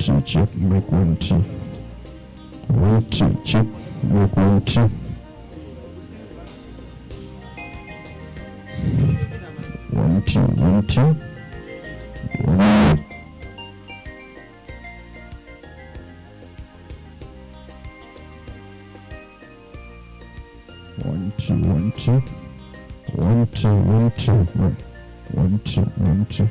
2, check, make 1, 2. 1, 2, check, make 1, 2. 1, 2, 1, 2. 1, 1, 2, 1, 2. 1, 2, 1, 2. 1, 2, 1, 2.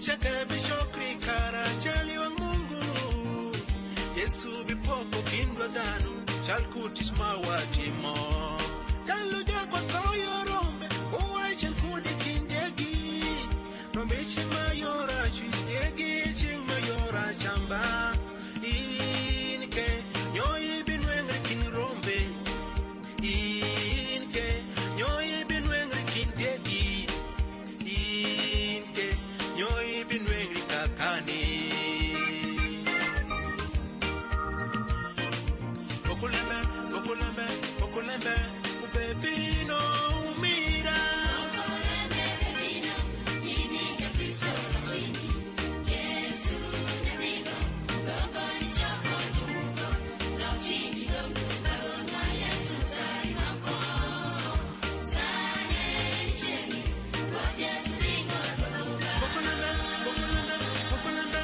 chake bishokri kara chali wa Mungu. Yesu bipopo kindwa dhanu chal kutis mawatimo. Jalu jakwa koyo rombe uwa chal kudi kindegi. Rombe ching mayora chuisnegi ching mayora chamba. Inke nyoyi binwengre kin rombe. Inke nyoyi binwengre kindegi. Inke nyoyi binwengre kakani. Okolembe, ubebino umira. Okolembe, bebino, nini ya Kristo mchini. Yesu na nigo, rogo ni shoko chumuko. Lauchini gongu, baroma Yesu kari mambo. Sane ni sheni, rote Yesu dingo gogoga. Okolembe,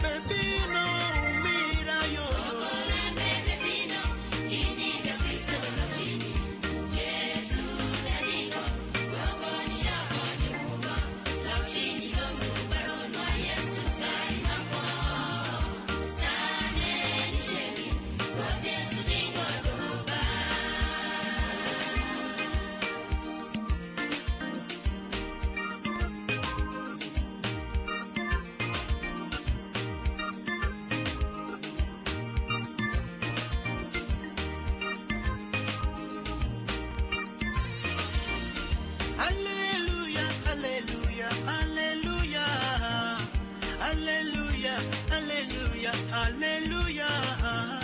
bebino umira yo. Okolembe, bebino, nini ya Kristo mchini. Yesu na nigo, rogo ni shoko chumuko. Lauchini gongu, baroma Yesu kari mambo. Sane ni sheni, rote Yesu dingo gogoga. Hallelujah, hallelujah, hallelujah. Hallelujah, hallelujah, hallelujah.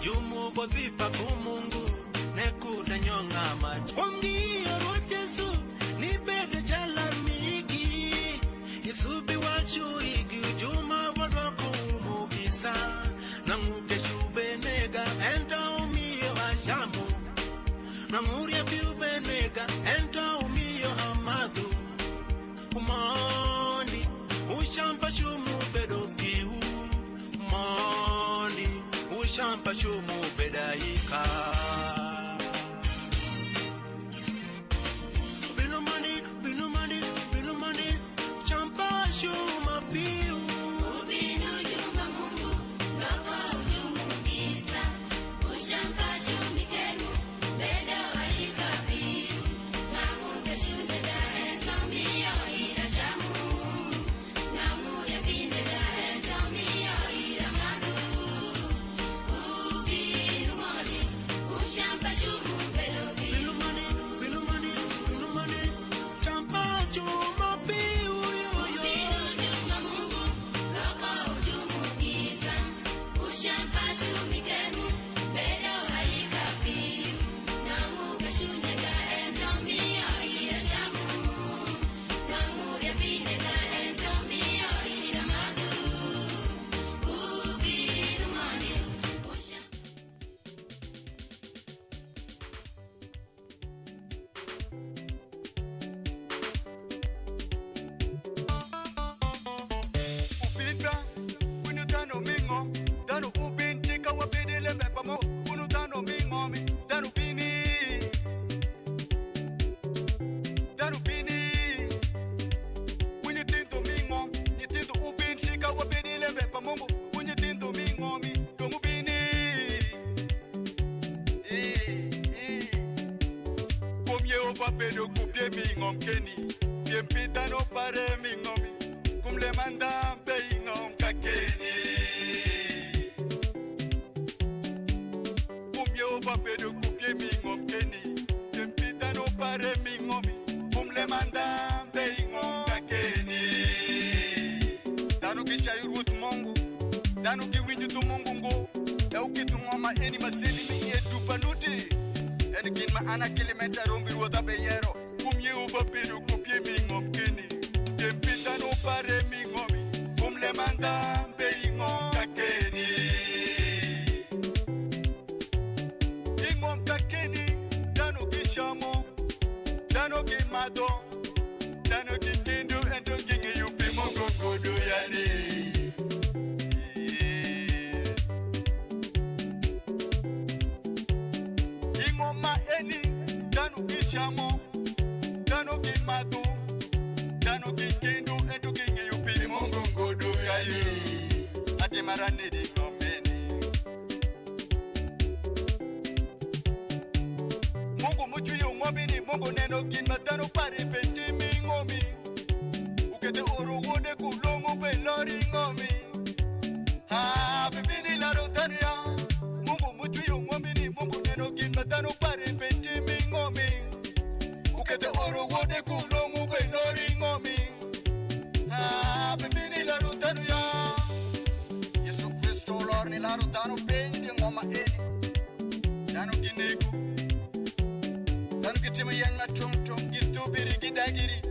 Jumu bovipa kumungu nekuda nyonga maji. Wangiyo rwat Yesu ni bede jalamigi. Yesu biwachu igi juma wadwa kumugisa. Nanguke shube nega enta umiyo ashamu. Namuria biube nega enta umiyo amadu. Umani ushampa shumu bedo kiu. Umani ushampa shumu bedaika. Bilumani champa shuma piu. Ubinu jumba Mungu, rogo ujumu gisa. Ushampa shumikenu, beda walika piu. Nangu keshunde da entombiyo irashamu. Nangu yapinde da entombiyo iramadu. Ubinu moni, ushampa shumu bedo piu. Bilumani champa shuma piu. Ubinu jumba Mungu, rogo ujumu gisa. Ushampa shumikenu, beda walika piu. Nangu keshunde da entombiyo irashamu. Nangu yapinde da entombiyo iramadu. Ubinu moni, ushampa Upinda, unutano mingo, danu upin chika wapidile mepamo, unutano mingo mi, danu pini, unyitinto mingo, nyitinto upin chika wapidile mepamo, unyitinto mingo mi, domu pini. Kumye ova pedo kupye mingo mkeni, piempita no pare mingo mi. Kumle manda beingom kakeni. Kumye ova pedo kupye mingom keni. Tempita no pare mingomi. Kumle manda beingom kakeni. Danu kisha yurut Mungu. Danu kiwinju tu Mungu ngo. Dau kitu ngoma eni maseni mi yetu panuti. Eni kin ma ana kilimenta rombi ruota beyero. Kumye ova pedo kupye mingom keni. Tempita no pare mingomi. Kumle manda beingom kakeni. Ingom kakeni. Danu kishamo. Danu kimado. Danu kikindu ento kingi yupi mongo kodo yani. Ingoma eni. Danu kishamo. Danu kimado. dano kikendo ento king'eyo piny mongo ngodo yaye ate maranedi ng'omeni Mungu mochweyo ng'ombini Mungu neno gin ma dhano pare be timi ng'omi ukete oro wuode kulong'o be lori ng'omi bibini laro dhano ya Mungu mochweyo ng'ombini Mungu neno gin ma dhano pare be timi ng'omi ukete oro wuode kulong'o be lori ng'omi bibini laro dhano ya Yesu Kristo lor ni laro dhano piny di ng'oma eni dhano ginego dhano gitimo yien matong' githubiri gidagiri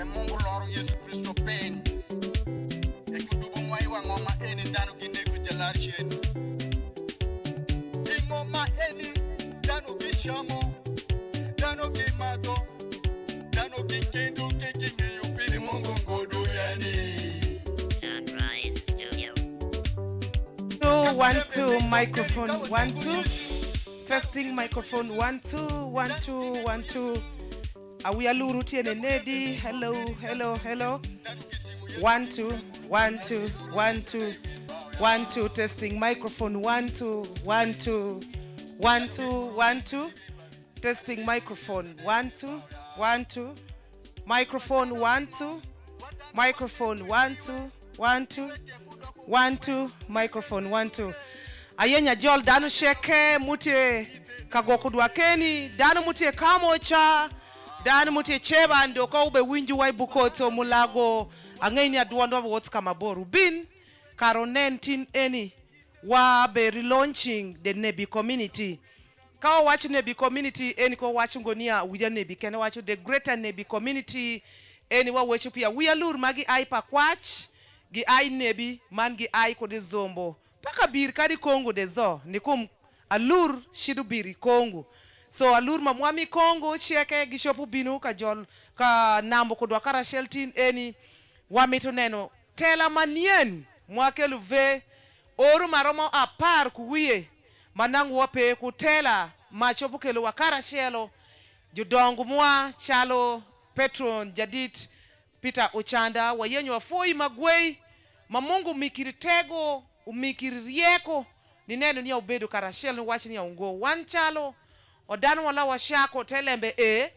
e Mungu loro Yesu Kristo piny e kudubo mwaiwa ng'oma eni dhano ginego jalar chien gi ng'oma eni dhano gishamo dhano gimadho dhano gikendo ging'eyo piny Mungu ngodo yani Sunrise Studio. 2 1 2 microphone 1 2 testing microphone 1 2 1 2 1 2 Awiyaluru tiene Nebbi hello 1 2 1 2 1 2 1 2 testing microphone 1 2 1 2 1 2 1 2 testing microphone 1 2 1 2 microphone 1 2 microphone 1 2 1 2 1 2 microphone 1 2 ayenya jol danu sheke mutie kagoko dwakeni danu mutie kamocha danu mutie cheba ndo ka ube winju wai bukoto mulago angeni aduondo wot kama boru bin karo 19 eni wa be relaunching the Nebbi community ka watch Nebbi community eni ko watch ngonia wija Nebbi kene watch the greater Nebbi community eni wa wecho pia Wiyalur magi ai pakwach gi ai Nebbi man gi ai ko de zombo paka bir kadi Kongo de zo nikum alur shidu biri Kongo so alur mamwami Kongo cheke gishopu binu ka jol ka nambo ko dwakara sheltin eni wamito neno tela manien mwakelu ve oru maromo apar kuwie manangu wape kutela machopu kelu wakara shelo judongu mwa chalo Petron Jadit Peter Ochanda wayenyo wafoi magwei mamungu mikiritego umikirieko ni neno niya ubedu karashel ni wachi niya ungo wanchalo odanu wala washako telembe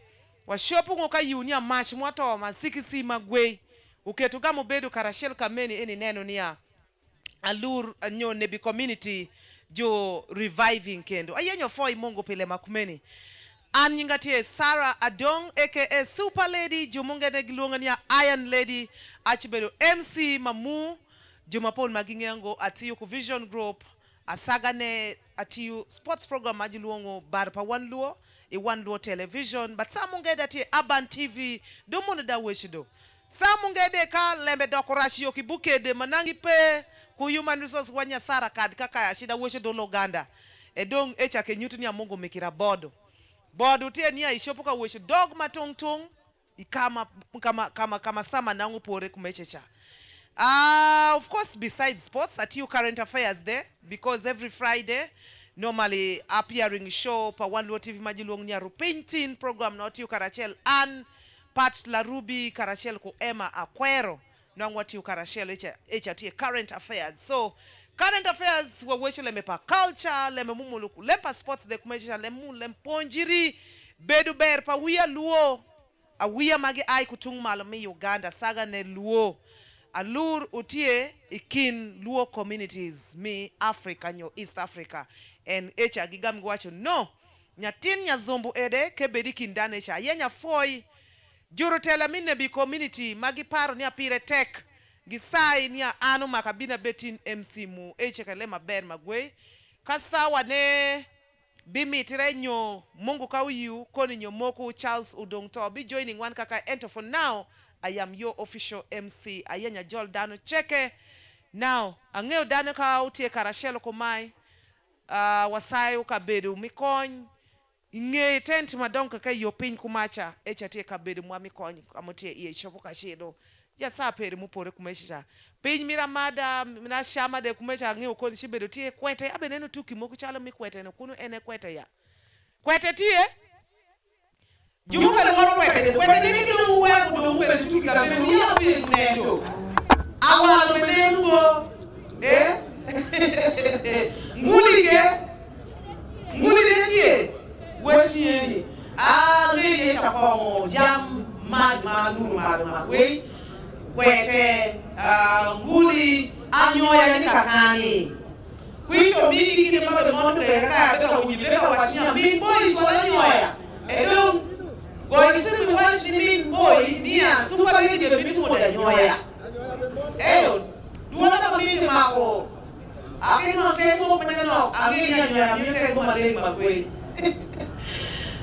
washopu ngoka yunia machi mwato masikisi magwei uketu kama ubedu karashel kameni eni neno niya alur nyo Nebbi community jo reviving kendo ayenyo foi mungu pile makumeni an nyingatie Sarah Adong aka Super Lady jumunga negilunga niya Iron Lady achibedo MC Mamu Jumapon magingengo atiyu ku Vision Group asagane atiyu sports program majiluongo barpa wanluo wanluo television but samungede ati Urban TV domono da weshido samungede ka lembe dokorashi yoki bukede manangi pe ku human resource wanya Sara kad kaka shida weshido Uganda edong echake nyutu ni Mungu mikira bodo tie niya ishopuka weshido dog matong ikama kama sama nangu pore kumechecha of course, besides sports, at you current affairs there, because every Friday, normally appearing show pa one lo TV majiluong niya painting program not you Karachel and Pat La Ruby Karachel ko Emma Aquero nang what you Karachel HT current affairs. So current affairs we wecho leme pa culture, leme mumuluku, lempa sports de kumesha lemu lemponjiri bedu ber pa wia luo a wia magi ai kutung malami Uganda saga ne luo alur utie ikin luo communities mi Africa nyo East Africa and echa gigam gwacho no nyatin nya zombu ede kebedi kindane cha yenya foi juro tela mi Nebbi community magi paro ni apire tek gisai ni anu makabina betin MC mu eche kale maber magwe kasawa ne bimi tirenyo Mungu kauyu koni nyomoku Charles Udongto be joining one kaka enter for now. I am your official MC. Ayenya Jol Dano Cheke. Now, angeo Dano ka utie Karashelo komai. Wasai ukabedu mikony. Inge tent madonka ka yopin kumacha. Echa tie kabedu mwa mikony. Amotie iye shopo kashido. Ya saa peri mupore kumeshisha. Piny miramada mina shama de kumecha angeo koni shibedu tie kwete. Abe neno tuki moku chalo mi kwete. Nukunu ene kwete ya. Kwete tie? Jumuka na kwete. Kwete jini kinu uwe kudu uwe tuki kame. madho magwe kwete nguli anyoya ni kakani kwito mingi kile mabe mondo kaka beka kujibeka washinya min boy shwala nyoya edong goli simi washi min boy nia super lady be mitu moda nyoya eyo duwana kama miti mako akino tengo panyano aginya nyoya miti tengo malengo magwe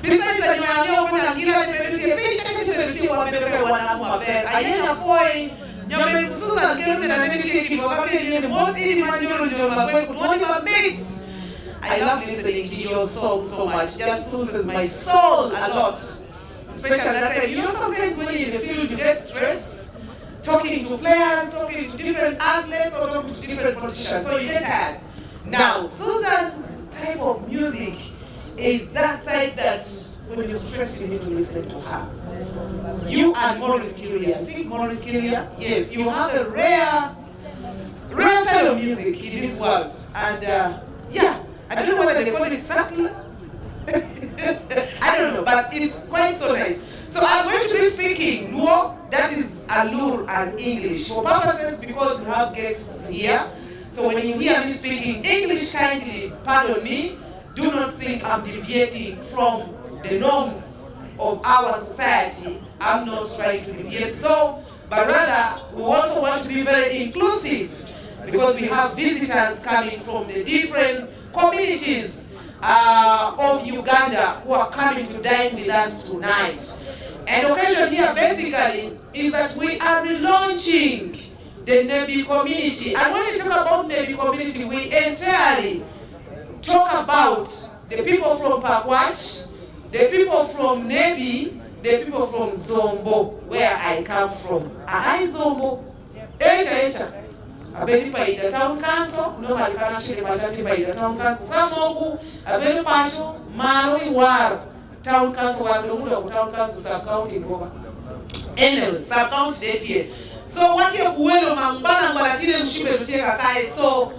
Besides the nyoya kuna ngira tebetutie picha tebetutie wa bebe wana mabel ayenya foi nyame Susan Kerne na nene cheki wakati yeye most ili manjoro ndio magwe kutoni mabit. I love listening to your song so much. Just soothes my soul a lot. Especially that time. You know, sometimes when you're in the field you get stressed talking to players, talking to different athletes, or talking to different politicians. So you get tired. Now, Susan's type of music is that type that when you're stressed you need to listen to her. You and Maurice Kiria. I think Maurice Kiria, yes, you have a rare style of music in this world. And yeah, I don't know whether they call it circular. I don't know, but it's quite so nice. So I'm going to be speaking Luo, that is Alur and English. For purposes, because we have guests here. So when you hear me speaking English, kindly pardon me. Do not think I'm deviating from the norms of our society. I'm not trying to deviate so, but rather we also want to be very inclusive because we have visitors coming from the different communities of Uganda who are coming to dine with us tonight. And the occasion here basically is that we are relaunching the Nebbi community. And when we talk about Nebbi community, we entirely talk about the people from Pakwach, the people from Nebbi, the people from Zombo, where I come from. Ahai Zombo, echa. Abeli paida town council, no malikana shiri matati paida town council. Samogu, abeli pasho, maro iwar. Town council wakilomuda town council sub-county ngoba. Anyway, sub-county date. So what you kuwelo mambana mbalatile mshibe luteka kai. So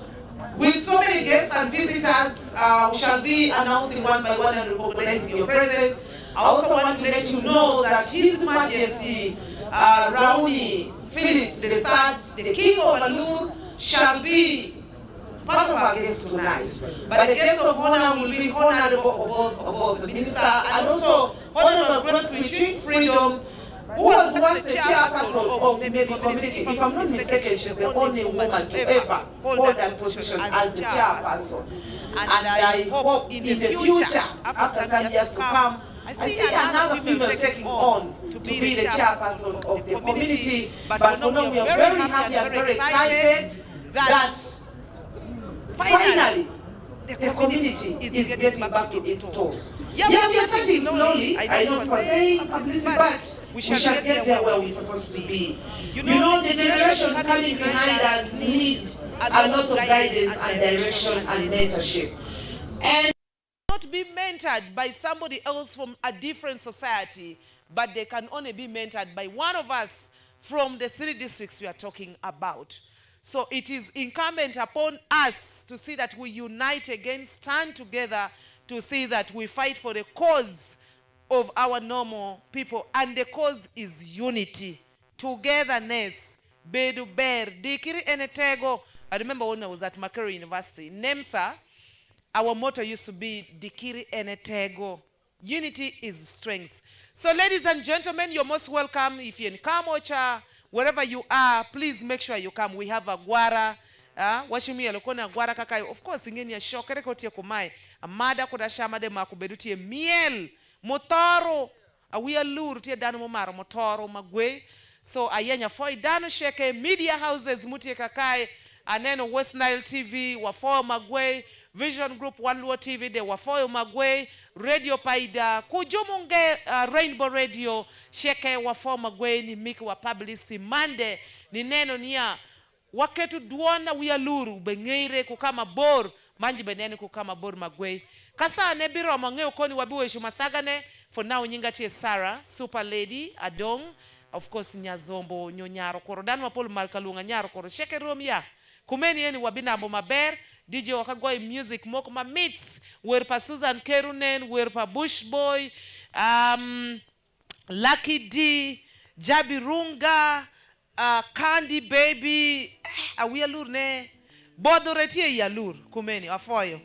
with so many guests and visitors, we shall be announcing one by one and recognizing your presence. I also want to let you know that His Majesty Rauni Philip III, the King of Alur, shall be part of our guests tonight. But the guest of honor will be Honorable of the Minister and also Honorable Grace Retreat Freedom, who was once the chairperson of the Nebbi community. If I'm not mistaken, she's the only woman to ever hold that position as the chairperson. And I hope in the future, after some years to come, I see another female taking on to be the chairperson of the community. But for now, we are very happy and very excited that finally the community is getting back to its toes. Yeah, we are starting slowly. I know for saying publicity, but we shall get there where we're supposed to be. You know, the generation coming behind us need a lot of guidance and direction and mentorship. And not be mentored by somebody else from a different society, but they can only be mentored by one of us from the 3 districts we are talking about. So it is incumbent upon us to see that we unite again, stand together to see that we fight for the cause of our normal people. And the cause is unity, togetherness, bedu ber, dikiri enetego. I remember when I was at Makere University, NEMSA, our motto used to be Dikiri Enetego. Unity is strength. So ladies and gentlemen, you're most welcome. If you're in Kamocha, wherever you are, please make sure you come. We have a guara. Washimi alokona guara kaka. Of course, ingeni ya shokere kotie kumai. Amada koda shama de makubedutie miel. Motoro. Awia luru tie dano momaro. Motoro magwe. So ayenya foi dano sheke. Media houses mutie kakai. Aneno West Nile TV. Wafo magwe. Vision Group One Luo TV, de Wafoyo Magwe, Radio Paida, Kujumunge Rainbow Radio, Sheke Wafoyo Magwe, ni miki wa publicity Mande, ni neno niya, waketu duona wiyaluru, bengeire kukama bor, manji benene kukama bor Magwe. Kasa nebiro amangeo koni wabiwe shumasagane, for now nyinga chie Sarah, Super Lady, Adong, of course Nyazombo, Nyonyaro, Korodano Wapolu Malkalunga, Nyaro, Koro, Sheke Romia, kumeni yeni wabinambo maber, DJ Wakagoi Music Mokoma Meets Werpa Susan Kerunen, Werpa Bush Boy, Lucky D, Jabirunga, Candy Baby, Awiyalur ne, Bodoretie Yalur, Kumeni, Afoyo.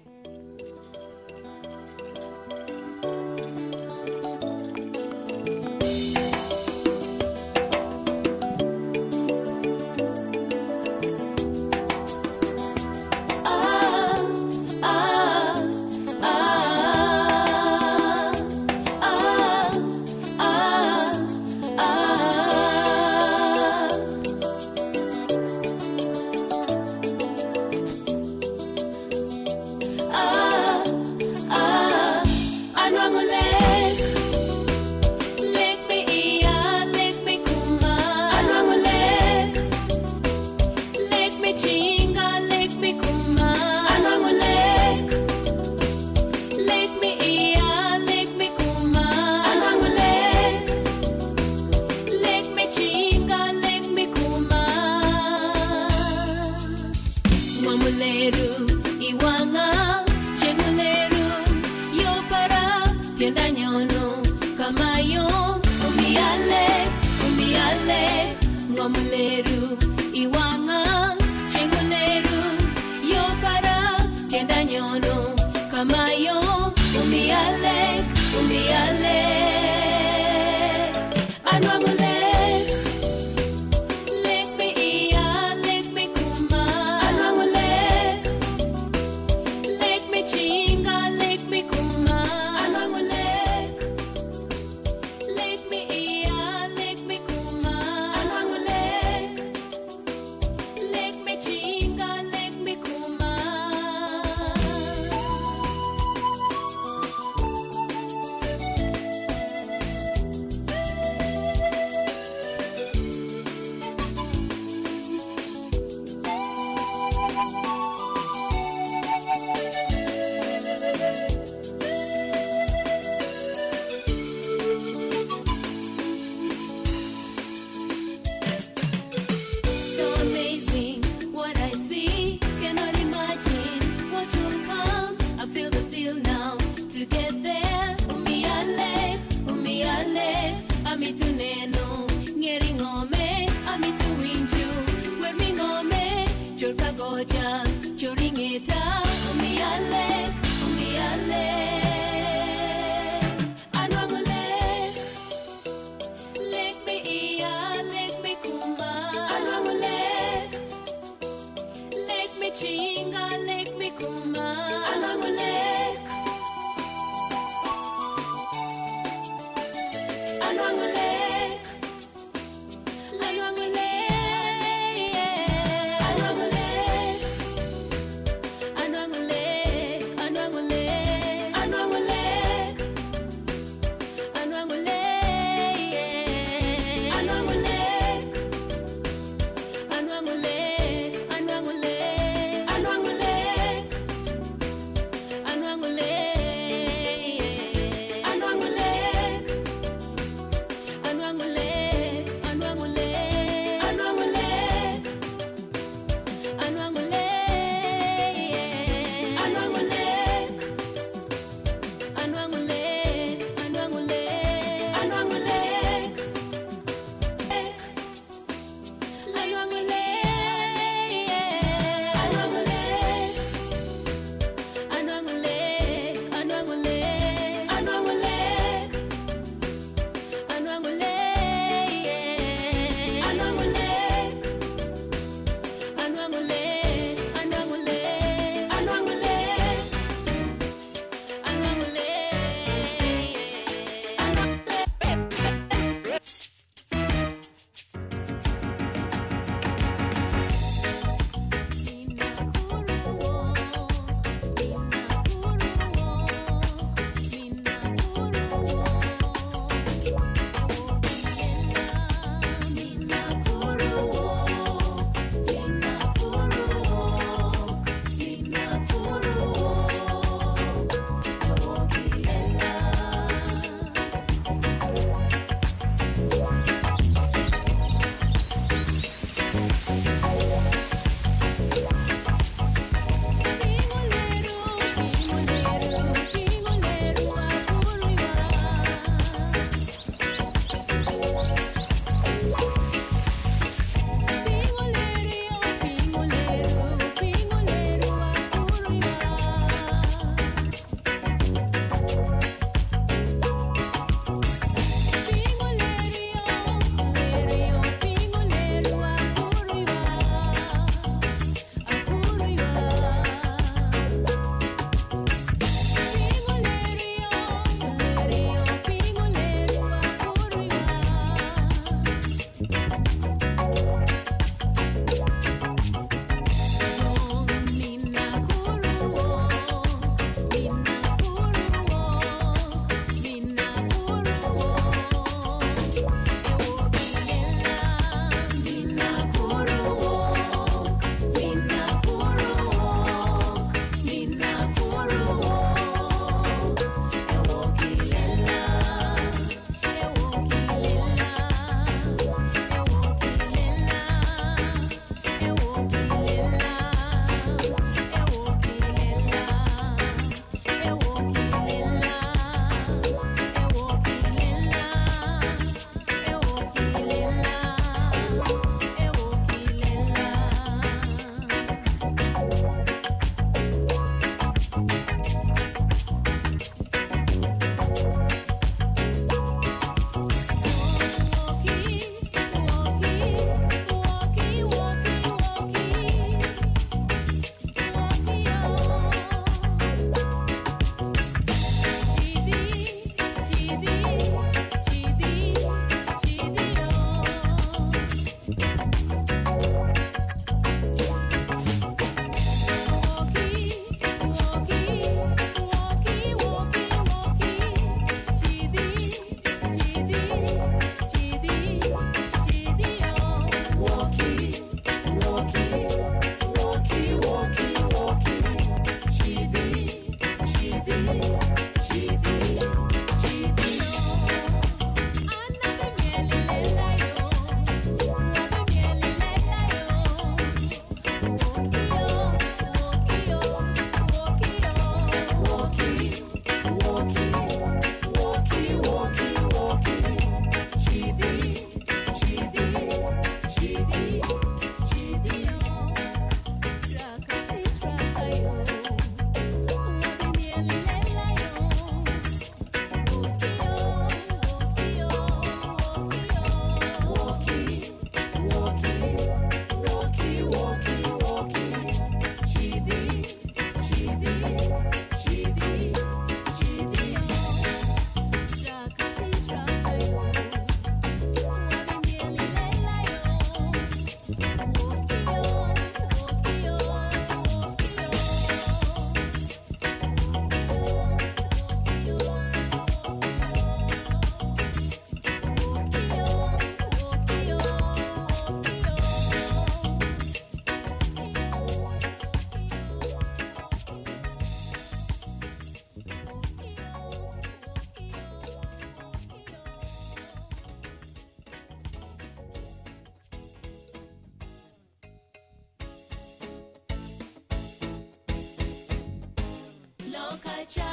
Lokacha.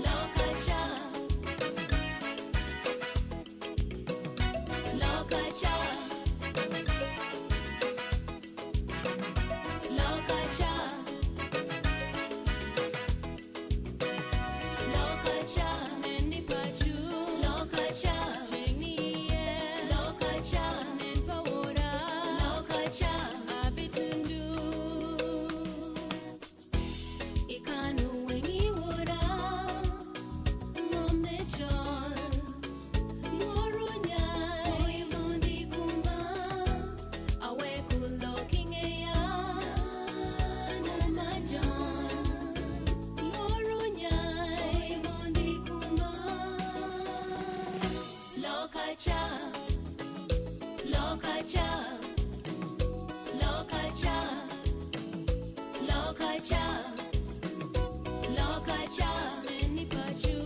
Lokacha. Lokacha. Lokacha. Lokacha. Neni pachu. Lokacha. Jengniye. Lokacha. Nen pawora. Lokacha. Abitundu. Ikanu wengi wora. Momechol. Morunya. Oimundi kuma. Awe kulokingeya. Namajan. Morunya. Oimundi kuma. Lokacha. Lokacha. Lokacha. Lokacha. Lokacha. Neni pachu.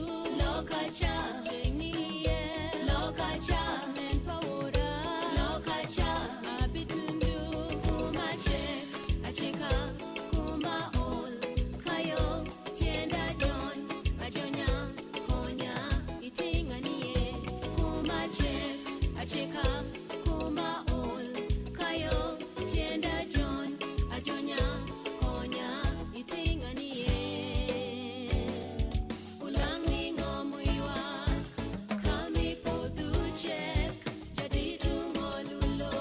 Lokacha. Jengniye. Lokacha. Nen pawora. Lokacha. Abitundu. Kumache. Acheka. Kuma ol. Kayo. Tienda don. Ajonya. Konya. Itinganiye. Kumache. Acheka. Kuma ol. Kayo. Tienda don. Ajonya. Konya. Itinganiye. Ulangi ngomuiwa. Kami poduchek. Jadi tungolulo.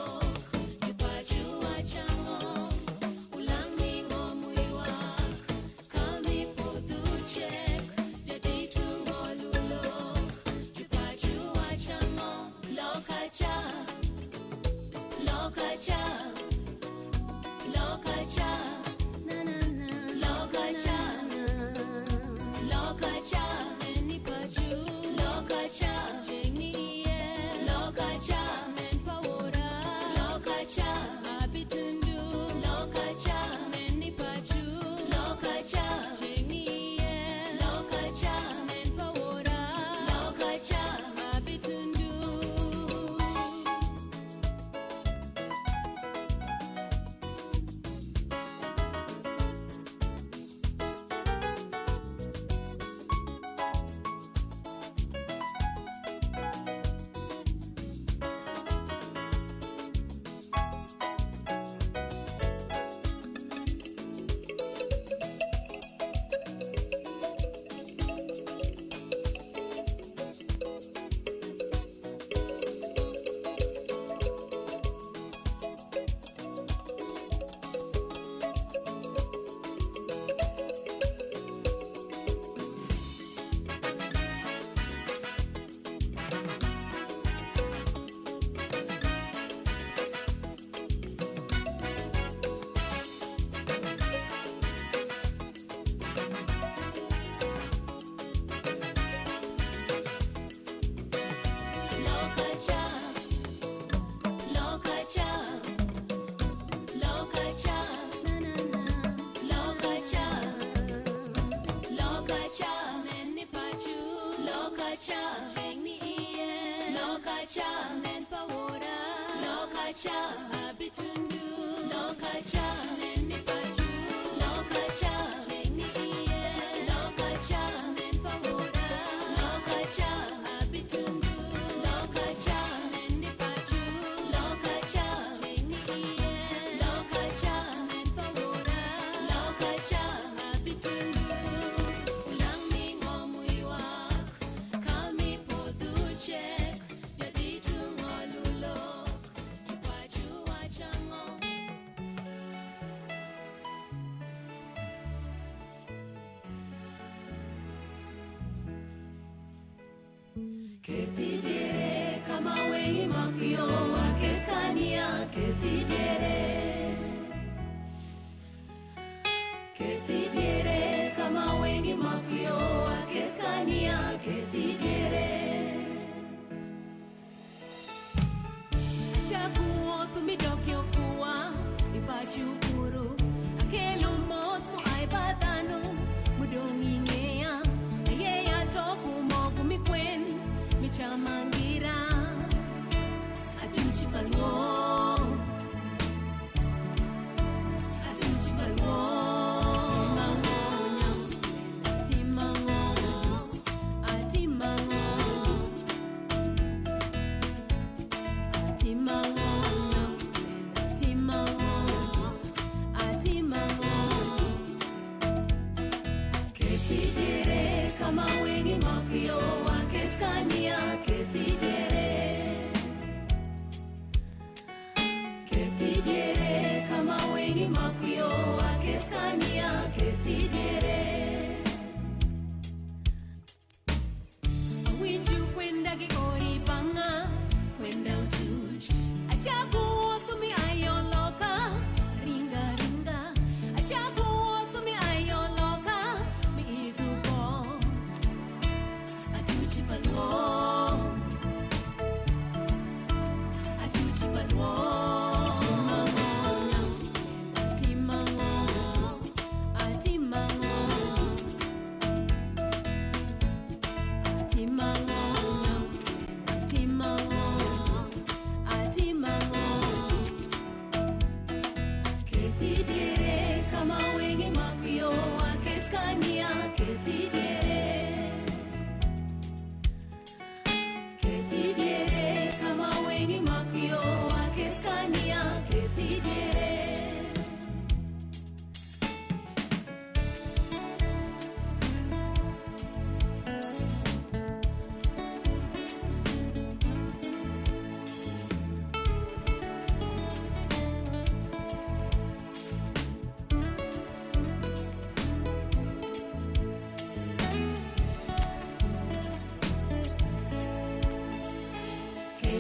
Jupachu achango. Ulangi ngomuiwa. Kami poduchek. Jadi tungolulo. Jupachu achango. Lokacha. Lokacha. Lokacha. Na na na. Lokacha. Lokacha. Neni pachu. Lokacha. Jengniye. Lokacha. Nen pawora. Lokacha. Abitundu. Lokacha. Neni pachu. Lokacha. Jengniye. Lokacha. Nen pawora. Lokacha. Abitundu. Lokacha. Lokacha. Lokacha. Na na na. Lokacha. Lokacha. Neni pachu. Lokacha. Jengniye. Lokacha. Nen pawora. Lokacha. Abitundu. Lokacha. Neni pachu. Lokacha. Jengniye. Lokacha. Nen pawora. Lokacha. Abitundu. Lokacha. Neni pachu. Lokacha. Jengniye. Lokacha. Nen pawora. Lokacha. Abitundu. Ulangi ngomuiwa. Kami poduchek. Jadi tungolulo. Jupachu achango. Ketidere kama wengi makyo akekania ketidere. Ketidere kama wengi makyo akekania ketidere. Chaguo tumidokyo fua ipachukuru. Akelumot mo ay batano mudongingea. Yeya toku mo kumikwen michamangira. Atuchi balwo. Atuchi balwo.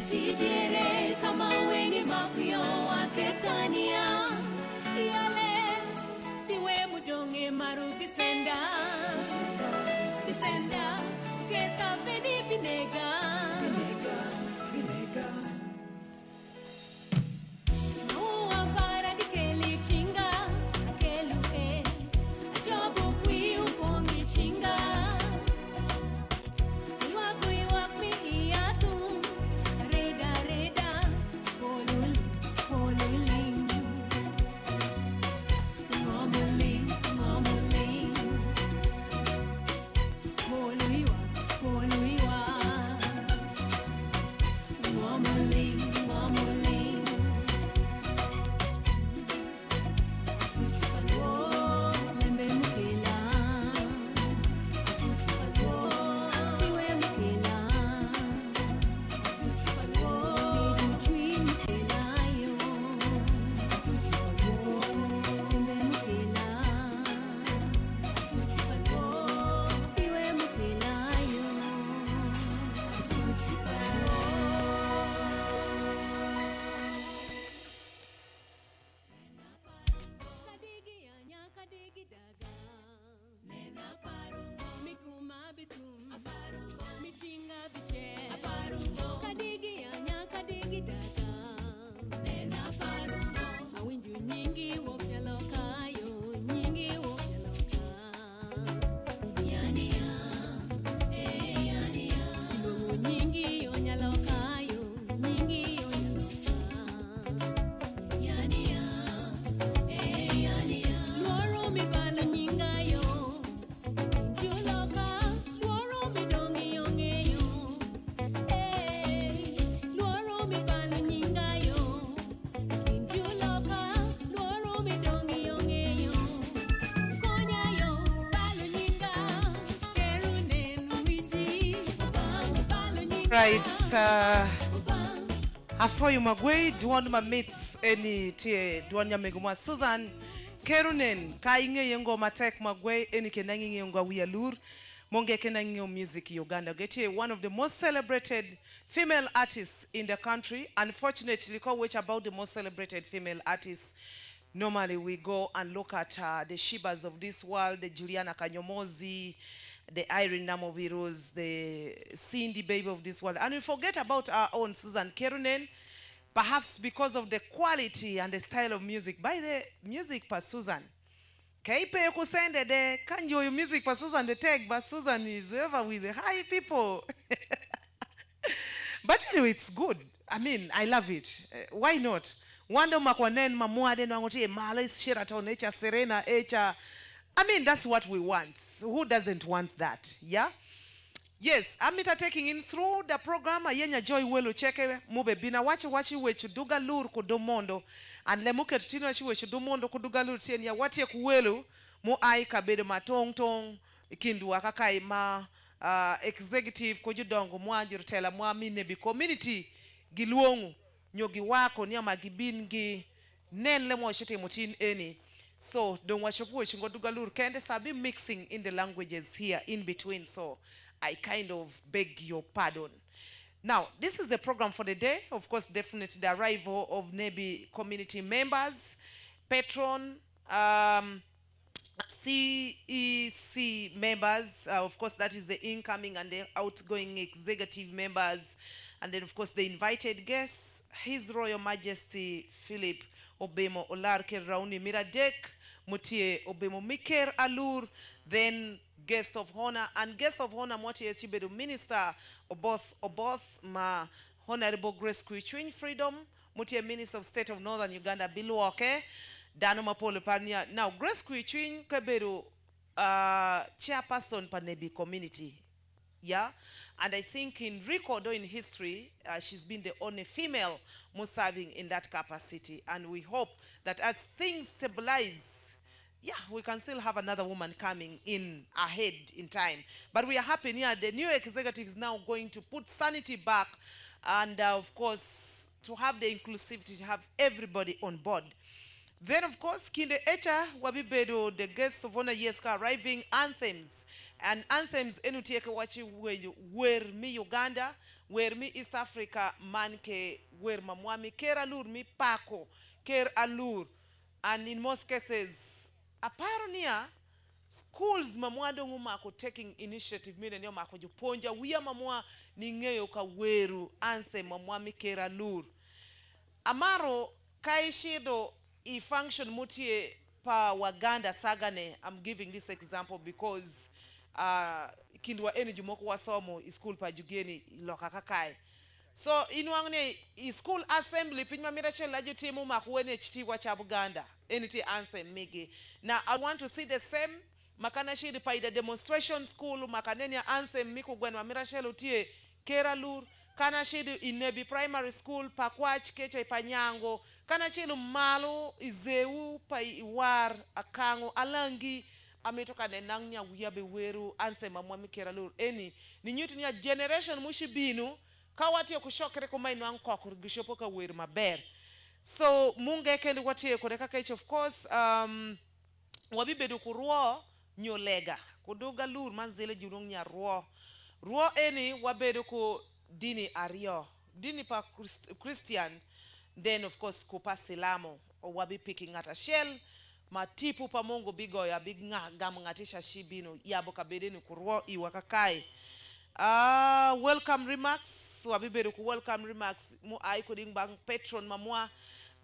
Tidiere kama wengi mapio wakekania Yale tiwe mudonge maru bisenda Bisenda keta veni vinega Mua para di keli chinga Kelu ajobo kui upongi chinga Iwak mi iatu Reda reda Polul poluling Ngomuling ngomuling Poluiwa poluiwa Ngomuling ngomuling Tuchipalwo lembe mukela Tuchipalwo iwe mukela Tuchipalwo niduchui mukela yo Tuchipalwo lembe mukela Tuchipalwo iwe mukela yo Tuchipalwo Kadigi anya kadigi daga Nena parungo Mikuma bitum Aparungo Michinga biche Aparungo Kadigi anya kadigi daga Nena parungo Awinju nyingi wokyalokayo Nyingi wokyaloka Yani ya Yani ya Ilungu nyingi yonyalokayo Nyingi yonyaloka Yani ya Yani ya Luoro mi balo nyinga yo Injuloka Luoro mi dongi yonge yo Luoro mi balo nyinga yo Injuloka Luoro mi dongi yonge yo Konya yo balo nyinga Kerunen wiji Balo nyinga Right, Ubang afoyu magwe duon mamits eni tie duon nyamegumwa Susan Kerunen ka inge yengo matek magwe eni kenangi yengo wialur monge kenangi music Uganda geti one of the most celebrated female artists in the country. Unfortunately, which about the most celebrated female artists, normally we go and look at the Shibas of this world, the Juliana Kanyomozi, the Irene Namoviros, the Cindy Baby of this world, and we forget about our own Susan Kerunen, perhaps because of the quality and the style of music. By the music per Susan. Kaipe kusende de kanjo your music per Susan the tag, but Susan is ever with the high people. But anyway, it's good. I mean, I love it. Why not? Wando makwanen mamuade na ngote malis Sheraton echa Serena echa. I mean, that's what we want. Who doesn't want that? Yeah? Yes, amita taking in through the program yenya joy welu cheke mube bina wachi wechu duga lur kudomondo and lemuke tutino chi wechu dumondo kuduga lur tienya watie kuwelu mu ai kabede matong tong kindu akakai ma executive kujudongo mwanjiru tela mwami Nebbi community giluongu nyogi wako nyama gibingi nen lemo shite mutin eni. So don't watch up which duga lur kende sabi mixing in the languages here in between, so I kind of beg your pardon. Now, this is the program for the day. Of course, definitely the arrival of Nebbi community members, patron, CEC members, of course, that is the incoming and the outgoing executive members, and then, of course, the invited guests, His Royal Majesty Philip Obemo Olarke Rauni Miradek, Mutie Obemo Miker Alur, then guest of honor, and guest of honor Motie Chibedu Minister Oboth Ma Honorable Grace Kuichwin Freedom, Mutie Minister of State of Northern Uganda Biluoke, Dano Mapole Pania. Now Grace Kuichwin Kebedu chairperson pa Nebbi community. Yeah, and I think in record or in history, she's been the only female most serving in that capacity. And we hope that as things stabilize, yeah, we can still have another woman coming in ahead in time. But we are happy here. The new executive is now going to put sanity back and, of course, to have the inclusivity, to have everybody on board. Then, of course, Kinde Echa Wabibedo, the guests of honor, yes, arriving anthems. And anthems enutieke wachi were me Uganda, wer mi East Africa man ke wer mamwami ker alur mi pako ker alur, and in most cases aparo niya schools mamwa dongo mako taking initiative mine nyo mako juponja wiya mamwa ni ng'eyo ka weru anthem mamwa mi ker alur amaro kaishido I function mutie pa Waganda sagane. I'm giving this example because kindwa eni jumoko wasomo school pa jugeni loka kakai. So inwangne school assembly pinyma mirache la jutimu makuwene chitiwa cha Buganda eniti anthem migi. Now I want to see the same makana shidi pa ida demonstration school makaneni anthem miku gwenwa mirache lutie Keralur kana shidu in Nebbi primary school pakwach kecha ipanyango kana chilu malu izeu pa iwar akango alangi ametoka nenangnya wiyabe weru anthem mamwami Keralur eni ni nyutu niya generation mushibinu kawati ya kushokere kumainu ankokur gishopoka weru maber. So munge kendi wati ya kodeka kech of course wabibedu kuruo nyolega kuduga lur manzile jurung nya ruo eni wabedu ku dini ario dini pa Christian, then of course kupa silamo or wabi picking at a shell matipu pa mongo bigo ya big nga gamungatisha shibino yabo kabedeni kuruo iwakakai. Welcome remarks wabi bedu ku welcome remarks mu ai kuding bang patron mamwa.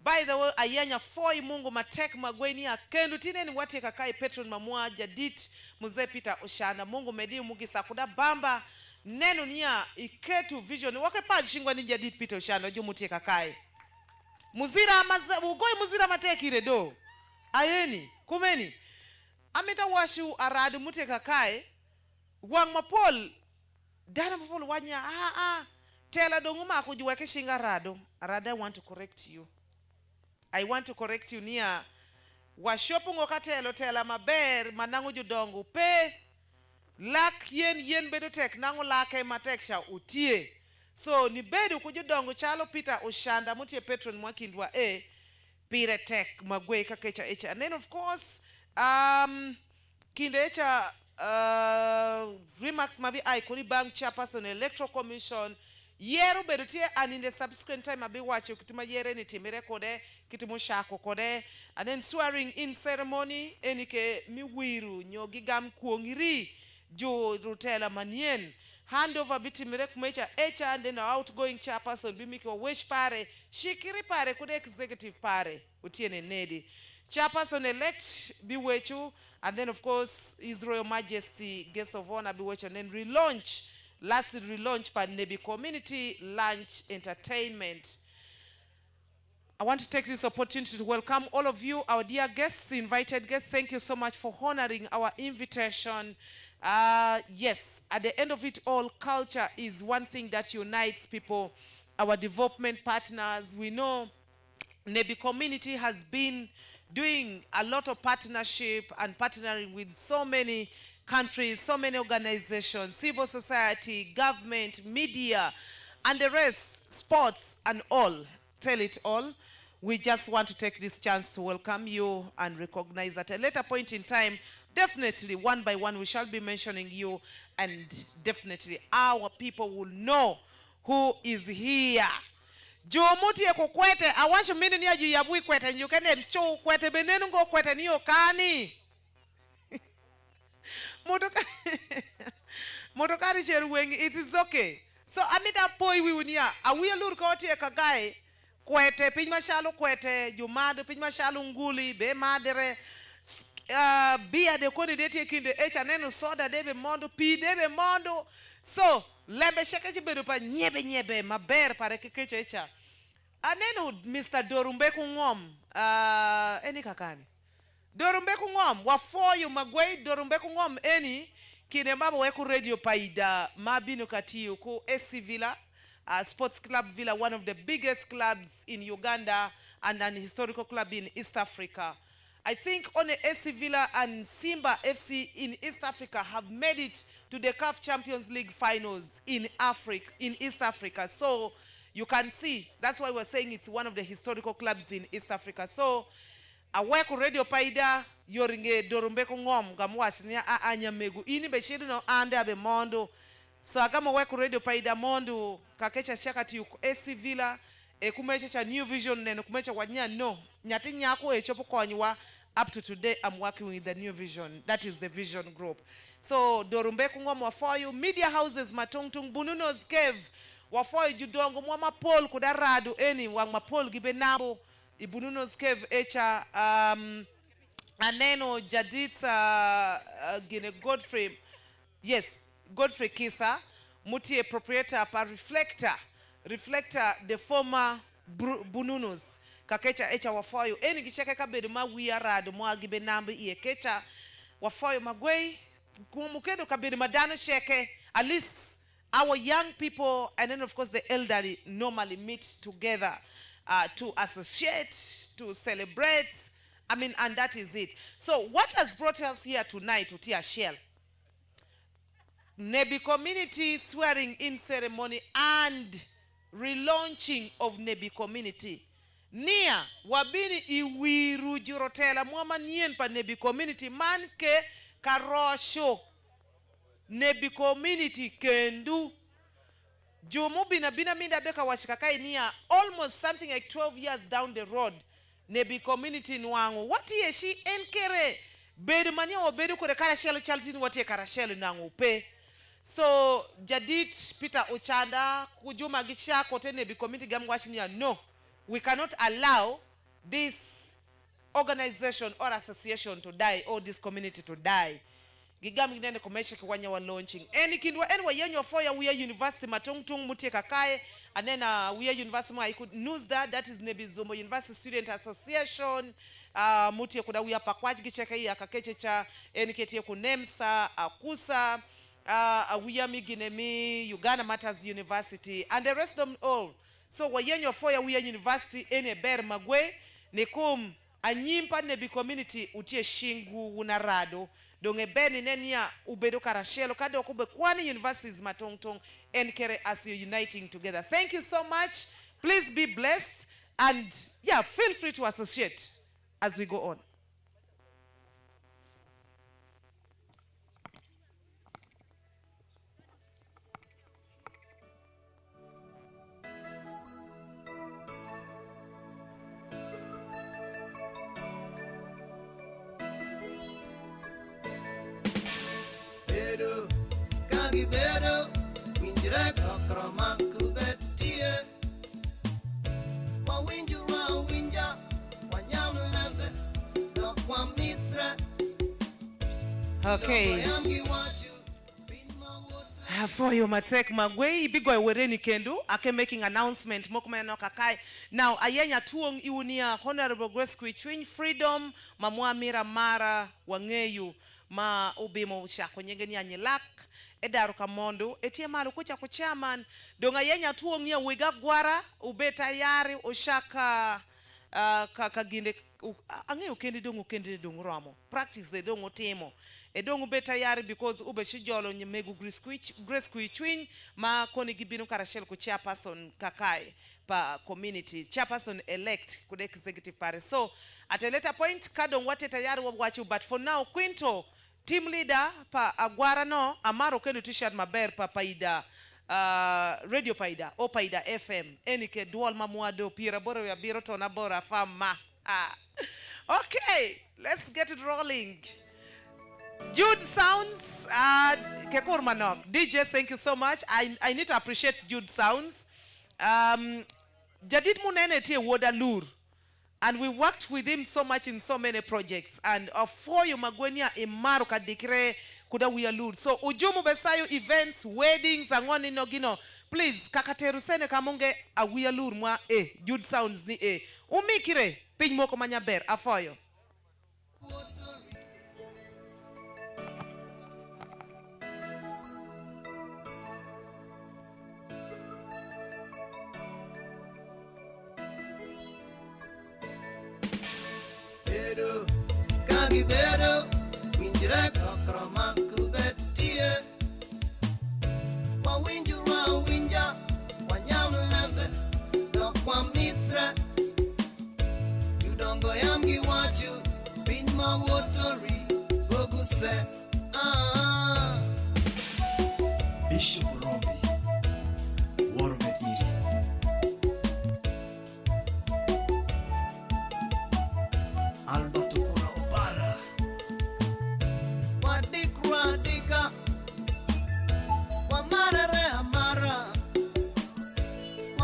By the way, ayanya foi mungu matek magweni ya kendu tine ni wate kakai patron mamwa jadit muze Peter Oshana mungu medi mugisa kuda bamba nenu niya iketu vision wake padi shingwa ni jadit Peter Oshana ju mutie kakai muzira ugoi muzira mateki redo ayeni kumeni amita washu aradu mutie kakai wang mapol dana mapol wanya tela donguma kujuweke shinga rado arada. I want to correct you. I want to correct you niya washopu ngokatelo tela maber manangu judongu pe lak yen bedo tek nangu lake mateksha utie. So ni bedu kujudongu chalo Peter Oshanda mutie patron mwakindwa pire tek magwe kakecha echa. And then of course kinde echa remarks mabi I kuri bank chairperson electoral commission yeru berutie, and in the subsequent time abi watch kitima yere ni timire kode kitimu shako kode. And then swearing in ceremony enike miwiru nyogigam kuongiri jo rutela manien handover bitimire kumecha echa, and then outgoing chairperson bimiko wish pare shikiri pare kude executive pare utiene nedi chairperson elect biwechu, and then of course His Royal Majesty guest of honor biwechu, and then relaunch last relaunch by Nebbi Community Lunch Entertainment. I want to take this opportunity to welcome all of you, our dear guests, invited guests. Thank you so much for honoring our invitation. Yes, at the end of it all, culture is one thing that unites people, our development partners. We know Nebbi Community has been doing a lot of partnership and partnering with so many countries, so many organizations, civil society, government, media, and the rest, sports and all. Tell it all. We just want to take this chance to welcome you and recognize that at a later point in time, definitely one by one we shall be mentioning you, and definitely our people will know who is here. Jomuti eko kwete awasho mini niya juu yabui kwete nyukene mcho kwete benenu ngo kwete niyo kani motokari cheru wengi, it is okay. So amita poi wiunia awiya lur koti eka gai kwete pinyma shalu kwete jumadu pinyma shalu nguli be madere bia de koni deti kinde echa nenu soda debe mondo pi debe mondo. So lembe shekeji bedu pa nyebe maber pare kekeche echa anenu Mr. Dorumbeku Ngom eni kakani Dorumbeku Ngom wafoyu magwei Dorumbeku Ngom eni kine mabo weku radio paida mabinu katiyu ku SC Villa Sports Club Villa, one of the biggest clubs in Uganda and an historical club in East Africa. I think only SC Villa and Simba FC in East Africa have made it to the CAF Champions League finals in East Africa. So you can see, that's why we're saying it's one of the historical clubs in East Africa. So aweku radio paida yoringe Dorumbeku Ngom gamwashi ni anyamegu ini beshiru no ande abe mondo So agama weku radio paida mondu kakecha shakati yuko AC Villa kumecha cha New Vision neno kumecha wanya no nyati nyako echopo konywa. Up to today I'm working with the New Vision. That is the Vision Group. So dorumbe kungoma wafoyu media houses matungtung Bununo's Cave wafoyu judongo mwama pol kudaradu eni wangma pol gibe nabo Bununo's Cave echa aneno jadita gine Godfrey. Yes, Godfrey Kisa muti proprietor pa reflector the former Bununos kakecha echa wafoyo eni gisheke kabedu mawia rado mwagibe nambi iye kecha wafoyo magwei kumukedo kabedu madano sheke. At least our young people and then of course the elderly normally meet together to associate, to celebrate. I mean, and that is it. So what has brought us here tonight to Tia Shell? Nebbi community swearing in ceremony and relaunching of Nebbi community. Nia wabini iwiru jurotela mwama nien pa Nebbi community manke karosho Nebbi community kendu jumu bina minda beka washikakai nia almost something like 12 years down the road Nebbi community nwangu wati yeshi enkere bedu mania wa bedu kure kara shelu chaltini wati kara shelu nangu pe. So Jadit Peter Ochanda kujuma gisha kote Nebbi community gamwashinia no, we cannot allow this organization or association to die or this community to die. Gigami nene komesha kiwanya wa launching. Any kindwa anyway yenyo foya we are university matungtung mutie kakae and then we are university I could news that is Nebbi Zombo University Student Association mutie kuda we are pakwaji gicheka ya kakeche cha eniketi kunemsa akusa we are miginemi Uganda Matters University and the rest of them all. So wayenyo foya we are university ene ber magwe nekum anyimpa Nebbi community utie shingu unarado donge beni nenia ubedo karashelo kade okube kwani universities matongtong enkere as you're uniting together. Thank you so much. Please be blessed and yeah, feel free to associate as we go on. Bedo, kagi bedo, winjire kakrama kubetie. Wa winju wa winja, wanyam lembe, no kwa mitra. Okay. For you matek magwe bigwa wereni kendo ake making announcement mokumeno kakai. Now ayenya tuong iunia Honorable Grace Kuichwin Freedom mamwamira mara wangeyu ma ubimo shako nyengeni anyilak edaru kamondo etie malu kucha kuchaman donga yenya tuong ya wiga gwara ubeta yari ushaka kaginde ange ukendi dongo ramo practice de dongo temo edongo beta yari because ube shijolo nyemegu Grace Kuichwin ma koni gibinu karashel ku chairperson kakai pa community chairperson elect ku executive party. So at a later point kadong wate tayari wabwachu but for now Quinto team leader pa agwara no amaro kenu t-shirt maber pa paida radio paida o paida FM enike dual mamwado pira bora ya biro tona bora fama. Okay, let's get it rolling. Jude Sounds Kekurmanov DJ, thank you so much. I need to appreciate Jude Sounds. Jadit munene tie Wodalur. And we worked with him so much in so many projects. And for you magwenya imaru kadikre kuda uyalur. So ujumu besayo events, weddings, angoni nogino. Please kakateru sene kamunge a uyalur mwa Jude Sounds ni umikire pinmoko manyaber afoyo. Bedo, kagi bedo, winjire kakrama kubetie. Wa winja, wanyam lembe, no kwa mitra. Yudongo yamgi wachu, bin ma wotori, boguse. Bishop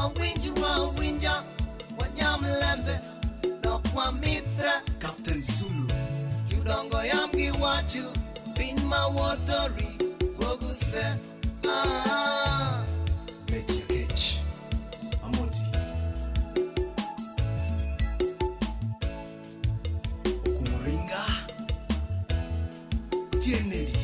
Winja, Wanyamlembe, Dokwa Mitra, Captain Zulu, Judongo Yamgi Wachu, Pinma Watery, Woguse, Betty Cage, Amoti, Okumuringa, Tieneri.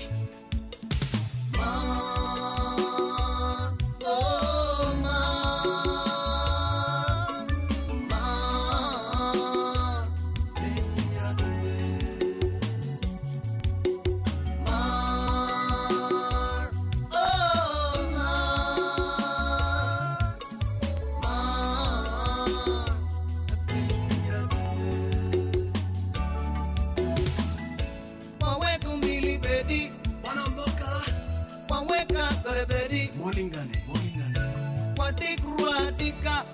Molingane, Wadikrua dika,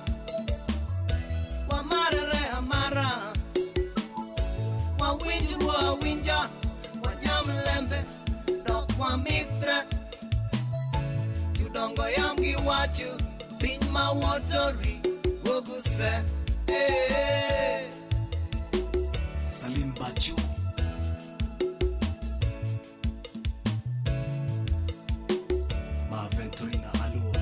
Wamarere amara, Wawinjrua winja, Wanyamlembe, Dokwa Mitra, Judongo Yamgi Wachu, Pinma Watery, Woguse, Salim Bachu, Ma Venturina Alo,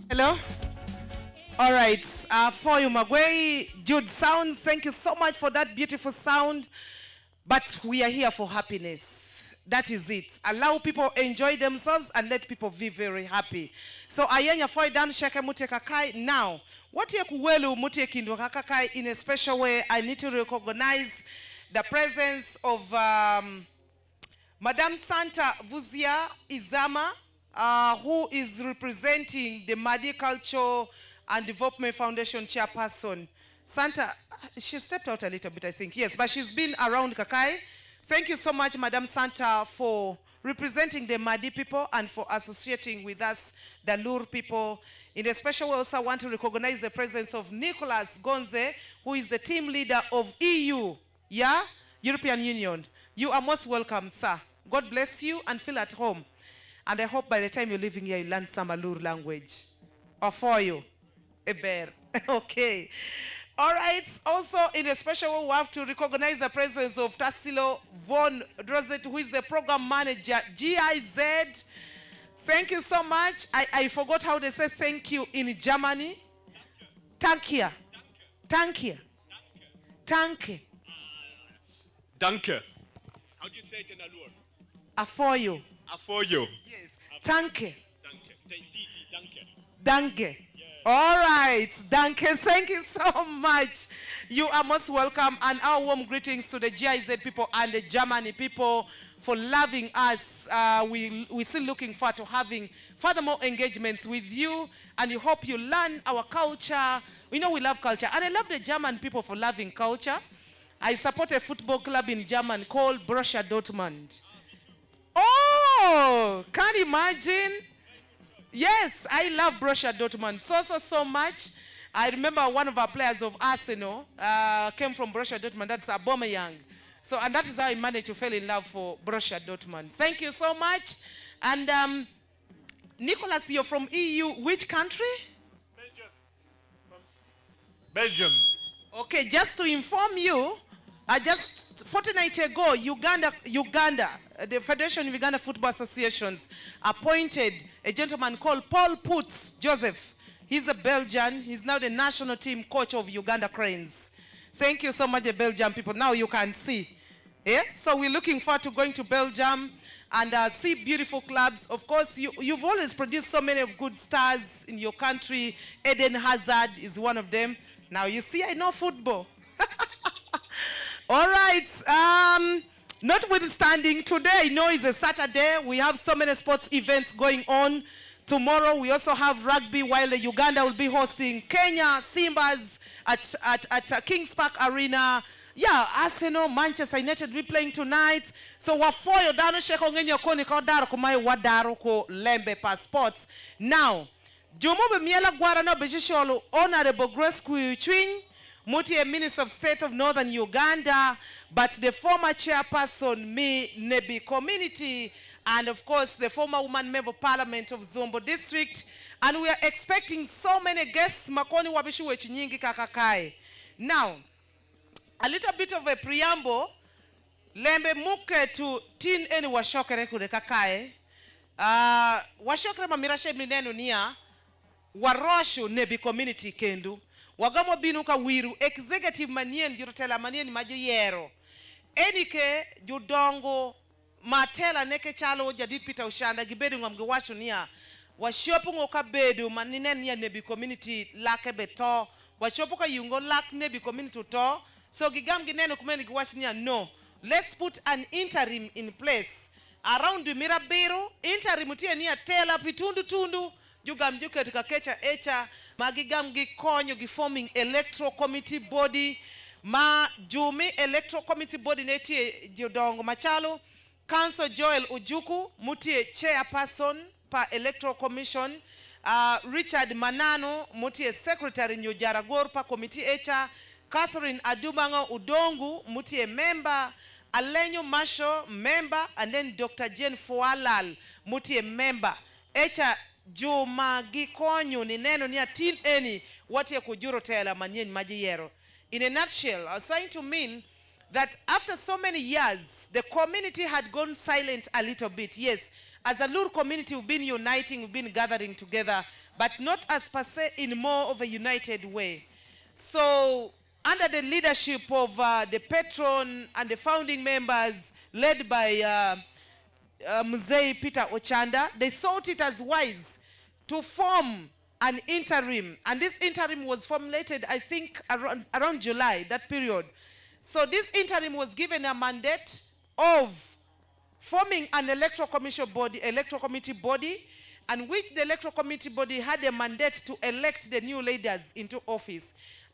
Hello? All right. For you, Magwei, Jude Sound, thank you so much for that beautiful sound. But we are here for happiness. That is it. Allow people enjoy themselves and let people be very happy. So ayenya foi dan sheke mute kakai. Now, what ye kuwelu mute kindo kakai in a special way, I need to recognize the presence of Madam Santa Vuzia Izama, who is representing the Madi Culture and Development Foundation chairperson. Santa, she stepped out a little bit, I think. Yes, but she's been around Kakai. Thank you so much, Madam Santa, for representing the Madi people and for associating with us, the Lur people. In a special way, also I want to recognize the presence of Nicholas Gonze, who is the team leader of EU, European Union. You are most welcome, sir. God bless you and feel at home. And I hope by the time you're living here, you learn some Alur language. Or for you. A bear. Okay. All right. Also, in a special way, we have to recognize the presence of Tassilo von Drozet, who is the program manager, GIZ. Thank you so much. I forgot how they say thank you in Germany. Danke. Danke. Danke. Danke. How do you say it in Alur? For you. For you. Yes. Danke. Danke. Danke. All right. Danke. Thank you so much. You are most welcome. And our warm greetings to the GIZ people and the Germany people for loving us. We're still looking forward to having furthermore engagements with you. And we hope you learn our culture. We know we love culture. And I love the German people for loving culture. I support a football club in Germany called Borussia Dortmund. Oh, can't imagine. Yes, I love Borussia Dortmund so much. I remember one of our players of Arsenal came from Borussia Dortmund. That's Aubameyang. So, and that is how I managed to fall in love for Borussia Dortmund. Thank you so much. And Nicholas, you're from EU. Which country? Belgium. Okay, just to inform you, just fortnight ago, Uganda, the Federation of Uganda Football Associations appointed a gentleman called Paul Putz Joseph. He's a Belgian. He's now the national team coach of Uganda Cranes. Thank you so much, the Belgian people. Now you can see. Yeah? So we're looking forward to going to Belgium and see beautiful clubs. Of course, you've always produced so many of good stars in your country. Eden Hazard is one of them. Now you see, I know football. All right. Notwithstanding, today, I know it's a Saturday. We have so many sports events going on. Tomorrow, we also have rugby, while the Uganda will be hosting Kenya, Simbas at Kings Park Arena. Yeah, Arsenal, Manchester United will be playing tonight. So, wafoyo dano sheko ngenyo koni kaudaro kumai wadaro ko lembe passports. Now, Jumube miela guarano bejisholo Honorable Grace Kuyuchwin, Muti, a Minister of State of Northern Uganda, but the former chairperson, me, Nebbi community, and of course the former woman member of parliament of Zombo district. And we are expecting so many guests, Makoni Wabishu Wechinyingi Kakakai. Now, a little bit of a preamble, Lembe muke to tin eni washokere kure kakae. Washokere mamirashe minenu niya, waroshu Nebbi community kendu. Wagamo binuka wiru executive manien jirotela manien majo yero enike judongo matela neke chalo jadid pita ushanda gibedu ngam gewasho niya washopu ngoka bedu maninen niya Nebbi community lake beto washopu ka yungo lak Nebbi community to so gigam gineno kumeni giwashi niya no, let's put an interim in place around the Mirabiro. Interim utie niya tela pitundu tundu Jugam juke tukakecha echa magigam gikonyo forming electoral committee body ma jumi electoral committee body neti jodongo machalo Council Joel Ujuku mutie chairperson pa electoral commission, Richard Manano mutie secretary Nyojaragor pa committee echa, Catherine Adubango Udongu mutie member, Alenyo Masho member, and then Dr. Jane Fualal mutie member echa Juma gikonyo ni neno niya tin eni wati ya kujuro tela manyen majiyero. In a nutshell, I was trying to mean that after so many years, the community had gone silent a little bit. Yes, as a Lur community, we've been uniting, we've been gathering together, but not as per se in more of a united way. So, under the leadership of the patron and the founding members, led by Mzee Peter Ochanda, they thought it as wise to form an interim. And this interim was formulated, I think, around July, that period. So this interim was given a mandate of forming an electoral committee body, and which the electoral committee body had a mandate to elect the new leaders into office.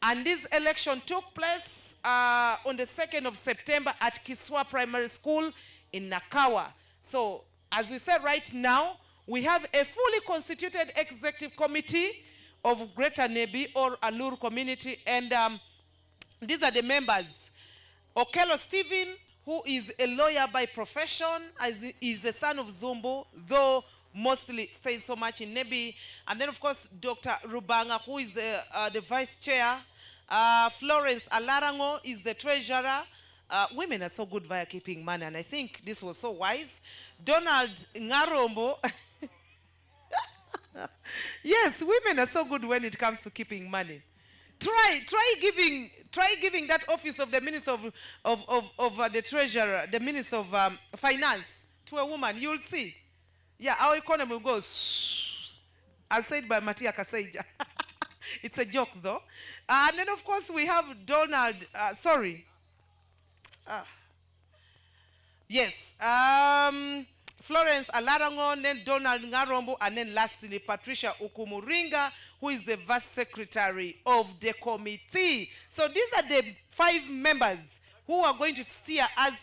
And this election took place on the 2nd of September at Kiswa Primary School in Nakawa. So, as we said right now, we have a fully constituted executive committee of Greater Nebbi or Alur community, and these are the members. Okello Stephen, who is a lawyer by profession, is a son of Zumbu, though mostly stays so much in Nebbi. And then, of course, Dr. Rubanga, who is the vice chair. Florence Alarango is the treasurer. Women are so good via keeping money, and I think this was so wise. Donald Ngarombo. Yes, women are so good when it comes to keeping money. Try giving that office of the Minister of the Treasurer, the Minister of Finance, to a woman. You'll see. Yeah, our economy will go, as said by Matia Kaseja. It's a joke, though. And then, of course, we have Donald, Florence Alarango, then Donald Ngarombo, and then lastly, Patricia Ukumuringa, who is the vice secretary of the committee. So these are the 5 members who are going to steer us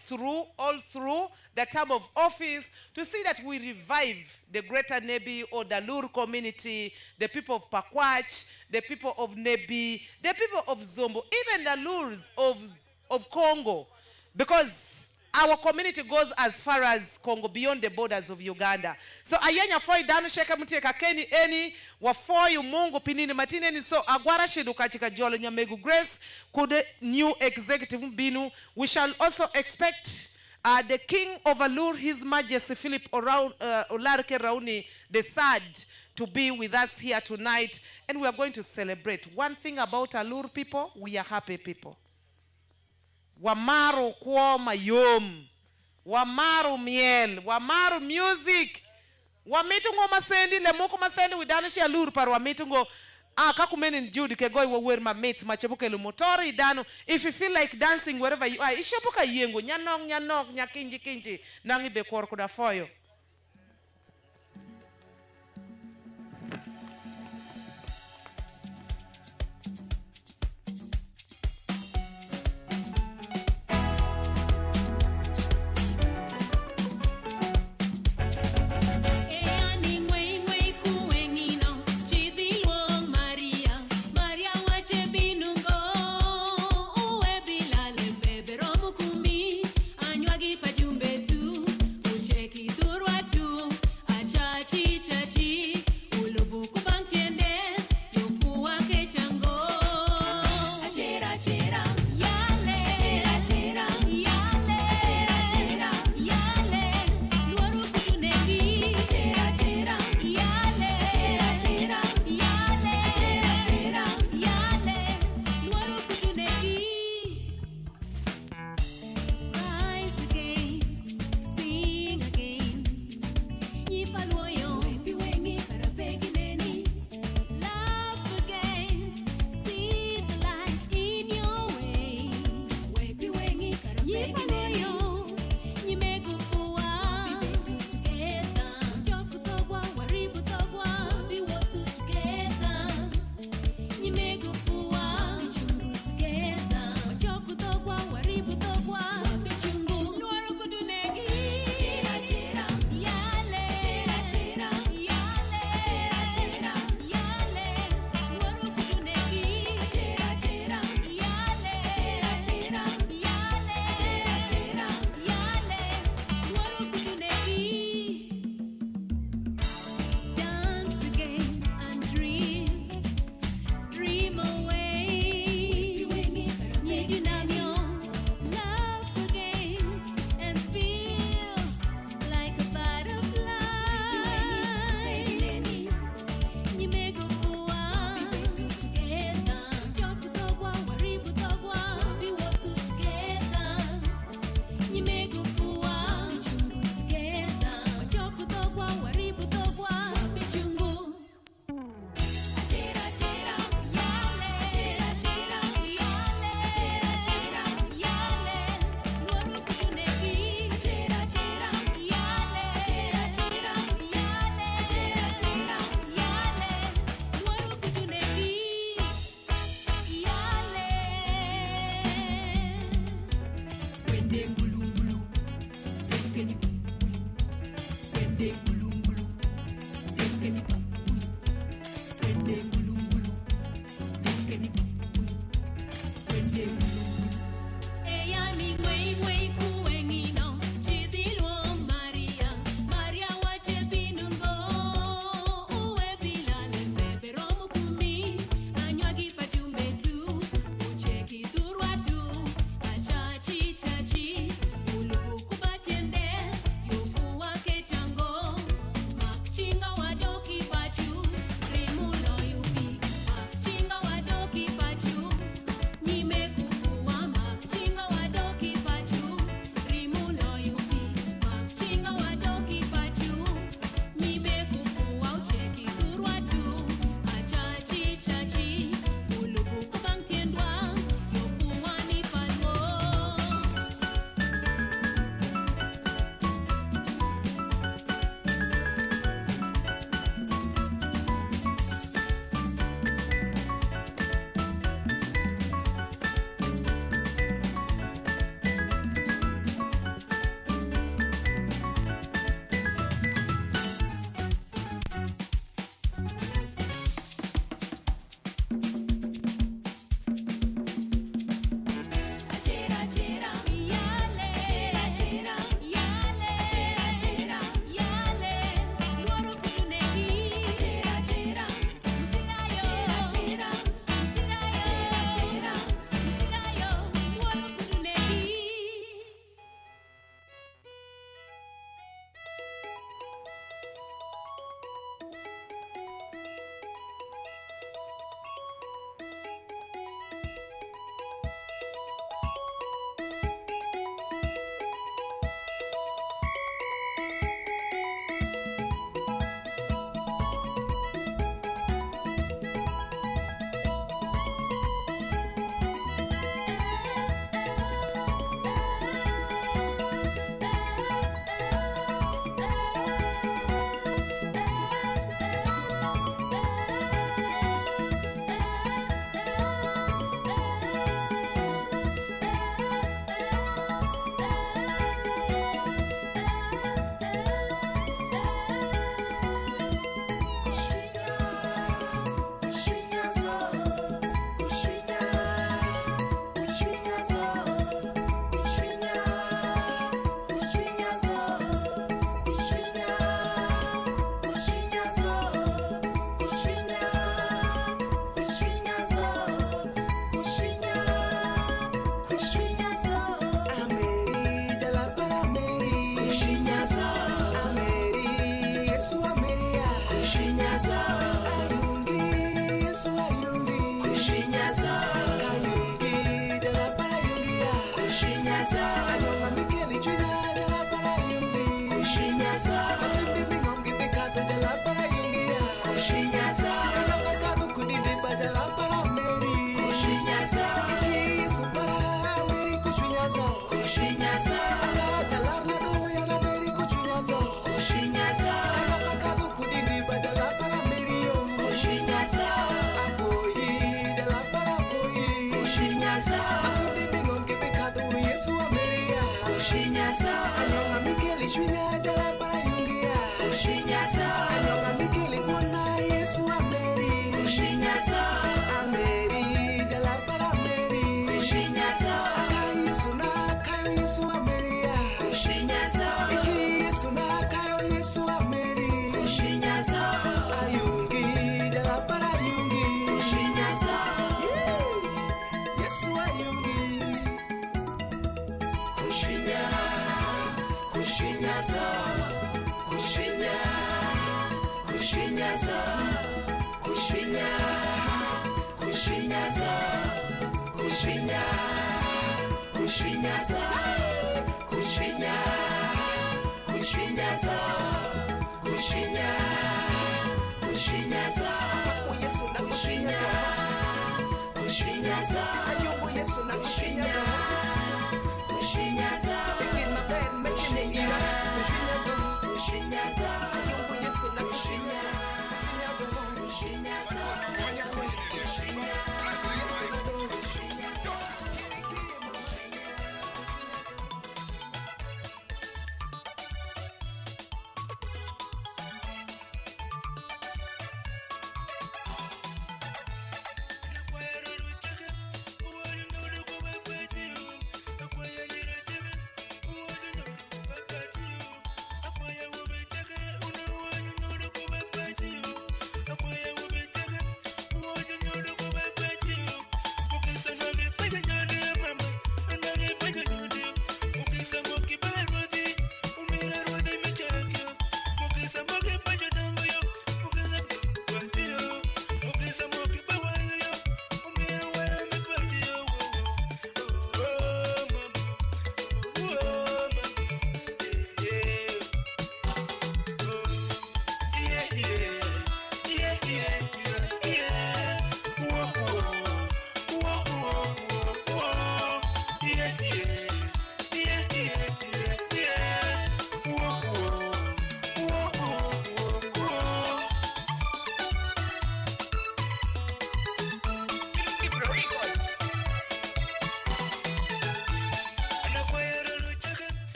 all through the term of office to see that we revive the Greater Nebbi or the Lur community, the people of Pakwach, the people of Nebbi, the people of Zombo, even the Lurs of Congo, because our community goes as far as Congo, beyond the borders of Uganda. So ayenya foi danu sheka muteka keni eni wa foi mungu pinini matineni so agwara shidu katika jolo nyamegu Grace kude new executive binu. We shall also expect the King of Alur, His Majesty Philip Olarke Rauni III, to be with us here tonight, and we are going to celebrate. One thing about Alur people, we are happy people. Wamaru kuoma yom, wamaru miel, wamaru music, wamitungo masendi lemuko masendi widanishi Alur par wamitungo kakumeni Judy kegoi wa wear my mates machebuke lumotori dano. If you feel like dancing wherever you are, ishopuka yengo nyanok nyakinji nangi be korkuda foyo. Pajumbe tu, ucheki tu kushinyaza ayungi Yesu ayungi kushinyaza ayungi de la para ayungi kushinyaza anonga mikeli chuna de la para ayungi kushinyaza asindi mingomgi pekato de la para ayungi kushinyaza anonga kadu kudinde pa de la para meri kushinyaza Yesu para meri kushinyaza kushinyaza akara jalar na do ya na meri kushinyaza kushinyaza anonga kadu kudinde pa de la para meri kushinyaza aboyi de la para aboyi kushinyaza asindi mingomgi pekato Yesu ameria kushinyaza anonga mikeli chuna de la para ayungi kushinyaza anonga mikeli kuona Yesu ameri kushinyaza ameri de la para ameri kushinyaza akayo Yesu na akayo Yesu ameria kushinyaza iki Yesu na akayo Yesu ameri kushinyaza ayungi de la para ayungi kushinyaza Yesu ayungi kushinya kushinyaza kushinya kushinyaza kushinya kushinyaza kushinya kushinyaza kushinya kushinyaza kushinya kushinyaza Yesu na kushinyaza kushinyaza ayungu Yesu na kushinyaza kushinyaza begin my bed making me ira kushinyaza kushinyaza ayungu Yesu na kushinyaza kushinyaza kushinyaza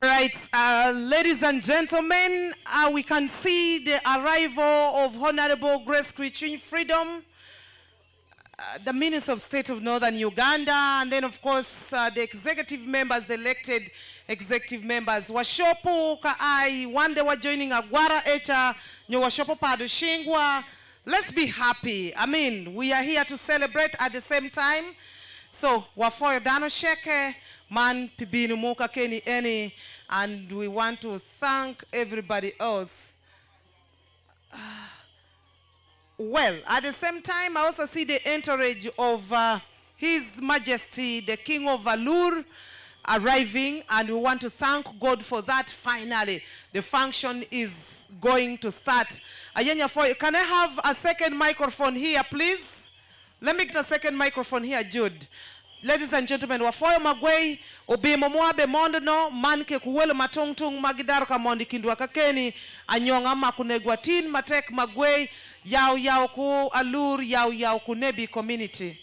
Right, ladies and gentlemen, we can see the arrival of Honorable Grace Christine Freedom, the Minister of State of Northern Uganda, and then of course the executive members, the elected executive members. Washopo kaai wande wa joining agwara echa nyo washopo padushingwa. Let's be happy. I mean, we are here to celebrate at the same time. So wafoyo dano sheke man pibinu muka keni eni, and we want to thank everybody else. Well, at the same time, I also see the entourage of His Majesty, the King of Alur, arriving, and we want to thank God for that. Finally, the function is going to start. Ayenya, can I have a second microphone here, please? Let me get a second microphone here, Jude. Ladies and gentlemen, wafoyo magwei obi momwabe mondono manke kuwelo matongtung magidaro kamondi kindwa kakeni anyonga makunegwatin matek magwei yao ku Alur yao ku Nebbi community.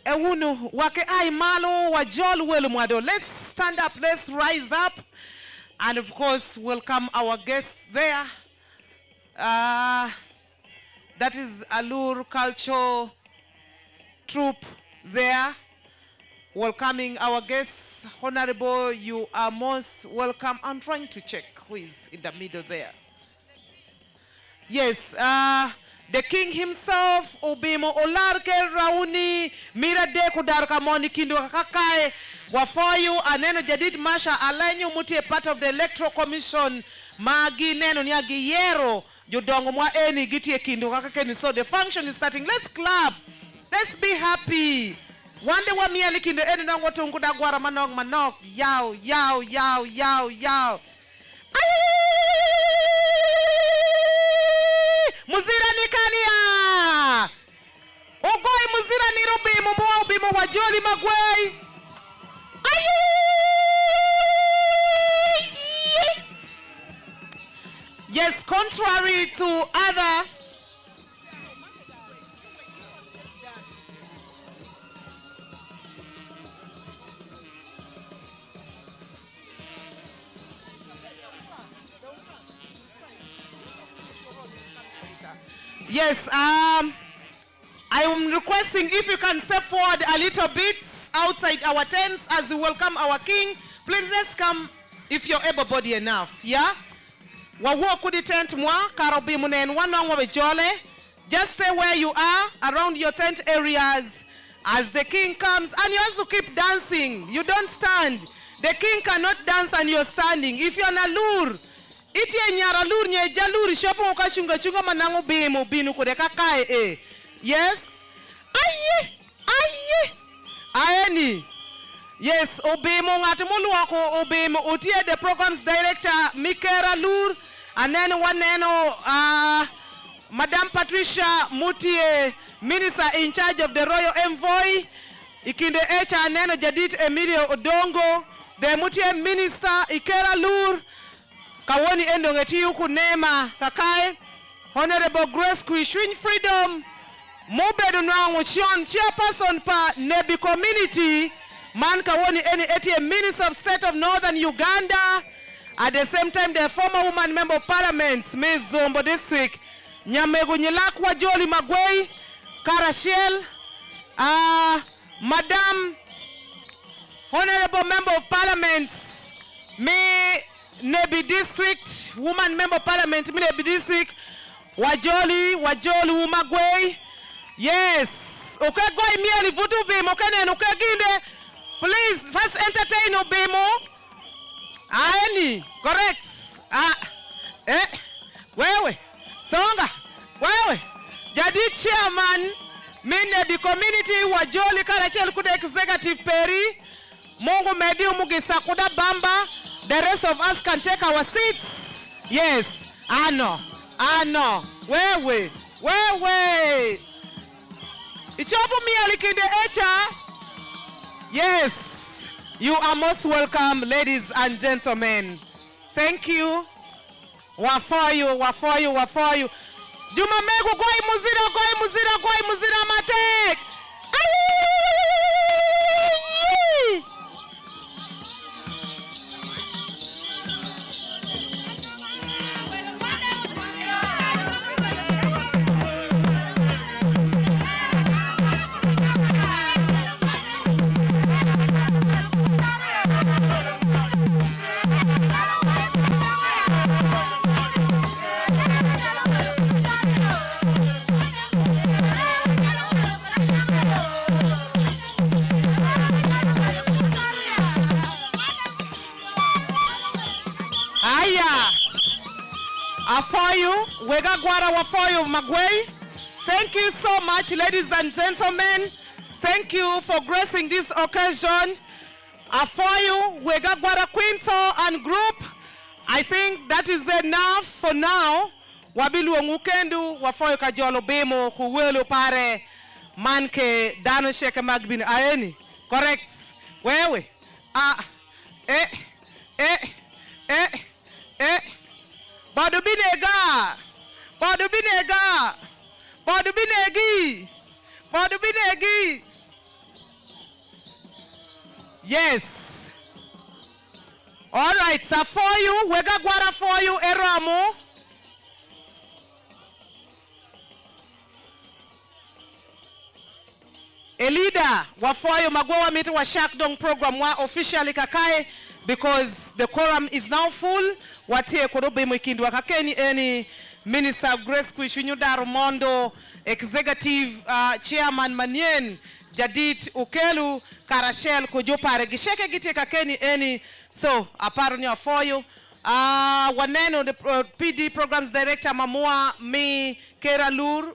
Ewunu wake ai malo wajol welu mwado. Let's stand up, let's rise up. And of course, welcome our guests there. That is Alur Cultural Troupe there. Welcoming our guests. Honorable, you are most welcome. I'm trying to check who is in the middle there. Yes, the king himself, Ubimo Olarke Rauni, Mirade Kudarka Moni Kindo Kakakai, Wafoyu, Aneno Jadid Masha, Alenyu Muti, a part of the Electoral Commission, Magi Neno Nyagi Yero, Jodongo Mwa Eni, Giti Kindo Kakakeni. So the function is starting. Let's clap. Let's be happy. Wande wa miali kindo eni na ngoto nguda gwara manok. Yao. Muzira ni kania. Ogoi muzira ni rubimu mwa ubimu wajoli magwei. Yes, contrary to other yes, I am requesting if you can step forward a little bit outside our tents as we welcome our king. Please let's come if you're able-bodied enough, yeah? Wawo kudi tent mwa karobi munen wanongwa bejole. Just stay where you are around your tent areas as the king comes, and you also keep dancing. You don't stand. The king cannot dance and you're standing. If you're an alur, iti nyara lur nye jaluri shopo ukashunga manangu binu kudeka kae. Yes? Aye. Yes, Obimo ngatimulu wako Obimo utie the program's director Mikera Lur, and then one Madam Patricia Mutie, minister in charge of the royal envoy. Ikinde echa neno Jadit Emilio Odongo, the Mutie minister Ikera Lur. Kawoni endo ngeti yuku nema kakai. Honorable Grace Kuishwin Freedom. Mobedu nwangu Chion, chairperson pa Nebbi community. Man kawoni eni eti Minister of State of Northern Uganda. At the same time, the former woman member of parliament, Ms. Zombo district. Nyamegu Nyilakwa Joli Magwei. Karashel. Madam Honorable member of parliament, me Nebbi district, woman member of parliament, me Nebbi district. Wajoli Umagwei. Yes. Okay, go imieli vutu bimo kene okay ginde. Please first entertain Obimo. Aeni, correct. Wewe. Songa. Wewe. Jadi chairman Nebbi community Wajoli Karachel kuda executive peri. Mungu medi umugisa kuda bamba. The rest of us can take our seats. Yes. Ano. Wewe. Ichopu miali kinde echa. Yes. You are most welcome, ladies and gentlemen. Thank you. Wafoyu. Juma megu goi muzira matek. Afoyu, wega gwara wafoyu magwei. Thank you so much, ladies and gentlemen. Thank you for gracing this occasion. Afoyo, Wegagwara Quinto and group, I think that is enough for now. Wabilu Ngukendu, Wafoyo Kajolo Bemo, Kuwelo Pare, Manke, Dano Sheke Magbin Aeni. Correct? Wewe? Badubinega! Badubinega! Badubinegi! Badubinegi! Yes. All right, so for you, Wegagwara for you, Eramo. A leader, Wafoyo Magwa Mito wa Shakdong program wa officially kakae because the quorum is now full. Watie korobe mwikindu wakakeni any Minister Grace Kwishunyuda Rumondo, Executive Chairman Manien, Jadit Ukelu, Karashel Kujopare, Gisheke Gite kakeni any. So, apparently Wafoyo. Waneno, the PD Programs Director Mamua, me, Kera Lur,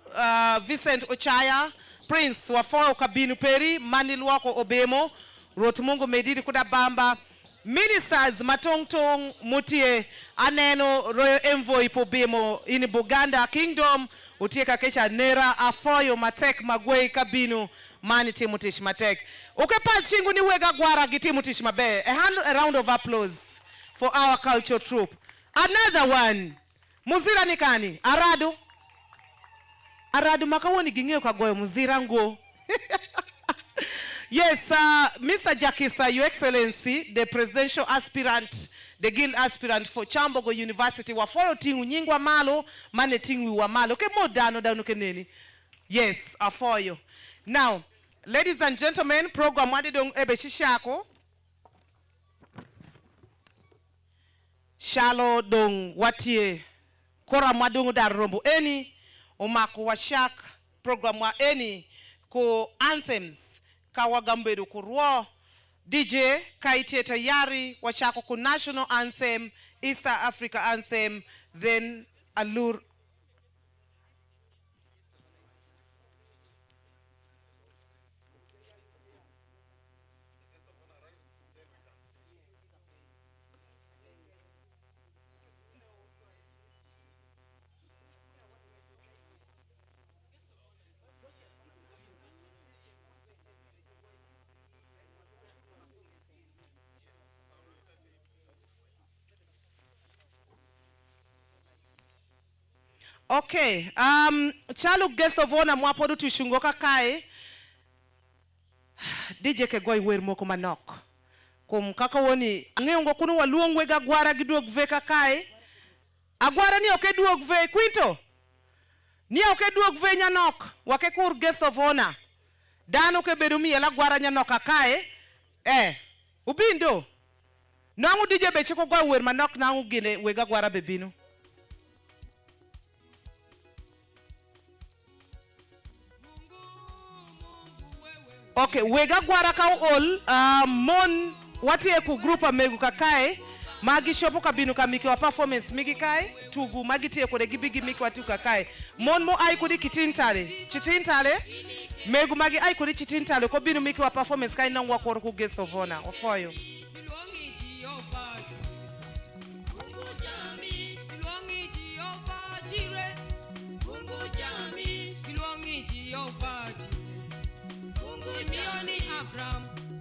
Vincent Ochaya, Prince Wafoyo Kabinu Peri, Manilwako Obemo, Rotumungu Medidi Kudabamba, Ministers Matongtong Mutie, Aneno Royal Envoy Pobemo in Buganda Kingdom, Utieka Kecha Nera, Afoyo Matek Magwei Kabinu, Mani Timutish Matek. Okepa Chingu ni Wegagwara Gitimutish Mabe. A round of applause for our culture troupe. Another one. Muzira Nikani. Aradu. Aradu makawoni ginge kwa muzira ngo. Yes, Mr. Jakisa, Your Excellency, the presidential aspirant, the guild aspirant for Chambogo University, Wafoyo tingu nyingwa malo, mane tingu wa malo. Okay, mo dano keneni. Yes, Afoyo. Now, ladies and gentlemen, program wadi dong ebe shishako. Shalo dong watie kora madungu dar rombo eni omako washak program wa eni ko anthems kawagambedu kurwo DJ kaite tayari washako ko national anthem, East Africa anthem, then alur. Okay, chalu guest of honor mwapodu tushungoka kai DJ Kegoi wer moko manok kum kaka woni ng'engo kunu waluong Wegagwara giduog ve kakai agwara ni okeduog ve Quinto ni okeduog ve nyanok wakekur guest of honor dano ke bedu mi la gwara nyanok kakai ubindo nangu DJ be chiko gwa wer manok nangu gine Wegagwara bebinu. Okay, Wegagwara ka all mon watie ku group amegu kakae magi shopo kabinu kamiki wa performance migi kai tugu magi tie ko de gibigi miki watu kakae mon mo ai kudi chitintale megu magi ai kudi chitintale ko binu miki wa performance kai nangwa ko ku guest of honor Ofoyo.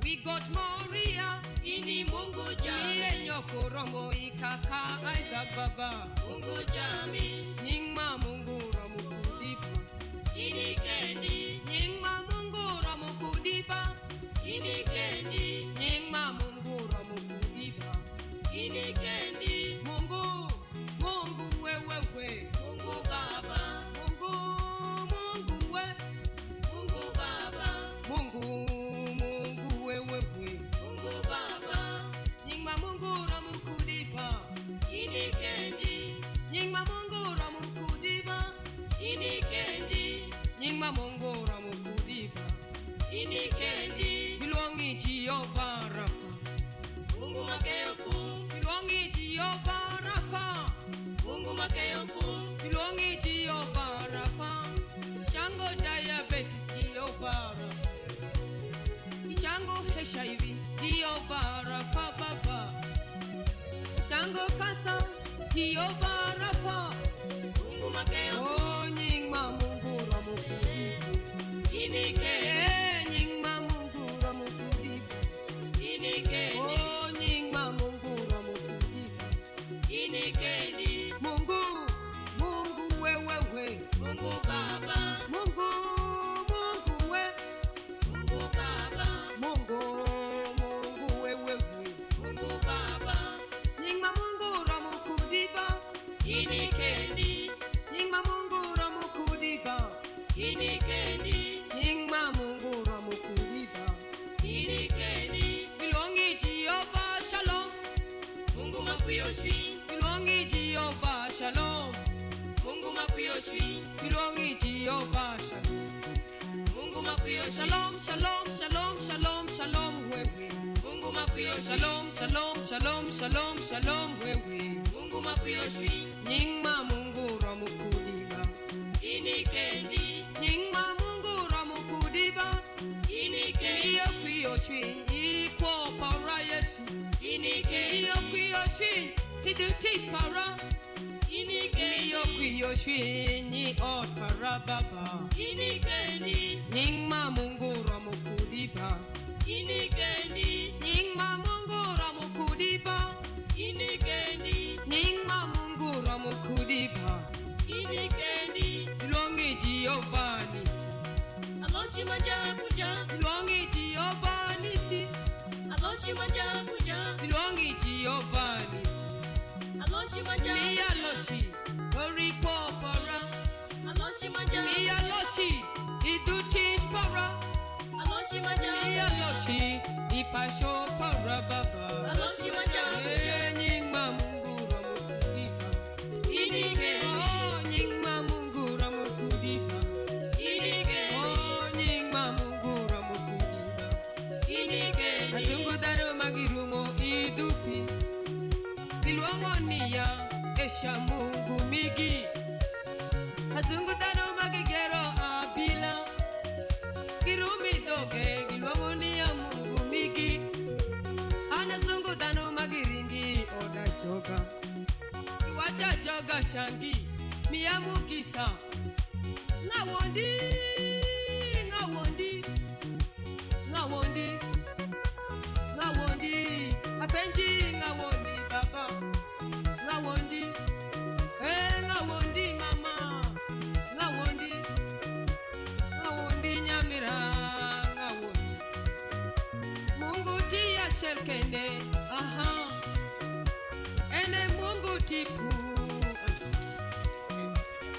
We got Moria ini Mungu jami nyoko romo ikaka Isaac Baba Mungu jami nyingma Mungu romo kudipa ini kendi nyingma Mungu romo kudipa ini kendi nyingma Mungu romo kudipa ini kendi Mungu wewe Mungu Baba Mungu we Mungu Baba Mungu Nyingma Mungu ramukudipa ini kendi Nyingma barapa baba. Shango kasa hiyo barapa. Mungu makeo Oh nyingma Mungu ramukudi. inike Nyingma Mungu ramukudi. inike Oh nyingma Mungu ramukudi. inike Mungu wewe. Mungu Baba Mungu we. Mungu Baba Mungu wewe. Mungu Baba Nyingma Mungu ramukudiba. inikendi Nyingma Mungu ramukudiba. inikendi Nyingma Mungu ramukudiba. inikendi Bilongi Jehovah Shalom. Mungu makuyoshwi Bilongi Jehovah Shalom. Mungu makuyoshwi Bilongi Jehovah Shalom. Mungu makuyoshwi Shalom, shalom, shalom, shalom, shalom wewe. Mungu makuyoshwi Shalom, shalom, shalom, shalom, shalom wewe. Mungu makuyoshwi Nyingma Mungu ramukudiba. inikendi Nyingma Mungu ramukudiba. inikendi Iyo kuyoshwi iko para Yesu. inikendi Iyo kuyoshwi idutis para. inikendi Iyo kuyoshwi ni ot para baba. inikendi Nyingma Mungu ramukudiba. inikendi Nyingma Mungu ramukudiba. inikendi Nyingma Mungu ramukudiba. inikendi Longi Jehovah nisi. aboshi majakuja Longi Jehovah nisi. aboshi majakuja Longi Jehovah nisi. aboshi majakuja Mia loshi. Oriko para. aboshi majakuja Mia loshi. Idutis para. aboshi Mia majakuja loshi. Ipasho para baba. aboshi majakuja Nyingma Mungu ramukudiba. inikendi Oh nyingma Mungu ramukudiba. inikendi Oh nyingma Mungu ramukudiba. inikendi Azungu daro magirumo idupi. Silwango niya esha Mungu migi. Azungu daro magigero abila. Kirumi doge gilwango niya Mungu migi. Anazungu daro magiringi ona joga. Wacha joga shangi miyamukisa. Ngawondi ngawondi ngawondi ngawondi apenji ngawondi baba ngawondi ngawondi mama ngawondi ngawondi nyamira ngawondi Mungu tia shelkende aha ene Mungu tipu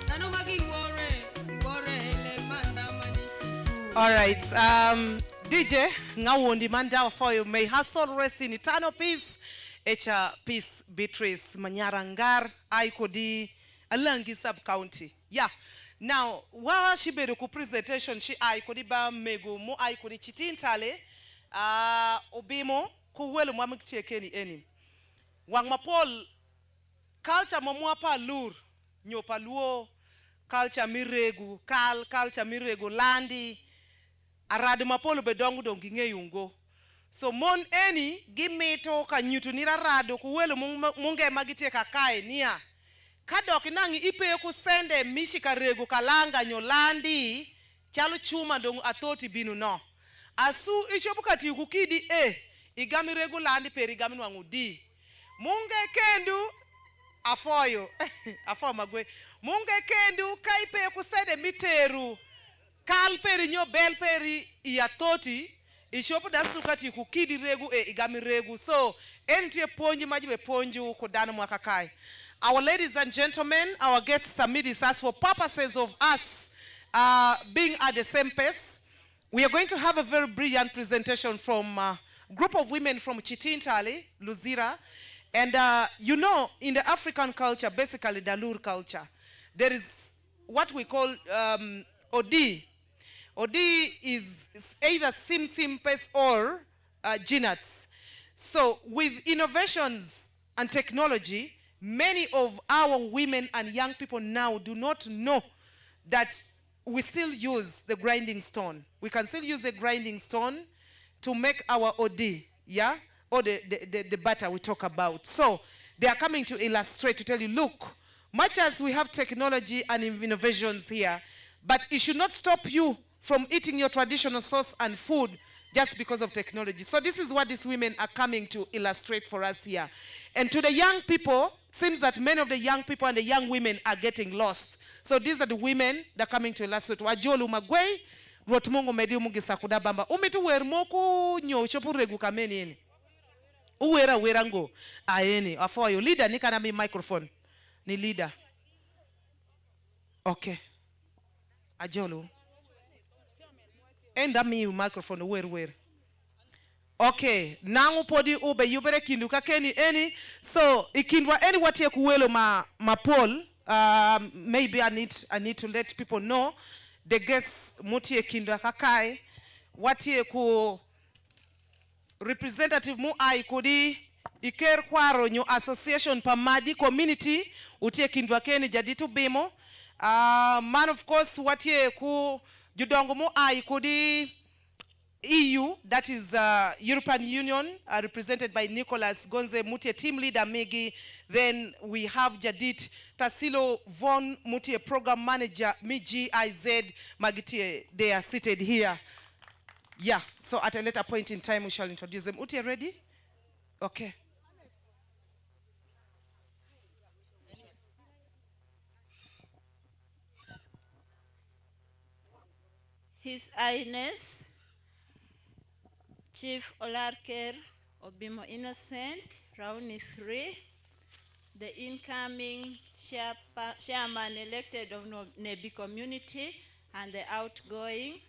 Nano magi wore ele manda mani All right, DJ Ngawondi Manda for you. May her soul rest in eternal peace. Echa peace Beatrice Manyarangar Aikodi Alangi sub county. Yeah. Now, while she be ku presentation she Aikodi ba mego mo Aikodi chitintale obimo ku welu mwamikchekeni eni. Wang mapol culture momwapa lur nyopa luo culture miregu culture miregu landi arad mapolo bedongo dongi ngeyungo so mon eni gimito kanyutu nira rado kuwelo munge magitie kakae nia kadok nangi ipe ku sende mishika regu kalanga nyolandi chalo chuma dongo atoti binu no asu ichopu kati kukidi igami regu landi peri igami nwangudi munge kendu afoyo afo magwe munge kendu kaipe kusede miteru kal peri nyo bel peri iatoti ishopu dasukati kukidi regu igami regu so entie ponji majibe ponju kodana mwakakai. Our ladies and gentlemen, our guests submit this as for purposes of us being at the same pace. We are going to have a very brilliant presentation from a group of women from Chitintali, Luzira. And you know, in the African culture, basically Dalur culture, there is what we call Odi. Odi is either Simpes or Jinats. So with innovations and technology, many of our women and young people now do not know that we still use the grinding stone. We can still use the grinding stone to make our Odi, yeah? or the butter we talk about. So they are coming to illustrate, to tell you, look, much as we have technology and innovations here, but it should not stop you from eating your traditional sauce and food just because of technology. So this is what these women are coming to illustrate for us here. And to the young people, it seems that many of the young people and the young women are getting lost. So these are the women that are coming to illustrate. Wajolu magwei, rotmungu medi umugisa kudabamba. Umitu wermoku nyo shopu regu kameni eni. Uwera werango. Aeni. Afoyo. Leader, ni kanami microphone. Ni leader. Okay. Ajolu. Enda mi microphone where. Okay, nangu podi ube yubere kinduka keni eni. So ikindwa eni watie kuwelo ma poll. Maybe I need to let people know the guests mutie kindwa kakai watie ku representative mu ai kudi iker kwaro nyo association pamadi community utie kindwa keni jaditu bimo. Man of course watie ku judongo mu ai kudi EU, that is European Union, represented by Nicholas Gonze Mutie, team leader Migi. Then we have Jadit Tassilo Von Mutie, program manager MGIZ Magitie. They are seated here. Yeah, so at a later point in time we shall introduce them. Utie, ready? Okay. His Highness Chief Olarker Obimo Innocent, Round 3, the incoming chairman elected of Nebbi community, and the outgoing.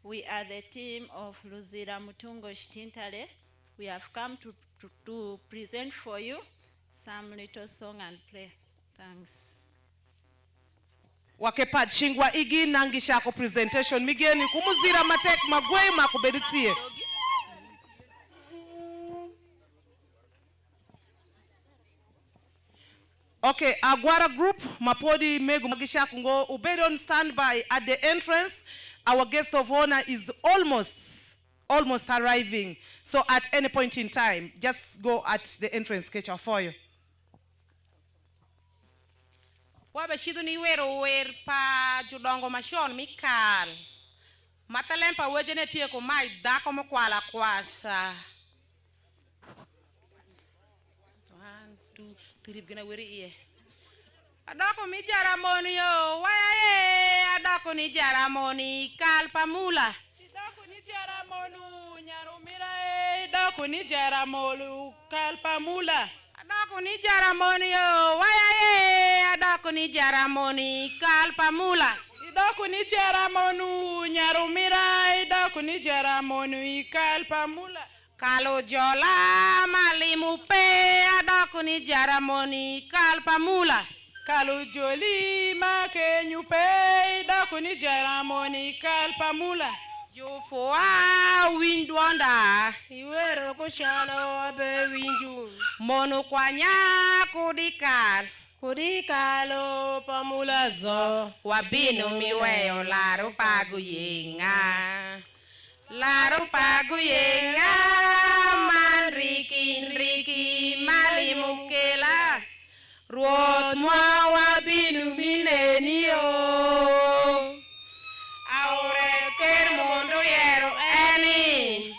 We are the team of Luzira Mutungo Shtintale. We have come to present for you some little song and play. Thanks. Wakepad shingwa igi nangisha ko presentation migeni kumuzira matek magwei makubedutie. Okay, Agwara group mapodi megu magisha kungo ubedi on standby at the entrance. Our guest of honor is almost arriving. So at any point in time, just go at the entrance catch for you. Wabe shidu ni wero wer pa judongo mashon mikal. Matalempa wejene tie ko mai dako mo kwala kwasa. 1, 2, 3 gina weri iye. Adako mi jaramoni yo, wayaye adako ni jaramoni kalpamula. Adako ni jaramonu nyarumira adako ni jaramolu kalpamula. Adako ni jaramoni yo, wayaye adako ni jaramoni kalpamula. Adako ni jaramonu nyarumira adako ni jaramonu kalpamula. Kalo jola malimu pe adako ni jaramoni kalpamula. Kalo joli make nyupe adako ni jaramoni kalpamula. Jofoa windwanda iwero kushalo abe winju mono kwanya kudikalo pamulazo wabino miweyo laro pagu yenga manriki malimukela ruot mwa wabino milenio aure ker mondo yero eni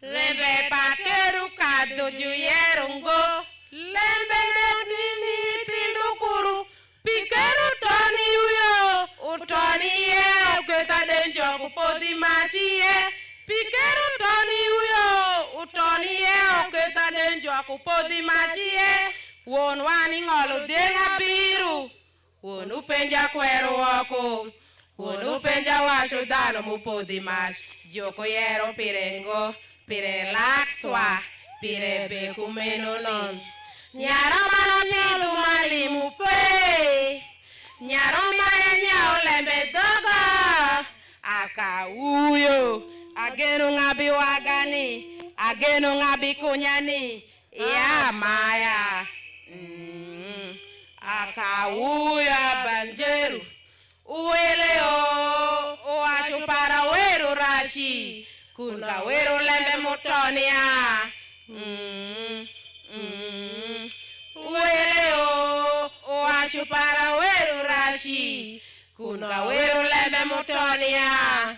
lembe pakeru kado juyero ngo lembe netini tindukuru pikeru toni uyo utoni ye uketa denjo kupodi machie pikeru toni uyo utoni ye uketa denjo kupodi machie won wani ngolo denga biru won upenja kwero wako won upenja wacho dano mupodhi mach joko yero pirengo pire lakswa pire beku meno non nyaro mano nyalo malimu pe nyaro mano nyao lembe dogo aka uyo ageno ngabi wagani ageno ngabi kunyani ya maya akauya banjeru ueleo oacho para weru rashi lembe mutonia. Wereo, oashu para weru rashi. Kunga weru lembe mutonia.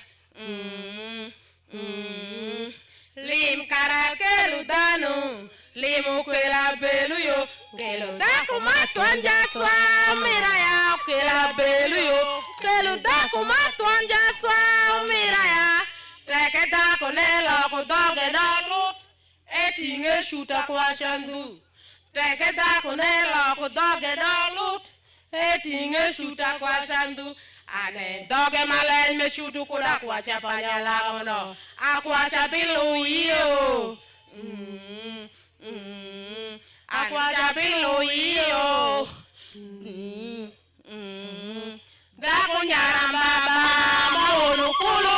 Lim karakelu danu. Limu kwela belu yo. Kelo daku matuanja swa miraya. Kwela belu yo. Kelo daku matuanja swa miraya. Teke daku nelo kudoge dolut. Etinge shuta kwa shandu. Teke daku nelo kudoge dolut. Etinge shuta kwa shandu. Ane doge malen me shutu kuda kwa chapanya lagono. Akwa chapilu iyo. Akwa chapilu iyo. Gaku nyarambaba maunu kulu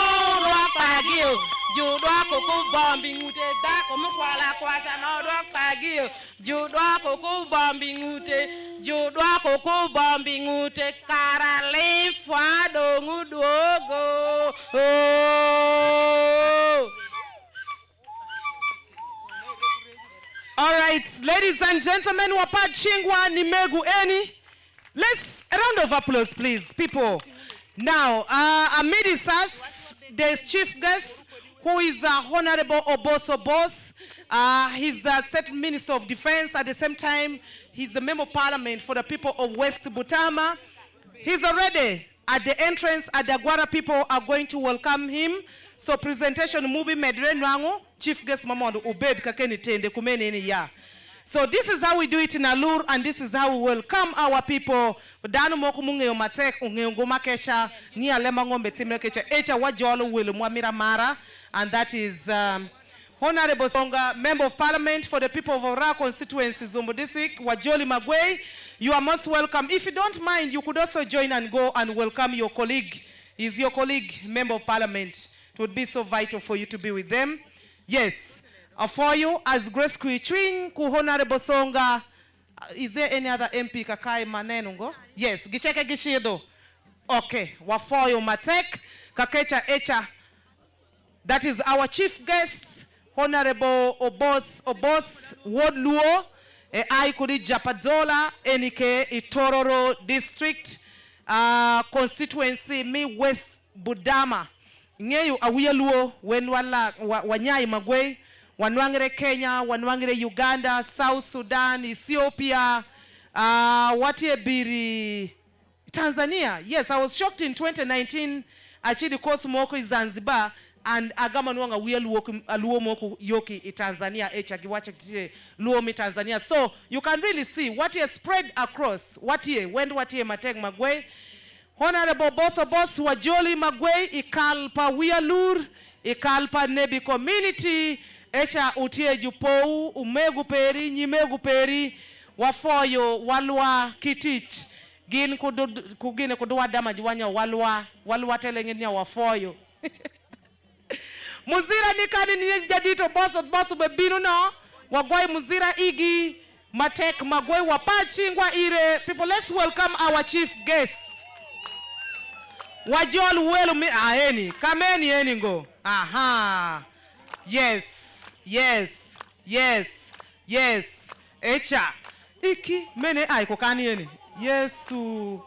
pagio. Judwa kuku bombi ngute dako mkwala kwasa no dwa pagio. Judwa kuku bombi ngute. Judwa kuku bombi ngute karale fado ngudogo. All right, ladies and gentlemen, wapachingwa ni megu eni. Let's a round of applause, please, people. Now, amidst us, there's chief guest who is Honorable Oboth. He's the State Minister of Defense. At the same time, he's the Member of Parliament for the people of West Butama. He's already at the entrance. At the Gwara people are going to welcome him. So presentation mubi medre nwango chief guest mamondo ubed kakeni tende kumene ni ya. So this is how we do it in Alur, and this is how we welcome our people. Danu moku munge yomatek unge ngoma kesha ni alema ngombe timre kesha echa wajolo wile mwamira mara, and that is Honorable Songa, Member of Parliament for the people of Ora constituency, Zumbu District, Wajoli Magwei. You are most welcome. If you don't mind, you could also join and go and welcome your colleague. He's your colleague, Member of Parliament. It would be so vital for you to be with them. Yes. For you, as Grace Kuichwin, ku Honorable Songa, is there any other MP kakai manenungo? Yes. Gicheke gishido. Okay. Wafoyo matek, kakecha echa. That is our chief guest, Honorable Oboth Ward Luo, Aikuri Japadola, Enike Itororo District, constituency, mi West Budama. Ngeyu awuya luo, wenwala wanyai magwe, wanwangere Kenya, wanwangere Uganda, South Sudan, Ethiopia, watie biri Tanzania. Yes, I was shocked in 2019, actually course moko is Zanzibar, and agama nwanga uya luo moko yoki in Tanzania, giwache kite luo mi Tanzania. So you can really see what he spread across, what he mateng magwe. Honorable both Wajoli Magwei, ikalpa Wialur, ikalpa Nebbi community, echa utie jupou, umegu peri, nyimegu peri, wafoyo, walwa kitich, gin kugine kuduwa dama juwanya walwa telengenia wafoyo. Muzira nikani ni jadito both bebinu no, wagwai muzira igi, matek Magwei wapachingwa ire. People, let's welcome our chief guest. Wajol welu mi aeni kameni eni ngo. Aha. Yes. Echa iki mene ai kokani eni. Yesu.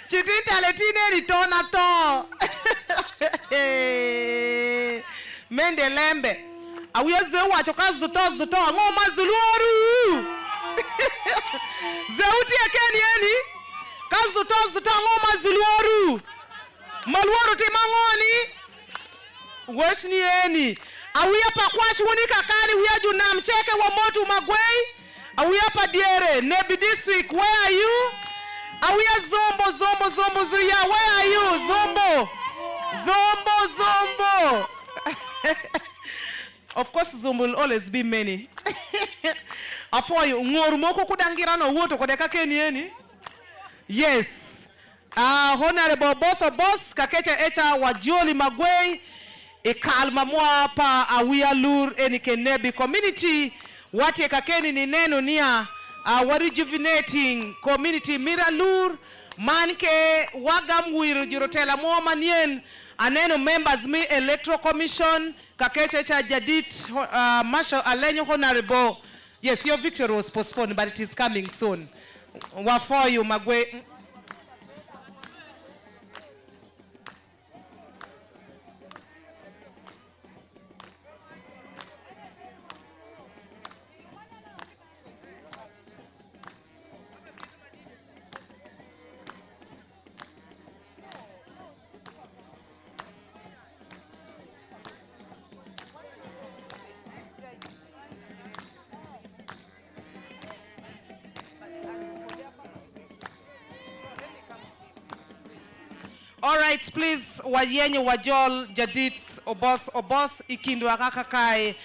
Chitinta letine ritona to. Mende lembe. Awiyeze wachoka zuto ngoma zuluoru. Zeuti ekeni eni. Kazu tozu ngoma ziluoru. Maluoru timangoni. Weshni eni. Awia pa kwashi wunika kari wiyaju na mcheke wa motu Magwei. Awia pa diere. Nebbi District, where are you? Awia zombo zuya. Where are you? Zombo. Of course, zombo will always be many. Afoyu, ngoru moko kudangira no woto kodeka keni eni. Yes. Honorable both kakecha echa Wajoli Magwei, ikalma mwapa awia lur enike Nebbi community, wate kakeni ni neno niya rejuvenating community miralur, man ke wagam wir jurotela mo manien aneno members mi electoral commission kakeche cha jadit Marshal Alenyo Honorable. Yes, your victory was postponed, but it is coming soon. For you, Magwe. All right, please, wayenye wajol jadit obos ikindo akakakai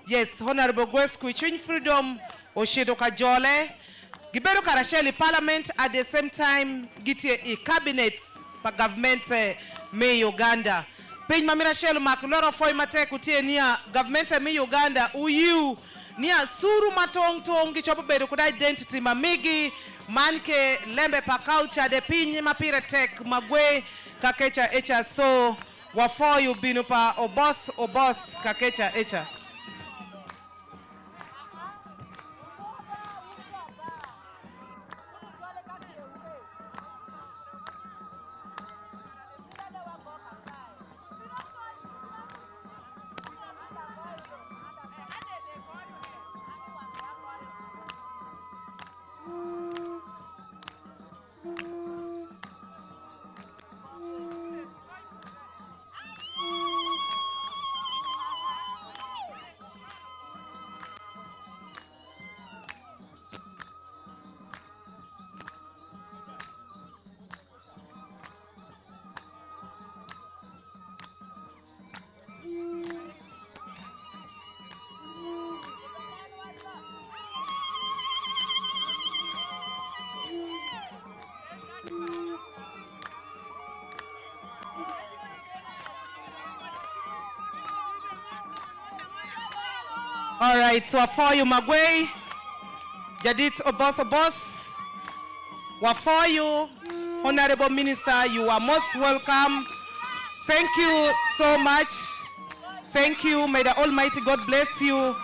yes, Honorable Grace Kuichin Freedom Oshido Kajole Gibero Karasheli Parliament at the same time gitie I cabinet pa government me Uganda. Piny mamira shelu makuloro foi mate kutie nia government me Uganda uyu nia suru matong tong gichopo bedo kuda identity mamigi manke lembe pa culture de pinyi mapire tek magwe kakecha echa so wafoyu binu pa obos kakecha echa. All right, so for you, Magwe, Jadit Obos, for you, Honorable Minister, you are most welcome. Thank you so much. Thank you. May the Almighty God bless you.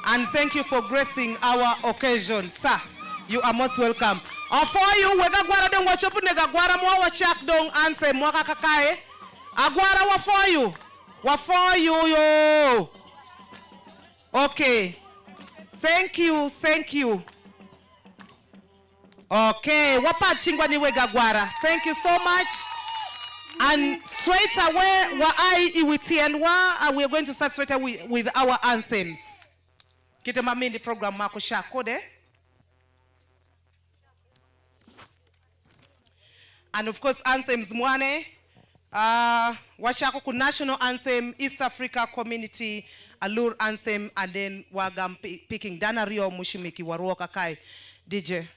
And thank you for gracing our occasion. Sir, you are most welcome. For you, wega gwara dong washopu nega gwara mwa wachak dong anthem waka kakae. Agwara wa for you yo. Okay. Thank you. Okay. Wapa chingwa ni wega gwara. Thank you so much. And straight away, we are going to start straight away with our anthems. Kita mamindi program mako shakode. And of course, anthems mwane. Washako ku national anthem, East Africa community, Alur anthem, and then wagam picking Dana Rio Mushimiki Waruoka Kai. DJ.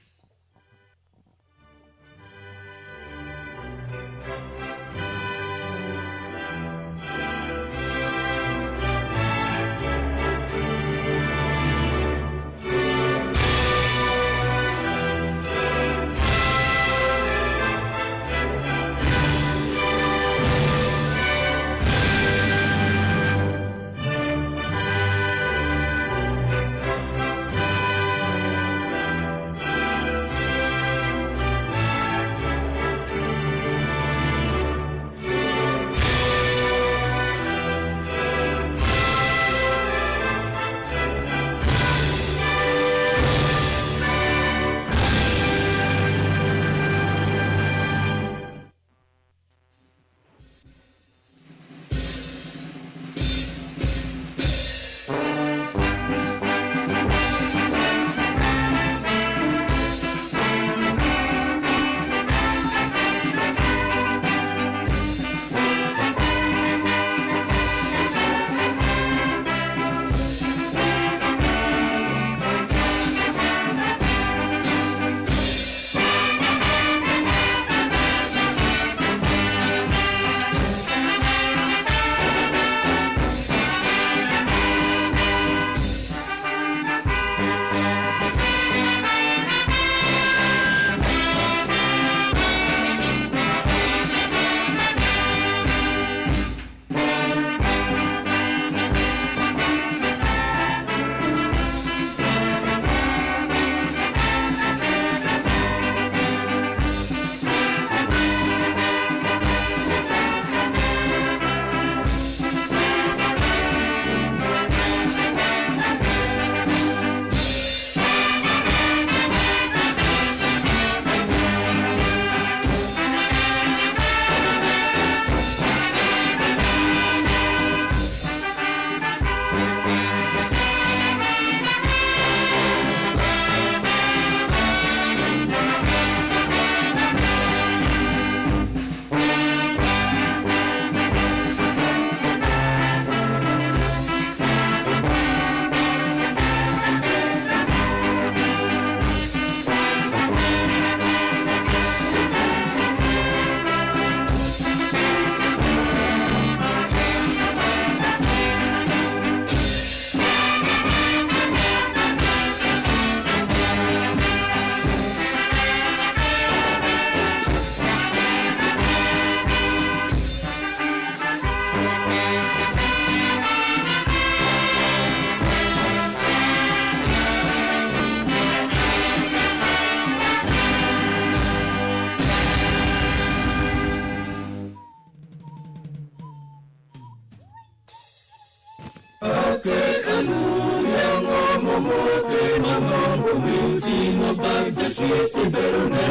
moke mamongo miutingo bagda swift berone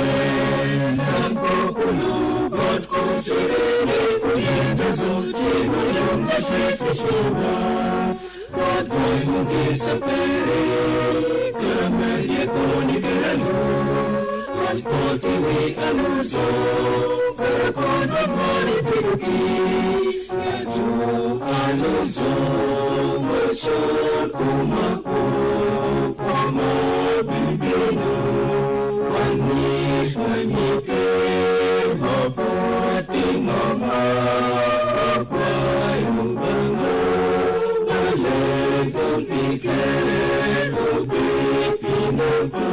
Nampo kulu God conserene kuyenda zote mayonga swift shiva Wadoi mugisa pere Karamerie koni geralu Koti we aluzo Karakono mori biruki Yaju aluzo Mashon kumako Kama bibino Wani wanyipe Mapati ngoma Wakwai mubanga Wale tompike Obe pinapa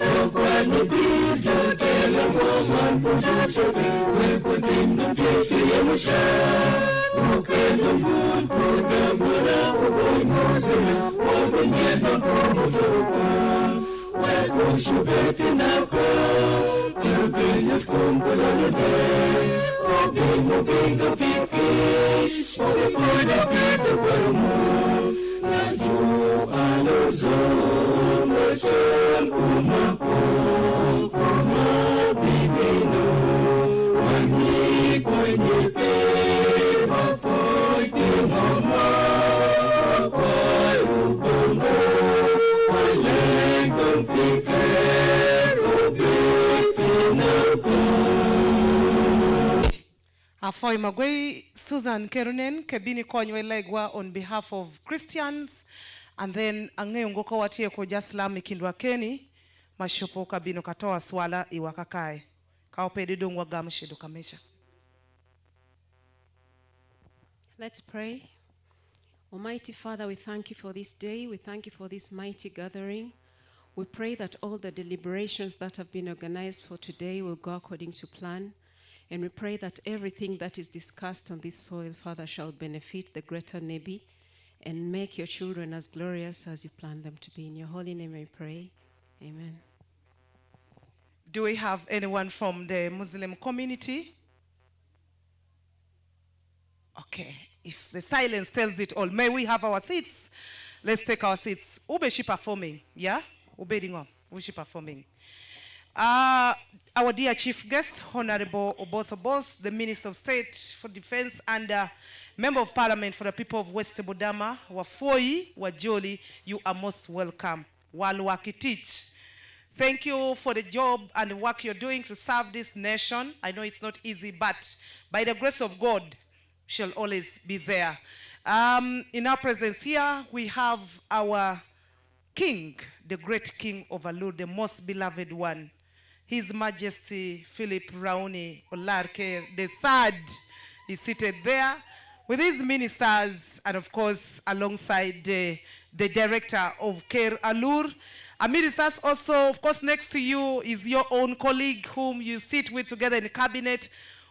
Wakwani birjo Tela woman Pujachobi Wekwatim no testi yamusha Wakendo food Koda gura Ugoy mosina Obe nyenda komotoka Wekushu beti nako Kirukinyat kumkulonode Obe mobinga piki Obe koda pita kwarumo Yaju alozo Mashon kumako Kuma bibino Wanyi kwenye pe Wapoy tingoma Wapoy ubongo Waleng kumpike Obe pinako Afoy Magway, Susan Kerunen, Kebini Konywe Legwa on behalf of Christians, and then Angeyongoko Watie ko Jaslam Ikindwa Keni, Mashopo Kabino Katoa Swala Iwakakai. Kaopedi Dongwa Gamshido Kamesha. Let's pray. Almighty Father, we thank you for this day. We thank you for this mighty gathering. We pray that all the deliberations that have been organized for today will go according to plan. And we pray that everything that is discussed on this soil, Father, shall benefit the greater Nebbi and make your children as glorious as you plan them to be. In your holy name I pray. Amen. Do we have anyone from the Muslim community? Okay, if the silence tells it all, may we have our seats? Let's take our seats. Ubeshi performing, yeah? Ubedingo, Ubeshi performing. Our dear chief guest, Honorable Oboth, the Minister of State for Defense and Member of Parliament for the people of West Bodama, Wafoi, Wajoli, you are most welcome. Walwakitich. Thank you for the job and the work you're doing to serve this nation. I know it's not easy, but by the grace of God, shall always be there. In our presence here, we have our King, the great King of Alur, the most beloved one. His Majesty Philip Raoni Olarke III is seated there with his ministers and of course alongside the director of Care Alur. Ministers also, of course, next to you is your own colleague whom you sit with together in the cabinet,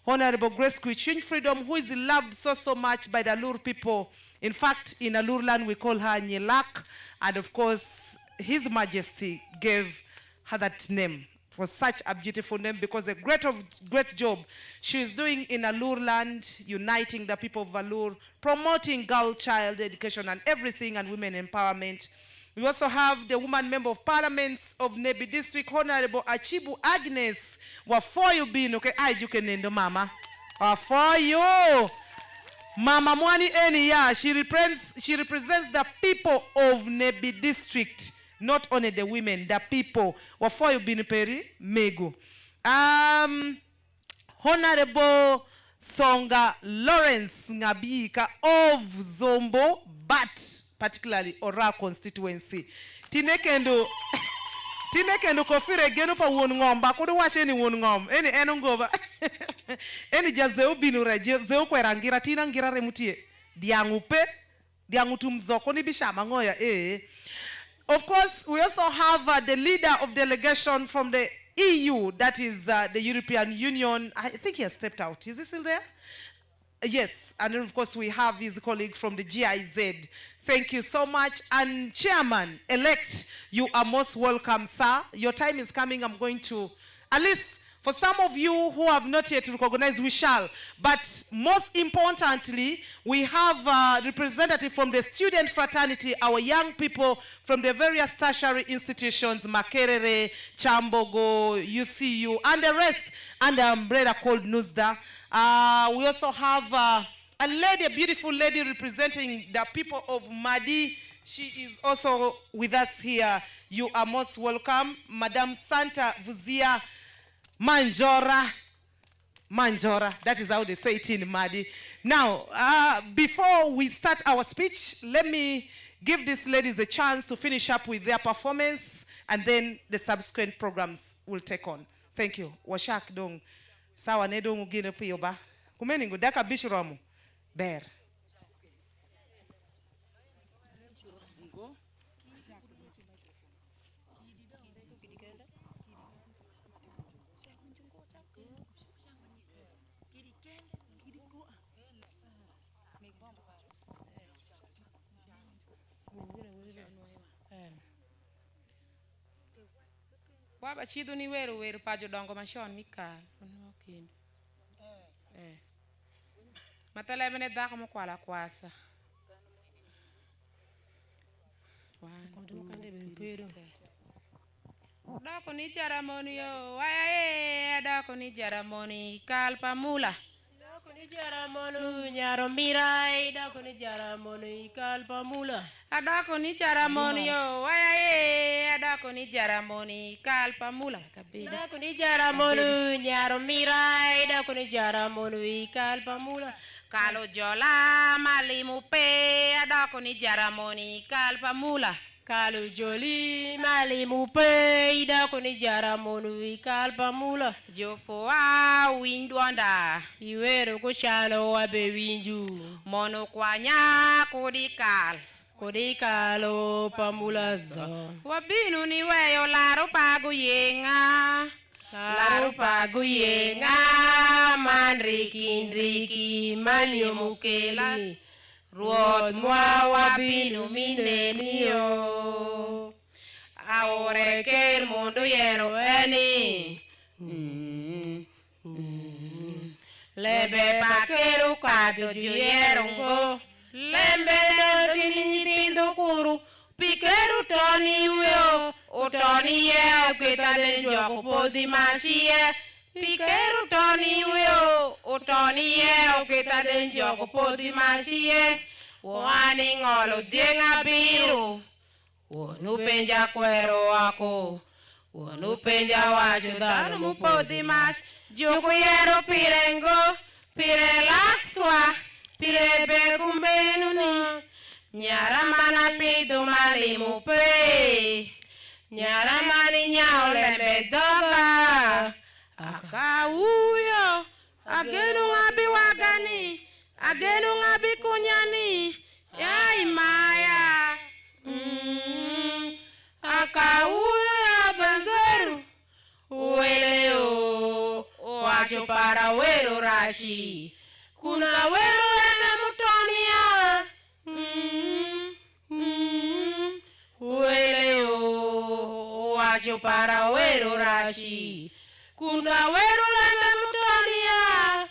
Honorable Grace Kuichin Freedom, who is loved so much by the Alur people. In fact, in Alur land we call her Nyelak, and of course, His Majesty gave her that name. It was such a beautiful name because a great job she is doing in Alur land, uniting the people of Alur, promoting girl child education and everything, and women empowerment. We also have the woman member of parliament of Nebbi district, Honorable Achibu Agnes. Wafoyu bin, okay, you can name the mama. Wafoyu. Mama Mwani Eni, she represents the people of Nebbi district. Not only the women, the people. Wafoyu bin peri, megu. Honorable Songa Lawrence Ngabika of Zombo, but particularly Ora constituency. Tinekendo kofire geno pa won ngom ba ko do washe ni won ngom eni enungoba eni jazeu binura jazeu kwerangira tina ngira remutie diangu tumzoko ni bishama ngoya Of course, we also have the leader of delegation from the EU, that is the European Union. I think he has stepped out. Is he still there? Yes, and then of course we have his colleague from the GIZ. Thank you so much. And Chairman-elect, you are most welcome, sir. Your time is coming. I'm going to, at least For some of you who have not yet recognized, we shall. But most importantly, we have a representative from the student fraternity, our young people from the various tertiary institutions, Makerere, Chambogo, UCU, and the rest, and the umbrella called NUSDA. We also have a lady, a beautiful lady representing the people of Madi. She is also with us here. You are most welcome. Madame Santa Vuzia Manjora. Manjora, that is how they say it in Madi. Now, before we start our speech, let me give these ladies a chance to finish up with their performance, and then the subsequent programs will take on. Thank you. Washak dong. Sawa ne dong ugine piyo ba. Kumeningu daka bishuramu. Bear. Waba chido ni weru pa jodongo machon mikal ono kendo matala mene dhako mokwala kwasa dako ni jaramoni yo waya dako ni jaramoni kal pamula dako ni jaramoni nyaro mirai dako ni jaramoni kal pamula adako ni jaramoni yo waya adako ni jaramoni kal pamula kabida dako ni jaramoni nyaro mirai dako ni jaramoni kal pamula kalo jola malimu pe adako ni jaramoni kal pamula Kalu joli mali mupe ida kuni jara monu ikal pamula jofo a windwanda iweru kushano wabe winju mono kwanya kodikalo pamula za wabinu ni weyo laro pagu yenga mandriki manio mukeli Ruot mwa wabinu minenio Aore ke el mundo yero eni Lebe pakeru kado juyero ngo Lembe dini tindo kuru Pikeru toni uyo Utoni ye ukita denjo kupodi mashie Pikeru toni uyo utoni ye ukita denjo kupodi mashie Wani ngolo dienga biru Wanupenja kwero wako Wanupenja wacho dano mupodi mash Juku yero pirengo Pire lakswa Pire bekumbenu ni Nyara mana pidu mali mupe Nyara mani nyao lembe doga Akauyo Agenu ngabi wagani Agenu ngabi kunyani Yai maya Akauyo banzeru Ueleo Wacho para wero rashi Kuna wero eme mutonia Ueleo Wacho para wero rashi Kuna wero eme mutonia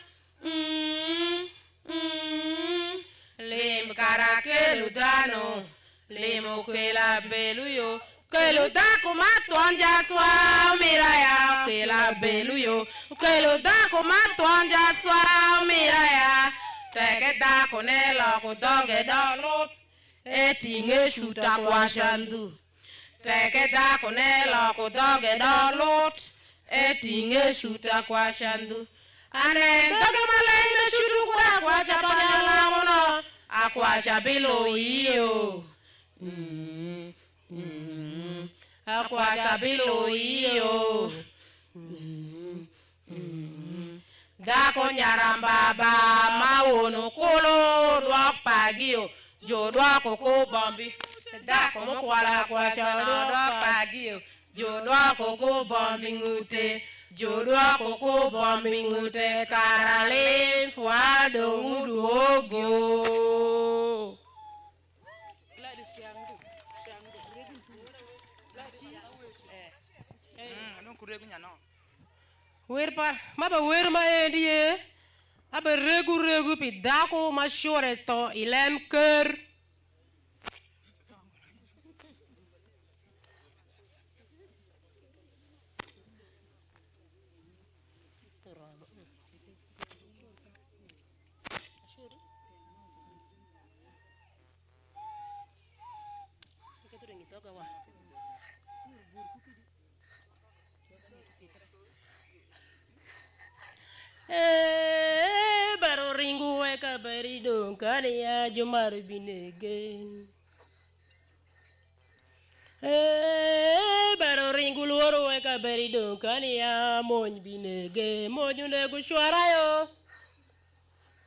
Lim karakelu dano Limo que la beluyo Que lo da como tonja swa miraya Que la beluyo Que lo da como tonja swa miraya Teke da con el ojo doge dolot Etinge shuta kwa shandu Teke da con el ojo doge dolot Etinge shuta kwa shandu Ane doge malaime shutu kwa chapanya lamono Akwa shabilo iyo Akwa shabilo iyo Dako nyarambaba mawono kolo Dwak pagio Jodwa koko bombi Dako mokwala kwa shano Dwak pagio Jodwa koko bombi ngute Jodwa koko bombi ngute Karale fuado ngudu ogo Wer pa maba wer ma endi ye. Aba regu pi dako ma shore to ilem ker. Baro ringu eka berido kani ya jomar binege. Baro ringu luoro eka berido kani ya mony binege. Monyune gushwara yo.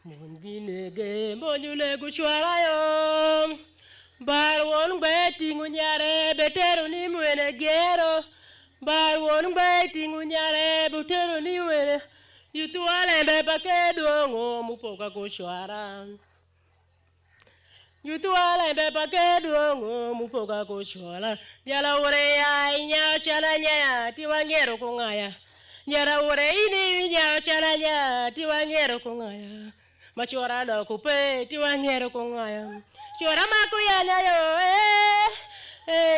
Mony binege, monyune gushwara yo. Bar won beti ngunyare betero ni mwene gero. Bar won beti ngunyare betero ni mwene. Yutuale beba kedongo mupoka kushwara. Yutuale beba kedongo mupoka kushwara. Jala ure ya inya shalanya tiwangero kungaya. Jala ure ini inya shalanya tiwangero kungaya. Machora do kupe tiwangero kungaya. Chora makuyana yo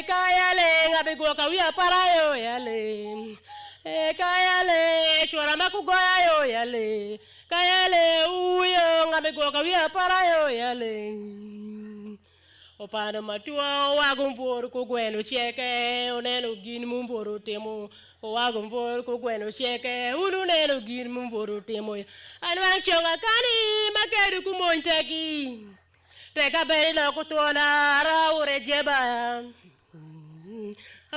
kaya le ngabigwa kawia para yo yale. Kaya le chora makugoya yo yale. Kaya le uyo ngabigwa kawia para yo yale. Opana matua wagumvor ko gweno cheke oneno gin mumvoro temo wagumvor ko gweno cheke ununeno gin mumvoro temo anwan chonga kani makedu kumontaki teka berida kutona raure jeba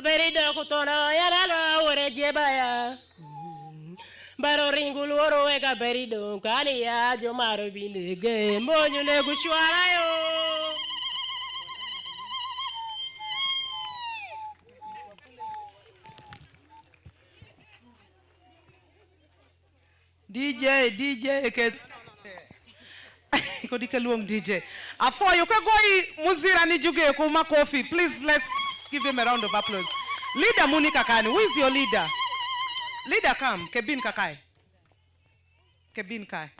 berida kutona yara raure jeba baro ringulu oro eka berido kani ya jomaro binege monyu ne gushwara yo. DJ ke ko dike luong DJ afo you can go muzira ni juge ko ma coffee. Please let's give him a round of applause. Leader Munika Kani, who is your leader? Leader come Kebin Kakai. Kebin Kai.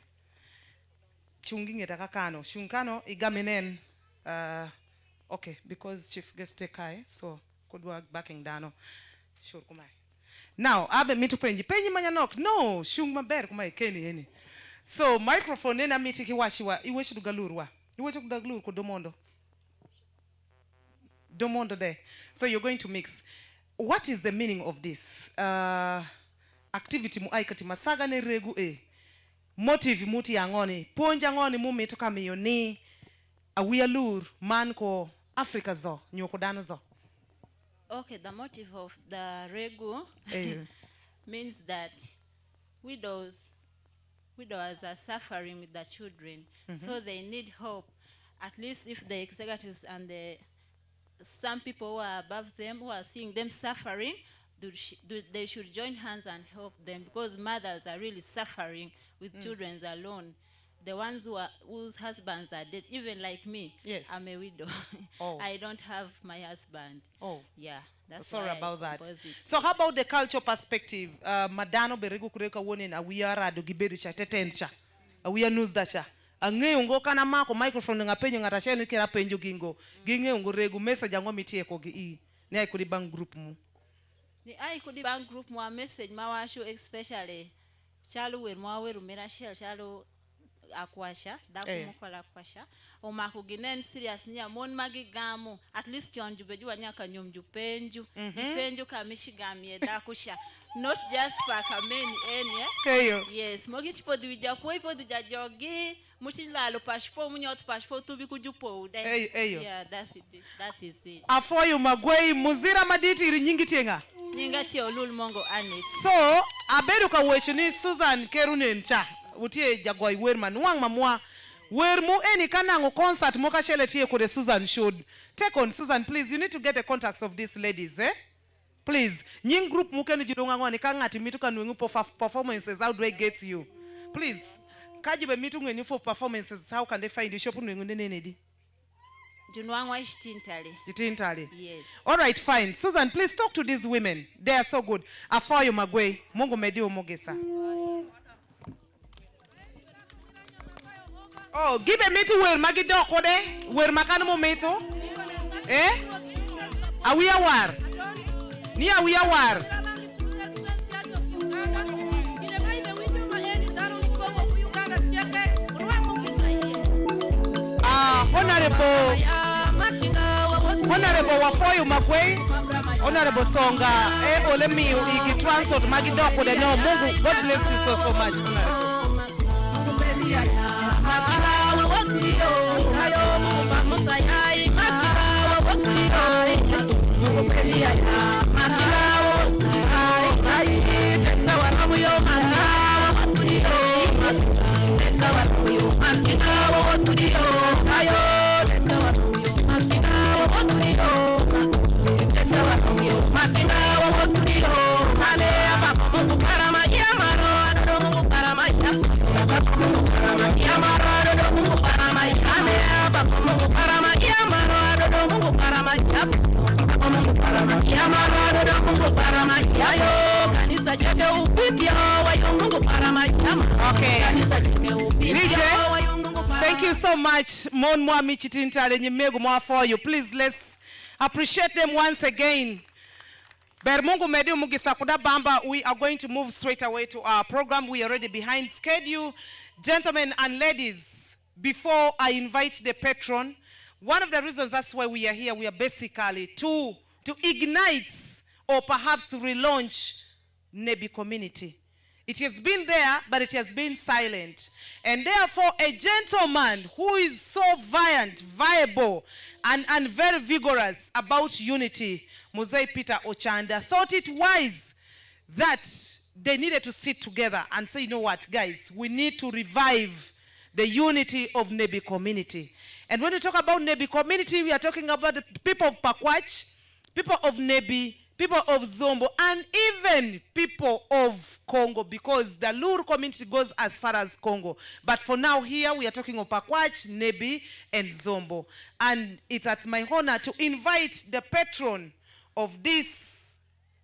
Chunging etakakano. Shunkano igaminen okay, because Chief Guest Kai, so could work backing down. Sure kumai. Now, abe mitu penji manya knock. No, shung maber kumai keni eni. So microphone nena miti kiwashiwa iweshi dugalurwa. Iweshi dugalur ko domondo. Domondo there. So you're going to mix. What is the meaning of this? Activity mu aikati masaga ne regu motive muti yangoni. Ponja ngoni mu mitu kamiyoni. Awiyalur man ko Africa zo, nyoko dano zo. Okay, the motive of the regu means that widows are suffering with the children, so they need hope. At least if the executives and some people who are above them, who are seeing them suffering, they should join hands and help them, because mothers are really suffering with children alone. The ones whose husbands are dead, even like me. Yes. I'm a widow. Oh. I don't have my husband. Oh. Yeah. That's sorry why about that. it. So how about the cultural perspective? Madano beregu kureka wonen awiya rado giberi cha tetencha. Awiya news dacha. Ange ungo kana mako microphone nga penyo ngatashe ni kera penjo gingo. Ginge ungo regu message ango mitie kogi i. Ni ay kudi bang group mu. Ni ay kudi bang group mu a message mawashu especially chalu wer maweru mera chalu akwasha dakumokola akwasha o makuginen serious nya mon magigamu at least yonju beju nyaka nyomju penju penju kamishigamie dakusha not just for kameni enya yes mogi chipodi wija ko ipodi jajogi mushilalo passport munyot passport tubi kujupo yeah that is it afoyu magwei muzira maditi iri nyingi tenga nyingati olul mongo anet so abedu ka wechini Susan Kerunen cha utie jagoi werman wang mamwa wermu eni kanango concert moka shele tie kode Susan showed. Take on Susan, please. You need to get the contacts of these ladies, please. Nying group mukeni jidonga ngoni kangati mitu kanwengu performances. How do I get you? Please. Kajibe mitu ngeni for performances. How can they find you? Shopu nwengu nene di. Tunwangwa Ishtintali. Jitintali. Yes. All right, fine. Susan, please talk to these women. They are so good. Afayo magwe. Mungu medi umugisa. Oh, give a meeting where Magido Kode, where Makanamu Meto. Eh? Are we aware? Ni are we aware? Honorable Wafoyu Makwe, Honorable Songa, ole mi iki transport Magidoko de no Mungu. God bless you so much, Okay. Thank you so much. Mon Mwami Chitintale Nyimegu Mwa for you. Please let's appreciate them once again. Bermungu Mediu Mugisakuda Bamba, we are going to move straight away to our program. We are already behind schedule. Gentlemen and ladies, before I invite the patron, one of the reasons that's why we are here, we are basically to ignite or perhaps relaunch Nebbi community. It has been there, but it has been silent. And therefore, a gentleman who is so viable, and very vigorous about unity, Mosei Peter Ochanda, thought it wise that they needed to sit together and say, you know what, guys, we need to revive the unity of Nebbi community. And when we talk about Nebbi community, we are talking about the people of Pakwach, people of Nebbi, people of Zombo, and even people of Congo, because the Lur community goes as far as Congo. But for now here, we are talking of Pakwach, Nebbi, and Zombo. And it's at my honor to invite the patron of this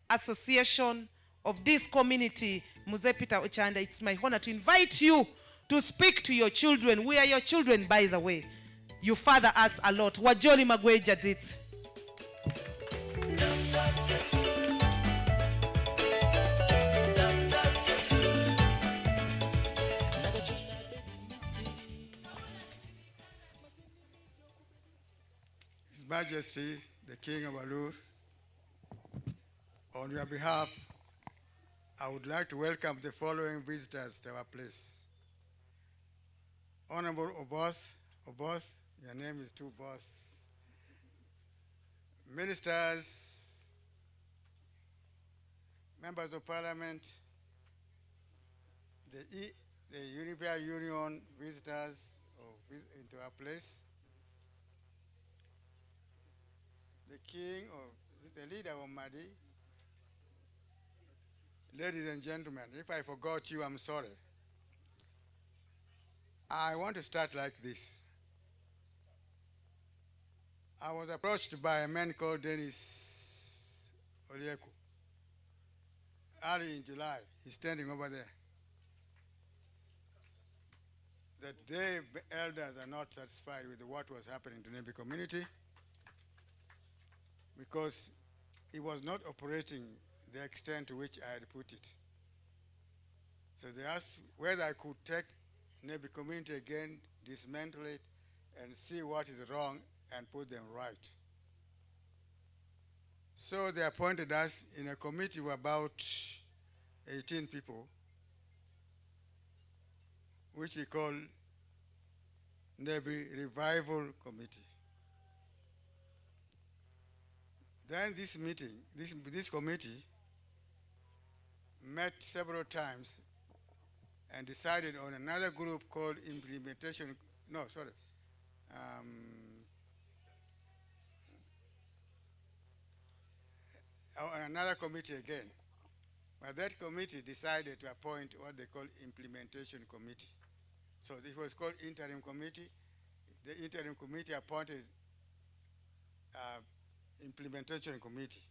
association, of this community, Mosei Peter Ochanda. It's my honor to invite you to speak to your children. We are your children, by the way. You father us a lot. Wajoli Magwe Jadit. His Majesty, the King of Alur, on your behalf, I would like to welcome the following visitors to our place. Honorable Oboth, your name is too Both. Ministers, members of parliament, the European Union visitors into our place, the king of the leader of Madi, ladies and gentlemen, if I forgot you, I'm sorry. I want to start like this. I was approached by a man called Dennis Olieku early in July. He's standing over there. That they, elders, are not satisfied with what was happening to Nebbi community because it was not operating the extent to which I had put it. So they asked whether I could take Nebbi community again, dismantle it, and see what is wrong and put them right. So they appointed us in a committee of about 18 people, which we call Nebbi Revival Committee. Then this meeting, this committee met several times and decided on another group called implementation, on another committee again. But that committee decided to appoint what they call implementation committee. So this was called interim committee. The interim committee appointed implementation committee.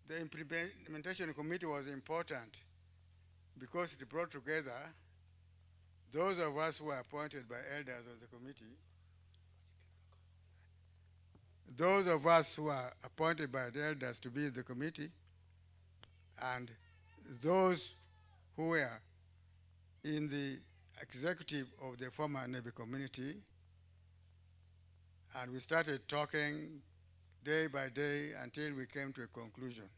The implementation committee was important because it brought together those of us who were appointed by elders of the committee, those of us who are appointed by the elders to be in the committee, and those who were in the executive of the former Nebbi community, and we started talking day by day until we came to a conclusion.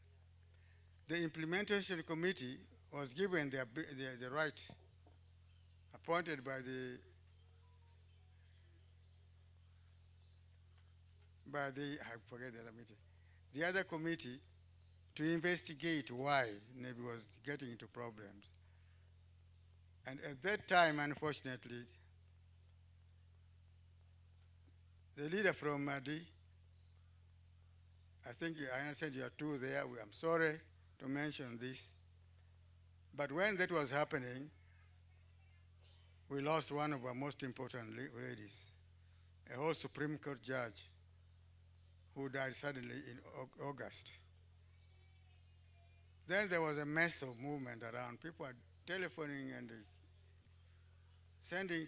The implementation committee was given the right, appointed by I forget the other meeting, the other committee, to investigate why Nebbi was getting into problems. And at that time, unfortunately, the leader from Madi, I think I understand you are two there. I'm sorry to mention this. But when that was happening, we lost one of our most important ladies, a whole Supreme Court judge who died suddenly in August. Then there was a mess of movement around. People are telephoning and sending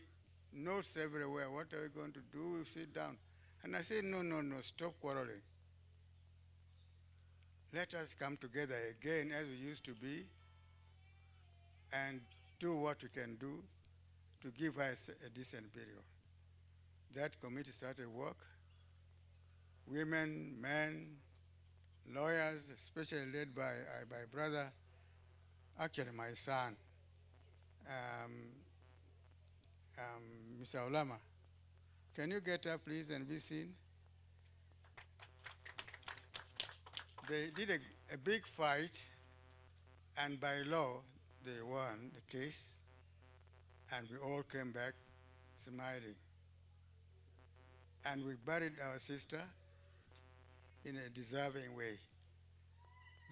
notes everywhere. What are we going to do? Sit down. And I said, no, stop quarreling. Let us come together again as we used to be and do what we can do to give us a decent burial. That committee started work. Women, men, lawyers, especially led by my brother, actually my son, Mr. Olama. Can you get up, please, and be seen? They did a big fight, and by law, they won the case, and we all came back smiling. And we buried our sister in a deserving way.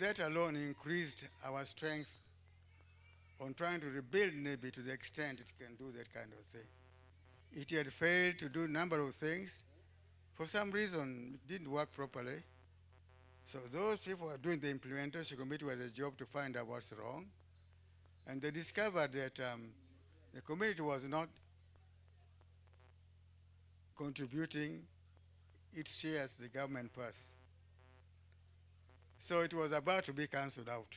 That alone increased our strength on trying to rebuild Nebbi to the extent it can do that kind of thing. It had failed to do a number of things. For some reason, it didn't work properly. So those people who are doing the implementation committee was a job to find out what's wrong. And they discovered that the community was not contributing its shares to the government purse. So it was about to be cancelled out.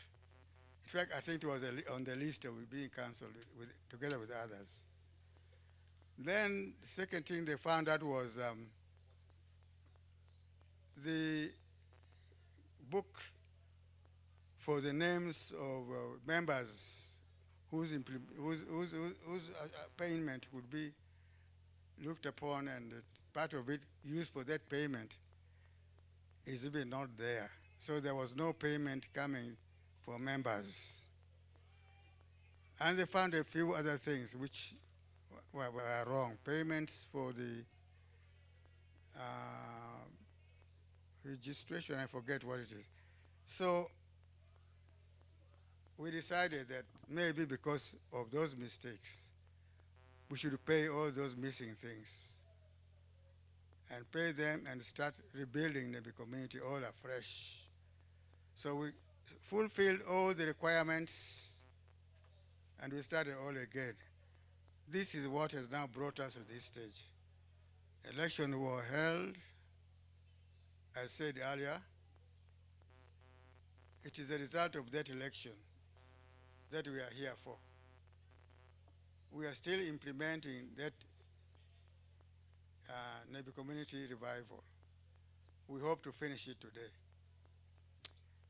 In fact, I think it was on the list of being cancelled together with others. Then the second thing they found out was the book for the names of members whose payment would be looked upon, and part of it used for that payment is even not there. So there was no payment coming for members. And they found a few other things which were wrong. Payments for the registration, I forget what it is. So we decided that maybe because of those mistakes, we should pay all those missing things and pay them and start rebuilding the community all afresh. So we fulfilled all the requirements and we started all again. This is what has now brought us to this stage. Elections were held, as said earlier. It is a result of that election that we are here for. We are still implementing that Nebbi community revival. We hope to finish it today.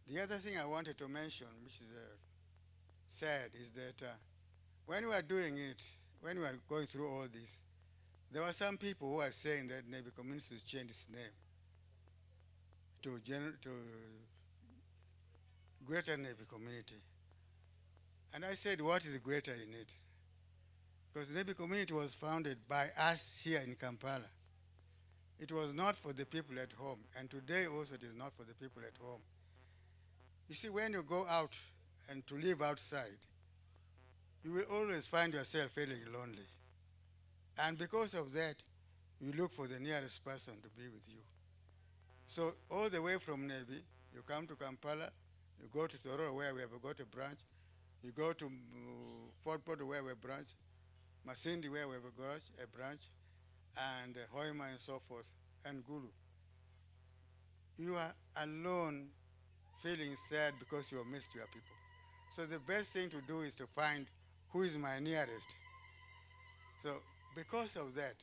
The other thing I wanted to mention, which is sad, is that when we are doing it, when we are going through all this, there were some people who are saying that Nebbi community should change its name to Greater Nebbi Community. And I said, what is greater in it? Because Nebbi community was founded by us here in Kampala. It was not for the people at home, and today also it is not for the people at home. You see, when you go out and to live outside, you will always find yourself feeling lonely. And because of that, you look for the nearest person to be with you. So all the way from Nebbi, you come to Kampala, you go to Tororo where we have got a branch, you go to Fort Portal where we have a branch, Masindi where we have a branch, and Hoima and so forth, and Gulu. You are alone feeling sad because you have missed your people. So the best thing to do is to find who is my nearest. So because of that,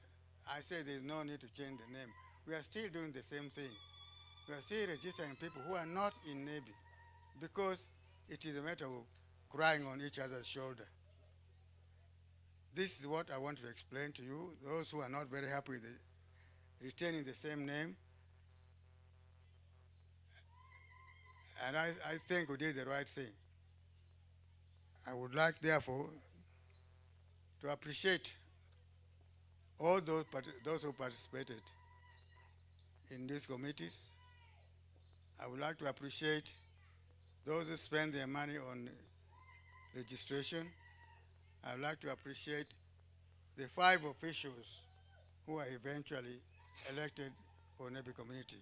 I say there's no need to change the name. We are still doing the same thing. We are still registering people who are not in Nebbi because it is a matter of crying on each other's shoulder. This is what I want to explain to you. Those who are not very happy with retaining the same name, and I think we did the right thing. I would like, therefore, to appreciate all those who participated in these committees. I would like to appreciate those who spend their money on registration. I would like to appreciate the 5 officials who are eventually elected for Nebbi community.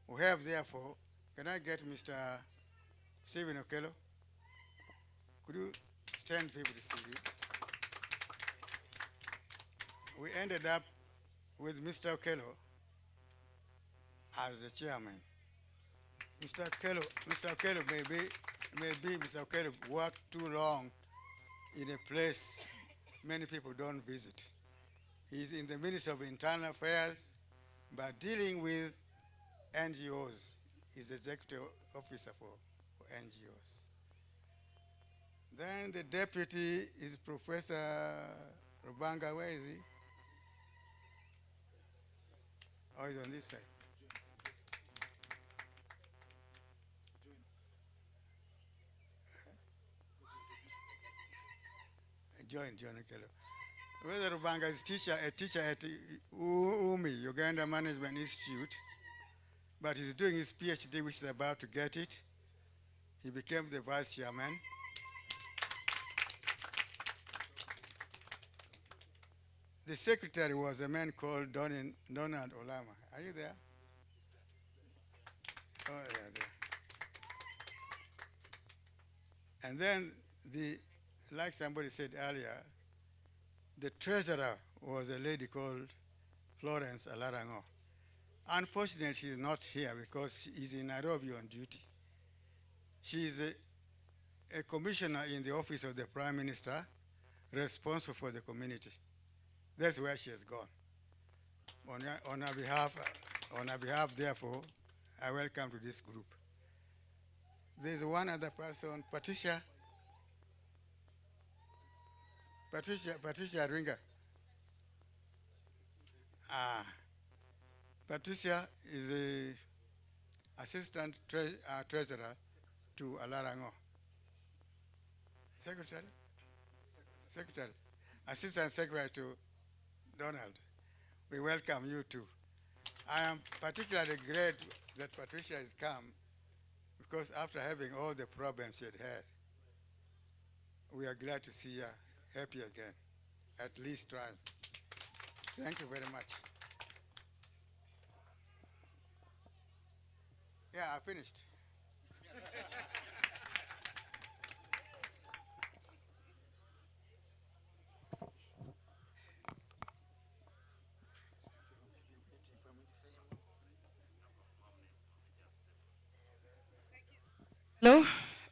We have, therefore, can I get Mr. Stephen Okello? Could you stand, people, to see you? We ended up with Mr. Okello as the chairman. Mr. Okello maybe Mr. Okello worked too long in a place many people don't visit. He's in the Ministry of Internal Affairs, but dealing with NGOs. He's executive officer for NGOs. Then the deputy is Professor Rubanga. Where is he? Oh, he's on this side. John Okello. Whether Rubanga is a teacher at UMI, Uganda Management Institute, but he's doing his PhD, which is about to get it. He became the vice chairman. The secretary was a man called Donald Olama. Are you there? Oh, yeah, there. And then like somebody said earlier, the treasurer was a lady called Florence Alarango. Unfortunately, she is not here because she is in Nairobi on duty. She is a commissioner in the office of the Prime Minister, responsible for the community. That's where she has gone. On our behalf, therefore, I welcome to this group. There's one other person, Patricia Ringa. Patricia is the assistant treasurer to Alarango. Secretary. Assistant secretary to Donald. We welcome you too. I am particularly glad that Patricia has come because after having all the problems she had had, we are glad to see her happy again, at least trying. Thank you very much. Yeah, I finished. Hello?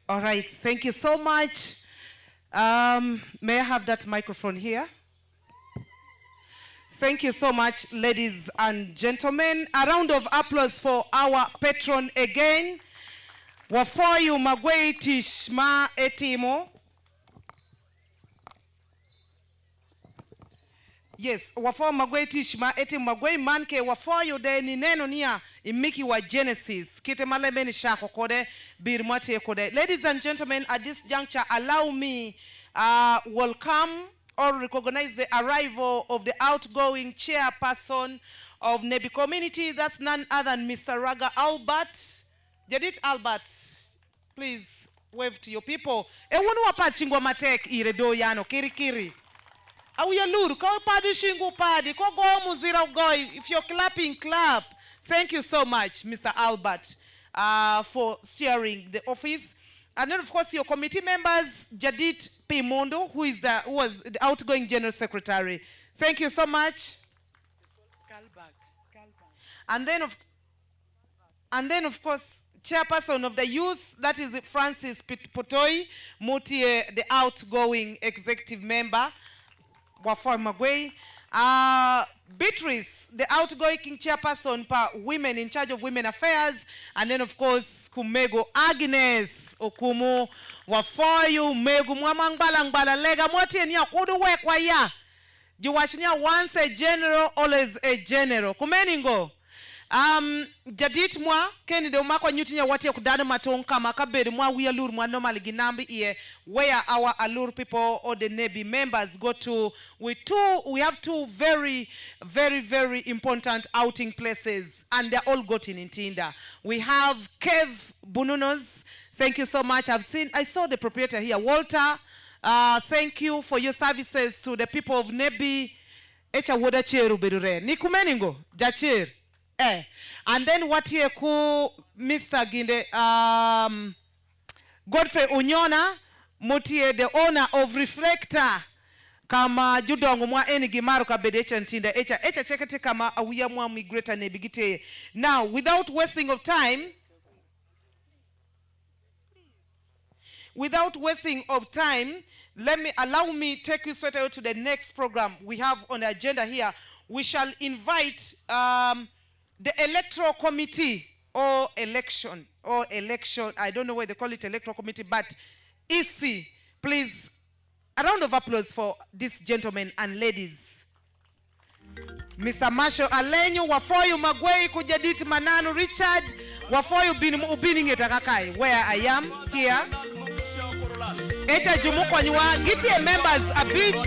All right, thank you so much. May I have that microphone here? Thank you so much, ladies and gentlemen. A round of applause for our patron again. Wafoyu Magwei Tishma Etimo. Yes, wafoyu Magwei Tishma Etimo Magwei Manke wafoyu de ni neno niya imiki wa Genesis. Kite malemeni shako kode, birmate kode. Ladies and gentlemen, at this juncture, allow me welcome or recognize the arrival of the outgoing chairperson of Nebbi community. That's none other than Mr. Raga Albert. Jadit Albert, please wave to your people. Ewunu wapati shingwa matek iredo yano, kiri kiri. Awuya luru, kwa padi shingu padi, kwa go muzira ugoi. If you're clapping, clap. Thank you so much, Mr. Albert, for sharing the office. And then, of course, your committee members, Jadit Pimondo, who was the outgoing General Secretary. Thank you so much. And then, of course, Chairperson of the Youth, that is Francis Potoi Mutie, the outgoing executive member, Wafoi Magwei. Beatrice, the outgoing chairperson for women in charge of women affairs, and then of course Kumego Agnes Okumu Wafoyu Megu Mwamangbalangbala Lega Moti and Yakudu Wekwa ya. Juwashinya once a general, always a general. Kumeningo. Jadit mwa keni de umako nyutinya wati ya kudana matonka makabedi mwa we alur mwa normally ginambi iye where our alur people or the Nebbi members go to. We have two very important outing places, and they're all got in Intinda. We have Cave Bununos. Thank you so much. I saw the proprietor here, Walter. Thank you for your services to the people of Nebbi. Echa woda cheru bedure. Nikumeningo jachir. And then what here ku Mr. Ginde Godfrey Unyona Mutie, the owner of Reflector kama judongo mwa eni gimaru kabede echa ntinda echa chekete kama awuya mwa migreta nebigite. Now, without wasting of time, allow me take you straight away to the next program we have on the agenda here. We shall invite the electoral committee or election, I don't know why they call it electoral committee, but EC, please, a round of applause for these gentlemen and ladies. Mr. Marshall Alenyo, Wafoyu Magwei, Kujadit Mananu, Richard, Wafoyu Ubiningetakakai, where I am here. Echa Jumukwanywa, Giti members a beach.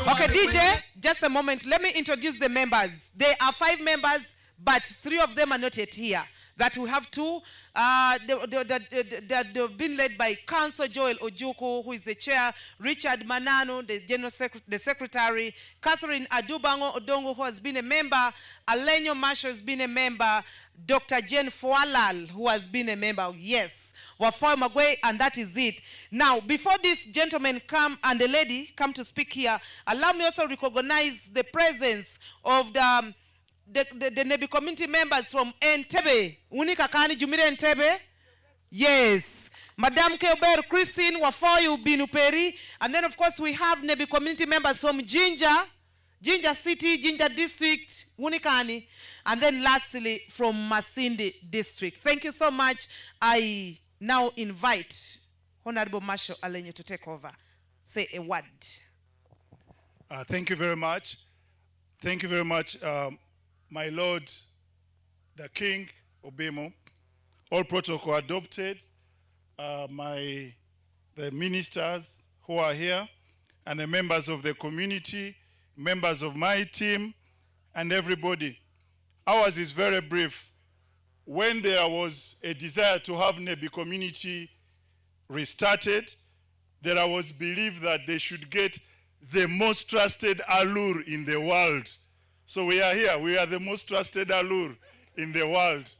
Okay, DJ, just a moment. Let me introduce the members. There are 5 members, but 3 of them are not yet here. That we have 2. They've been led by Councillor Joel Ojuku, who is the chair, Richard Manano, the secretary, Catherine Adubango Odongo, who has been a member, Alenyo Marshall has been a member, Dr. Jane Fualal, who has been a member. Yes. Wafoy Magwe, and that is it. Now, before this gentleman and the lady come to speak here, allow me also recognize the presence of the Nebbi community members from Entebbe. Unika kani jumire Entebbe? Yes. Madame Keober, Christine, Wafoyu, Binuperi. And then, of course, we have Nebbi community members from Jinja City, Jinja District, Unikani. And then lastly, from Masindi District. Thank you so much. I now invite Honorable Marshall Alenyo to take over. Say a word. Thank you very much. Thank you very much, my Lord, the King Obemo. All protocol adopted. The ministers who are here, and the members of the community, members of my team, and everybody. Ours is very brief. When there was a desire to have Nebbi community restarted, there was belief that they should get the most trusted allure in the world. So we are here. We are the most trusted allure in the world.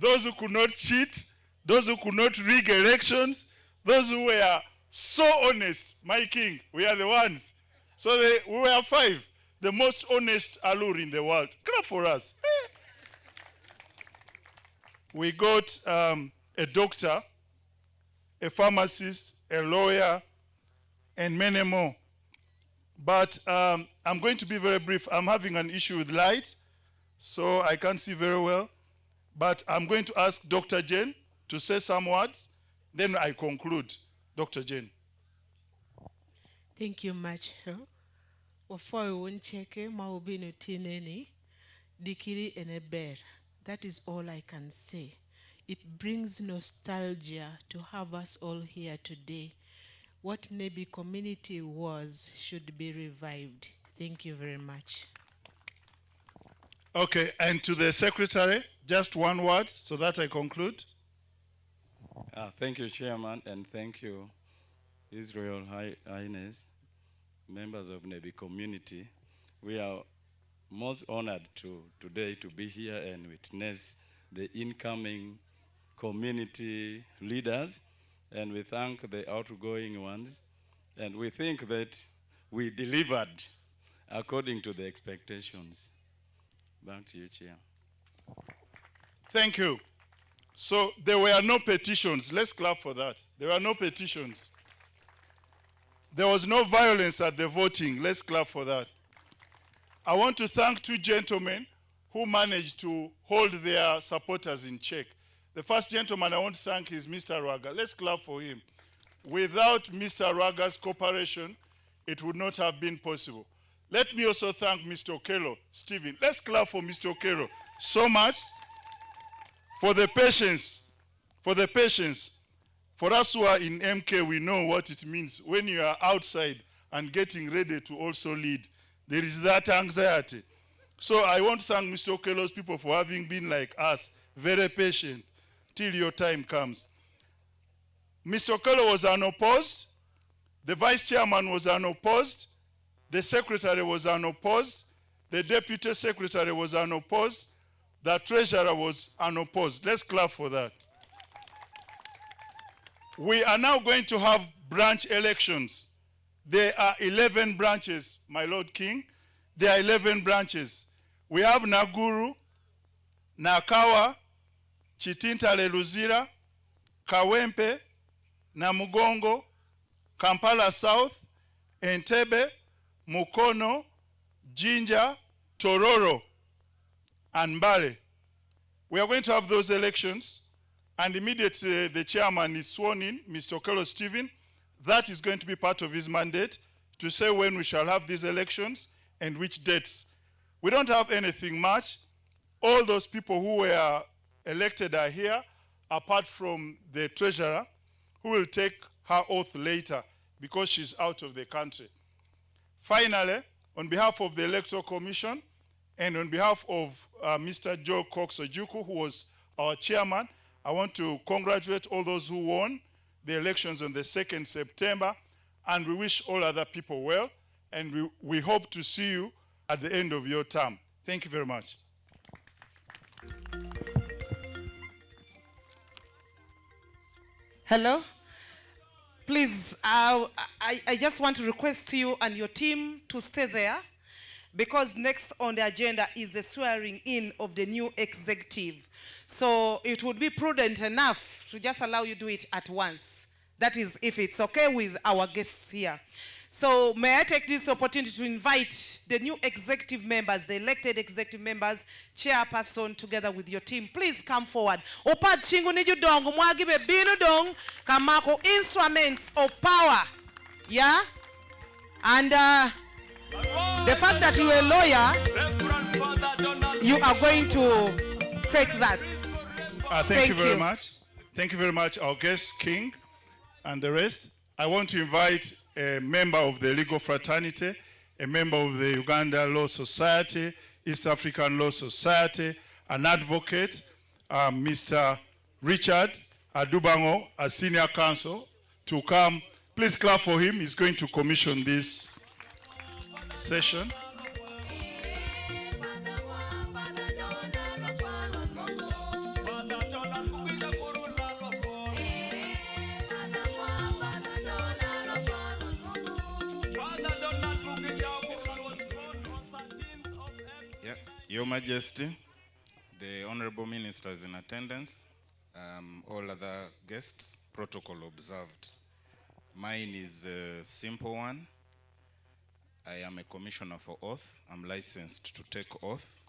Those who could not cheat, those who could not rig elections, those who were so honest, my king, we are the ones. So we were 5, the most honest allure in the world. Clap for us. We got a doctor, a pharmacist, a lawyer, and many more. But I'm going to be very brief. I'm having an issue with light, so I can't see very well. But I'm going to ask Dr. Jane to say some words, then I conclude. Dr. Jane. Thank you much. Before we won't check maubino tineni dikiri eneber. That is all I can say. It brings nostalgia to have us all here today. What Nebbi community was should be revived. Thank you very much. Okay, and to the secretary, just one word so that I conclude. Thank you, Chairman, and thank you, His Royal Highness, members of Nebbi community. We are most honored today to be here and witness the incoming community leaders, and we thank the outgoing ones, and we think that we delivered according to the expectations. Back to you, Chair. Thank you. So there were no petitions. Let's clap for that. There were no petitions. There was no violence at the voting. Let's clap for that. I want to thank two gentlemen who managed to hold their supporters in check. The first gentleman I want to thank is Mr. Raga. Let's clap for him. Without Mr. Raga's cooperation, it would not have been possible. Let me also thank Mr. Okello, Stephen. Let's clap for Mr. Okello so much for the patience. For the patience. For us who are in MK, we know what it means when you are outside and getting ready to also lead. There is that anxiety. So I want to thank Mr. Okello's people for having been like us, very patient, till your time comes. Mr. Okello was unopposed. The vice chairman was unopposed. The secretary was unopposed. The deputy secretary was unopposed. The treasurer was unopposed. Let's clap for that. We are now going to have branch elections. There are 11 branches, my Lord King. There are 11 branches. We have Naguru, Nakawa, Chitintale Luzira, Kawempe, Namugongo, Kampala South, Entebbe, Mukono, Jinja, Tororo, and Mbale. We are going to have those elections, and immediately the chairman is sworn in, Mr. Okello Stephen. That is going to be part of his mandate to say when we shall have these elections and which dates. We don't have anything much. All those people who were elected are here, apart from the treasurer, who will take her oath later because she's out of the country. Finally, on behalf of the Electoral Commission and on behalf of Mr. Joe Cox Ojuku, who was our chairman, I want to congratulate all those who won the elections on the 2nd September, and we wish all other people well, and we hope to see you at the end of your term. Thank you very much. Hello? Please, I just want to request you and your team to stay there, because next on the agenda is the swearing in of the new executive. So it would be prudent enough to just allow you to do it at once. That is, if it's okay with our guests here. So may I take this opportunity to invite the new executive members, the elected executive members, chairperson, together with your team. Please come forward. Opad chingu niju dong, mwagibe binu dong, kamako instruments of power. Yeah? And the fact that you are a lawyer, you are going to take that. Thank you very much. Thank you very much, our guest, King, and the rest. I want to invite a member of the legal fraternity, a member of the Uganda Law Society, East African Law Society, an advocate, Mr. Richard Adubango, a senior counsel, to come. Please clap for him. He's going to commission this session. Your Majesty, the Honorable Ministers in attendance, all other guests, protocol observed. Mine is a simple one. I am a commissioner for oath. I'm licensed to take oath.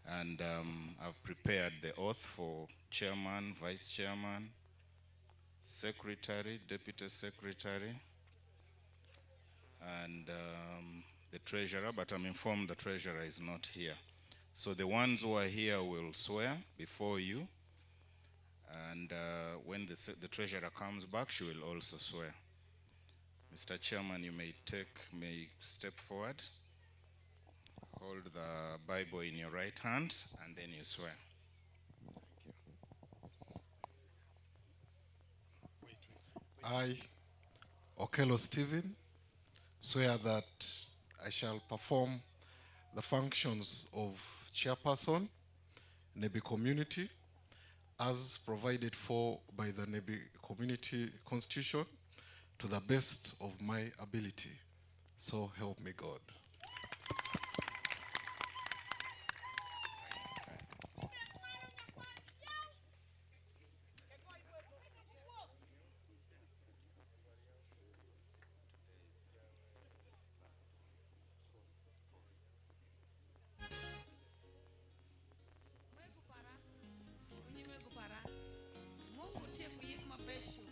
And I've prepared the oath for chairman, vice chairman, secretary, deputy secretary, and the treasurer, but I'm informed the treasurer is not here. So the ones who are here will swear before you, and when the treasurer comes back, she will also swear. Mr. Chairman, you may step forward, hold the Bible in your right hand, and then you swear. I, Okello Stephen, swear that I shall perform the functions of chairperson, Nebbi community, as provided for by the Nebbi community constitution, to the best of my ability. So help me God.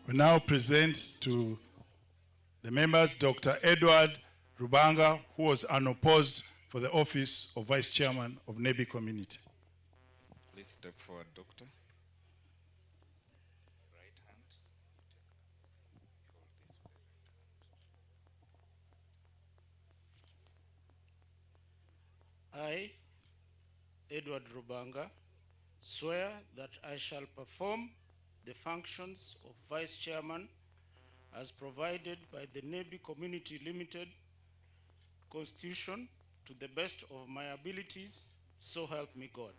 We now present to the members Dr. Edward Rubanga, who was unopposed for the office of Vice Chairman of Nebbi Community. Please step forward, Doctor. I, Edward Rubanga, swear that I shall perform the functions of Vice Chairman as provided by the Nebbi Community Limited Constitution to the best of my abilities, so help me God.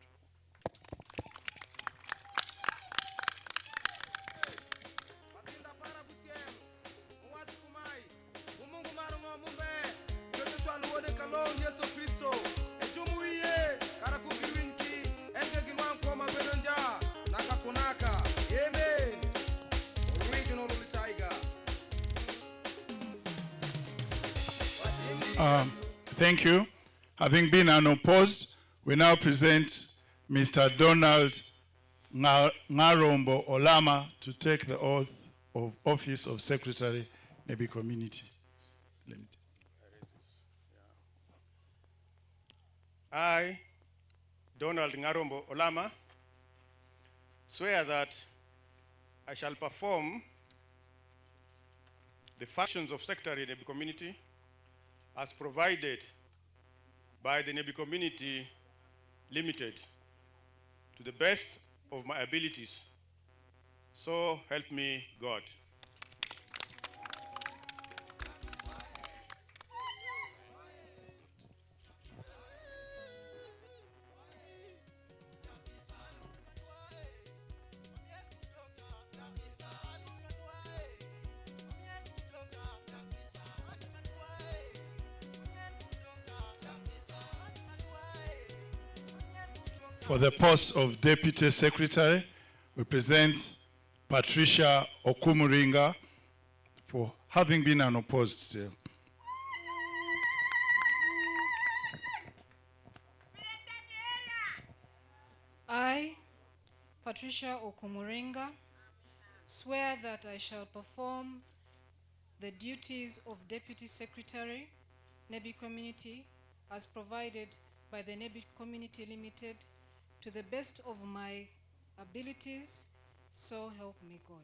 Thank you. Having been unopposed, we now present Mr. Donald Ngarombo Olama to take the oath of office of Secretary, Nebbi Community Limited. I, Donald Ngarombo Olama, swear that I shall perform the functions of Secretary Nebbi Community as provided by the Nebbi Community Limited to the best of my abilities. So help me God. For the post of Deputy Secretary, we present Patricia Okumuringa for having been unopposed still. I, Patricia Okumuringa, swear that I shall perform the duties of Deputy Secretary, Nebbi Community, as provided by the Nebbi Community Limited, to the best of my abilities, so help me God.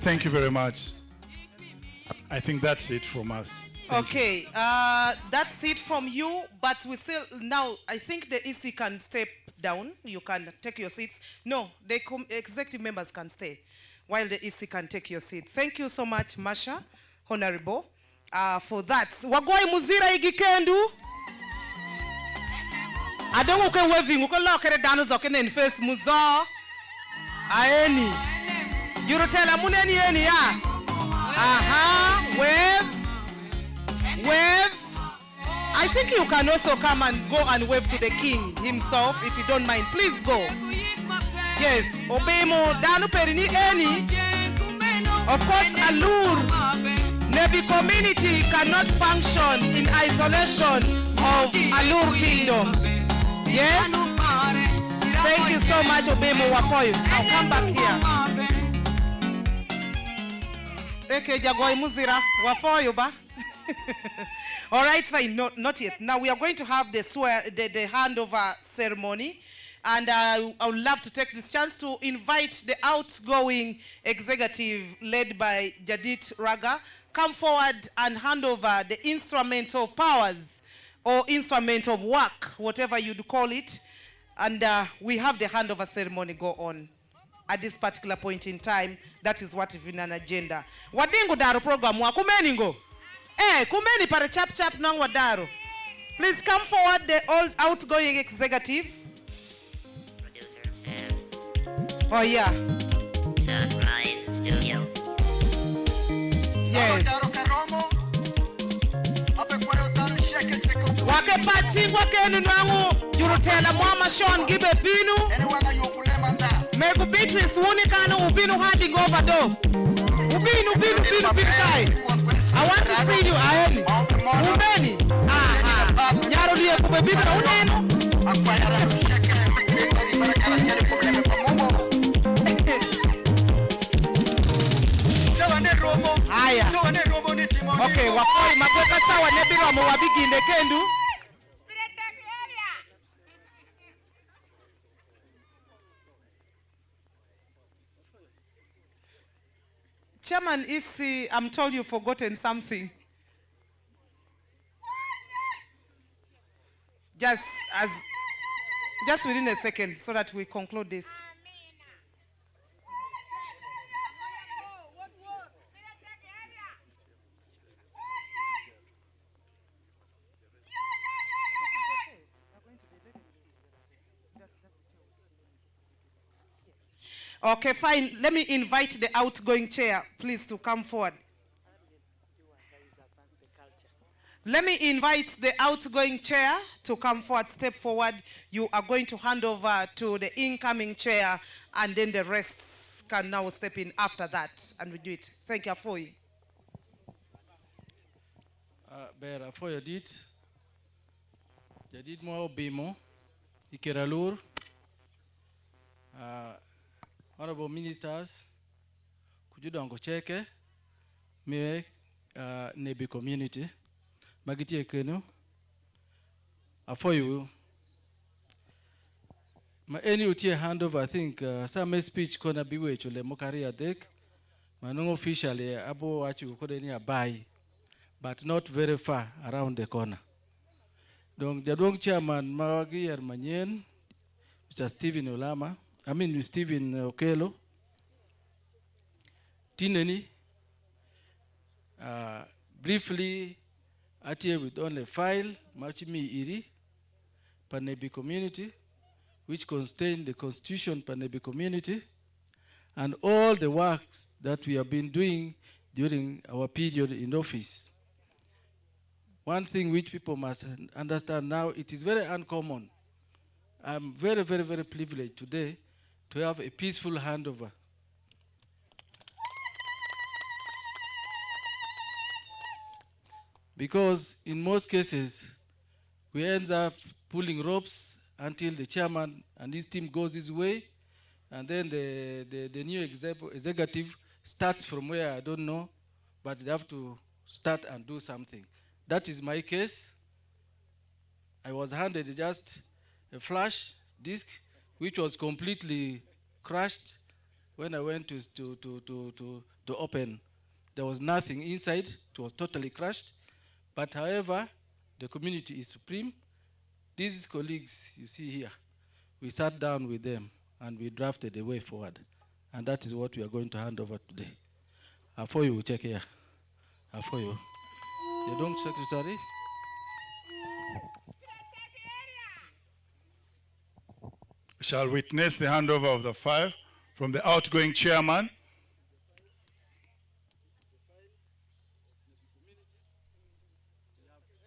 Thank you very much. I think that's it from us. Okay, that's it from you, but we still, now, I think the EC can step down. You can take your seats. No, the executive members can stay, while the EC can take your seat. Thank you so much, Masha, Honorable, for that. Wagoi muzira igikendu. Adongo uke waving, uke lokere danu zokene in face muzo. Aeni. Jurutela muneni eni ya. Aha, wave. Wave. I think you can also come and go and wave to the king himself, if you don't mind. Please go. Yes. Obemo danu perini eni. Of course, Alur. Nebbi community cannot function in isolation of Alur kingdom. Yes. Thank you so much, Obemo Wapoyo. Now come back here. Okay, Jagoi Muzira Wapoyo ba. All right, fine. Not yet. Now we are going to have the handover ceremony. And I would love to take this chance to invite the outgoing executive led by Jadit Raga come forward and hand over the instrument of powers or instrument of work, whatever you'd call it. And we have the handover ceremony go on at this particular point in time. That is what is in an agenda. Wadingu daru program wa kumeni ngo. Kumeni para chap chap nang wadaru. Please come forward, the old outgoing executive. Oh yeah. Sunrise Studio. Yes. Wake pati wake nunangu jurutela mwama Sean gibe binu. Megu Beatrice unikano ubinu handing over do. Ubinu kai. I want to see you aeni. Ubeni. Nyaro liye kube binu na uneno. Haya. Okay, wakoi makweka sawa Nebbi Romo wabiginde kendu. Chairman Isi, I'm told you've forgotten something. Just within a second so that we conclude this. Okay, fine. Let me invite the outgoing chair, please, to come forward. Let me invite the outgoing chair to come forward, step forward. You are going to hand over to the incoming chair, and then the rest can now step in after that, and we do it. Thank you for you. Bera for your deed. Jadid mo bimo, ikeralur. Honorable ministers, kujudongo cheke, me Nebbi community, magiti ekeno, for you. My any utie handover, I think some speech gonna be way to le mokari adek, manung officially abo achu kodeni abai, but not very far around the corner. Donc jadong chairman mawagi manyen, Mr. Stephen Olama. Stephen Okelo. Tineni. Briefly, at here with only file, Machimi Iri, Nebbi community, which contain the constitution Nebbi community, and all the works that we have been doing during our period in office. One thing which people must understand now, it is very uncommon. I'm very, very, very privileged today to have a peaceful handover. Because in most cases, we end up pulling ropes until the chairman and his team goes his way, and then the new executive starts from where I don't know, but they have to start and do something. That is my case. I was handed just a flash disk, which was completely crushed. When I went to open, there was nothing inside. It was totally crushed. But however, the community is supreme. These colleagues you see here, we sat down with them and we drafted a way forward. And that is what we are going to hand over today. For you, check here. For you. The Dong Secretary. Shall witness the handover of the file from the outgoing chairman.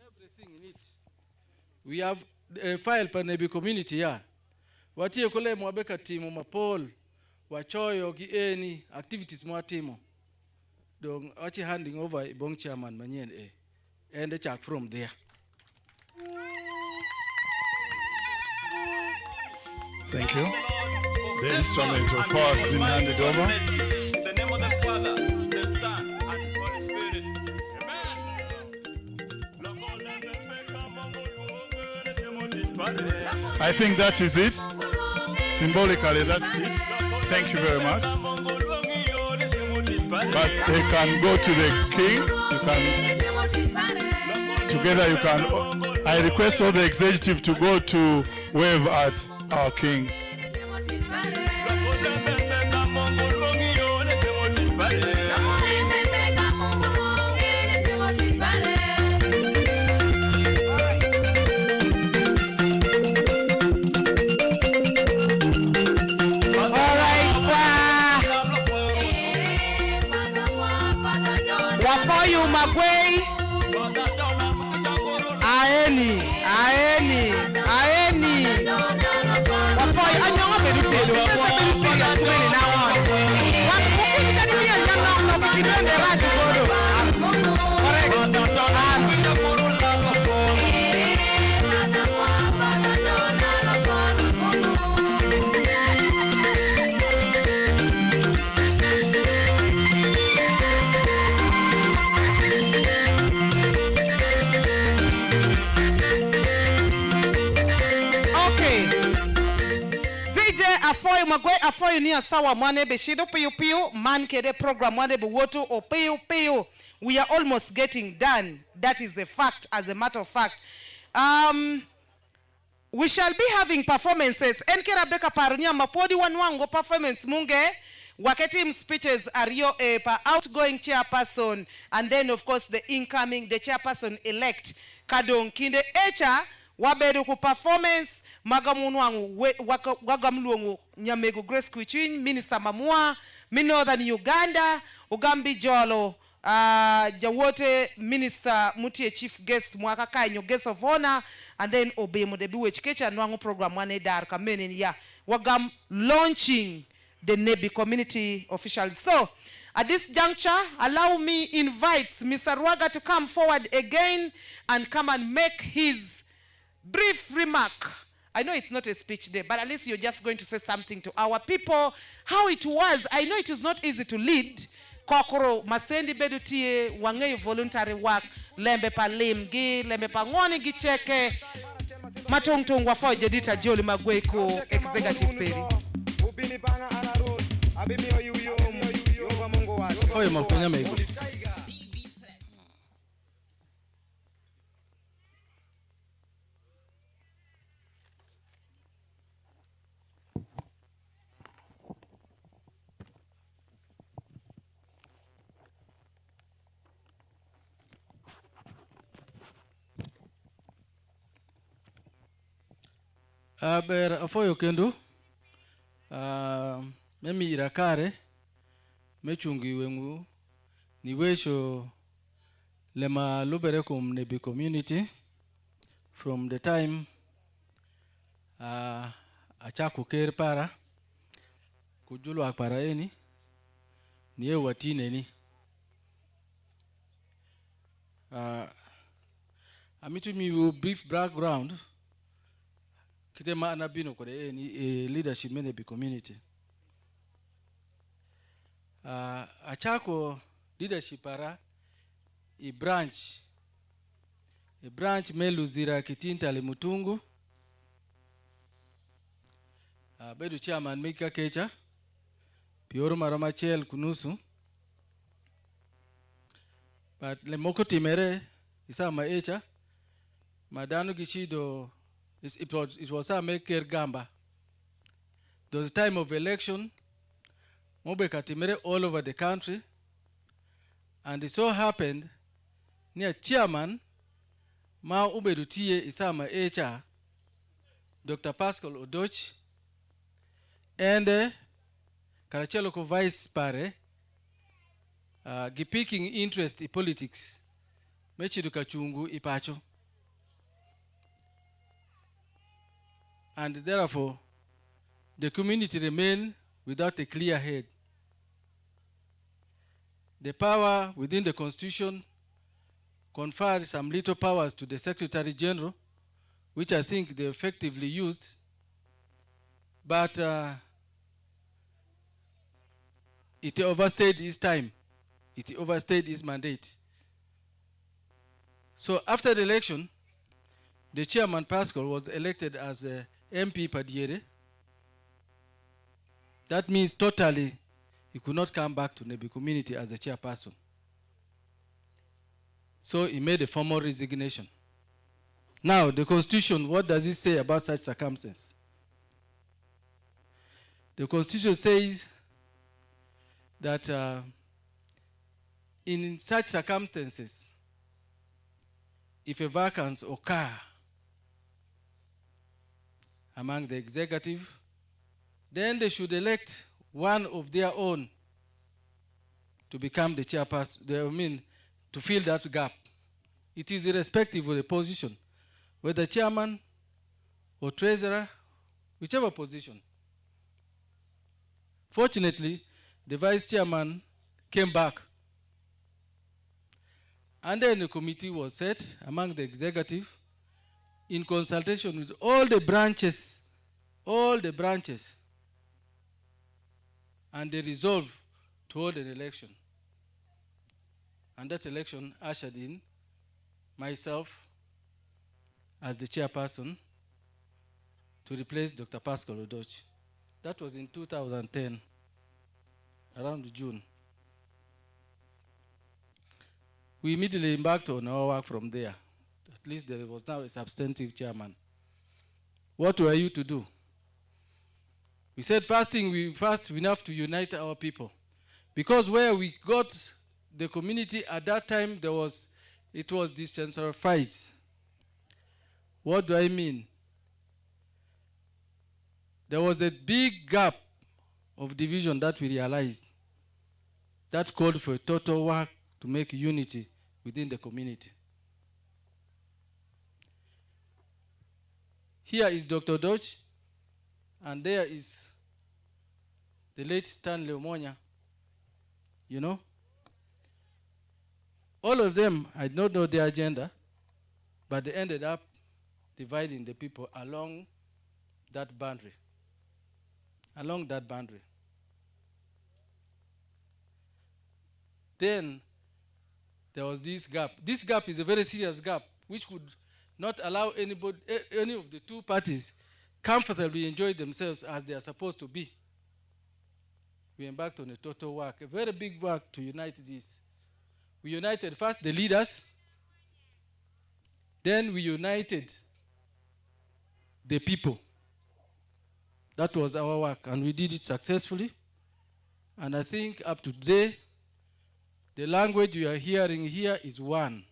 Everything in it. We have a file for Nebbi community, yeah. What you call mwabeka timu mapol, wachoyo any activities mwa timu. Dong achi handing over ibong chairman manyen and the check from there. Thank you. The instrument of power has been handed over. In the name of the Father, the Son, and the Holy Spirit. Amen. I think that is it. Symbolically, that's it. Thank you very much. But they can go to the king. You can, together you can. I request all the executive to go to wave at our king. Wafoyu Magwei. Aeni. Wafoyu anyonga bedutelo. Bedutelo kumeni na won. Wakukini tani miya nyanga na kidende raji kodo. Afoy ni asawa mwane be shido piu man kede program mwane be wotu o piu. We are almost getting done. That is a fact, as a matter of fact. We shall be having performances. Enkera beka parnya mapodi wanwango performance munge. Waketim speeches Ario pa outgoing chairperson, and then of course the chairperson elect Kadong Kinde Echa wabedu ku performance magamunwangu wagamluongo Nyamego Grace Kuichin, Minister Mamua, Northern Uganda, Ugambi Jolo, Jawote Minister Mutie Chief Guest Mwaka Kanyo Guest of Honor, and then Obemo the BWHK and Nwangu program one dar kameni ya wagam launching the Nebbi community officials. So at this juncture, allow me invite Mr. Rwaga to come forward again and come and make his brief remark. I know it's not a speech day, but at least you're just going to say something to our people, how it was. I know it is not easy to lead. Kokoro, Masendi Bedutie, Wange voluntary work, Lembe pa limgi, Lembe pa ngoni gicheke, Matongtong wafo jedita Joli Magweko, executive peri. Oye makonya mego. Aber afoyo kendo memi irakare mechungi wengu niwesho lema lubere kum Nebbi community from the time achaku ker para kujulu akpara eni niye watine ni amitu mi brief background kitema anabino kore eni leadership Nebbi community achako leadership para a branch meluzira kitinta limutungu bedu chairman Mika Kecha Pioro Maramachel kunusu but le moko timere isama echa madanu gichido it was a maker gamba. There was a time of election mobe katimere all over the country, and it so happened near chairman ma ubedutie isama echa Dr. Pascal Odoch and Karachelo ko vice pare gipiking interest in politics mechiduka chungu ipacho, and therefore the community remain without a clear head. The power within the constitution conferred some little powers to the Secretary General, which I think they effectively used, but it overstayed its time. It overstayed its mandate. So after the election, the chairman Pascal was elected as a MP Padiere, That means totally he could not come back to Nebbi community as a chairperson. So he made a formal resignation. Now, the Constitution, what does it say about such circumstances? The Constitution says that in such circumstances, if a vacancy occur among the executive, then they should elect one of their own to become the chairperson, to fill that gap. It is irrespective of the position, whether chairman or treasurer, whichever position. Fortunately, the vice chairman came back. And then the committee was set among the executive in consultation with all the branches, and they resolved to hold an election. And that election ushered in myself as the chairperson to replace Dr. Pascal Odoch. That was in 2010, around June. We immediately embarked on our work from there. At least there was now a substantive chairman. What were you to do? We said first we have to unite our people. Because where we got the community at that time, it was decentralized. What do I mean? There was a big gap of division that we realized that called for a total work to make unity within the community. Here is Dr. Dodge, and there is the late Stanley Omonya. You know? All of them, I don't know their agenda, but they ended up dividing the people along that boundary. Along that boundary. Then there was this gap. This gap is a very serious gap, which would not allow any of the two parties comfortably enjoy themselves as they are supposed to be. We embarked on a total work, a very big work to unite this. We united first the leaders, then we united the people. That was our work, and we did it successfully. And I think up to today, the language you are hearing here is one.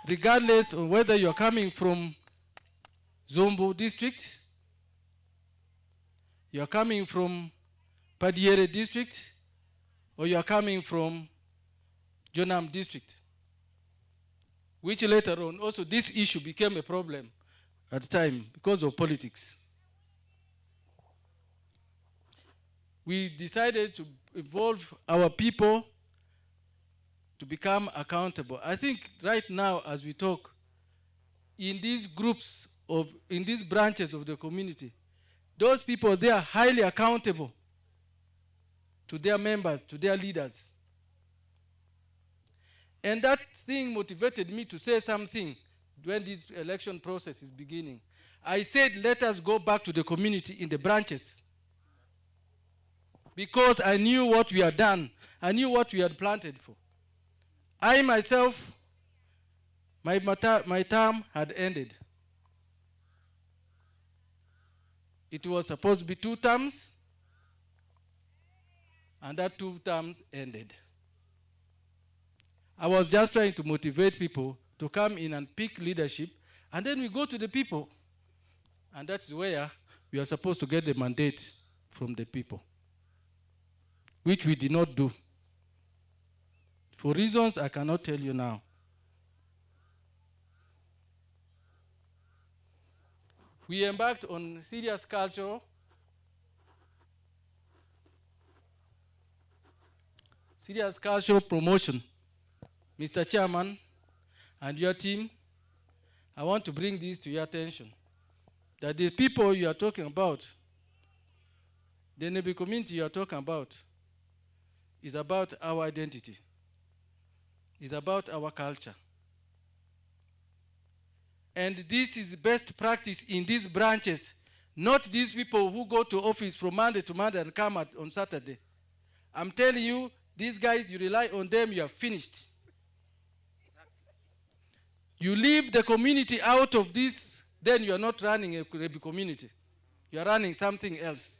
Regardless of whether you're coming from Zombo district, you're coming from Padiere district, or you're coming from Jonam district, which later on also this issue became a problem at the time because of politics. We decided to involve our people to become accountable. I think right now as we talk, in these groups, in these branches of the community, those people, they are highly accountable to their members, to their leaders. And that thing motivated me to say something when this election process is beginning. I said, let us go back to the community in the branches. Because I knew what we had done. I knew what we had planted for. I myself, my term had ended. It was supposed to be 2 terms, and that 2 terms ended. I was just trying to motivate people to come in and pick leadership, and then we go to the people. And that's where we are supposed to get the mandate from the people, which we did not do. For reasons I cannot tell you now. We embarked on serious cultural, promotion. Mr. Chairman and your team, I want to bring this to your attention, that the people you are talking about, the Nebbi community you are talking about, is about our identity. It's about our culture. And this is best practice in these branches, Not these people who go to office from Monday to Monday and come on Saturday. I'm telling you, these guys, you rely on them, you are finished. You leave the community out of this, then you are not running a Nebbi community. You are running something else.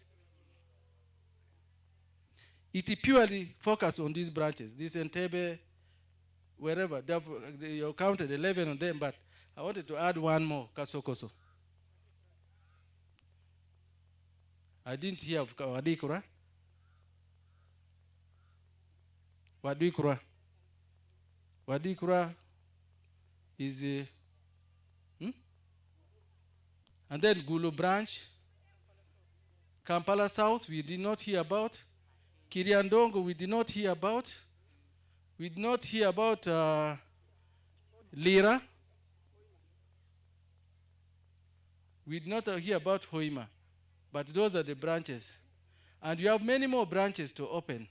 It purely focus on these branches, this Entebbe, wherever. You counted 11 of them, but I wanted to add one more, Kasokoso. I didn't hear of Wadikura. Wadikura. Wadikura is and then Gulu branch, Kampala South, we did not hear about. Kiriandongo, we did not hear about. We did not hear about Lira. We did not hear about Hoima. But those are the branches. And you have many more branches to open.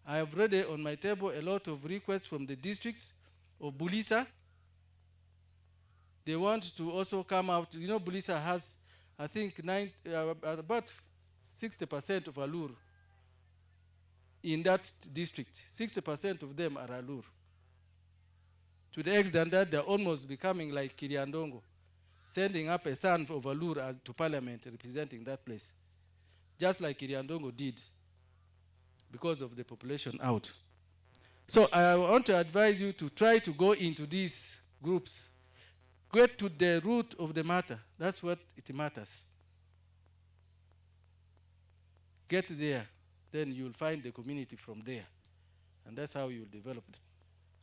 I have read on my table a lot of requests from the districts of Bulisa. They want to also come out. You know, Bulisa has, I think, about 60% of Alur in that district. 60% of them are Alur. To the extent that they're almost becoming like Kiriandongo, sending up a son of Alur to parliament representing that place. Just like Kiriandongo did because of the population out. So I want to advise you to try to go into these groups. Get to the root of the matter. That's what it matters. Get there, then you'll find the community from there. And that's how you'll develop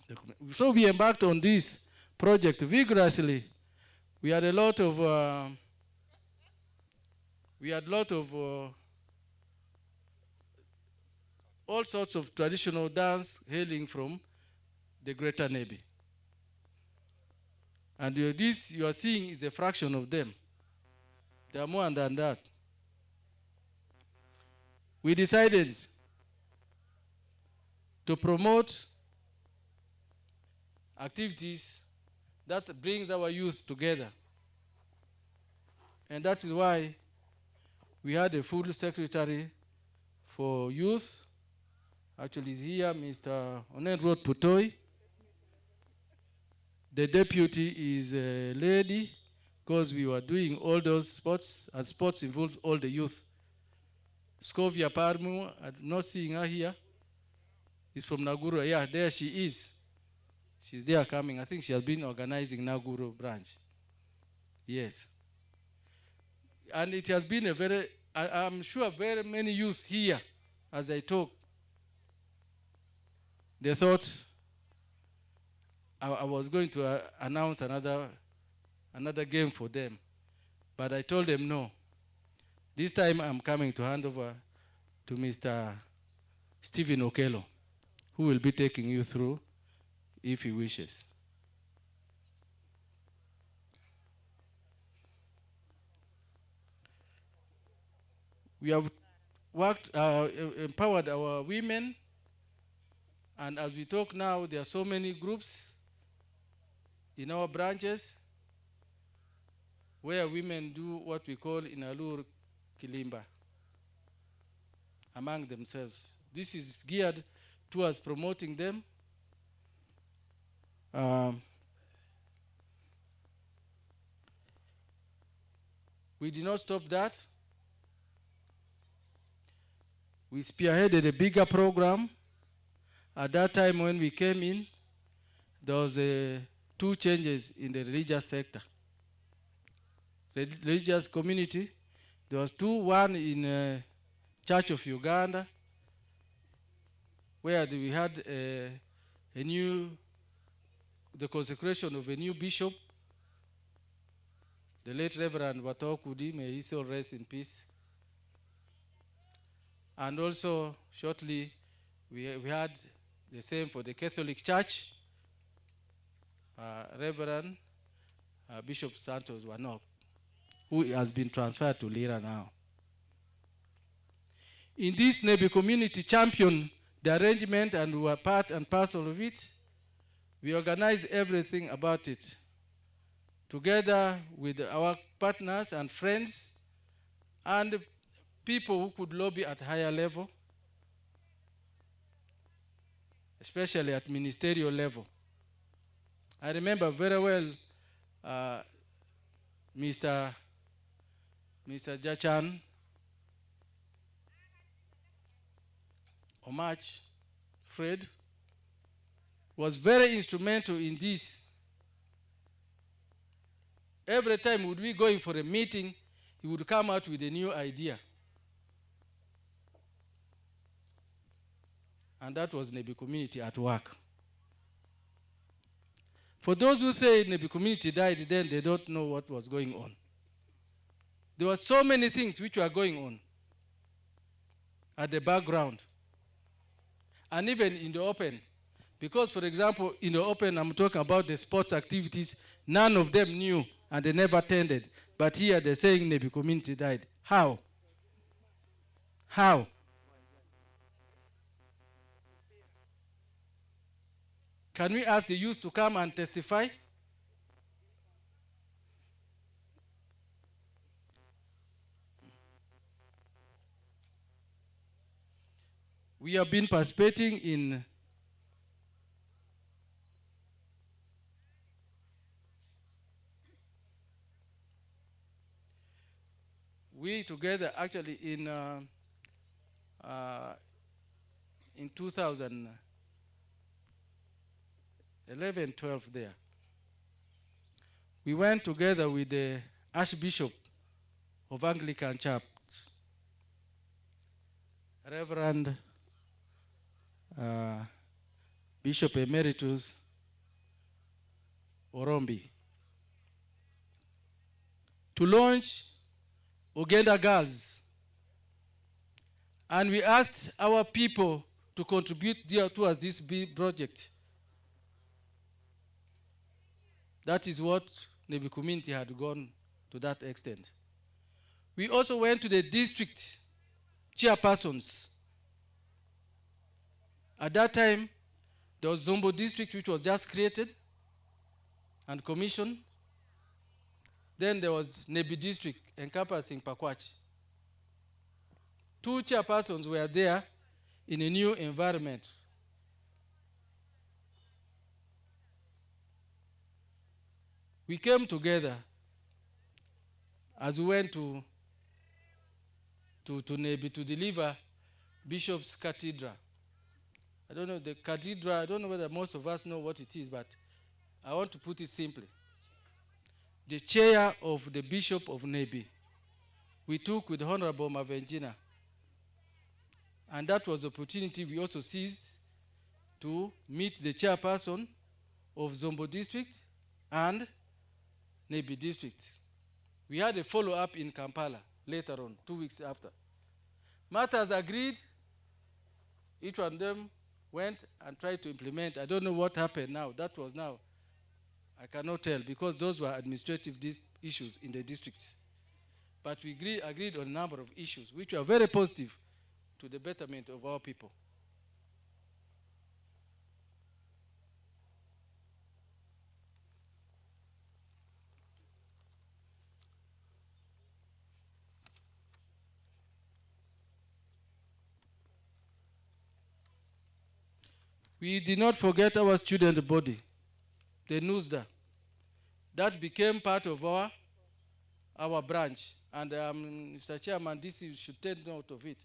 the community. So we embarked on this project vigorously. We had a lot of all sorts of traditional dance hailing from the greater Nebbi. And this you are seeing is a fraction of them. There are more than that. We decided to promote activities that brings our youth together. And that is why we had a full secretary for youth. Actually, is here, Mr. Onenrod Putoi. The deputy is a lady, because we were doing all those sports, and sports involves all the youth. Scovia Parmu, I'm not seeing her here. Is from Naguru. Yeah, there she is. She's there coming. I think she has been organizing Naguru branch. Yes. And it has been a very, I'm sure very many youth here, as I talk, they thought I was going to announce another game for them. But I told them no. This time I'm coming to hand over to Mr. Stephen Okello, who will be taking you through if he wishes. We have worked, empowered our women, and as we talk now, there are so many groups in our branches where women do what we call in Alur Kilimba among themselves. This is geared towards promoting them. We did not stop that. We spearheaded a bigger program. At that time when we came in, there was two changes in the religious sector. The religious community, there was two, one in Church of Uganda, where we had the consecration of a new bishop, the late Reverend Watokudi, may his soul rest in peace. And also, shortly, we had the same for the Catholic Church, Reverend Bishop Santos Wanok, who has been transferred to Lira now. In this Nebbi community championed the arrangement and we were part and parcel of it. We organized everything about it. Together with our partners and friends, and people who could lobby at higher level, especially at ministerial level. I remember very well Mr. Jachan Omach Fred was very instrumental in this. Every time would we going for a meeting, he would come out with a new idea. And that was Nebbi community at work. For those who say Nebbi community died, then they don't know what was going on. There were so many things which were going on at the background. And even in the open. Because, for example, in the open, I'm talking about the sports activities, none of them knew and they never attended. But here they're saying Nebbi community died. How? How? Can we ask the youth to come and testify? We have been participating in we together actually in 2011, 12 there. We went together with the Archbishop of Anglican Church, Reverend Bishop Emeritus Orombi, to launch Uganda Girls. And we asked our people to contribute towards this big project. That is what Nebbi community had gone to that extent. We also went to the district chairpersons. At that time, there was Zombo district, which was just created and commissioned. Then there was Nebbi district, encompassing Pakwach. Two chairpersons were there in a new environment. We came together as we went to Nebbi to deliver Bishop's Cathedral. I don't know, the cathedral, I don't know whether most of us know what it is, but I want to put it simply. The chair of the Bishop of Nebbi, we took with Honorable Mavenjina. And that was the opportunity we also seized to meet the chairperson of Zombo district and Nebbi district. We had a follow-up in Kampala later on, 2 weeks after. Matters agreed. Each one of them went and tried to implement. I don't know what happened now. That was now. I cannot tell because those were administrative issues in the districts. But we agreed on a number of issues which were very positive to the betterment of our people. We did not forget our student body, the NUSDA. That became part of our branch. And Mr. Chairman, this you should take note of it.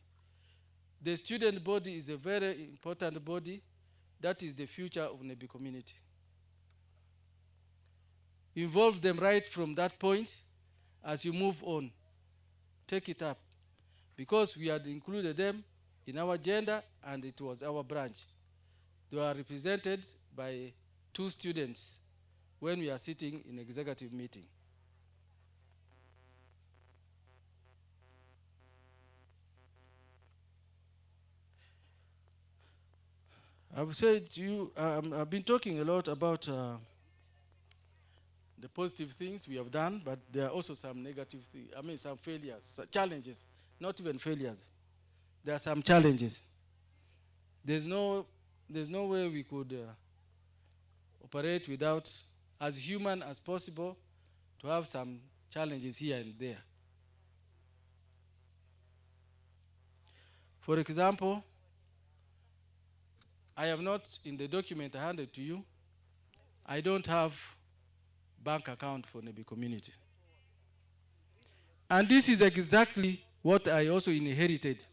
The student body is a very important body. That is the future of Nebbi community. Involve them right from that point as you move on. Take it up. Because we had included them in our agenda and it was our branch. They were represented by 2 students when we are sitting in executive meeting. I've said to you, I've been talking a lot about the positive things we have done, but there are also some negative things. I mean, some failures, challenges, not even failures. There are some challenges. There's no way we could operate without, as human as possible, to have some challenges here and there. For example, I have not, in the document I handed to you, I don't have bank account for Nebbi community. And this is exactly what I also inherited.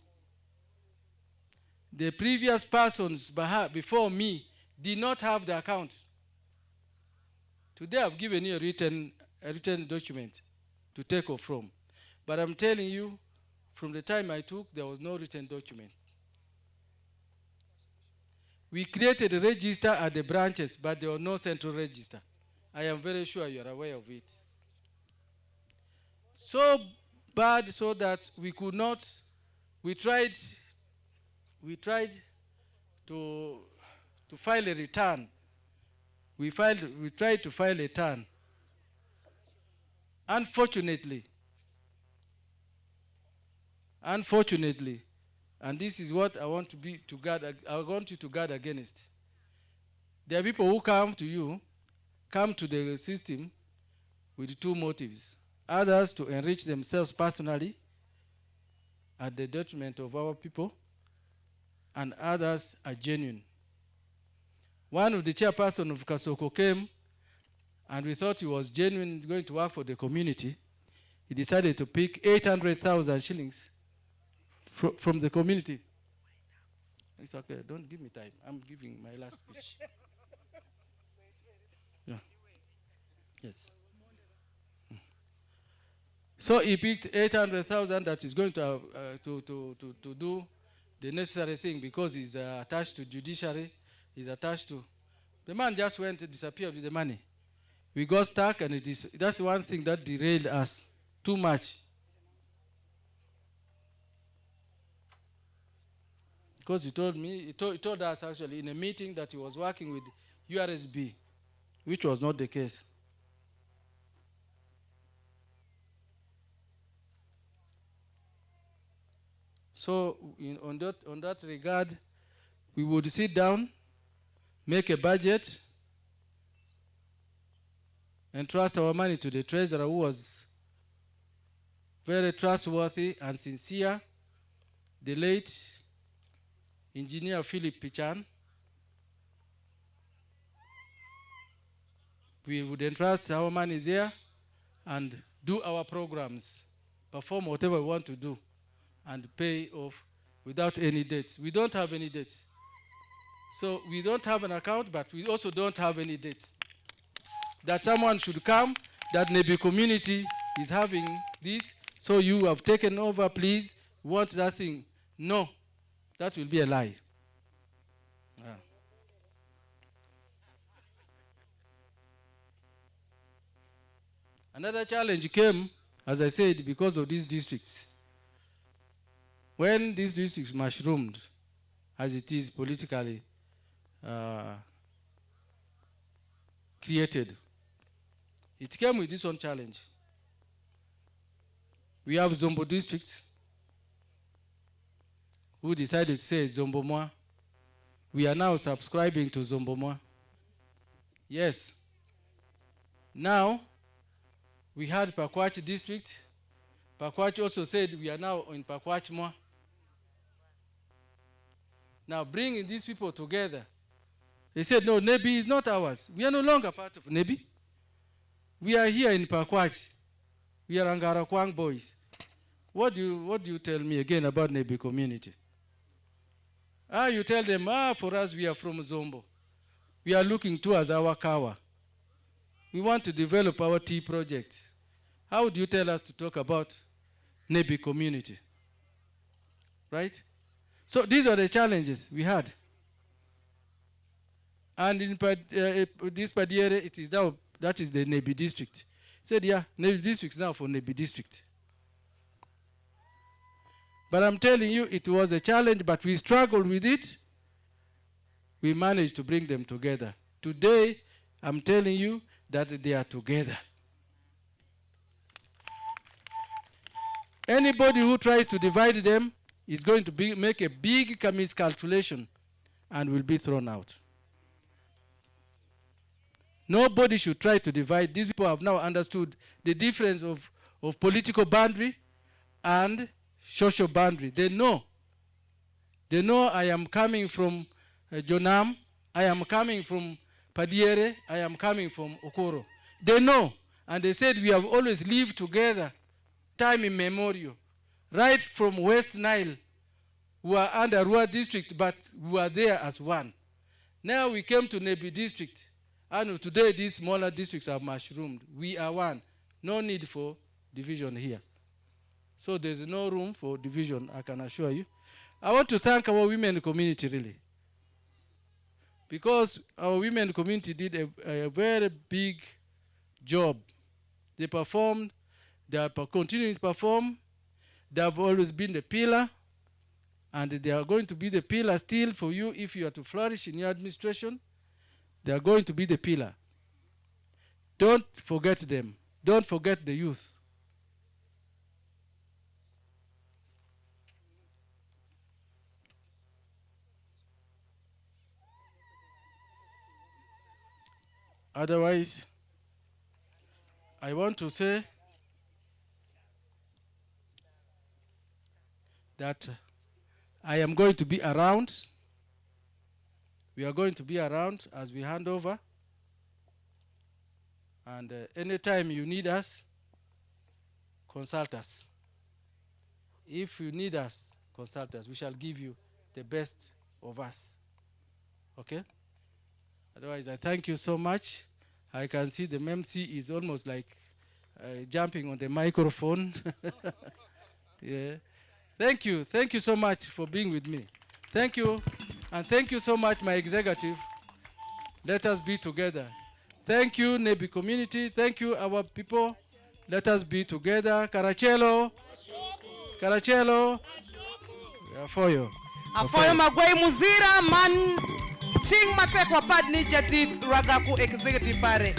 The previous persons before me did not have the account. Today I've given you a written document to take off from. But I'm telling you, from the time I took, there was no written document. We created a register at the branches, but there was no central register. I am very sure you are aware of it. So bad so that we could not, we tried to file a return. We tried to file a return. Unfortunately, and this is what I want I want you to guard against. There are people who come to the system with two motives. Others to enrich themselves personally at the detriment of our people, and others are genuine. One of the chairperson of Kasoko came, and we thought he was genuine, going to work for the community. He decided to pick 800,000 shillings from the community. It's okay, don't give me time. I'm giving my last speech. Yeah. Yes. So he picked 800,000 that is going to do the necessary thing because he's attached to judiciary, he's attached to... The man just went to disappear with the money. We got stuck, and that's one thing that derailed us too much. Because he told us actually in a meeting that he was working with URSB, which was not the case. So on that regard, we would sit down, make a budget, and trust our money to the treasurer, who was very trustworthy and sincere, the late engineer Philip Pichan. We would entrust our money there and do our programs, perform whatever we want to do, and pay off without any debts. We don't have any debts. So we don't have an account, but we also don't have any debts. That someone should come, that Nebbi community is having this, so you have taken over, please, want that thing. No, that will be a lie. Yeah. Another challenge came, as I said, because of these districts. When these districts mushroomed, as it is politically created, it came with its own challenge. We have Zombo districts who decided to say Zombo Mwa. We are now subscribing to Zombo Mwa. Yes. Now, we had Pakwach district. Pakwach also said we are now in Pakwach Mwa. Now, bringing these people together, they said, no, Nebbi is not ours. We are no longer part of Nebbi. We are here in Pakwach. We are Angarakwang boys. What do you tell me again about Nebbi community? You tell them, for us, we are from Zombo. We are looking towards our Kawa. We want to develop our tea project. How would you tell us to talk about Nebbi community? Right? So these are the challenges we had. And in this Padiere, it is now, that is the Nebbi district. Said, yeah, Nebbi district is now for Nebbi district. But I'm telling you, it was a challenge, but we struggled with it. We managed to bring them together. Today, I'm telling you that they are together. Anybody who tries to divide them is going to make a big miscalculation and will be thrown out. Nobody should try to divide. These people have now understood the difference of political boundary and social boundary. They know They know I am coming from Jonam, I am coming from Padiere, I am coming from Okoro. They know, and they said we have always lived together, time immemorial. Right from West Nile, we were under Rua district, but we were there as one. Now we came to Nebbi district, and today these smaller districts are mushroomed. We are one. No need for division here. So there's no room for division, I can assure you. I want to thank our women community, really. Because our women community did a very big job. They performed, they are continuing to perform. They have always been the pillar, and they are going to be the pillar still for you if you are to flourish in your administration. They are going to be the pillar. Don't forget them. Don't forget the youth. Otherwise, I want to say that I am going to be around. We are going to be around as we hand over. And anytime you need us, consult us. If you need us, consult us. We shall give you the best of us. Okay? Otherwise, I thank you so much. I can see the MC is almost like jumping on the microphone. Yeah. Thank you. Thank you so much for being with me. Thank you. And thank you so much, my executive. Let us be together. Thank you, Nebbi community. Thank you, our people. Let us be together. Karachelo. Karachelo. Afoyo. Afoyo magwai muzira man ching matekwa pad ni jadit ragaku executive pare.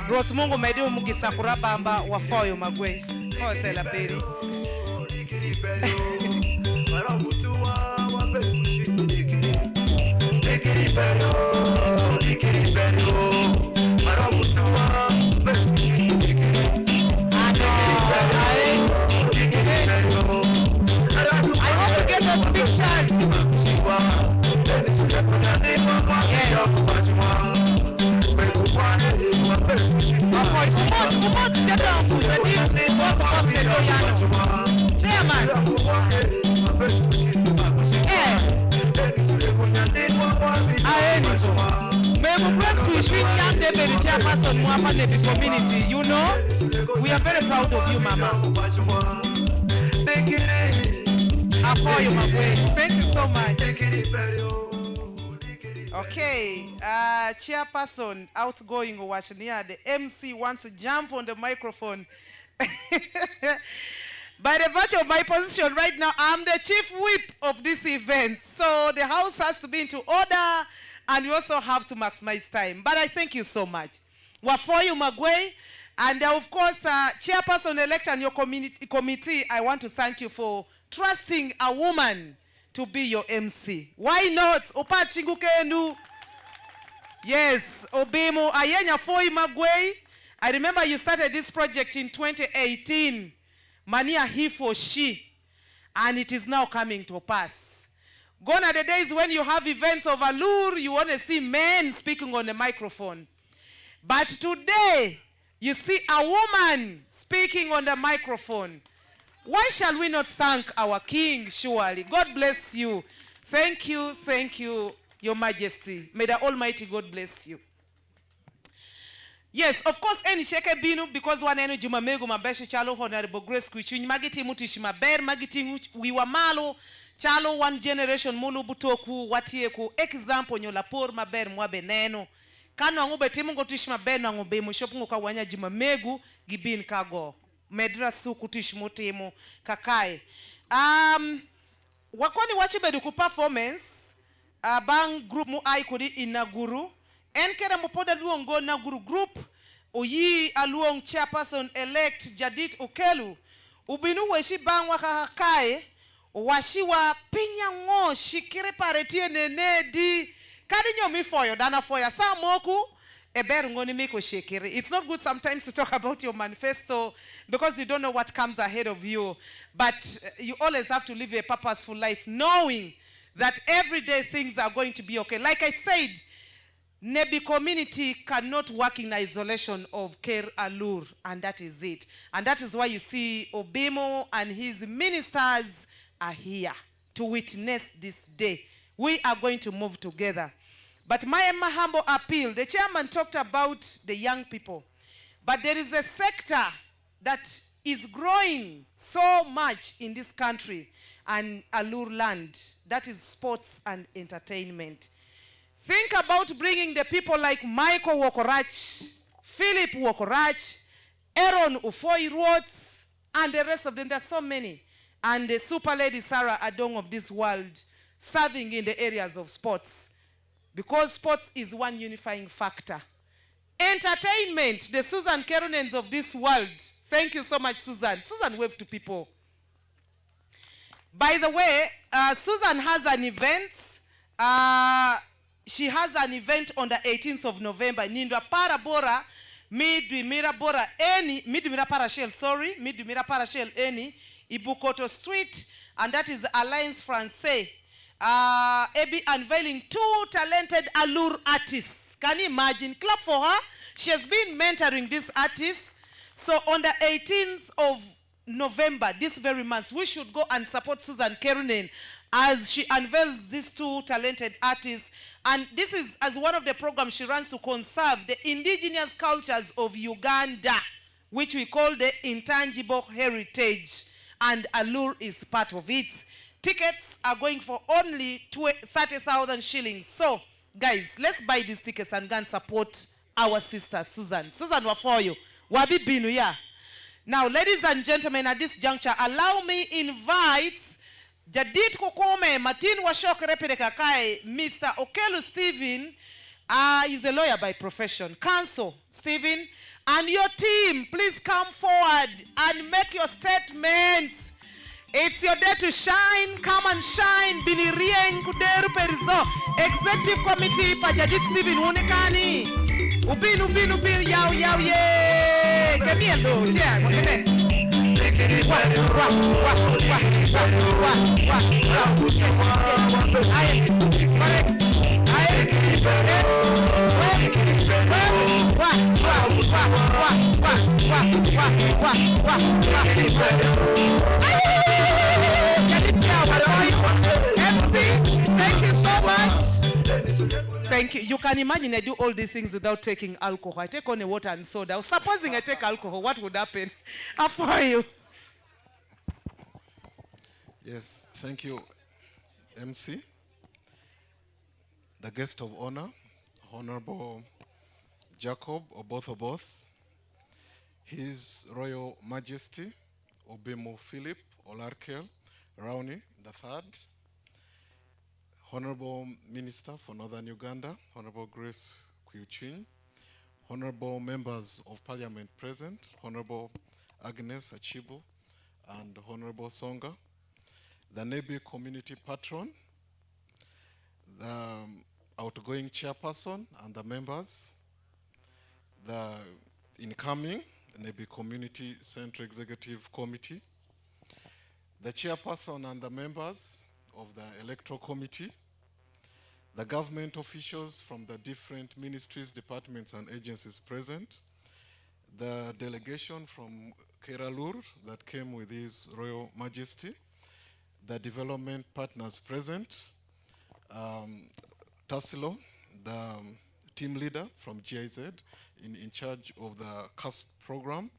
Rot mungu mediu mugisa kurabamba wafoyo magwai. Hotel aperi. I want to get those pictures. Community, you know, we are very proud of you, Mama. Thank you, thank you so much. Okay, chairperson, outgoing Washania, the MC wants to jump on the microphone. By the virtue of my position right now, I'm the chief whip of this event. So the house has to be into order, and you also have to maximize time. But I thank you so much. Wafoyu Magway, and of course, chairperson-elect and your committee, I want to thank you for trusting a woman to be your MC. Why not? Opa Chingukenu. Yes, Obemo Ayenya Foy Magway. I remember you started this project in 2018. Mania he for she. And it is now coming to pass. Gone are the days when you have events of allure, you want to see men speaking on the microphone. But today, you see a woman speaking on the microphone. Why shall we not thank our King, surely? God bless you. Thank you, Your Majesty. May the Almighty God bless you. Yes, of course, any sheke binu, because one enu jumamegu mabeshe chalo honorable Grace Kuchuni, magiti mutishi maber, magiti wiwamalo, chalo one generation mulu butoku, watieku, example nyola por maber mwabe neno. Kano angube timu ngotishi mabeno angube mwishopungu kwa wanya jumamegu gibin kago. Medra suku tishi timu kakae. Wakwani wachibedu ku performance, bang group mu ai kudi inaguru. Enkere mupoda luongo naguru group, oyi aluong chairperson elect Jadit Okelu. Ubinu weshi bang wakakae, washiwa pinya ngo shikire paretie nene di. Kadi nyomi foyo, dana foya sa moku, eber ngoni miko shekiri. It's not good sometimes to talk about your manifesto because you don't know what comes ahead of you. But you always have to live a purposeful life knowing that every day things are going to be okay. Like I said, Nebbi community cannot work in isolation of Ker Alur, and that is it. And that is why you see Obimo and his ministers are here to witness this day. We are going to move together. But my humble appeal, the chairman talked about the young people, but there is a sector that is growing so much in this country and Alur land, that is sports and entertainment. Think about bringing the people like Michael Wokorach, Philip Wokorach, Aaron Ufoi Rhodes, and the rest of them. There's so many. And the super lady Sarah Adong of this world serving in the areas of sports. Because sports is one unifying factor. Entertainment, the Susan Keronens of this world. Thank you so much, Susan. Susan, wave to people. By the way, Susan has an event. She has an event on the 18th of November. Nindwa Parabora, Midwimira Bora Eni, Midwimira Parashel, sorry, Midwimira Parashel Eni, Ibukoto Street, and that is Alliance Francais. Ebi unveiling 2 talented Alur artists. Can you imagine? Clap for her. She has been mentoring these artists. So on the 18th of November, this very month, we should go and support Susan Kerunen as she unveils these 2 talented artists. And this is as one of the programs she runs to conserve the indigenous cultures of Uganda, which we call the intangible heritage. And Alur is part of it. Tickets are going for only 30,000 shillings. So, guys, let's buy these tickets and go and support our sister, Susan. Susan, we're for you. Wabi binu, yeah. Now, ladies and gentlemen, at this juncture, allow me invite Jadit Kokome, Martin Washok Repedekakai, Mr. Okelu Stephen, is a lawyer by profession. Counsel, Stephen, and your team, please come forward and make your statement. It's your day to shine. Come and shine. Binirien Kuderu Perizo. Executive Committee, Pajadit Stephen Unikani. Ubin, yao, ye. Kemiendo, yeah, wakene. Thank you so much. Thank you. You can imagine I do all these things without taking alcohol. I take only water and soda. Supposing I take alcohol, what would happen? For you. Yes, thank you, MC. The guest of honor, Honorable Jacob Oboth, His Royal Majesty Obimo Philip Olarkel Rauni III, Honorable Minister for Northern Uganda, Honorable Grace Kuyuchin, Honorable Members of Parliament present, Honorable Agnes Achibu and Honorable Songa, the Nebbi community patron, the outgoing chairperson and the members, the incoming Nebbi Community Central Executive Committee, the chairperson and the members of the electoral committee, the government officials from the different ministries, departments and agencies present, the delegation from Keralur that came with His Royal Majesty, the development partners present, Tassilo, the team leader from GIZ in charge of the CASP program,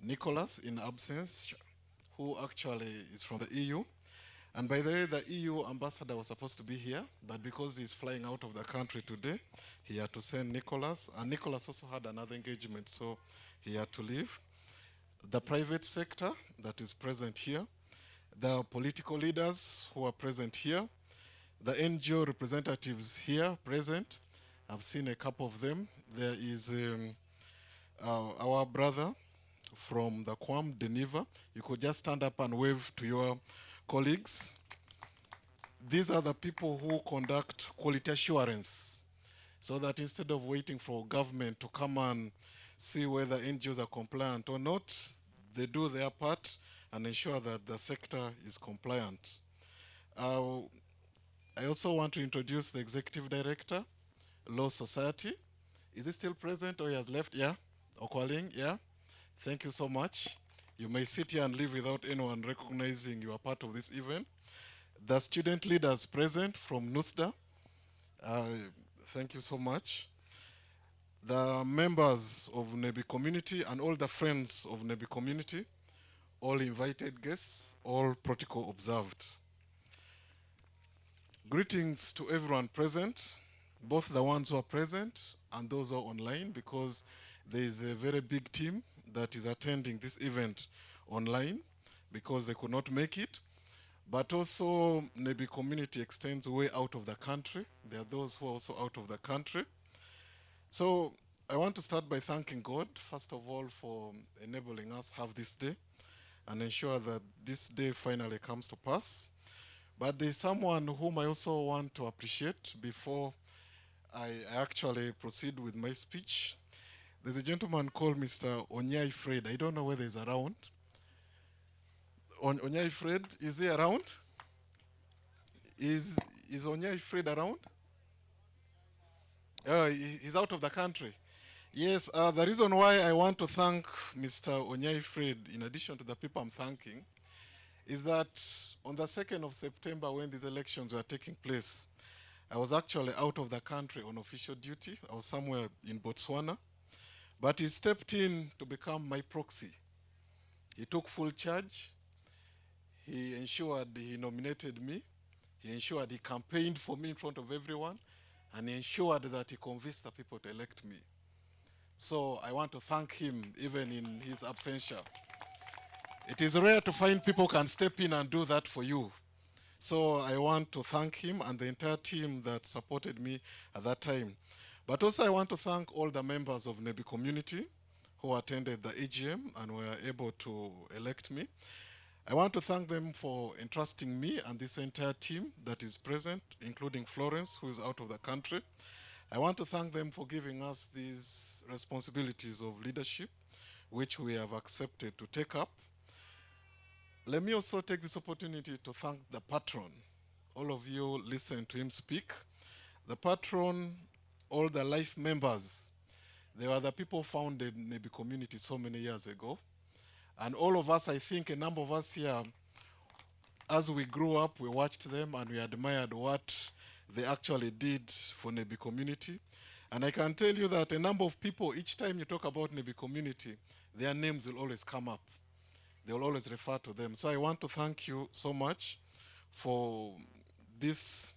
Nicholas in absence, who actually is from the EU. And by the way, the EU ambassador was supposed to be here, but because he's flying out of the country today, he had to send Nicholas. And Nicholas also had another engagement, so he had to leave. The private sector that is present here, the political leaders who are present here, the NGO representatives here present. I've seen a couple of them. There is our brother from the Quam, Deneva. You could just stand up and wave to your colleagues. These are the people who conduct quality assurance, so that instead of waiting for government to come and see whether NGOs are compliant or not, they do their part and ensure that the sector is compliant. I also want to introduce the Executive Director, Law Society. Is he still present or he has left? Yeah? Okwaling, yeah? Thank you so much. You may sit here and leave without anyone recognizing you are part of this event. The student leaders present from NUSDA, thank you so much. The members of Nebbi community and all the friends of Nebbi community, all invited guests, all protocol observed. Greetings to everyone present, both the ones who are present and those who are online, because there is a very big team that is attending this event online because they could not make it. But also, Nebbi community extends way out of the country. There are those who are also out of the country. So I want to start by thanking God, first of all, for enabling us have this day and ensure that this day finally comes to pass. But there's someone whom I also want to appreciate before I actually proceed with my speech. There's a gentleman called Mr. Onyai Fred. I don't know whether he's around. Onyai Fred, is he around? Is Onyai Fred around? He's out of the country. Yes, the reason why I want to thank Mr. Onyai Fred, in addition to the people I'm thanking, is that on the 2nd of September, when these elections were taking place, I was actually out of the country on official duty. I was somewhere in Botswana. But he stepped in to become my proxy. He took full charge. He ensured he nominated me. He ensured he campaigned for me in front of everyone. And he ensured that he convinced the people to elect me. So I want to thank him even in his absentia. It is rare to find people who can step in and do that for you. So I want to thank him and the entire team that supported me at that time. But also I want to thank all the members of Nebbi community who attended the AGM and were able to elect me. I want to thank them for entrusting me and this entire team that is present, including Florence, who is out of the country. I want to thank them for giving us these responsibilities of leadership, which we have accepted to take up. Let me also take this opportunity to thank the patron. All of you listen to him speak. The patron, all the life members, they were the people who founded Nebbi community so many years ago. And all of us, I think a number of us here, as we grew up, we watched them and we admired what they actually did for Nebbi community. And I can tell you that a number of people, each time you talk about Nebbi community, their names will always come up. They will always refer to them. So I want to thank you so much for this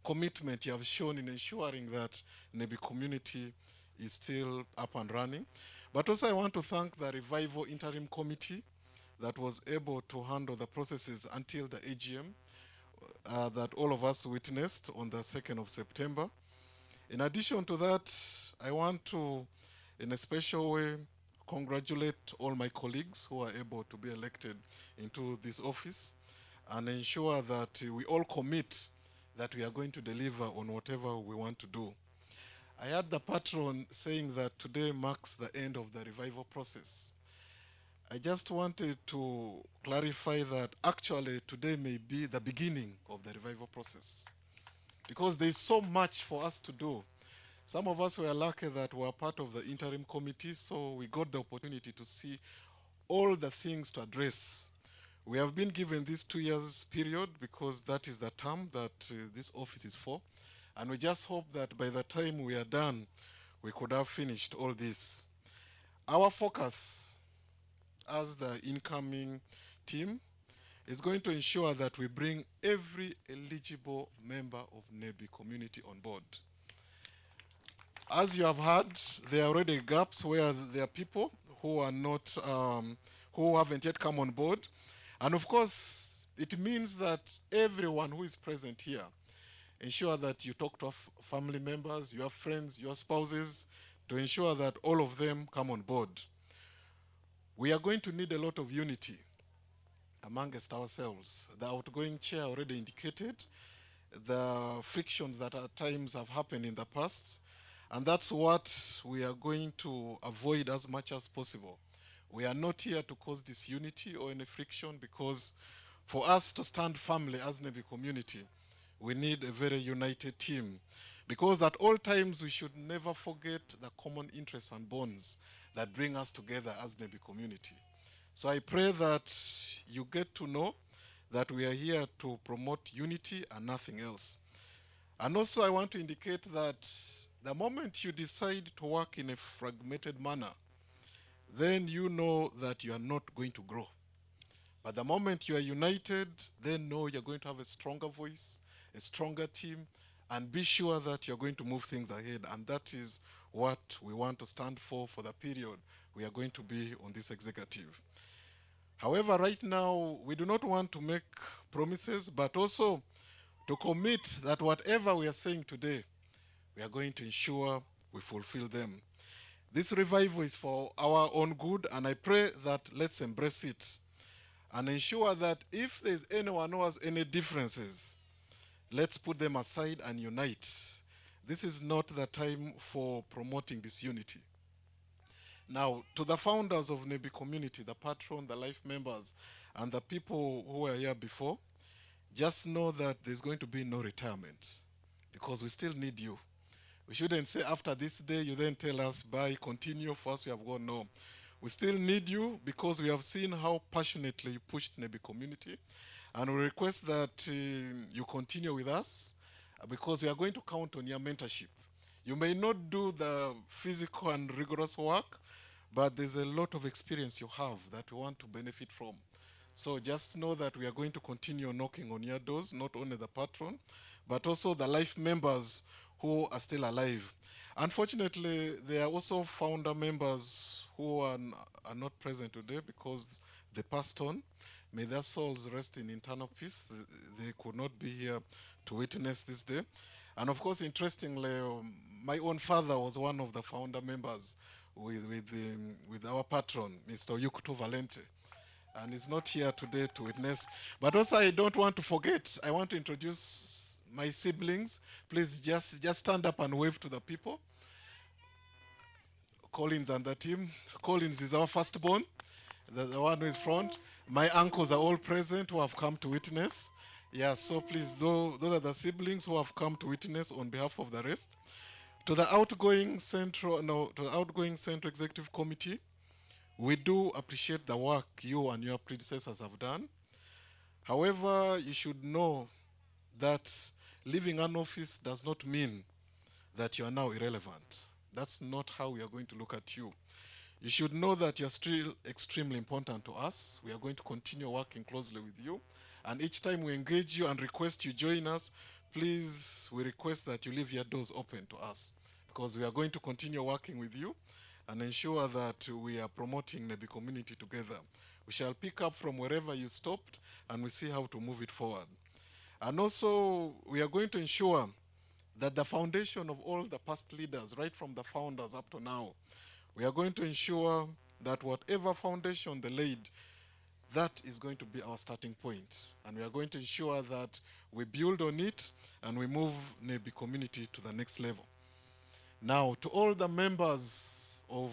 commitment you have shown in ensuring that Nebbi community is still up and running. But also I want to thank the Revival Interim Committee that was able to handle the processes until the AGM that all of us witnessed on the 2nd of September. In addition to that, I want to, in a special way, congratulate all my colleagues who are able to be elected into this office and ensure that we all commit that we are going to deliver on whatever we want to do. I heard the patron saying that today marks the end of the revival process. I just wanted to clarify that actually today may be the beginning of the revival process, because there is so much for us to do. Some of us were lucky that we were part of the interim committee, so we got the opportunity to see all the things to address. We have been given this 2 years period because that is the term that this office is for. And we just hope that by the time we are done, we could have finished all this. Our focus as the incoming team is going to ensure that we bring every eligible member of Nebbi community on board. As you have heard, there are already gaps where there are people who are not, who haven't yet come on board. And of course, it means that everyone who is present here, ensure that you talk to family members, your friends, your spouses, to ensure that all of them come on board. We are going to need a lot of unity amongst ourselves. The outgoing chair already indicated the frictions that at times have happened in the past, and that's what we are going to avoid as much as possible. We are not here to cause disunity or any friction, because for us to stand firmly as Nebbi community, we need a very united team. Because at all times, we should never forget the common interests and bonds that bring us together as Nebbi community. So I pray that you get to know that we are here to promote unity and nothing else. And also I want to indicate that the moment you decide to work in a fragmented manner, then you know that you are not going to grow. But the moment you are united, then know you're going to have a stronger voice, a stronger team, and be sure that you're going to move things ahead. And that is what we want to stand for the period we are going to be on this executive. However, right now, we do not want to make promises, but also to commit that whatever we are saying today, we are going to ensure we fulfill them. This revival is for our own good, and I pray that let's embrace it and ensure that if there's anyone who has any differences, let's put them aside and unite. This is not the time for promoting disunity. Now, to the founders of Nebbi community, the patron, the life members, and the people who were here before, just know that there's going to be no retirement because we still need you. We shouldn't say after this day, you then tell us, bye, continue, first we have gone. No. We still need you because we have seen how passionately you pushed Nebbi community. And we request that you continue with us because we are going to count on your mentorship. You may not do the physical and rigorous work, but there's a lot of experience you have that we want to benefit from. So just know that we are going to continue knocking on your doors, not only the patron, but also the life members who are still alive. Unfortunately, there are also founder members who are not present today because they passed on. May their souls rest in eternal peace. They could not be here to witness this day. And of course, interestingly, my own father was one of the founder members with our patron, Mr. Yukutu Valente. And he's not here today to witness. But also, I don't want to forget, I want to introduce my siblings. Please just stand up and wave to the people. Collins and the team. Collins is our firstborn, the one who is front. My uncles are all present who have come to witness. Yeah, so please, those are the siblings who have come to witness on behalf of the rest. To the outgoing Central Executive Committee, we do appreciate the work you and your predecessors have done. However, you should know that leaving an office does not mean that you are now irrelevant. That's not how we are going to look at you. You should know that you're still extremely important to us. We are going to continue working closely with you. And each time we engage you and request you join us, please, we request that you leave your doors open to us because we are going to continue working with you and ensure that we are promoting Nebbi community together. We shall pick up from wherever you stopped and we see how to move it forward. And also, we are going to ensure that the foundation of all the past leaders, right from the founders up to now, we are going to ensure that whatever foundation they laid, that is going to be our starting point. And we are going to ensure that we build on it and we move Nebbi community to the next level. Now, to all the members of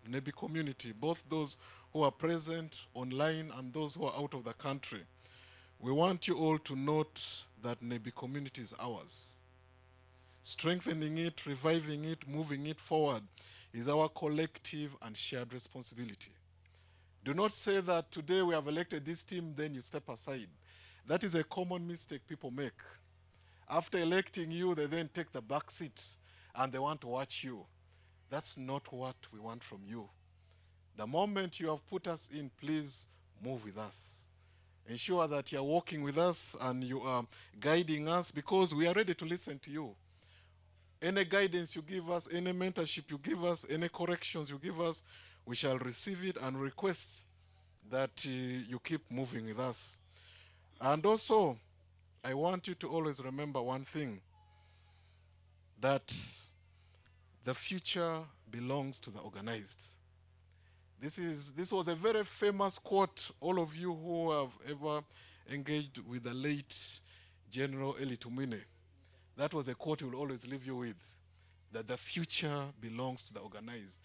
Nebbi community, both those who are present online and those who are out of the country, we want you all to note that Nebbi community is ours. Strengthening it, reviving it, moving it forward is our collective and shared responsibility. Do not say that today we have elected this team, then you step aside. That is a common mistake people make. After electing you, they then take the back seat and they want to watch you. That's not what we want from you. The moment you have put us in, please move with us. Ensure that you're walking with us and you are guiding us because we are ready to listen to you. Any guidance you give us, any mentorship you give us, any corrections you give us, we shall receive it and request that you keep moving with us. And also, I want you to always remember one thing, that the future belongs to the organized. This was a very famous quote, all of you who have ever engaged with the late General Eli Tumine. That was a quote he will always leave you with, that the future belongs to the organized.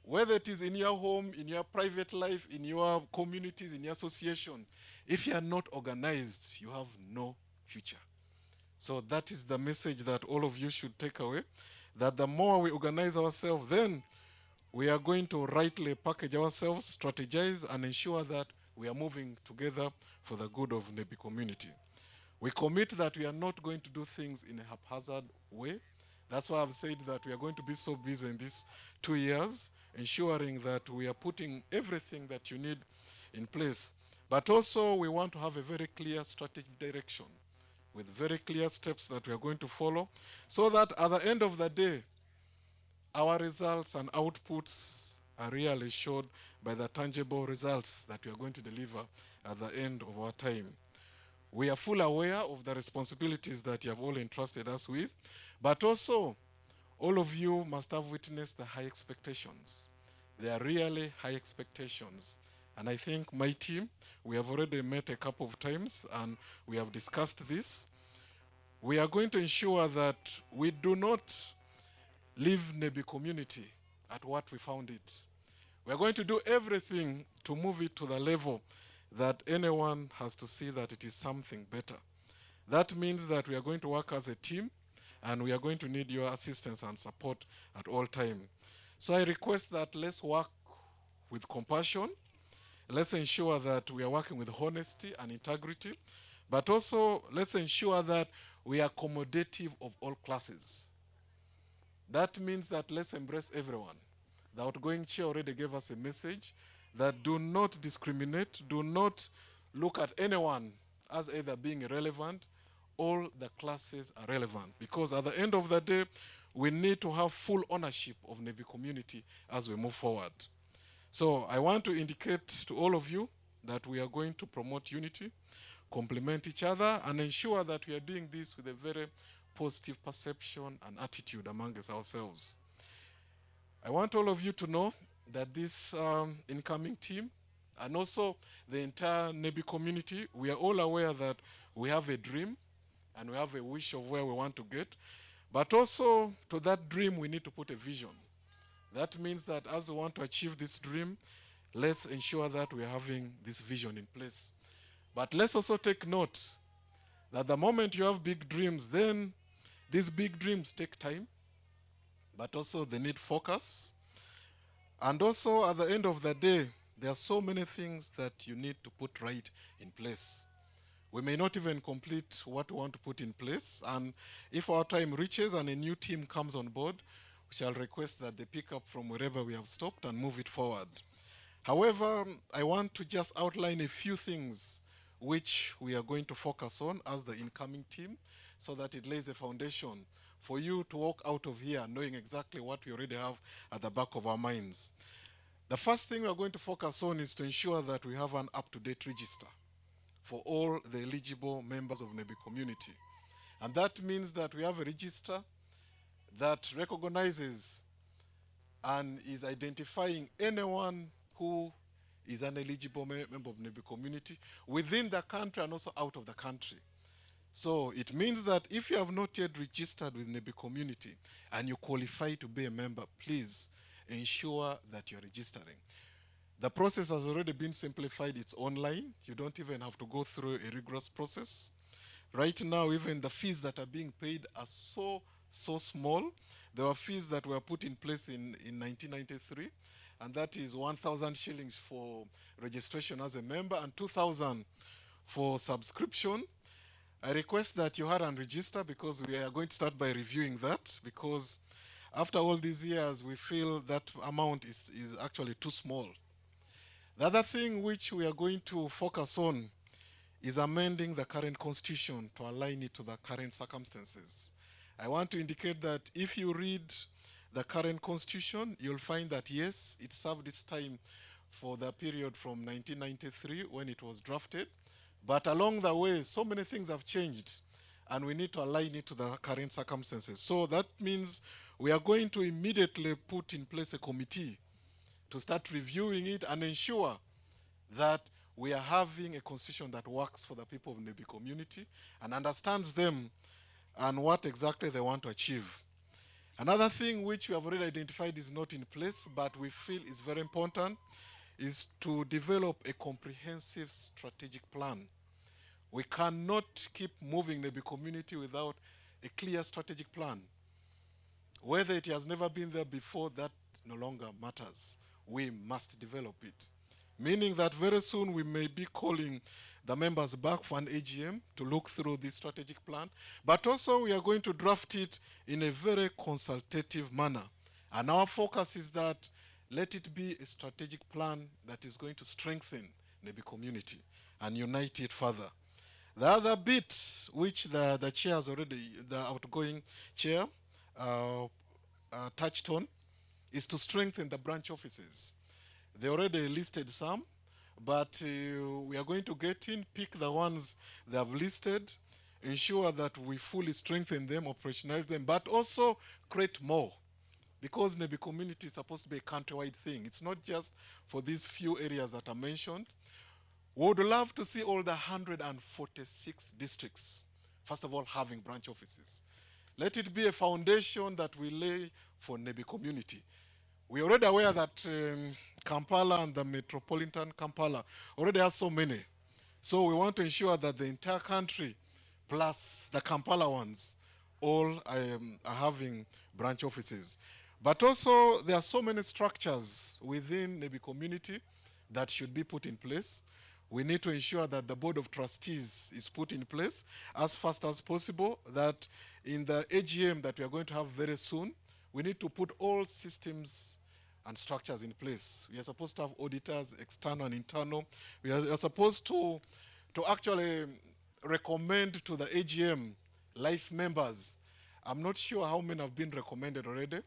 Whether it is in your home, in your private life, in your communities, in your association, if you are not organized, you have no future. So that is the message that all of you should take away, that the more we organize ourselves, then we are going to rightly package ourselves, strategize, and ensure that we are moving together for the good of Nebbi community. We commit that we are not going to do things in a haphazard way. That's why I've said that we are going to be so busy in these 2 years, ensuring that we are putting everything that you need in place. But also we want to have a very clear strategic direction with very clear steps that we are going to follow, so that at the end of the day, our results and outputs are really showed by the tangible results that we are going to deliver at the end of our time. We are fully aware of the responsibilities that you have all entrusted us with, but also all of you must have witnessed the high expectations. They are really high expectations. And I think my team, we have already met a couple of times and we have discussed this. We are going to ensure that we do not leave Nebbi community at what we found it. We are going to do everything to move it to the level that anyone has to see that it is something better. That means that we are going to work as a team, and we are going to need your assistance and support at all time. So I request that let's work with compassion. Let's ensure that we are working with honesty and integrity, but also let's ensure that we are accommodative of all classes. That means that let's embrace everyone. The outgoing chair already gave us a message that do not discriminate, do not look at anyone as either being irrelevant. All the classes are relevant, because at the end of the day, we need to have full ownership of Nebbi community as we move forward. So I want to indicate to all of you that we are going to promote unity, complement each other, and ensure that we are doing this with a very positive perception and attitude amongst ourselves. I want all of you to know that this incoming team, and also the entire Nebbi community, we are all aware that we have a dream and we have a wish of where we want to get. But also to that dream, we need to put a vision. That means that as we want to achieve this dream, let's ensure that we are having this vision in place. But let's also take note that the moment you have big dreams, then these big dreams take time, but also they need focus. And also at the end of the day, there are so many things that you need to put right in place. We may not even complete what we want to put in place. And if our time reaches and a new team comes on board, we shall request that they pick up from wherever we have stopped and move it forward. However, I want to just outline a few things which we are going to focus on as the incoming team, so that it lays a foundation for you to walk out of here knowing exactly what we already have at the back of our minds. The first thing we are going to focus on is to ensure that we have an up-to-date register for all the eligible members of Nebbi community. And that means that we have a register that recognizes and is identifying anyone who is an eligible member of Nebbi community within the country and also out of the country. So it means that if you have not yet registered with Nebbi community and you qualify to be a member, please ensure that you're registering. The process has already been simplified. It's online. You don't even have to go through a rigorous process. Right now, even the fees that are being paid are so small. There were fees that were put in place in 1993, and that is 1,000 shillings for registration as a member and 2,000 for subscription. I request that you hurry and register, because we are going to start by reviewing that, because after all these years, we feel that amount is actually too small. The other thing which we are going to focus on is amending the current constitution to align it to the current circumstances. I want to indicate that if you read the current constitution, you'll find that yes, it served its time for the period from 1993 when it was drafted, but along the way, so many things have changed, and we need to align it to the current circumstances. So that means we are going to immediately put in place a committee to start reviewing it and ensure that we are having a constitution that works for the people of Nebbi community and understands them and what exactly they want to achieve. Another thing which we have already identified is not in place, but we feel is very important, is to develop a comprehensive strategic plan We cannot keep moving Nebbi community without a clear strategic plan. Whether it has never been there before, that no longer matters. We must develop it. Meaning that very soon we may be calling the members back for an AGM to look through this strategic plan, but also we are going to draft it in a very consultative manner. And our focus is that let it be a strategic plan that is going to strengthen Nebbi community and unite it further. The other bit, which the chair has already, the outgoing chair, touched on, is to strengthen the branch offices. They already listed some, but we are going to get in, pick the ones they have listed, ensure that we fully strengthen them, operationalize them, but also create more. Because Nebbi community is supposed to be a countrywide thing. It's not just for these few areas that are mentioned. We would love to see all the 146 districts, first of all, having branch offices. Let it be a foundation that we lay for Nebbi community. We're already aware that Kampala and the metropolitan Kampala already has so many. So we want to ensure that the entire country, plus the Kampala ones, all are having branch offices. But also, there are so many structures within Nebbi community that should be put in place. We need to ensure that the board of trustees is put in place as fast as possible, that in the AGM that we are going to have very soon, we need to put all systems and structures in place. We are supposed to have auditors, external and internal. We are supposed to actually recommend to the AGM life members. I'm not sure how many have been recommended already.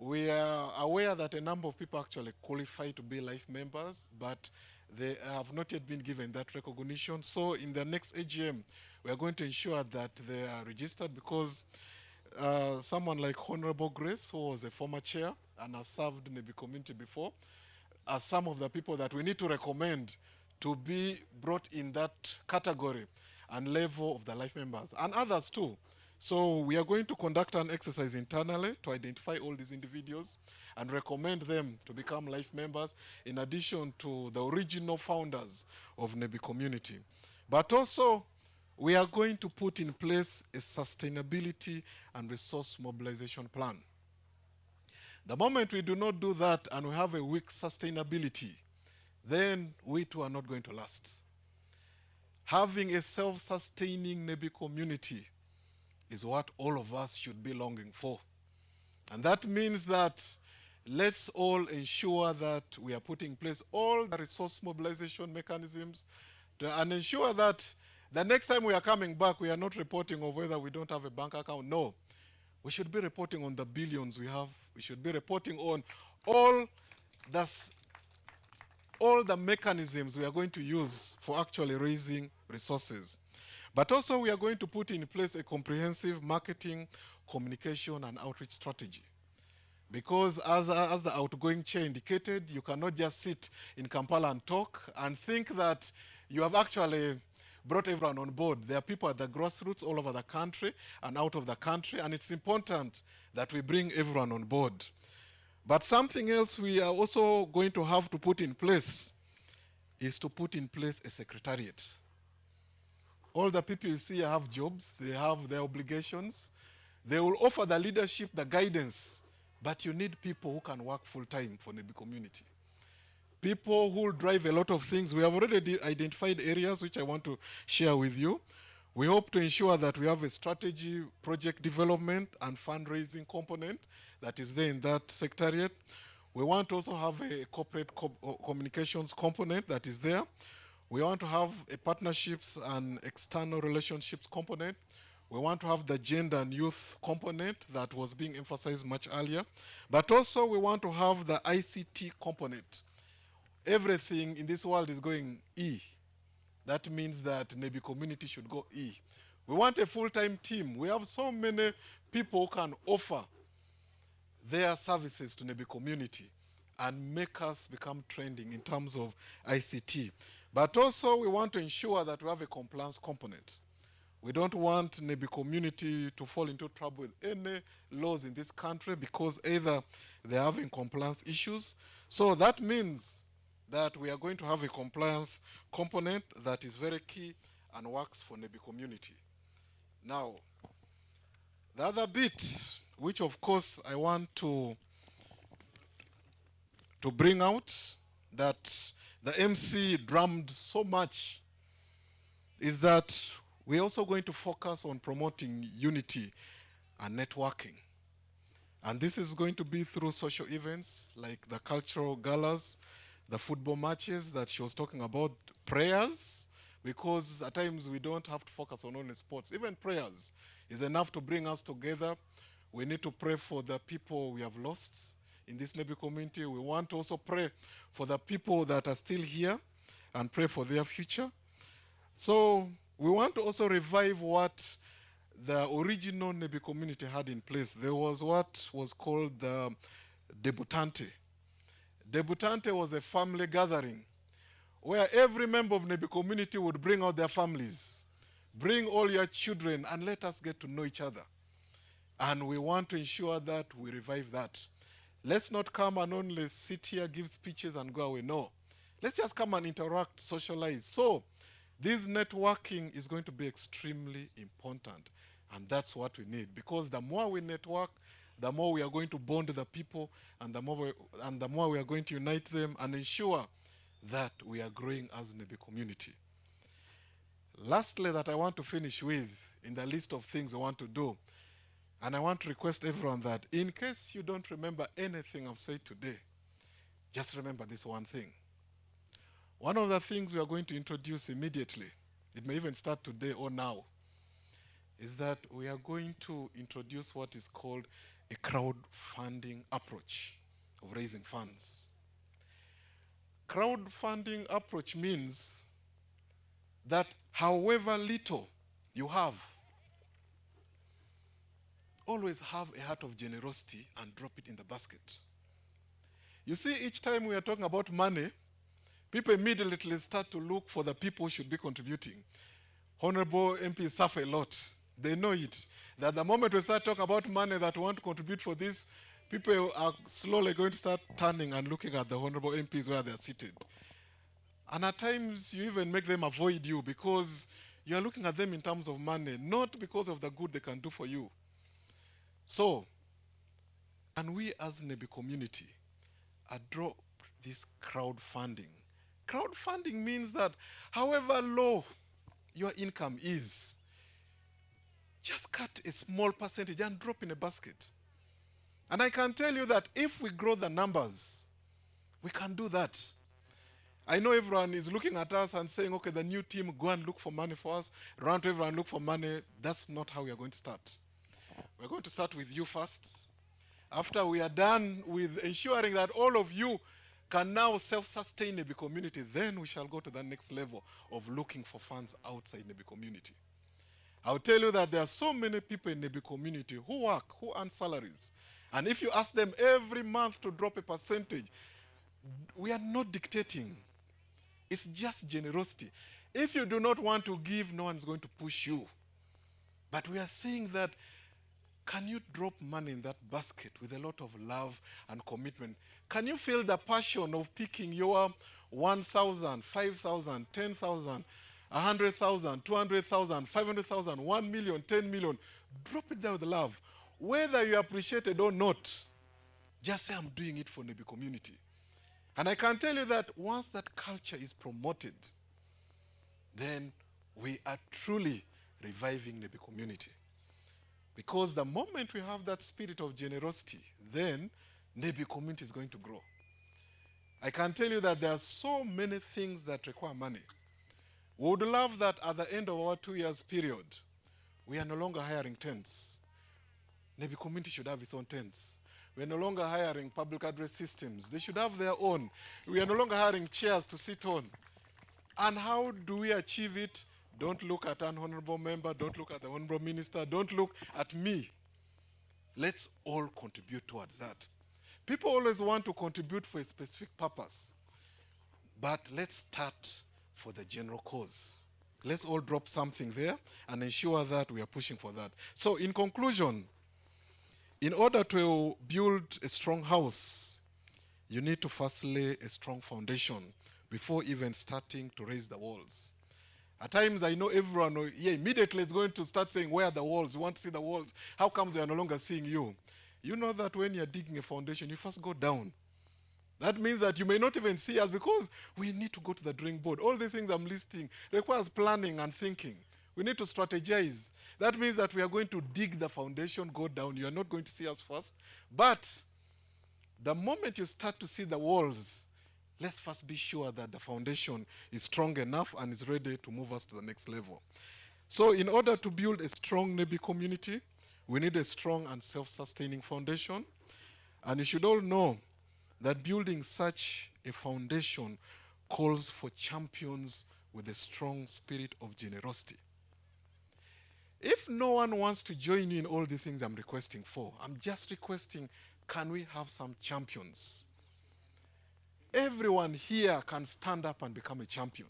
We are aware that a number of people actually qualify to be life members, but they have not yet been given that recognition. So in the next AGM, we are going to ensure that they are registered, because someone like Honorable Grace, who was a former chair and has served Nebbi community before, are some of the people that we need to recommend to be brought in that category and level of the life members, and others too. So we are going to conduct an exercise internally to identify all these individuals and recommend them to become life members, in addition to the original founders of Nebbi community. But also, we are going to put in place a sustainability and resource mobilization plan. The moment we do not do that and we have a weak sustainability, then we too are not going to last. Having a self-sustaining Nebbi community is what all of us should be longing for. And that means that let's all ensure that we are putting in place all the resource mobilization mechanisms and ensure that the next time we are coming back, we are not reporting on whether we don't have a bank account. No. We should be reporting on the billions we have. We should be reporting on all the mechanisms we are going to use for actually raising resources. But also, we are going to put in place a comprehensive marketing, communication, and outreach strategy. Because as the outgoing chair indicated, you cannot just sit in Kampala and talk and think that you have actually brought everyone on board. There are people at the grassroots all over the country and out of the country, and it's important that we bring everyone on board. But something else we are also going to have to put in place is to put in place a secretariat. All the people you see have jobs, they have their obligations. They will offer the leadership, the guidance, but you need people who can work full-time for Nebbi community. People who will drive a lot of things. We have already identified areas which I want to share with you. We hope to ensure that we have a strategy, project development, and fundraising component that is there in that secretariat. We want to also have a corporate communications component that is there. We want to have a partnerships and external relationships component. We want to have the gender and youth component that was being emphasized much earlier. But also we want to have the ICT component. Everything in this world is going E. That means that Nebbi community should go E. We want a full-time team. We have so many people who can offer their services to Nebbi community and make us become trending in terms of ICT. But also we want to ensure that we have a compliance component. We don't want Nebbi community to fall into trouble with any laws in this country because either they're having compliance issues. So that means that we are going to have a compliance component that is very key and works for Nebbi community. Now, the other bit, which of course I want to bring out, that the MC drummed so much, is that we're also going to focus on promoting unity and networking. And this is going to be through social events like the cultural galas, the football matches that she was talking about, prayers, because at times we don't have to focus on only sports. Even prayers is enough to bring us together. We need to pray for the people we have lost in this Nebbi community. We want to also pray for the people that are still here and pray for their future. So we want to also revive what the original Nebbi community had in place. There was what was called the debutante. Debutante was a family gathering where every member of Nebbi community would bring out their families, bring all your children, and let us get to know each other. And we want to ensure that we revive that. Let's not come and only sit here, give speeches, and go away. No. Let's just come and interact, socialize. So this networking is going to be extremely important. And that's what we need. Because the more we network, the more we are going to bond the people, and the more we are going to unite them and ensure that we are growing as Nebbi community. Lastly, that I want to finish with, in the list of things I want to do, and I want to request everyone that in case you don't remember anything I've said today, just remember this one thing. One of the things we are going to introduce immediately, it may even start today or now, is that we are going to introduce what is called a crowdfunding approach of raising funds. Crowdfunding approach means that however little you have, always have a heart of generosity and drop it in the basket. You see, each time we are talking about money, people immediately start to look for the people who should be contributing. Honorable MPs suffer a lot. They know it. That the moment we start talking about money that we want to contribute for this, people are slowly going to start turning and looking at the honorable MPs where they're seated. And at times, you even make them avoid you because you're looking at them in terms of money, not because of the good they can do for you. So, and we as Nebbi community adopt this crowdfunding. Crowdfunding means that however low your income is, just cut a small percentage and drop in a basket. And I can tell you that if we grow the numbers, we can do that. I know everyone is looking at us and saying, okay, the new team, go and look for money for us. Run to everyone, look for money. That's not how we are going to start. We're going to start with you first. After we are done with ensuring that all of you can now self-sustain Nebbi community, then we shall go to the next level of looking for funds outside Nebbi community. I'll tell you that there are so many people in Nebbi community who work, who earn salaries. And if you ask them every month to drop a percentage, we are not dictating. It's just generosity. If you do not want to give, no one is going to push you. But we are saying that, can you drop money in that basket with a lot of love and commitment? Can you feel the passion of picking your 1,000, 5,000, 10,000, 100,000, 200,000, 500,000, 1 million, 10 million? Drop it there with love. Whether you appreciate it or not, just say, I'm doing it for Nebbi community. And I can tell you that once that culture is promoted, then we are truly reviving Nebbi community. Because the moment we have that spirit of generosity, then Nebbi community is going to grow. I can tell you that there are so many things that require money. We would love that at the end of our 2 years period, we are no longer hiring tents. Nebbi community should have its own tents. We are no longer hiring public address systems. They should have their own. We are no longer hiring chairs to sit on. And how do we achieve it? Don't look at an honorable member. Don't look at the honorable minister. Don't look at me. Let's all contribute towards that. People always want to contribute for a specific purpose. But let's start for the general cause. Let's all drop something there and ensure that we are pushing for that. So in conclusion, in order to build a strong house, you need to first lay a strong foundation before even starting to raise the walls. At times, I know everyone immediately is going to start saying, where are the walls? We want to see the walls. How comes we are no longer seeing you? You know that when you're digging a foundation, you first go down. That means that you may not even see us because we need to go to the drawing board. All the things I'm listing requires planning and thinking. We need to strategize. That means that we are going to dig the foundation, go down. You are not going to see us first. But the moment you start to see the walls, let's first be sure that the foundation is strong enough and is ready to move us to the next level. So in order to build a strong Nebbi community, we need a strong and self-sustaining foundation. And you should all know that building such a foundation calls for champions with a strong spirit of generosity. If no one wants to join you in all the things I'm requesting for, I'm just requesting, can we have some champions? Everyone here can stand up and become a champion.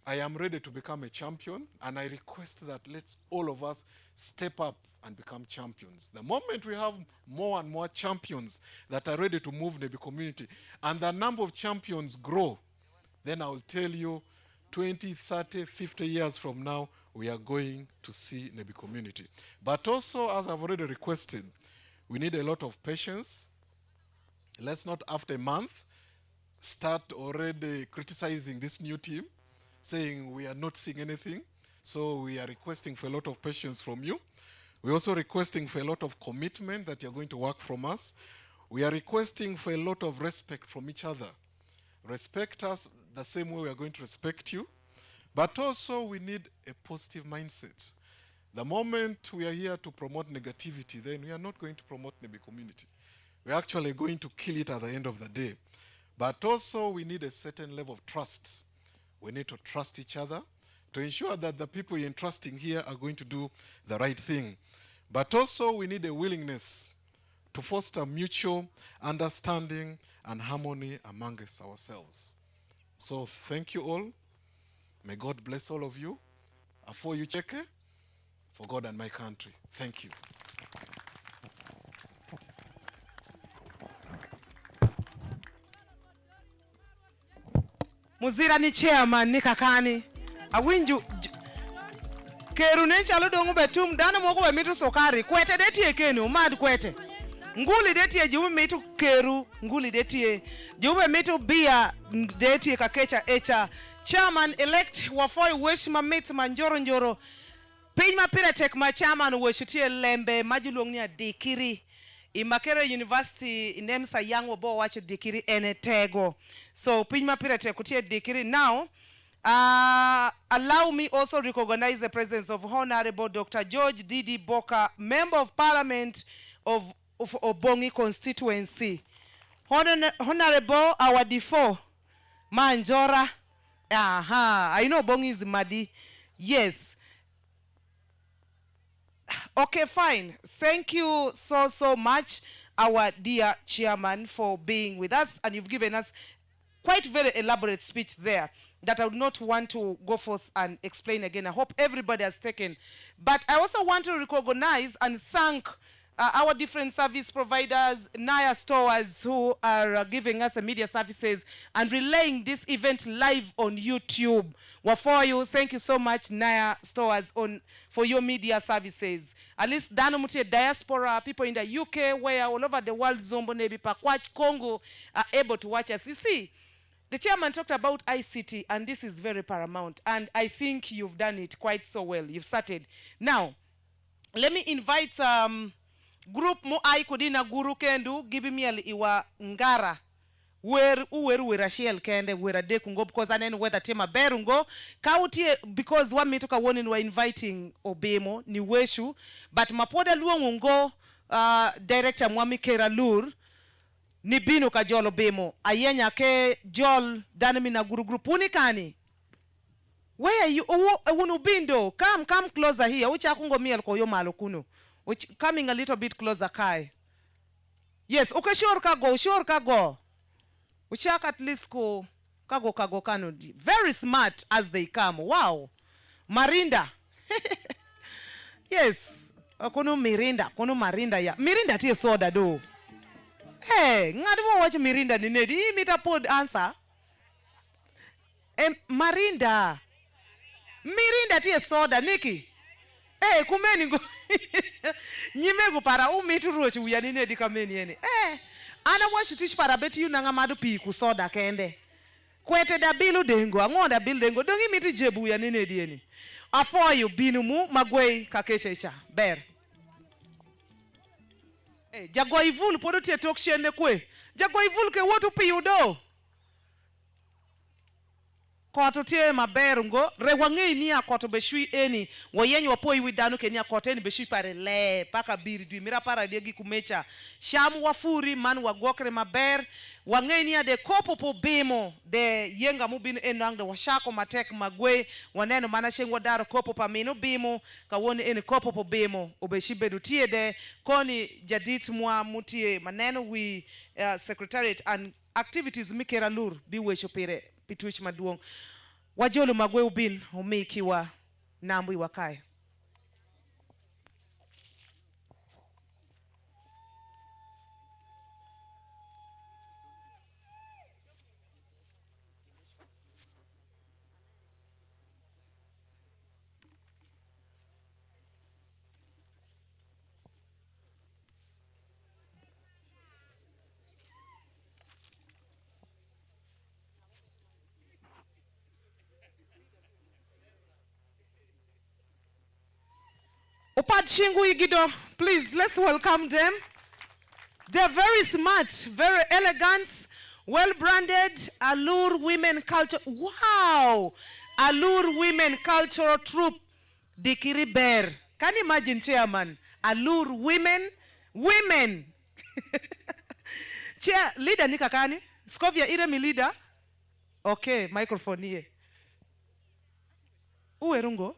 I am ready to become a champion, and I request that let's all of us step up and become champions. The moment we have more and more champions that are ready to move Nebbi community, and the number of champions grow, then I will tell you 20, 30, 50 years from now, we are going to see Nebbi community. But also, as I've already requested, we need a lot of patience. Let's not, after a month, start already criticizing this new team, saying we are not seeing anything. So we are requesting for a lot of patience from you. We're also requesting for a lot of commitment that you're going to work from us. We are requesting for a lot of respect from each other. Respect us the same way we are going to respect you. But also we need a positive mindset. The moment we are here to promote negativity, then we are not going to promote Nebbi community. We're actually going to kill it at the end of the day. But also we need a certain level of trust. We need to trust each other to ensure that the people you're entrusting here are going to do the right thing. But also we need a willingness to foster mutual understanding and harmony amongst ourselves. So thank you all. May God bless all of you. For you, Cheke, for God and my country. Thank you. Muzira ni chairman ni kakani. Awinju keru nenchalo dongu betum dano moko be mitu sokari kwete detie keni umad kwete. Nguli detie jume mitu keru, nguli detie jume mitu bia detie kakecha echa. Chairman elect wafoi weshima mitu manjoro njoro. Pijma pire tek ma chairman weshutie lembe majulong ni adikiri. Imakere University inemsa young wabo wache dikiri enetego. So pijma pire tek kutie dikiri. Now, allow me also recognize the presence of Honorable Dr. George Didi Boka, Member of Parliament of Obongi constituency. Honorable our D4 Manjora. I know Obongi is Madi. Yes. Okay, fine. Thank you so much, our dear chairman, for being with us, and you've given us quite very elaborate speech there that I would not want to go forth and explain again. I hope everybody has taken. But I also want to recognize and thank our different service providers, Naya Stores, who are giving us media services and relaying this event live on YouTube. Well, for you, thank you so much, Naya Stores, for your media services. At least Danomuti diaspora, people in the UK, where all over the world, Zombo, Nebbi, Pakwach, Congo, are able to watch us. You see, the chairman talked about ICT, and this is very paramount. And I think you've done it quite so well. You've started. Now, let me invite group mo ai kudina guru kendu gibi miel iwa ngara uweru Rachel kende wera de kungo because anen weather tema berungo kautie because one mitoka woni wa inviting Obemo ni weshu but mapoda luongo director Mwami Kera Lur ni binu ka jolo Obemo ayenya ke jol danimi na guru group unikani where you unu bindo come closer here ucha kungo miel ko yo malo kuno. Which coming a little bit closer, Kai. Yes, okay, sure, kago. Which at least go, kago kano. Very smart as they come. Wow. Marinda. Yes. Kono Marinda ya. Mirinda tie soda do. Hey, ngadiwo watch Mirinda ni nedi. Mita pod answer. Marinda. Mirinda tie soda, Nikki. Kumeni go. Nyime go para umitu rochi uyanine di kameni yeni. Ana washi tish para beti yu nanga madu pi ku soda kende. Kwete da bilu dengo, angoda bilu dengo. Dongi miti jebu uyanine di yeni. Afoyu binumu magwei kakeshecha. Ber. Jago ivulu podo tie tokshende kwe. Jago ivulu ke wotu pi udo. Koto tie maberungo rewange ni akoto beshui eni wayenyi wapoi widanu ke ni akoto eni beshui pare le paka biri dui mira para diegi kumecha shamu wafuri manu wagokre maber wange ni ade kopo po bemo de yenga mubin enang de washako matek magwe waneno mana shengwa daro kopo pa mino bemo kawoni eni kopo po bemo obeshi bedu tie de koni jadit mwa mutie maneno wi secretariat and activities mikera lur biwe shopere pitwich maduong wajolo magwe ubin umikiwa nambu iwakaye. Upad Shingu Igido, please, let's welcome them. They're very smart, very elegant, well-branded, Allure Women Culture. Wow! Allure Women Cultural Troupe, Dikiri Bear. Can you imagine, Chairman? Allure Women. Chair, leader Nika Kani? Scovia Iremi leader? Okay, microphone here. Uerungo?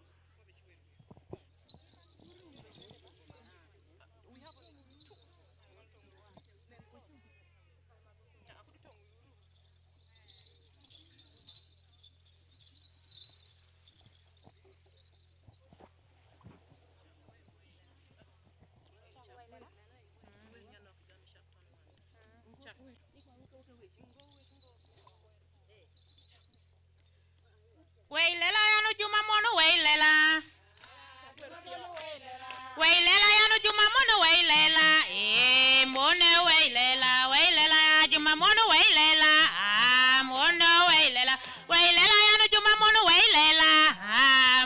Wailela yanu juma mono wailela. Wailela yanu juma mono wailela. Mono wailela. Wailela ya juma mono wailela. Mono wailela. Wailela yanu juma mono wailela.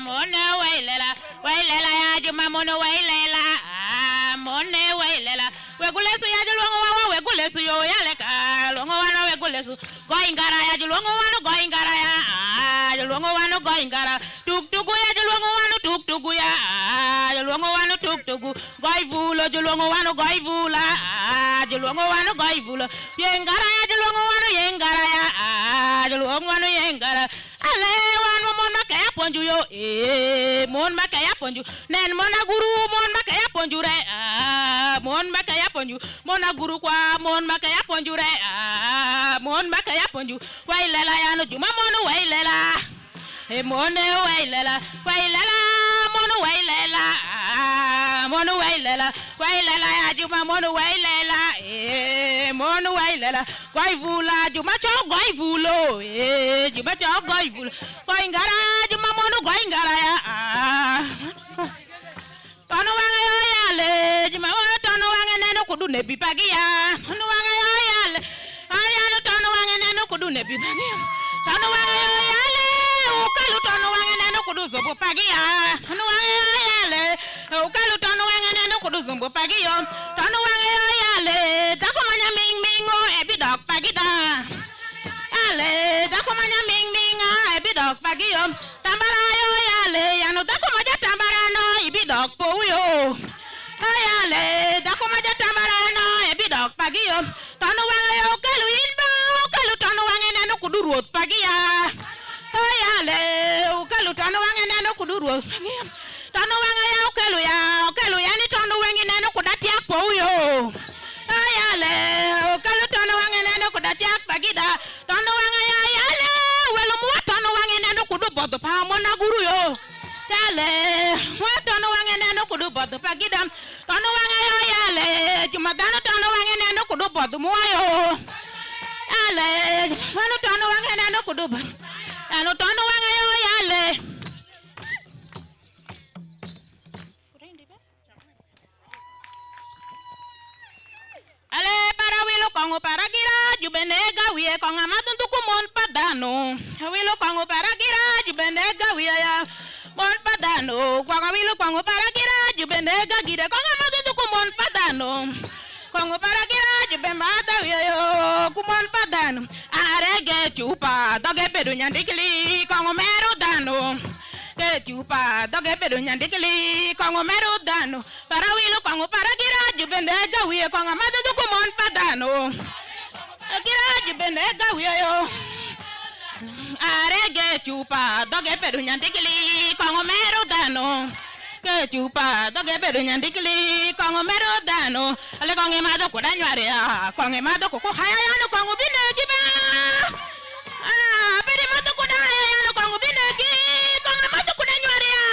Mono wailela. Wailela ya juma mono wailela. Mono wailela. Wegulesu ya julongo wawa wegulesu yo yaleka. Longo wano wegulesu. Goingara ya julongo wano goingara ya. Julongo wano goingara. Tuk-tuku ya julongo wano tuk-tuku ya. Julongo wano tuk-tuku. Goivulo julongo wano goivula. Julongo wano goivula. Yengara ya julongo wano yengara ya. Julongo wano yengara. Ale wano mon makaya ponju yo. Mon makaya ponju. Nen mona guru mon makaya ponju re. Mon makaya ponju. Mona guru kwa mon makaya ponju re. Mon makaya ponju. Wailela yano juma mono wailela. Mono wailela. Wailela mono wailela. Mono wailela. Wailela ya juma mono wailela. Mono wailela. Goivula juma cho goivulo. Juma cho goivulo. Goingara juma mono goingara ya. Tono wanga yo yale. Juma tono wanga neno kudu Nebbi pagia. Tono wanga yo yale. Ayano tono wanga neno kudu Nebbi pagia. Tono wanga yo yale. Ukalu tono wanga neno kudu zobo pagia. Tono wanga yo yale. Ukalu tono wanga neno kudu zobo pagia. Tono wanga yo yale. Dako manya ming mingo ebi dog pagida. Ale dako manya ming minga ebi dog pagia. Tambara yo yale. Yano dako maja tambara no ebi dog po yo. Ayale dako maja tambara no ebi dog pagia. Tono wanga yo ukalu inba. Ukalu tono wanga neno kudu ruot pagia. Ayale ukalu tono wanga neno kudu ruot pagia. Tono wanga ya ukalu ya ni tono wengi neno kudati akpo yo. Ayale ukalu tono wanga neno kudati akpagida. Tono wanga ya yale welo muwa tono wanga neno kudu bodo pa mona guru yo. Yale muwa tono wanga neno kudu bodo pagida. Tono wanga ya yale jumadano tono wanga neno kudu bodo muwa yo. Ale wano tono wanga neno kudu bodo. Dano tono wanga yo yale. Ale para wilo kongo para gira jubenega wiye konga matuntu kumon padano. Wilo kongo para gira jubenega wiye ya mon padano. Konga wilo kongo para gira jubenega gira konga matuntu kumon padano. Kongo para gira jubemata wiye yo kumon padano. Arege chupa doge pedu nyandikili kongo meru dano. Ke chupa doge pedu nyandikili kongo meru dano. Para wilo kongo para gira jubenega wiye konga matuntu kumon padano. Gira jubenega wiye yo. Arege chupa doge pedu nyandikili kongo meru dano. Ke chupa doge pedu nyandikili kongo meru dano. Ale konge mado kuda nyware ya. Konge mado kuko haya yano kongo binegi ba. Pere mado kuda haya yano kongo binegi. Konge mado kuda nyware ya.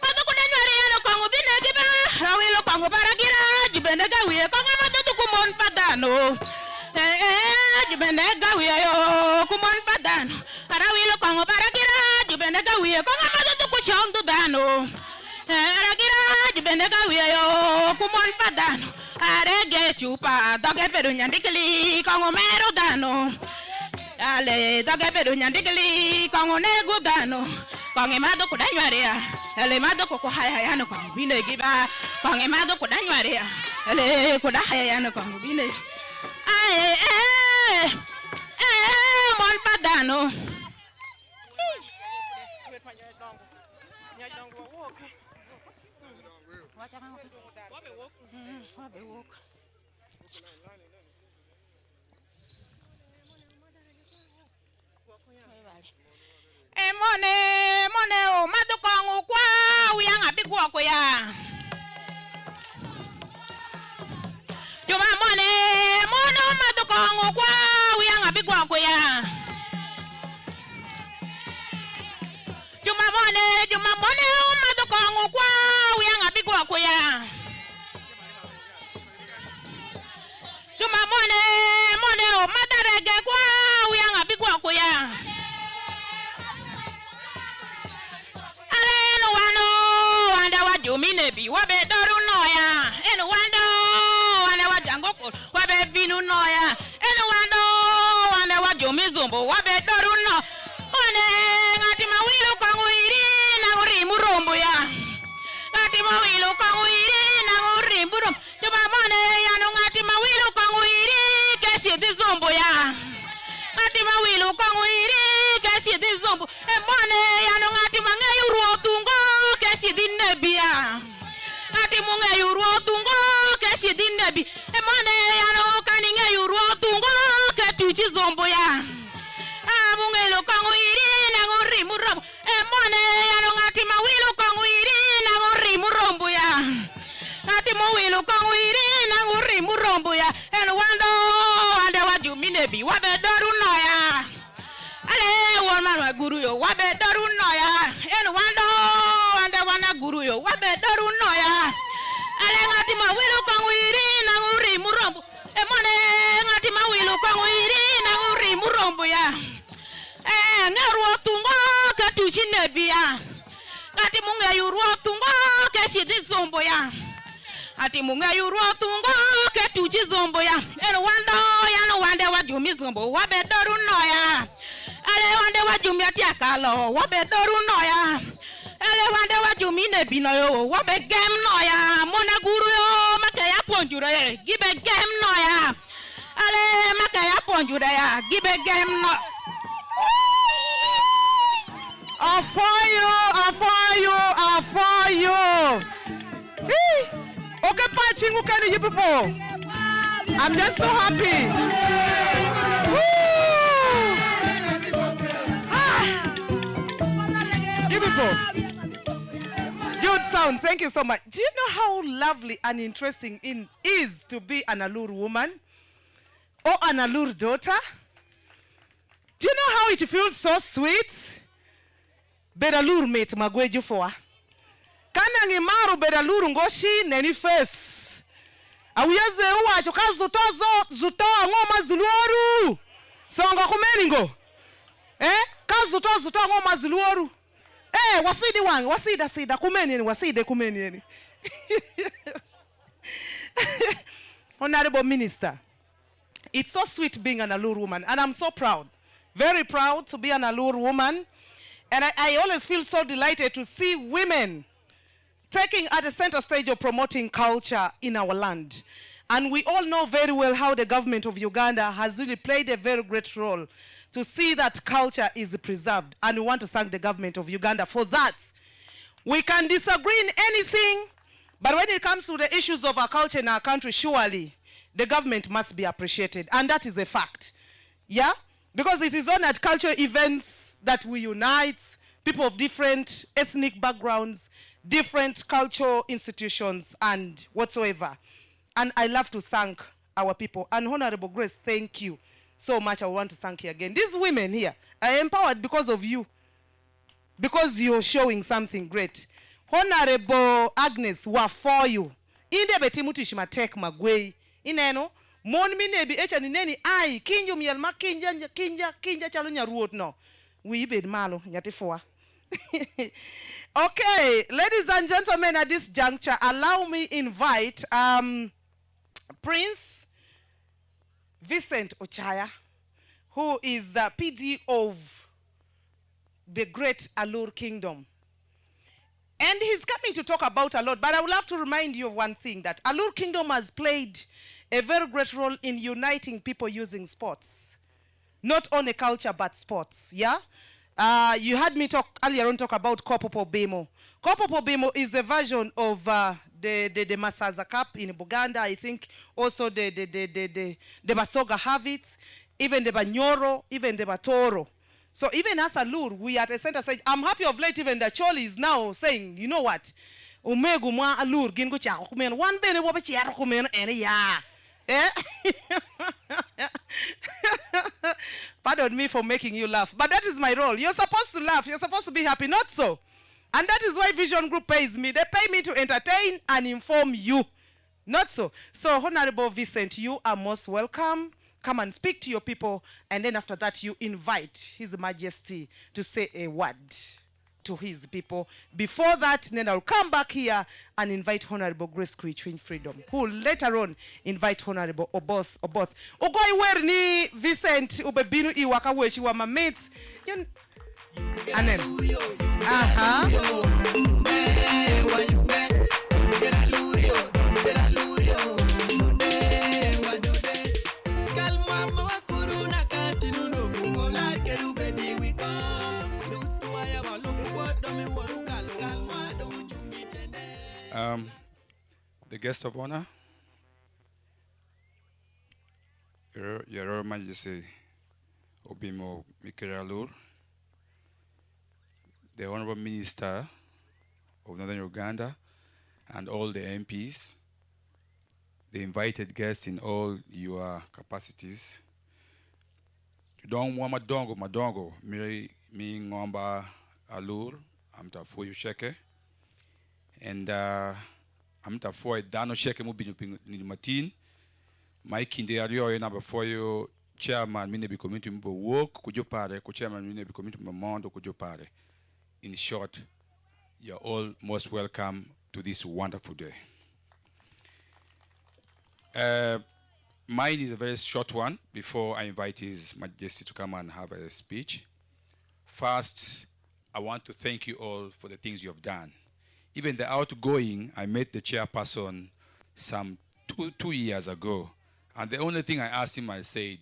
Mado kuda nyware yano kongo binegi ba. Rawilo kongo para gira jubenega wiye konge mado tukumon padano. Jubenega wiye yo kumon padano. Rawilo kongo para gira jubenega wiye konge mado tukushondu dano. Aragira jubenega wiye yo kumon padano. Arege chupa doge pedu nyandikili kongo meru dano. Ale doge pedu nyandikili kongo negu dano. Konge mado kuda nyware ya. Ale mado kuko haya yano kongo binegi ba. Konge mado kuda nyware ya. Ale kuda haya yano kongo binegi. Mon padano. Mone o madukongu kwa uyanga bigwa kwa ya. Juma mono madukongu kwa uyanga bigwa kwa ya. Juma mone o madukongu kwa uyanga bigwa kwa ya. Juma mone o madarege kwa uyanga bigwa kwa ya. Ale no wano wanda wajumi Nebbi wabe doru noya. Eno wando wanda wajangoko wabe binu noya. Eno wando wanda wajumi zumbo wabe doru no. Mone ngati mawilu kwangu iri na urimu rombo ya. Ngati mawilu kwangu iri na urimu rombo. Juma mone yano ngati mawilu kwangu iri keshi dizumbo ya. Ngati mawilu kwangu iri keshi dizumbo. Mone yano ngati mangeyu ruotungo keshi di Nebbi ya. Ngati mungeyu ruotungo keshi di Nebbi. Mone yano kaningeyu ruotungo ketuchi zumbo ya. Mungelo kongo iri na ngori murombo. Mone yano ngati mawilu kongo iri na ngori murombo ya. Ngati mawilu kongo iri na ngori murombo ya. Eno wando wande wajumi Nebbi wabe doru noya. Ale wona wa guru yo wabe doru noya. Eno wando wande wana guru yo wabe doru noya. Ale ngati mawilu kongo iri na ngori murombo. Mone ngati mawilu kongo iri na ngori murombo ya. Ngeruo tungo ketuchi Nebbi ya. Ngati munge yuruo tungo keshidi zombo ya. Ngati munge yuruo tungo ketuchi zombo ya. Eno wando yano wande wajumi zombo wabe doru noya. Ale wande wajumi atiakalo wabe doru noya. Ale wande wajumi Nebbi no yo wabe gem noya. Mona guru yo makaya ponjure gibe gem noya. Ale makaya ponjure ya gibe gem no. For you. Okay, Pachingu, can you people? I'm just so happy. You people. Good sound. Thank you so much. Do you know how lovely and interesting it is to be an Alur woman or an Alur daughter? Do you know how it feels so sweet? Bedalur mate magweju for. Kana ngimaru bedalur ngoshi neni face. Awiyeze uwa choka zuto ngoma zuluoru. Songa kumeningo. Kazu tozu tongo mazuluoru. Wasidi wang, wasida kumeni. Honorable Minister, it's so sweet being an Alur woman, and I'm so proud, very proud to be an Alur woman. And I always feel so delighted to see women taking at the center stage of promoting culture in our land. And we all know very well how the government of Uganda has really played a very great role to see that culture is preserved. And we want to thank the government of Uganda for that. We can disagree in anything, but when it comes to the issues of our culture in our country, surely the government must be appreciated. And that is a fact. Yeah? Because it is on at cultural events that we unite people of different ethnic backgrounds, different cultural institutions, and whatsoever. And I love to thank our people. And Honorable Grace, thank you so much. I want to thank you again. These women here are empowered because of you, because you're showing something great. Honorable Agnes, were for you. Inde betimuti tek magwei. Ineno, mon minebi echa nineni ai kinju mielma kinja chalunya ruot no. We bed malo nyatifua. Okay, ladies and gentlemen, at this juncture, allow me invite Prince Vincent Ochaya, who is the PD of the Great Alur Kingdom. And he's coming to talk about a lot, but I would love to remind you of one thing, that Alur Kingdom has played a very great role in uniting people using sports. Not only culture, but sports, yeah? You heard me talk earlier on about Kopopo Bemo. Kopopo Bemo is the version of the Masaza Cup in Buganda. I think also the Basoga have it, even the Banyoro, even the Batoro. So even as a Lur, we at a center stage. I'm happy of late even the Choli is now saying, you know what? Umegu mwa Alur gingo cha kumen one bene wobe chi kumen ene ya. Pardon me for making you laugh, but that is my role. You're supposed to laugh. You're supposed to be happy, not so. And that is why Vision Group pays me. They pay me to entertain and inform you, not so. So, Honorable Vincent, you are most welcome. Come and speak to your people, and then after that, you invite His Majesty to say a word to his people. Before that, then I'll come back here and invite Honorable Grace Kuichwin Freedom, who will later on invite Honorable Oboth. Ogoi wer ni Vincent ubebinu iwaka weshi wa mates. Anem. The guest of honor, Your Royal Majesty Obimo Mikelalur, the Honorable Minister of Northern Uganda, and all the MPs, the invited guests in all your capacities. Don't want madongo, mi ngomba alur, amta foyu sheke, and amta foy dano sheke mu binu ni matin. My kinde ario na before you chairman Nebbi community mbo work kujo pare, ku chairman Nebbi community mondo kujo pare. In short, you're all most welcome to this wonderful day. Mine is a very short one before I invite His Majesty to come and have a speech. First, I want to thank you all for the things you have done. Even the outgoing, I met the chairperson some two years ago. And the only thing I asked him, I said,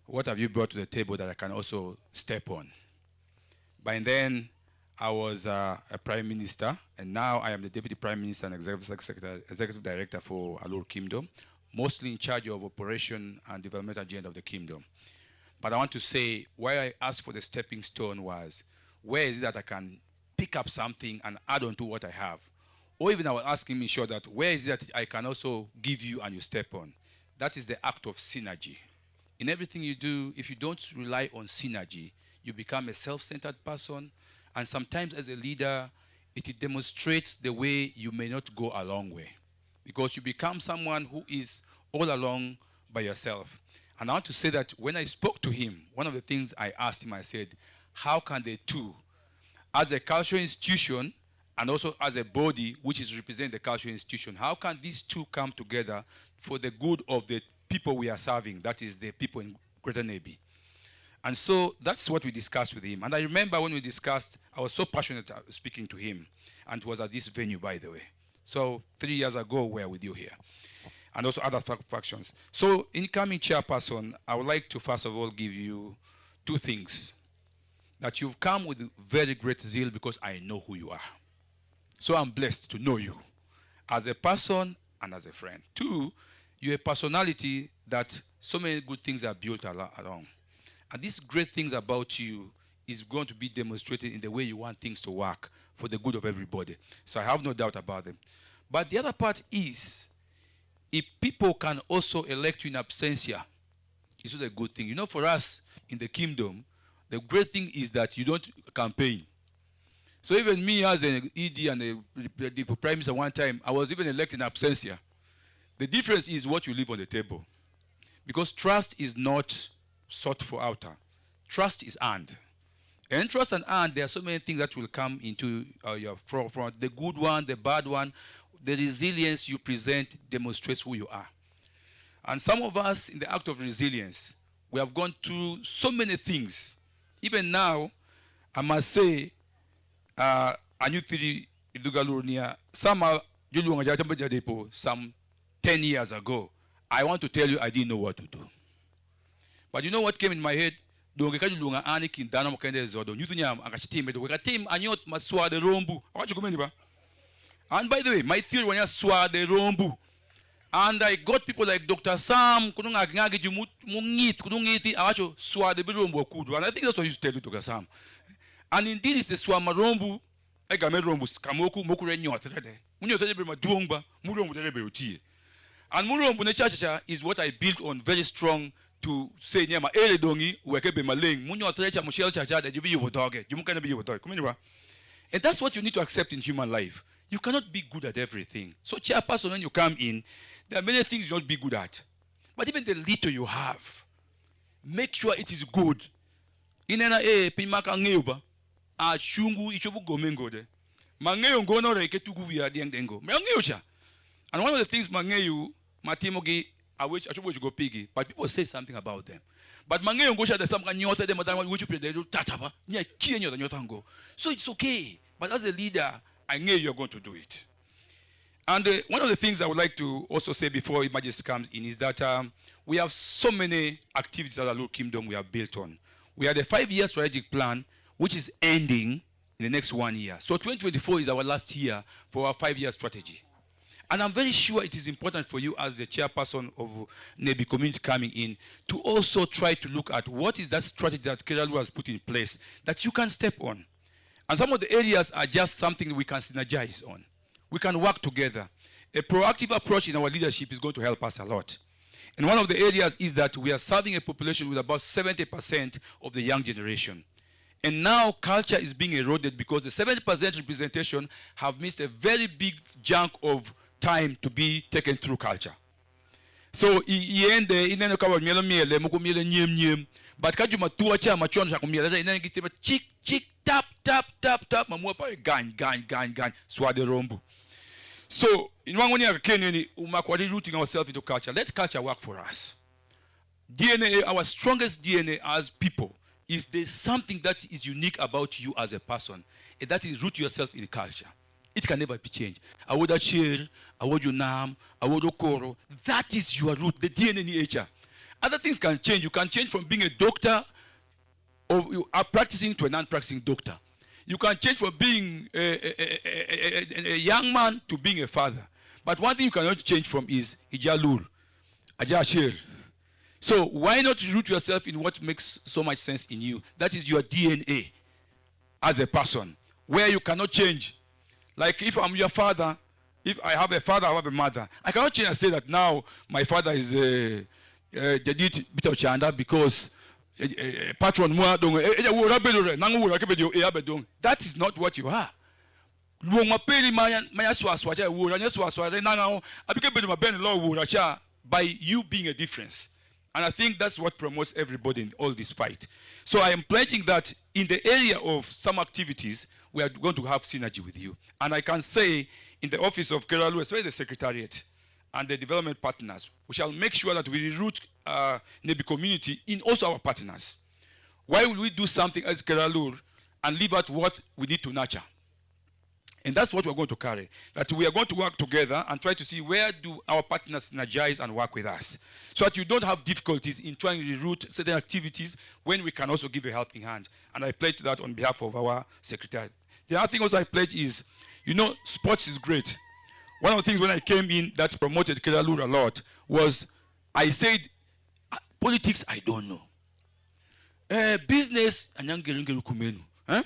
what have you brought to the table that I can also step on? By then, I was a prime minister, and now I am the deputy prime minister and executive director for Alur Kingdom, mostly in charge of operation and development agenda of the kingdom. But I want to say, why I asked for the stepping stone was, where is it that I can pick up something and add on to what I have? Or even I was asking me sure that, where is it that I can also give you and you step on? That is the act of synergy. In everything you do, if you don't rely on synergy, you become a self-centered person, and sometimes as a leader, it demonstrates the way you may not go a long way, because you become someone who is all along by yourself. And I want to say that when I spoke to him, one of the things I asked him, I said, how can the two, as a cultural institution and also as a body which is representing the cultural institution, how can these two come together for the good of the people we are serving, that is the people in Greater Nebbi? And so that's what we discussed with him. And I remember when we discussed, I was so passionate speaking to him, and it was at this venue, by the way. So 3 years ago, we were with you here, and also other factions. So incoming chairperson, I would like to first of all give you two things. That you've come with very great zeal because I know who you are. So I'm blessed to know you as a person and as a friend. Two, you're a personality that so many good things are built along. And these great things about you is going to be demonstrated in the way you want things to work for the good of everybody. So I have no doubt about them. But the other part is, if people can also elect you in absentia, it's not a good thing. You know, for us in the kingdom, the great thing is that you don't campaign. So even me as an ED and the Prime Minister one time, I was even elected in absentia. The difference is what you leave on the table. Because trust is not sought for outer. Trust is earned. And trust and earned, there are so many things that will come into your forefront. The good one, the bad one, the resilience you present demonstrates who you are. And some of us, in the act of resilience, we have gone through so many things. Even now, I must say, some 10 years ago, I want to tell you I didn't know what to do. But you know what came in my head? And by the way, my theory was swade rombu. And I got people like Dr. Sam, and I think that's what I used to tell you, Dr. Sam. And indeed, it's the Swamarombu, Egamerombu, Kamoku, Mokurenyo, Duongba, Murombu, and Murombu Chacha is what I built on very strong to say, Nyama, Eredongi, Wakebe Maling, Munyo Trecha, Michelle Chacha, that you be your dog, you can be your dog. And that's what you need to accept in human life. You cannot be good at everything. So, chairperson, when you come in, there are many things you not be good at. But even the little you have, make sure it is good. Inena pinmaka ngeuba, a shungu ichobu gomengo de. Mangeo ngono reke tugu ya diengo. Mangeusha. And one of the things mangeu, matimogi, I wish go piggy, but people say something about them. But mangeo ngosha de some nyota de madam which you do tatapa, nya kienyo the nyotango. So it's okay. But as a leader, I know you're going to do it. And one of the things I would like to also say before His Majesty comes in is that we have so many activities that our Lord Kingdom we have built on. We had a 5-year strategic plan, which is ending in the next 1 year. So 2024 is our last year for our 5-year strategy. And I'm very sure it is important for you as the chairperson of Nebbi community coming in to also try to look at what is that strategy that Keralu has put in place that you can step on. And some of the areas are just something we can synergize on. We can work together. A proactive approach in our leadership is going to help us a lot. And one of the areas is that we are serving a population with about 70% of the young generation. And now culture is being eroded because the 70% representation have missed a very big chunk of time to be taken through culture. So, but kajuma tuwa cha machono cha kumia ina ngitiba chik chik tap tap tap tap mamua pa gan swade rombu. So in one ya Kenya umakwadi rooting ourselves into culture. Let culture work for us. DNA, our strongest DNA as people is there's something that is unique about you as a person, and that is root yourself in culture. It can never be changed. Awoda share, awodo nam, awodo koro. That is your root, the DNA nature. Other things can change. You can change from being a doctor or you are practicing to a non-practicing doctor. You can change from being a young man to being a father. But one thing you cannot change from is ijalur, ajashir. So why not root yourself in what makes so much sense in you? That is your DNA as a person, where you cannot change. Like if I'm your father, if I have a father, I have a mother. I cannot change and say that now my father is Jadit bit of Chanda because patron that is not what you are. By you being a difference. And I think that's what promotes everybody in all this fight. So I am pledging that in the area of some activities, we are going to have synergy with you. And I can say in the office of Keralu, especially the Secretariat and the development partners, we shall make sure that we reroute Nebbi community in also our partners. Why will we do something as Keralu and leave out what we need to nurture? And that's what we're going to carry. That we are going to work together and try to see where do our partners synergize and work with us. So that you don't have difficulties in trying to reroute certain activities when we can also give a helping hand. And I pledge that on behalf of our secretary. The other thing also I pledge is, you know, sports is great. One of the things when I came in that promoted Keralu a lot was I said, politics, I don't know. Business, huh?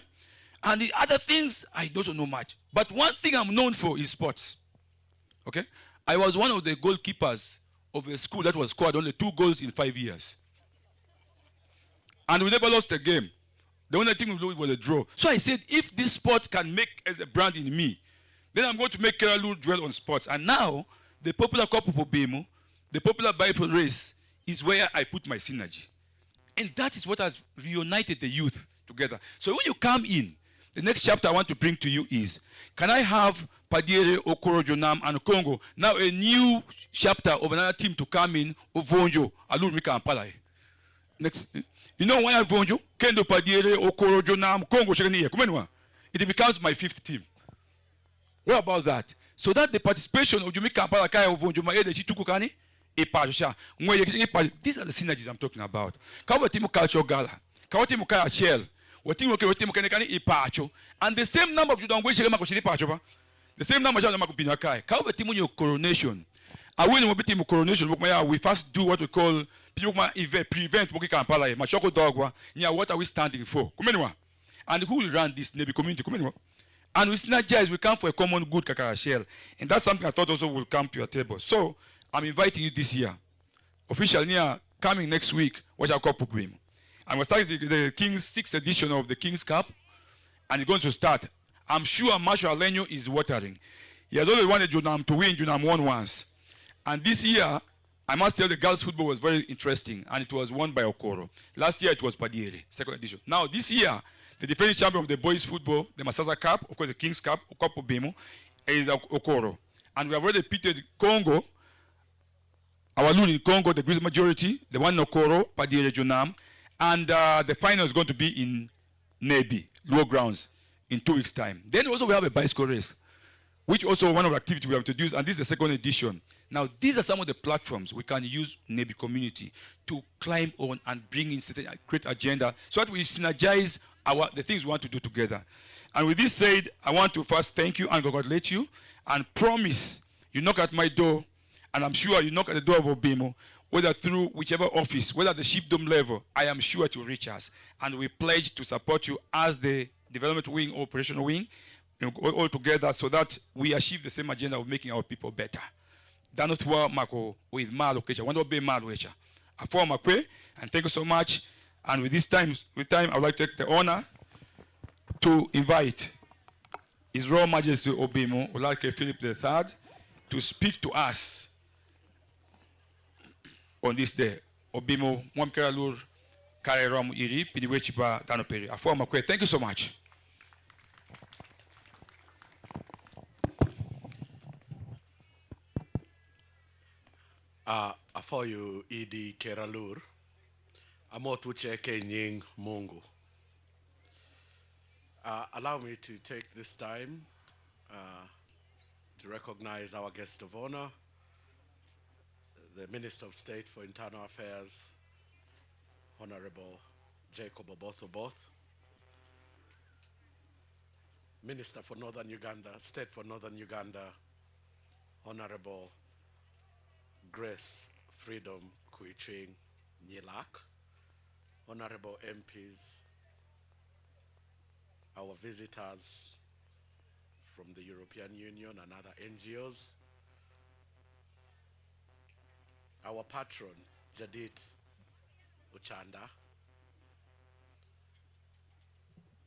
And the other things, I don't know much. But one thing I'm known for is sports. Okay? I was one of the goalkeepers of a school that was scored only 2 goals in 5 years. And we never lost a game. The only thing we lost was a draw. So I said, if this sport can make as a brand in me, then I'm going to make Keralu dwell on sports. And now, the popular cup of Obemo, the popular Bible race, is where I put my synergy. And that is what has reunited the youth together. So when you come in, the next chapter I want to bring to you is, can I have Padiere, Okoro, Jonam, and Congo, now a new chapter of another team to come in, Ovonjo, Alur, Kampala. Next. You know why Ovonjo? Kendo, Padiere, Okoro, Jonam, Congo, Shagania. It becomes my 5th team. What about that? So that the participation of Jumi Kampala, Kaya, Ovonjo, Maede, Chitukukani, these are the synergies I'm talking about. Kawatimu Culture Gala, Kawatimu Kaya Shell, and the same number of Judan the same number of Pinaka. Kawatimu coronation. I will coronation. We first do what we call prevent Muki Kampala, Machoko Dogwa, near what are we standing for? And who will run this Nebbi community? And we synergize, we come for a common good Kakara Shell. And that's something I thought also will come to your table. So I'm inviting you this year. Officially, coming next week, what I'll call Pupim. And we're starting the King's 6th edition of the King's Cup. And it's going to start. I'm sure Marshall Lenyo is watering. He has always wanted Junam to win. Junam won once. And this year, I must tell the girls' football was very interesting. And it was won by Okoro. Last year, it was Padiere, 2nd edition. Now, this year, the defending champion of the boys' football, the Masaza Cup, of course, the King's Cup, Cup of Bemo, is Okoro. And we have already beaten Congo. Our Lulu in Congo, the great majority, the one in Okoro, Padiere, Junam. And the final is going to be in Nebbi, low grounds, in 2 weeks' time. Then also we have a bicycle race, which also one of the activities we have introduced, and this is the 2nd edition. Now, these are some of the platforms we can use Nebbi community to climb on and bring in certain great agenda so that we synergize the things we want to do together. And with this said, I want to first thank you and congratulate you and promise you knock at my door, and I'm sure you knock at the door of Obemo, whether through whichever office, whether at the shipdom level, I am sure to reach us. And we pledge to support you as the development wing or operational wing, all together so that we achieve the same agenda of making our people better. Danotwa Mako with Malo Kecha, one be Malo Kecha. I form a pray, and thank you so much. And with time, I would like to take the honor to invite His Royal Majesty Obemo, Olake Philip III, to speak to us on this day. Obimo Mwamkeralur Kareram Iri, Pidiwechipa Tanoperi. A former quay. Thank you so much. After you Idi Keralur, amo tucheke nying Mungu. Allow me to take this time to recognize our guest of honor, the Minister of State for Internal Affairs, Honorable Jacob Oboth, Minister for Northern Uganda, State for Northern Uganda, Honorable Grace Freedom Kuiching Nyilak, Honorable MPs, our visitors from the European Union and other NGOs, our patron, Jadit Uchanda,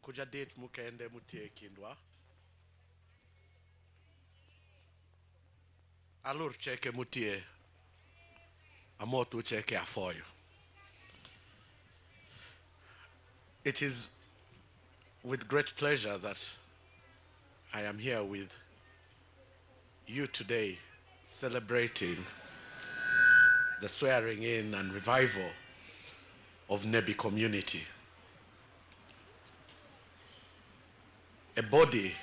Kujadit Mukende Mutie Kindwa, Alur Cheke Mutie amotu cheke afoyo. It is with great pleasure that I am here with you today celebrating the swearing in and revival of Nebbi community. A body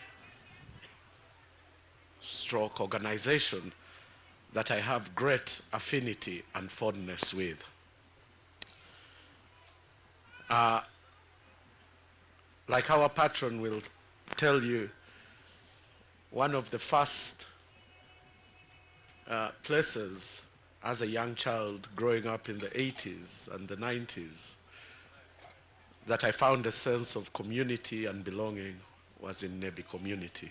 stroke organization that I have great affinity and fondness with. Like our patron will tell you, one of the first places as a young child growing up in the 80s and the 90s that I found a sense of community and belonging was in Nebbi community.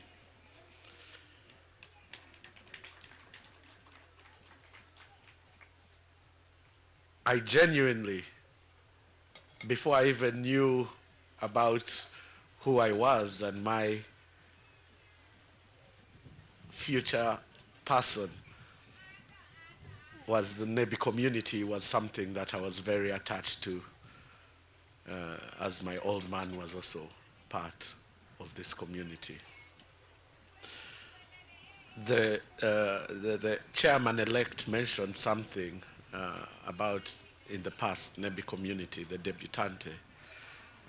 I genuinely, before I even knew about who I was and my future person, was the Nebbi community was something that I was very attached to, as my old man was also part of this community. The chairman-elect mentioned something about in the past Nebbi community, the debutante.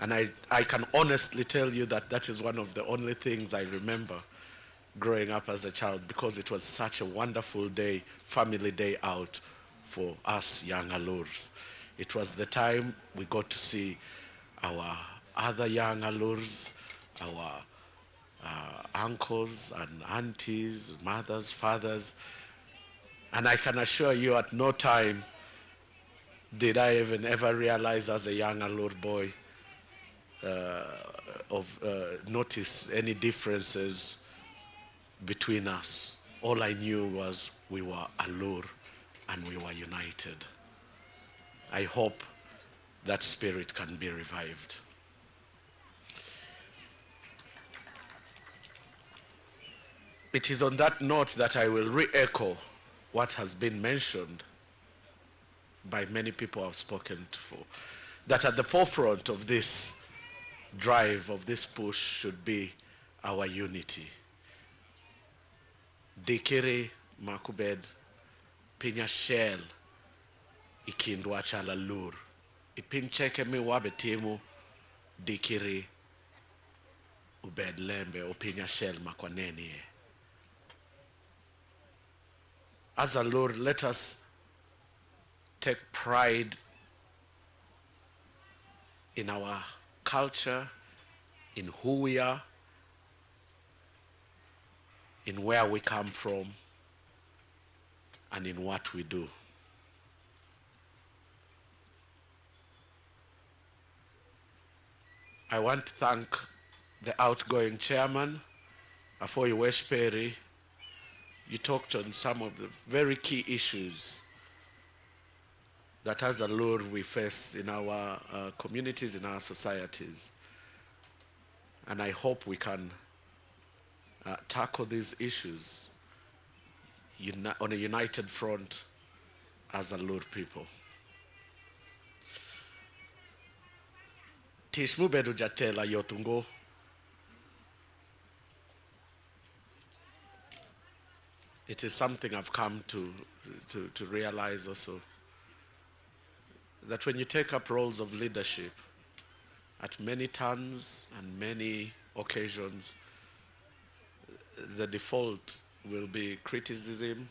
And I can honestly tell you that that is one of the only things I remember growing up as a child, because it was such a wonderful day, family day out for us young Alurs. It was the time we got to see our other young Alurs, our uncles and aunties, mothers, fathers. And I can assure you at no time did I even ever realize as a young Alur boy notice any differences between us. All I knew was we were Alur and we were united. I hope that spirit can be revived. It is on that note that I will re-echo what has been mentioned by many people I've spoken for, that at the forefront of this drive, of this push, should be our unity. Dikiri makubed pinya shell ikindwa chala lur. Ipincheke mi wabe timu dikiri ubed lembe opinya shell makwaneni. As a Lord, let us take pride in our culture, in who we are, in where we come from, and in what we do. I want to thank the outgoing chairman, Afoyi Weshperi. You talked on some of the very key issues that as a Lord we face in our communities, in our societies. And I hope we can tackle these issues on a united front as a Lord people. Tishmu bedu jatela yotungo. It is something I've come to realize also, that when you take up roles of leadership, at many turns and many occasions, the default will be criticism,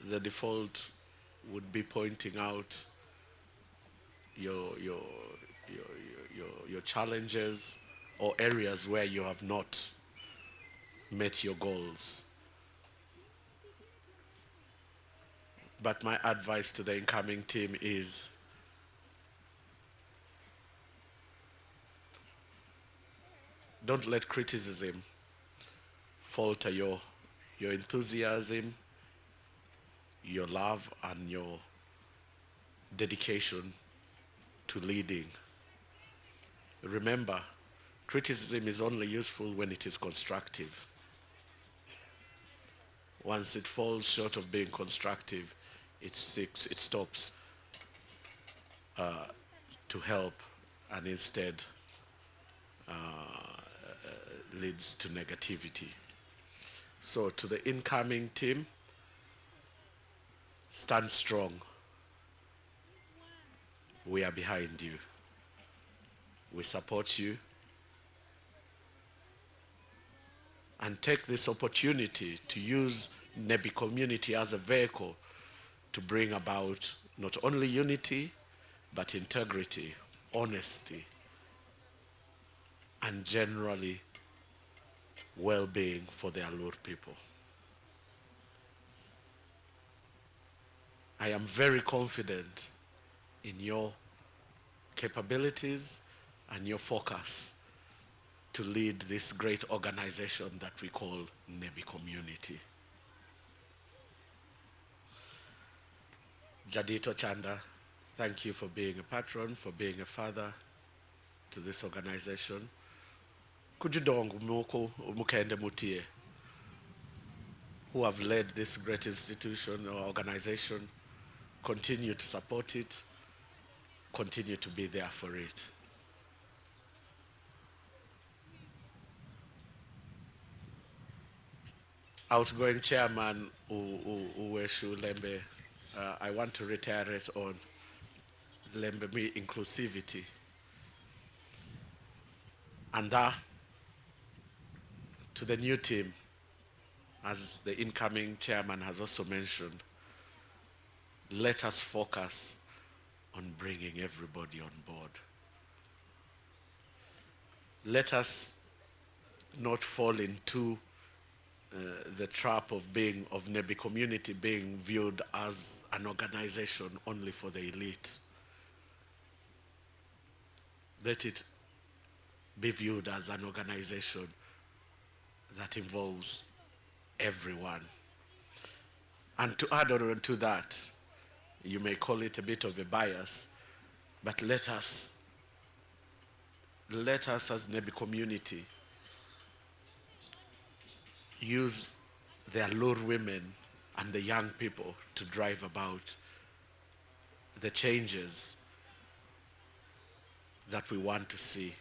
the default would be pointing out your challenges or areas where you have not met your goals. But my advice to the incoming team is don't let criticism falter your enthusiasm, your love, and your dedication to leading. Remember, criticism is only useful when it is constructive. Once it falls short of being constructive, it stops to help and instead leads to negativity. So to the incoming team, stand strong. We are behind you. We support you. And take this opportunity to use Nebbi community as a vehicle to bring about not only unity, but integrity, honesty, and generally well-being for the Alur people. I am very confident in your capabilities and your focus to lead this great organization that we call Nebbi Community. Jadito Chanda, thank you for being a patron, for being a father to this organization. Kujudong Moko Mukende Mutie, who have led this great institution or organization, continue to support it, continue to be there for it. Outgoing chairman Uweshu Lembe, I want to reiterate on Lembe inclusivity. And to the new team, as the incoming chairman has also mentioned, let us focus on bringing everybody on board. Let us not fall into the trap of Nebbi community being viewed as an organization only for the elite. Let it be viewed as an organization that involves everyone. And to add on to that, you may call it a bit of a bias, but let us as Nebbi community use the Alur women and the young people to drive about the changes that we want to see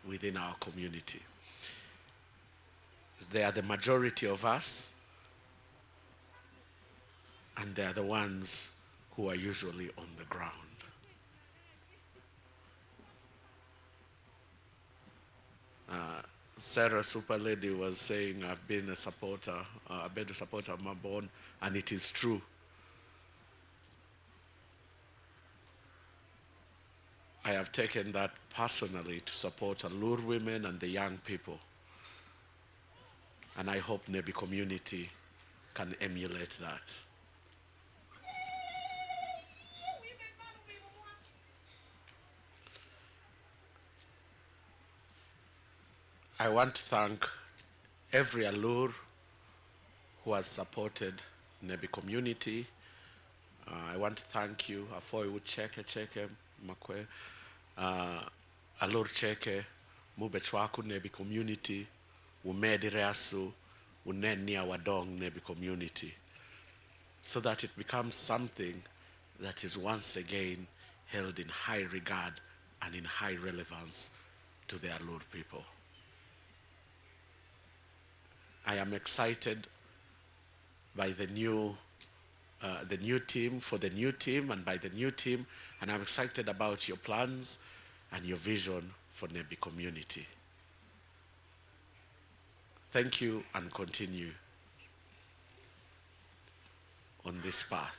within our community. They are the majority of us, and they are the ones who are usually on the ground. Sarah Super Lady was saying, I've been a supporter of Mabon, and it is true. I have taken that personally to support Alur women and the young people. And I hope Nebbi community can emulate that. I want to thank every Alur who has supported Nebbi community. I want to thank you, Afoy Cheke Makwe, Alur Cheke, Mubechwaku Nebbi community, Umedi Reasu, Unenia Wadong Nebbi community, so that it becomes something that is once again held in high regard and in high relevance to the Alur people. I am excited by the new team, for the new team, and by the new team, and I'm excited about your plans and your vision for Nebbi community. Thank you, and continue on this path.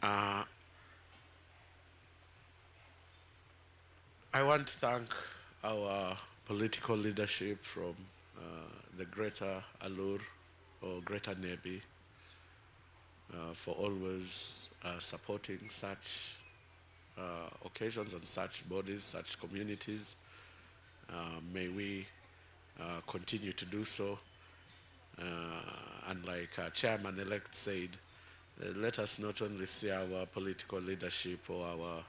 I want to thank our political leadership from the Greater Alur or Greater Nebbi for always supporting such occasions and such bodies, such communities. May we continue to do so. And like Chairman-elect said, let us not only see our political leadership or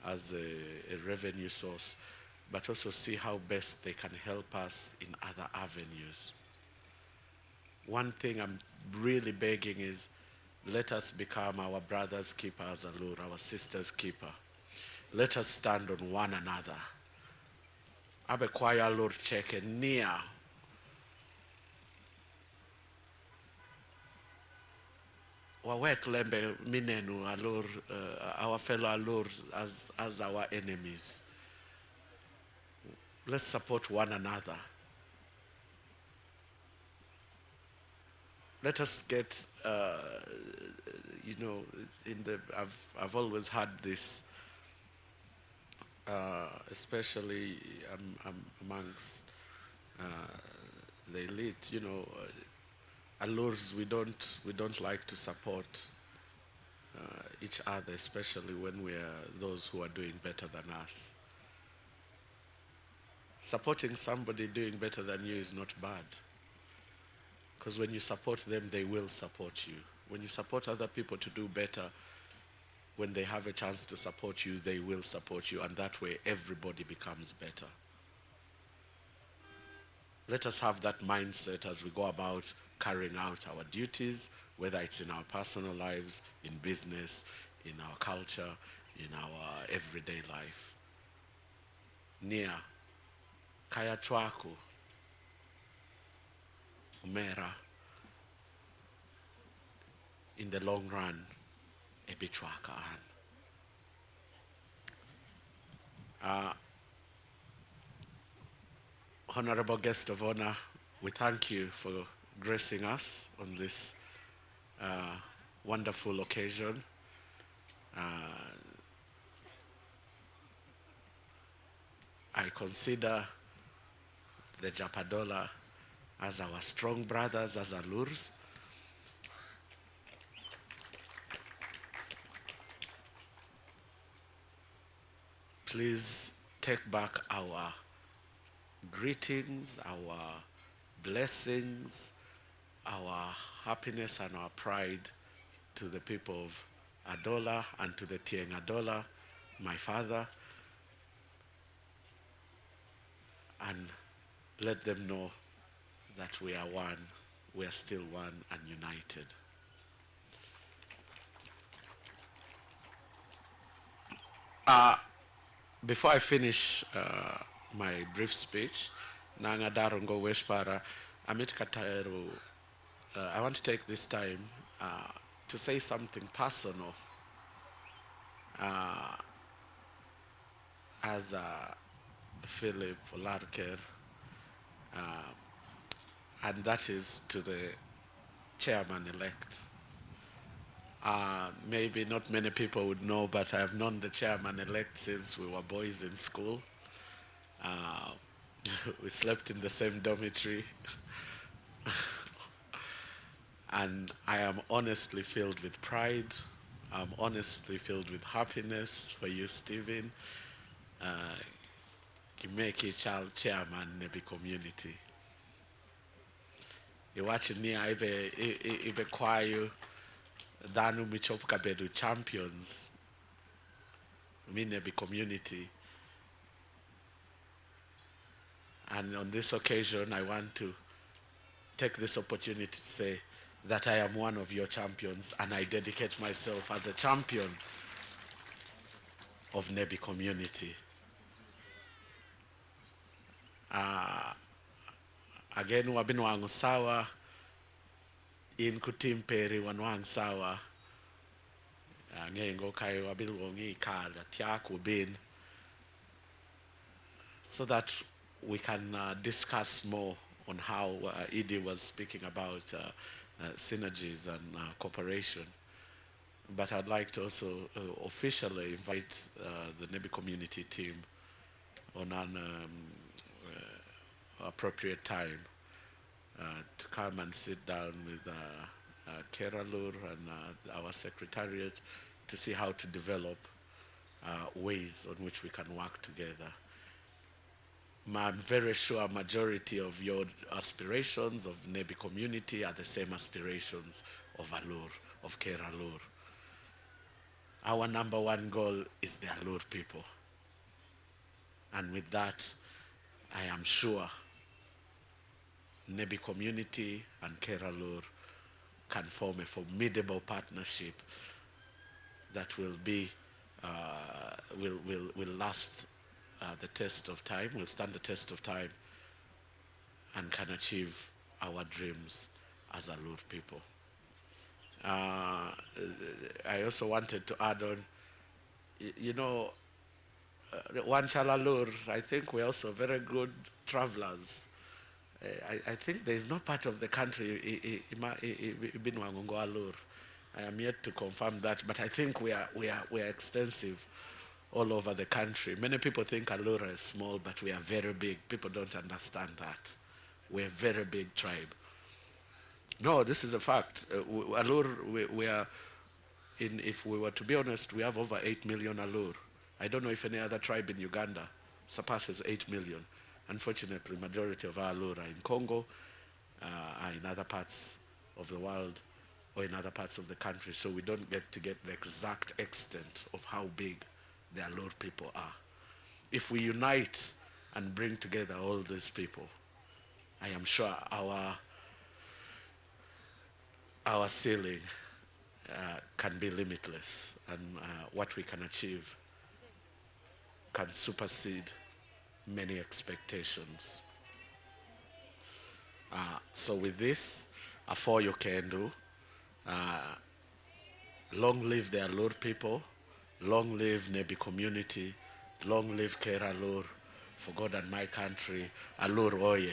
as a revenue source, but also see how best they can help us in other avenues. one thing I'm really begging is let us become our brother's keeper as Alur, our sister's keeper. Let us stand on one another. Abe kwaya Alur cheke near. Wawek lembe minenu Alur, our fellow Alur as our enemies. Let's support one another. Let us get, you know, I've always had this, especially amongst the elite, you know, Alurs, we don't like to support each other, especially when we are those who are doing better than us. Supporting somebody doing better than you is not bad. Because when you support them, they will support you. When you support other people to do better, when they have a chance to support you, they will support you. And that way, everybody becomes better. Let us have that mindset as we go about carrying out our duties, whether it's in our personal lives, in business, in our culture, in our everyday life. Nia, kaya chwako, umera, in the long run, ebichwaka an. Honorable guest of honor, we thank you for gracing us on this wonderful occasion. I consider the Japadola as our strong brothers, as Alurs. Please take back our greetings, our blessings, our happiness and our pride to the people of Adola and to the Tieng Adola, my father, and let them know that we are one, we are still one and united. Before I finish my brief speech, Nanga Darongo Weshpara, Amit Kataero, I want to take this time to say something personal as Philip Larker, and that is to the chairman-elect. Maybe not many people would know, but I have known the chairman-elect since we were boys in school. We slept in the same dormitory. And I am honestly filled with pride. I'm honestly filled with happiness for you, Stephen. Kimeki child chairman Nebbi community. You watching me, ibe kwayo danu michop kabedu champions. Me Nebbi community. And on this occasion, I want to take this opportunity to say that I am one of your champions and I dedicate myself as a champion of Nebbi community. Again, wabin wangu sawa, in kutimperi wanwang sawa, ngengo kai wabil wongi kada tiaku bin, so that we can discuss more on how Edie was speaking about synergies and cooperation. But I'd like to also officially invite the Nebbi community team on an appropriate time to come and sit down with Keralur and our secretariat to see how to develop ways on which we can work together. I'm very sure a majority of your aspirations of Nebbi community are the same aspirations of Alur, of Keralur. Our number one goal is the Alur people. And with that, I am sure Nebbi community and Keralur can form a formidable partnership that will be will last the test of time, will stand the test of time, and can achieve our dreams as Alur people. I also wanted to add on, you know, one Chalalur, I think we're also very good travelers. I think there is no part of the country, I am yet to confirm that, but I think we are extensive all over the country. Many people think Alura is small, but we are very big. People don't understand that. We're a very big tribe. No, this is a fact. Alur, we are, if we were to be honest, we have over 8 million Alur. I don't know if any other tribe in Uganda surpasses 8 million. Unfortunately, majority of our Alur are in Congo, are in other parts of the world, or in other parts of the country, so we don't get the exact extent of how big the Alur people are. If we unite and bring together all these people, I am sure our ceiling can be limitless, and what we can achieve can supersede many expectations. So with this, for you can do. Long live the Alur people, long live Nebbi community, long live Kera Alur, for God and my country, Alur oye.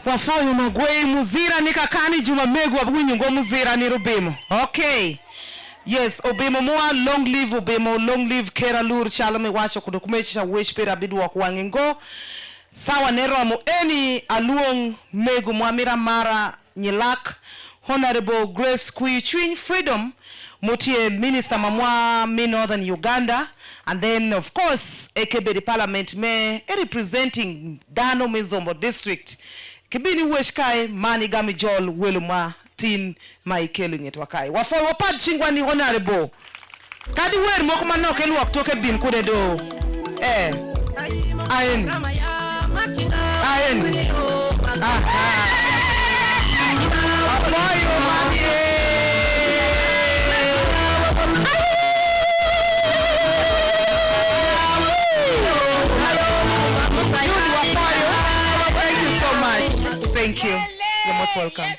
Wafoyu magwei muzira nikakani jumamegu wabwinyu ngo muzira ni rubimo. Okay. Yes, Obimo Moa, long live Obimo, long live Keralur, Shalome Wacho, Kudokumecha, Wish Pera Bidwa Kwangingo. Sawa Neromo, any Aluong Megu Mwamira Mara Nyilak, Honorable Grace Kuichuin Freedom, Mutie Minister Mamwa, me Northern Uganda, and then of course, Ekebe the Parliament me representing Dano Mizombo District. Kibini Weshkai, Manigami Jol, Wiluma. Tin Michael Ngetwakai. Wafo wapad chingwa ni honorable. Kadi wer moko manok eluok toke bin kude do. Ayen. Apoyo manie. Thank you so much. Thank you. You're most welcome.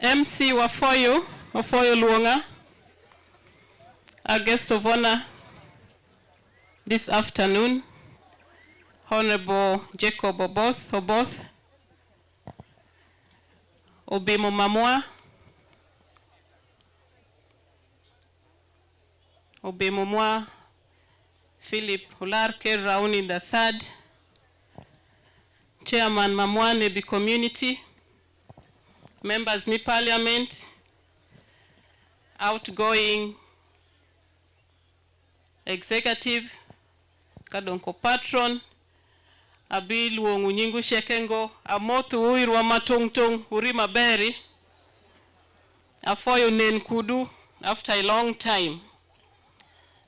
MC Wafoyo Luonga, our guest of honor this afternoon, Honorable Jacob Oboth, Obimo Mamwa, Obimo Mwa, Philip Hularke Rauni III, Chairman Mamwa Nebbi Community, members of Parliament, outgoing executive, Kadonko patron, Abil Wongunyingu Shekengo, Amotu Uirwa Matongtong, Urima Berry, Afoyo Nen Kudu, after a long time.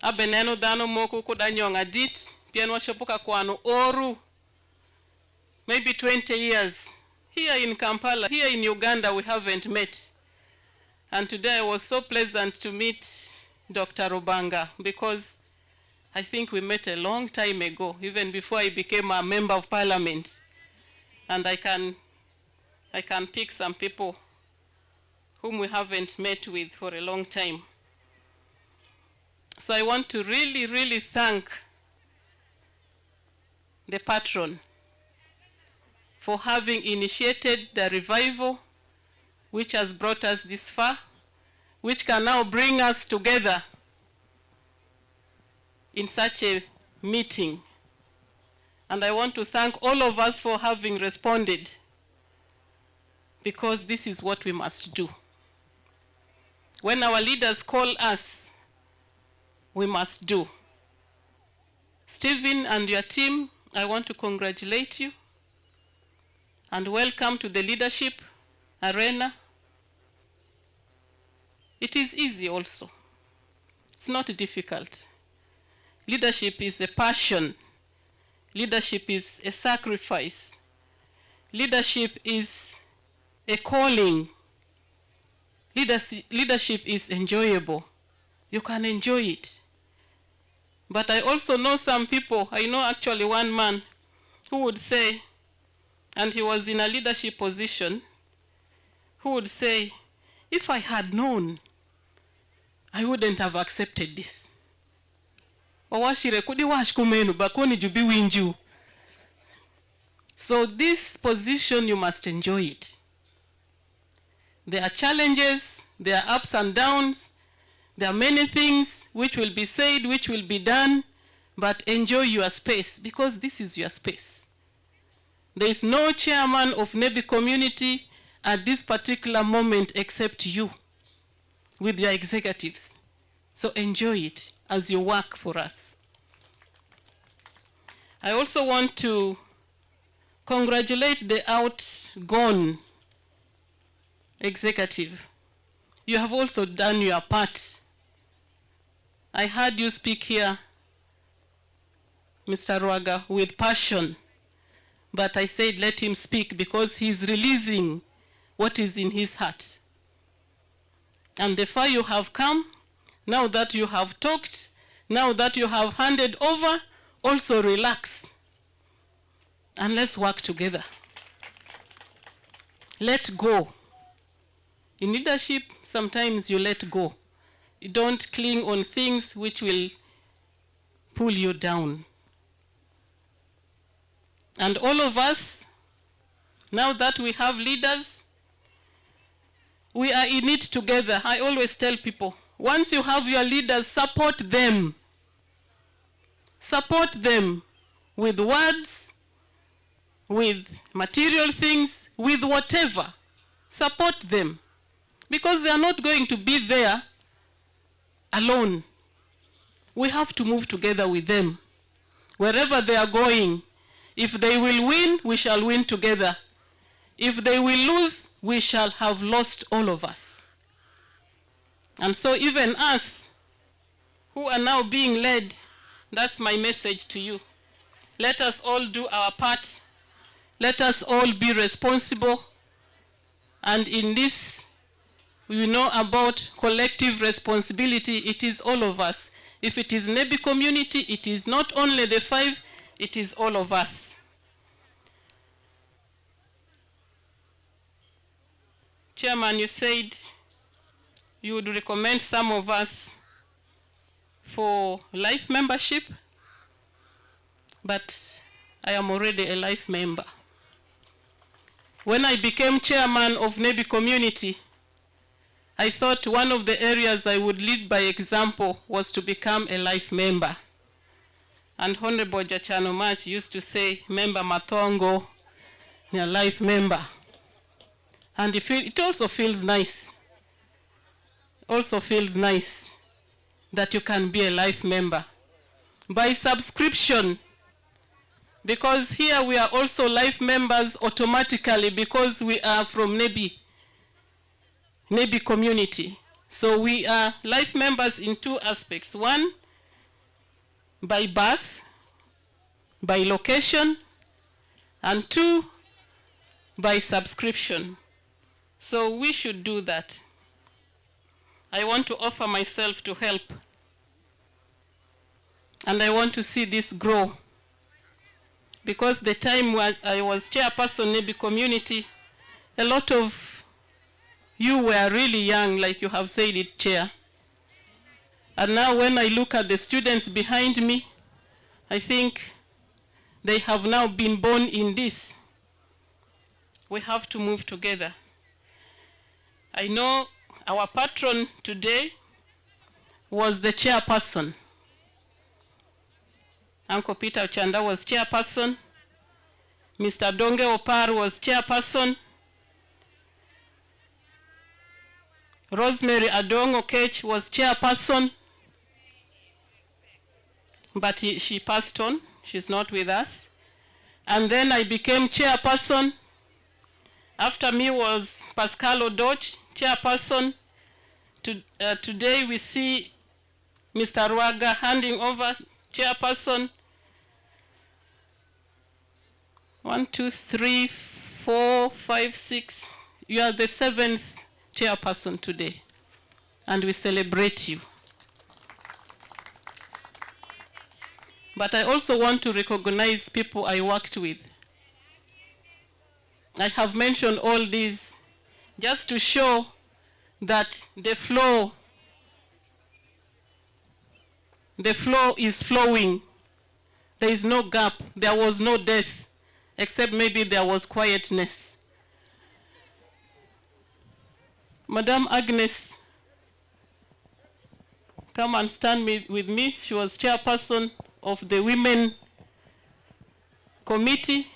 Abeneno Dano Moku Kudanyong Adit, Pianwa Shopuka Kwano Oru, maybe 20 years. Here in Kampala, here in Uganda, we haven't met. And today I was so pleasant to meet Dr. Rubanga, because I think we met a long time ago, even before I became a member of parliament. And I can pick some people whom we haven't met with for a long time. So I want to really, really thank the patron for having initiated the revival which has brought us this far, which can now bring us together in such a meeting. And I want to thank all of us for having responded, because this is what we must do. When our leaders call us, we must do. Stephen and your team, I want to congratulate you. and welcome to the leadership arena. It is easy also. It's not difficult. Leadership is a passion. Leadership is a sacrifice. Leadership is a calling. Leadership is enjoyable. You can enjoy it. But I also know some people, I know actually one man who would say, and he was in a leadership position, who would say, if I had known, I wouldn't have accepted this. So this position, you must enjoy it. There are challenges, there are ups and downs, there are many things which will be said, which will be done, but enjoy your space because this is your space. There is no chairman of Nebbi community at this particular moment except you with your executives. So enjoy it as you work for us. I also want to congratulate the outgone executive. You have also done your part. I heard you speak here, Mr. Rwaga, with passion. But I said let him speak because he's releasing what is in his heart. And the far you have come, now that you have talked, now that you have handed over, also relax. And let's work together. Let go. In leadership, sometimes you let go. You don't cling on things which will pull you down. And all of us, now that we have leaders, we are in it together. I always tell people, once you have your leaders, support them. Support them with words, with material things, with whatever. Support them. Because they are not going to be there alone. We have to move together with them. Wherever they are going, if they will win, we shall win together. If they will lose, we shall have lost all of us. And so even us, who are now being led, that's my message to you. Let us all do our part. Let us all be responsible. And in this, we know about collective responsibility. It is all of us. If it is Nebbi community, it is not only the 5, it is all of us. Chairman, you said you would recommend some of us for life membership, but I am already a life member. When I became chairman of Nebbi community, I thought one of the areas I would lead by example was to become a life member. And Honorable Jachano Mach used to say, member Matongo, a life member. And it also feels nice. Also feels nice that you can be a life member. By subscription, because here we are also life members automatically because we are from Nebbi community. So we are life members in 2 aspects. One, by birth, by location, and 2, by subscription. So we should do that. I want to offer myself to help. And I want to see this grow. Because the time when I was chairperson Nebbi community, a lot of you were really young, like you have said it, Chair. And now when I look at the students behind me, I think they have now been born in this. We have to move together. I know our patron today was the chairperson. Uncle Peter Chanda was chairperson. Mr. Donge Opar was chairperson. Rosemary Adongo Kech was chairperson. But she passed on. She's not with us. And then I became chairperson. After me was Pascal Odoch, chairperson. Today we see Mr. Ruaga handing over chairperson. 1, 2, 3, 4, 5, 6. You are the 7th chairperson today, and we celebrate you. But I also want to recognize people I worked with. I have mentioned all these just to show that the flow is flowing. There is no gap. There was no death, except maybe there was quietness. Madame Agnes, come and stand with me. She was chairperson of the Women Committee.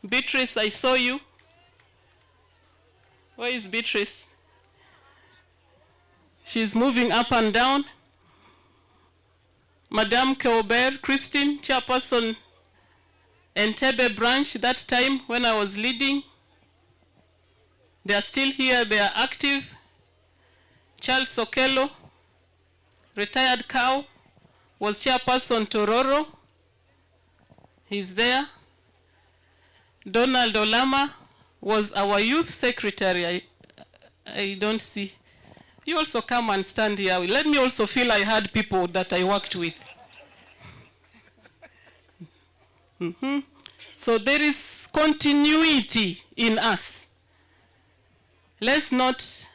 Beatrice, I saw you. Where is Beatrice? She's moving up and down. Madame Keober, Christine, chairperson, Entebbe branch that time when I was leading. They are still here, they are active. Charles Sokelo, retired cow, was chairperson Tororo. He's there. Donald Olama was our youth secretary. I don't see. You also come and stand here. Let me also feel I had people that I worked with. So there is continuity in us. Let's not...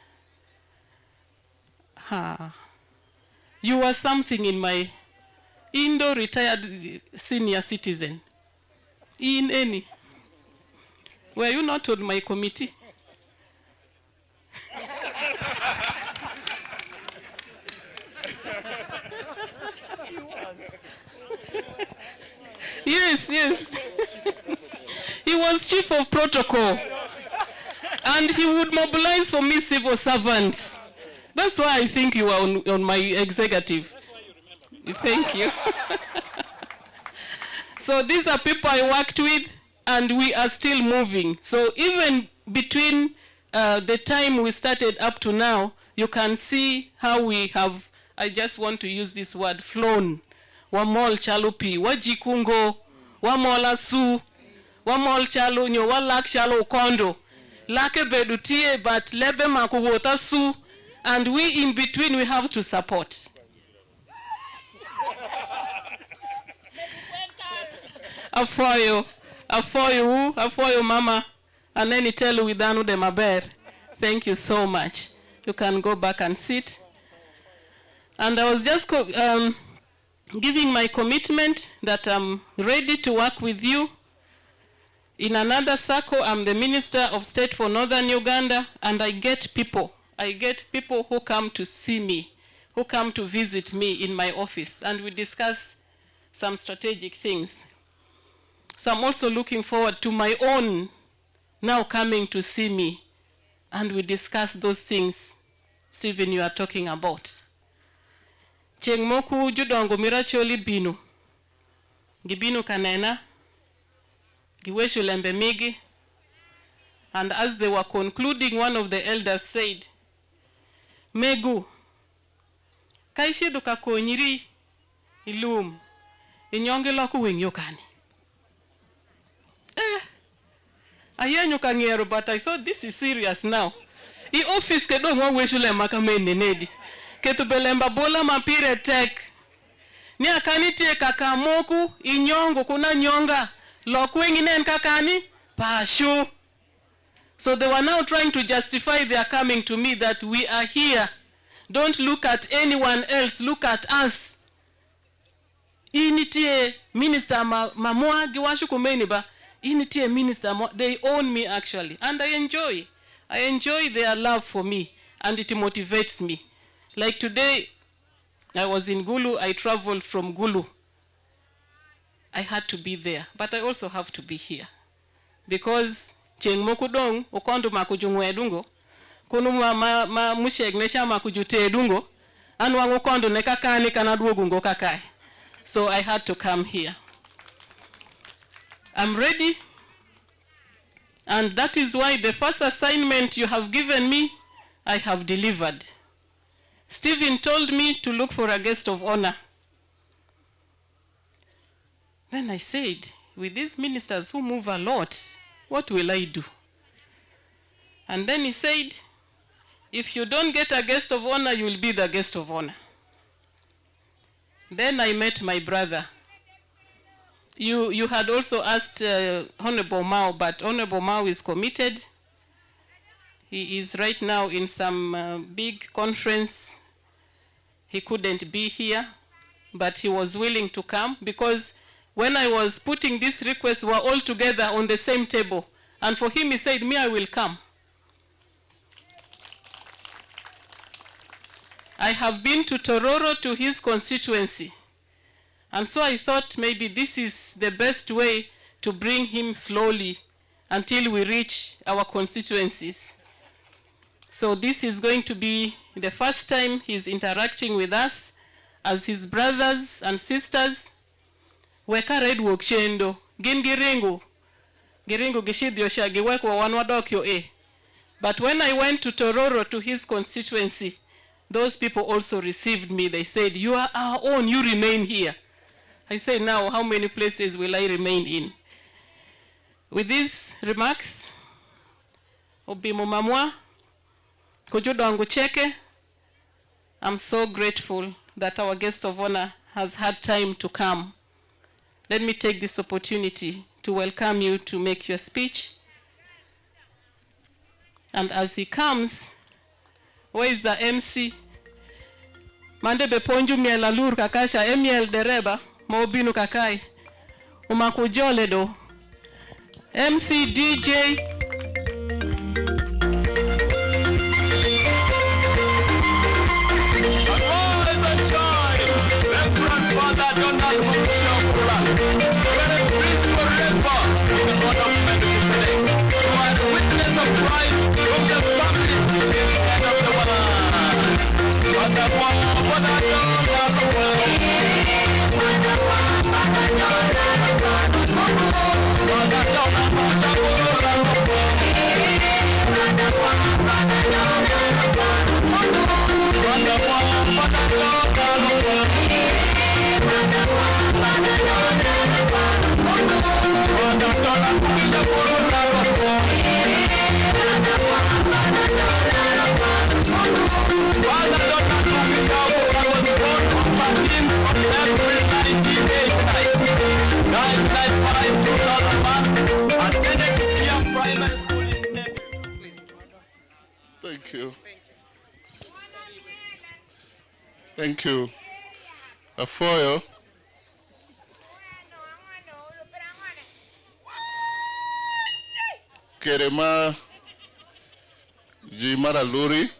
You were something in my Indo retired senior citizen. In any. Were you not on my committee? Yes, yes. He was chief of protocol. And he would mobilize for me civil servants. That's why I think you are on my executive. Thank you. So these are people I worked with, and we are still moving. So even between the time we started up to now, you can see how we have, I just want to use this word, flown. Wamol chalupi, wajikungo, wamola su, wamol chalu nyo, walak chalu kondo. Lake bedutie, but lebe makuwota su, and we in between we have to support. Afoyo mama, and then tell you widanu de maber. Thank you so much. You can go back and sit. And I was just giving my commitment that I'm ready to work with you. In another circle, I'm the Minister of State for Northern Uganda, and I get people who come to see me, who come to visit me in my office, and we discuss some strategic things. So I'm also looking forward to my own now coming to see me, and we discuss those things Stephen you are talking about. Cheng moku judongo miracholi binu. Gibinu kanena. Giweshu lembe migi. And as they were concluding, one of the elders said, Megu, kaishi duka konyiri ilum, inyonge loku winyokani. Ayenyo kangero, but I thought this is serious now. I office ke do ngwe shule makamene nedi. Ketu belemba bola mapire tek. Ni akanitie kakamoku inyongo kuna nyonga. Lokwengi nen kakani pashu. So they were now trying to justify their coming to me that we are here. Don't look at anyone else, look at us. Initie minister mamwa giwashu kumeni ba. Initie minister, they own me actually. And I enjoy their love for me, and it motivates me. Like today, I was in Gulu, I traveled from Gulu. I had to be there, but I also have to be here. Because cheng mokudong, okondo makujungwe dungo, kunu ma musheg nesha makujute dungo, and wangu kondo nekakani kanadwogungo kakai. So I had to come here. I'm ready. And that is why the first assignment you have given me, I have delivered. Stephen told me to look for a guest of honor. Then I said, with these ministers who move a lot, what will I do? And then he said, if you don't get a guest of honor, you will be the guest of honor. Then I met my brother. You had also asked Honorable Mao, but Honorable Mao is committed. He is right now in some big conference. He couldn't be here, but he was willing to come because when I was putting this request, we were all together on the same table. And for him, he said, me, I will come. I have been to Tororo, to his constituency. And so I thought maybe this is the best way to bring him slowly until we reach our constituencies. So this is going to be the first time he's interacting with us as his brothers and sisters. Weka red wok shendo, gin giringo gishidyo shagi wekwa wanwadokyo e. But when I went to Tororo, to his constituency, those people also received me. They said, you are our own, you remain here. I said, now, how many places will I remain in? With these remarks, Obimo Mamwa, Kojodangu Cheke, I'm so grateful that our guest of honor has had time to come. Let me take this opportunity to welcome you to make your speech. And as he comes, where is the MC? Mande beponju miel alur kakasha emiel dereba mobinu kakai umakujole do MC DJ Grandfather Donald Mumshapula, where it is forever in the Lord of Melchizedek. You are the witness of Christ from the family to the end of the world. Thank you. Thank you. Afoyo. Kerema Jimara Luri,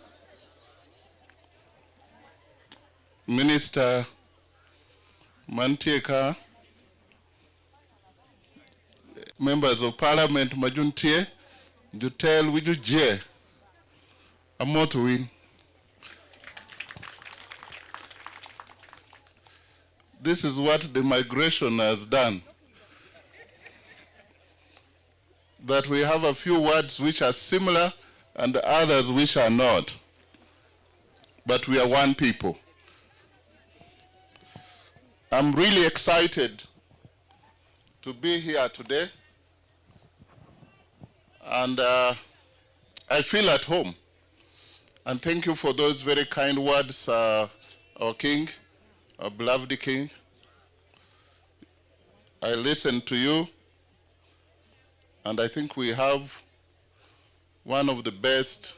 Minister Mantieka, members of Parliament Majuntie, Jutel Wijuje, Amotwin. This is what the migration has done. That we have a few words which are similar and others which are not. But we are one people. I'm really excited to be here today. And I feel at home. And thank you for those very kind words, our King, our beloved King. I listened to you. And I think we have one of the best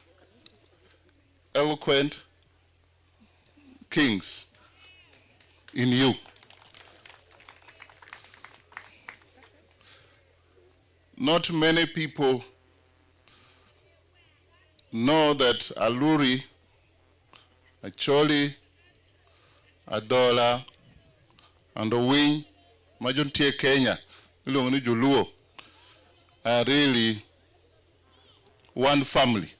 eloquent kings in you. Not many people know that Aluri, Acholi, Adola, and Owing, Majuntie Kenya, Ilongoni Juluo, are really one family.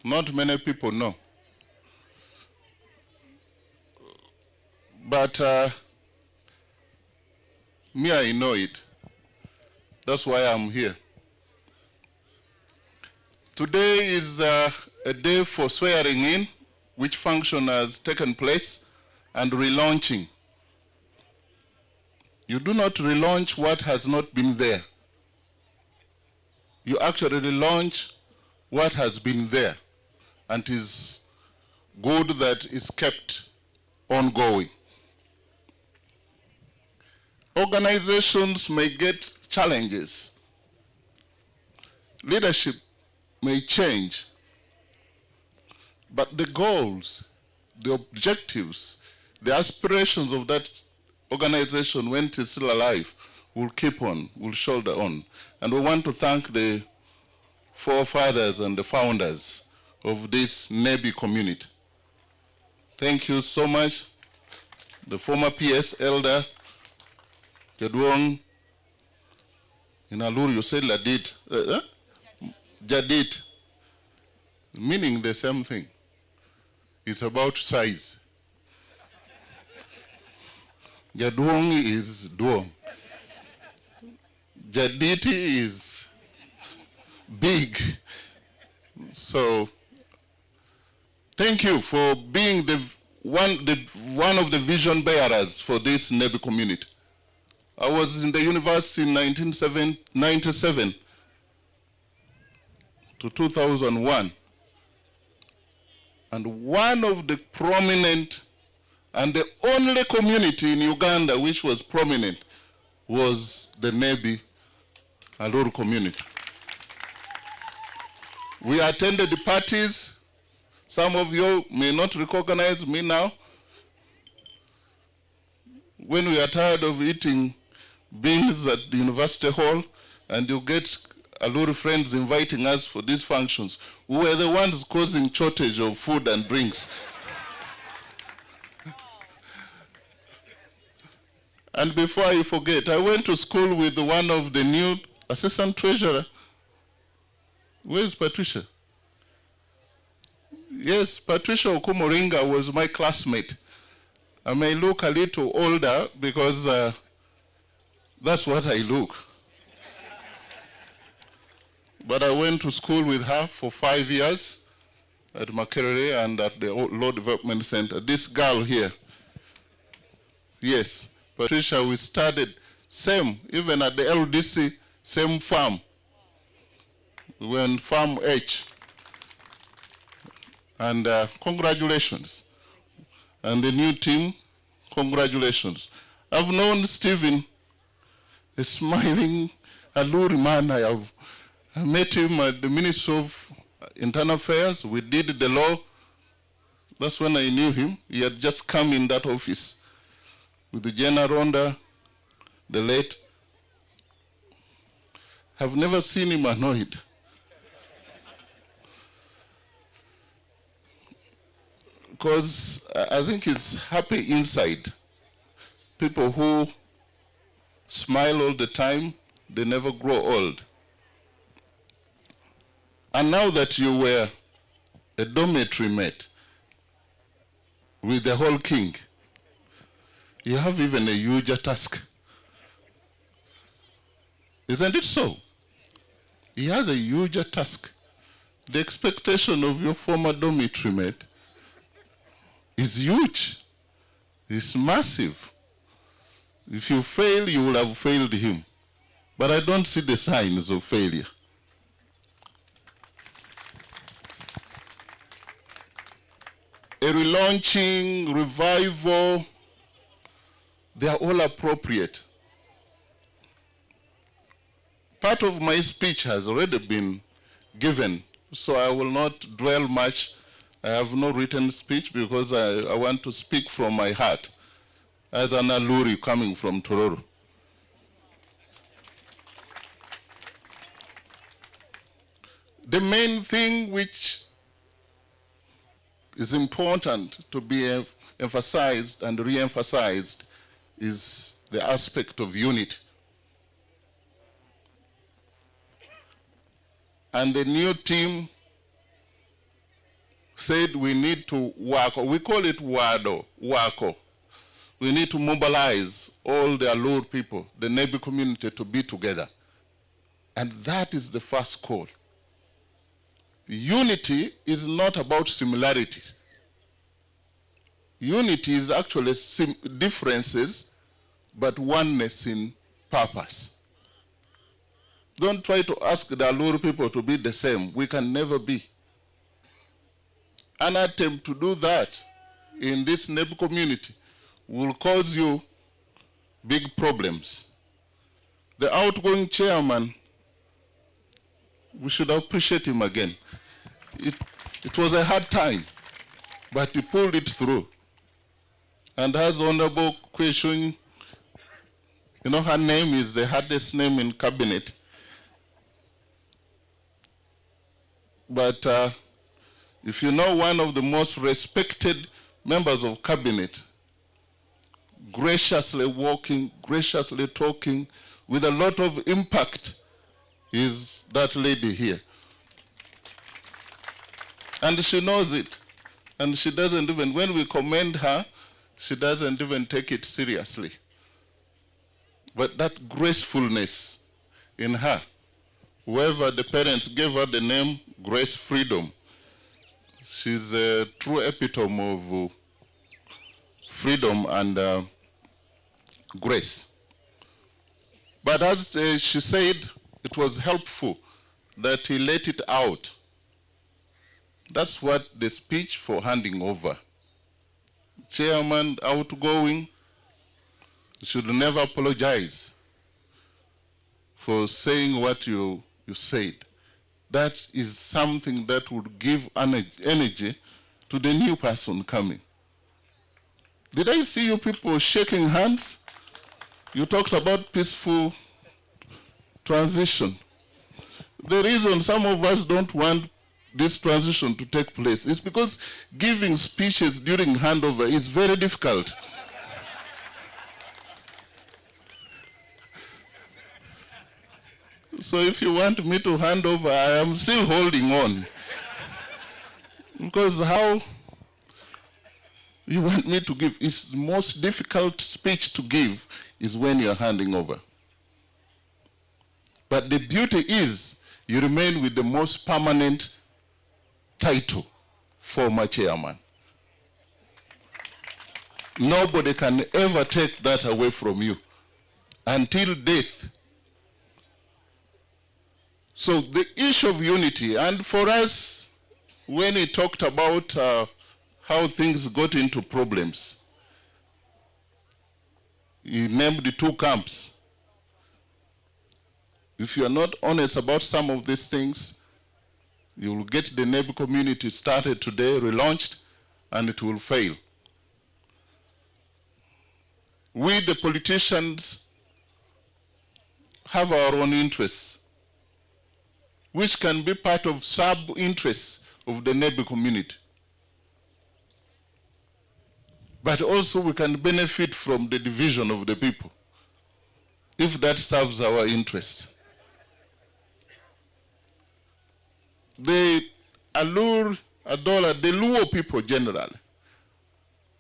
Not many people know. But me, I know it. That's why I'm here. Today is a day for swearing in, which function has taken place, and relaunching. You do not relaunch what has not been there. You actually relaunch what has been there, and it is good that is kept ongoing. Organizations may get challenges. Leadership may change, but the goals, the objectives, the aspirations of that organization when it is still alive will keep on, will shoulder on. And we want to thank the forefathers and the founders of this Nebbi community. Thank you so much. The former PS elder, Kedwong, in Alur you said Ladid, Jadid, meaning the same thing. It's about size. Jadwong is Duong. Jaditi is big. So thank you for being one of the vision bearers for this Nebbi community. I was in the university in 1997 to 2001. And one of the prominent and the only community in Uganda which was prominent was the Nebbi Alur community. We attended the parties. Some of you may not recognize me now. When we are tired of eating beans at the university hall and you get Alur friends inviting us for these functions, we were the ones causing shortage of food and drinks. And before I forget, I went to school with one of the new assistant treasurer. Where is Patricia? Yes, Patricia Okumoringa was my classmate. I may look a little older because that's what I look. But I went to school with her for 5 years at Makerere and at the Law Development Center. This girl here, yes, Patricia, we started same, even at the LDC, same farm. We were in Farm H. And congratulations. And the new team, congratulations. I've known Stephen, a smiling, Aluri man. I met him at the Ministry of Internal Affairs. We did the law. That's when I knew him. He had just come in that office with the General Ronda, the late. Have never seen him annoyed. Because I think he's happy inside. People who smile all the time, they never grow old. And now that you were a dormitory mate with the whole king, you have even a huger task. Isn't it so? He has a huger task. The expectation of your former dormitory mate is huge. It's massive. If you fail, you will have failed him. But I don't see the signs of failure. A relaunching, revival, they are all appropriate. Part of my speech has already been given, so I will not dwell much. I have no written speech because I want to speak from my heart as an Aluri coming from Tororo. The main thing which is important to be emphasized and re-emphasized is the aspect of unity. And the new team said we need to work, we call it WACO. We need to mobilize all the Alur people, the Nebbi community, to be together. And that is the first call. unity is not about similarities. Unity is actually differences, but oneness in purpose. Don't try to ask the Alur people to be the same. We can never be. An attempt to do that in this Nebbi community will cause you big problems. The outgoing chairman, we should appreciate him again. It was a hard time, but he pulled it through. And has honorable question, you know, her name is the hardest name in cabinet. But if you know one of the most respected members of cabinet, graciously walking, graciously talking, with a lot of impact, is that lady here. And she knows it. And she doesn't even, when we commend her, she doesn't even take it seriously. But that gracefulness in her, whoever the parents gave her the name Grace Freedom, she's a true epitome of freedom and grace. But as she said, it was helpful that he let it out. That's what the speech for handing over. Chairman outgoing should never apologize for saying what you said. That is something that would give energy to the new person coming. Did I see you people shaking hands? You talked about peaceful transition. The reason some of us don't want this transition to take place is because giving speeches during handover is very difficult. So if you want me to hand over, I am still holding on. Because how you want me to give, it's the most difficult speech to give is when you're handing over. But the beauty is you remain with the most permanent title, former chairman. Nobody can ever take that away from you until death. So the issue of unity, and for us, when he talked about how things got into problems, he named the two camps. If you are not honest about some of these things, you will get the Nebbi community started today, relaunched, and it will fail. We, the politicians, have our own interests, which can be part of sub-interests of the Nebbi community. But also we can benefit from the division of the people, if that serves our interest. The Alur, Adola, the Luo people generally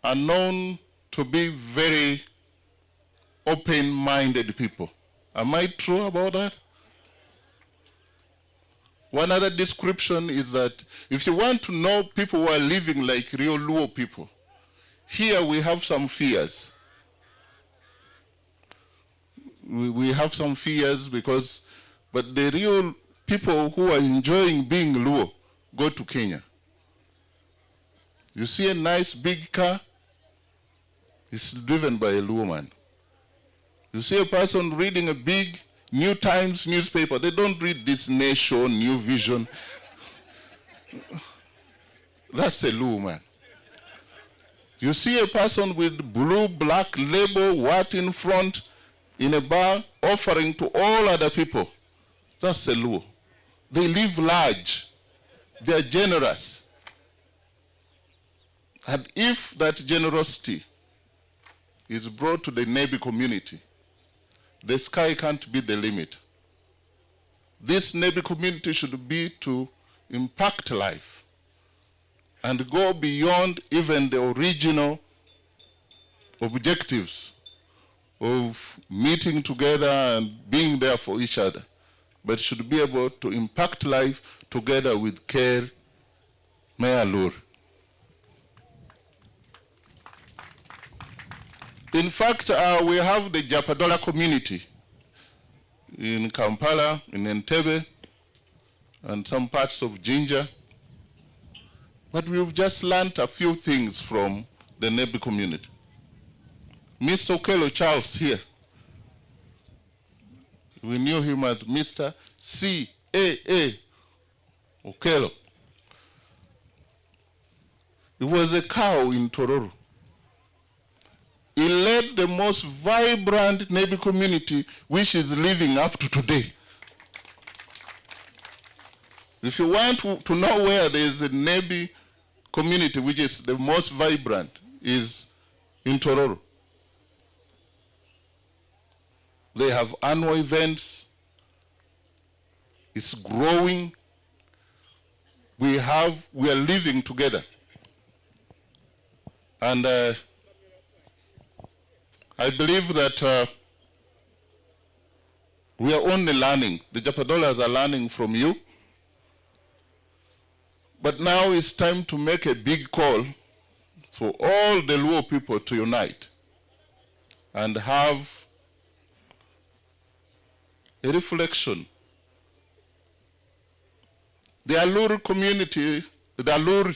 are known to be very open-minded people. Am I true about that? One other description is that if you want to know people who are living like real Luo people, here we have some fears. We have some fears because, but the real people who are enjoying being Luo go to Kenya. You see a nice big car, it's driven by a Luo man. You see a person reading a big New Times newspaper, they don't read this Nation, New Vision. That's a Luo man. You see a person with blue, black label, what in front, in a bar, offering to all other people. That's a Luo. They live large. They are generous. And if that generosity is brought to the Nebbi community, the sky can't be the limit. This Nebbi community should be to impact life and go beyond even the original objectives of meeting together and being there for each other. but should be able to impact life together with Care Mayor Lur. In fact, we have the Japadola community in Kampala, in Entebbe, and some parts of Jinja. But we've just learned a few things from the Nebbi community. Mr. Okello Charles here, we knew him as Mr. C.A.A. Okello. He was a cow in Tororo. He led the most vibrant Nebbi community, which is living up to today. If you want to know where there is a Nebbi community which is the most vibrant, is in Tororo. They have annual events. It's growing. We are living together. And I believe that we are only learning. The Japadolas are learning from you. But now it's time to make a big call for all the Luo people to unite and have a reflection. The Alur community, the Alur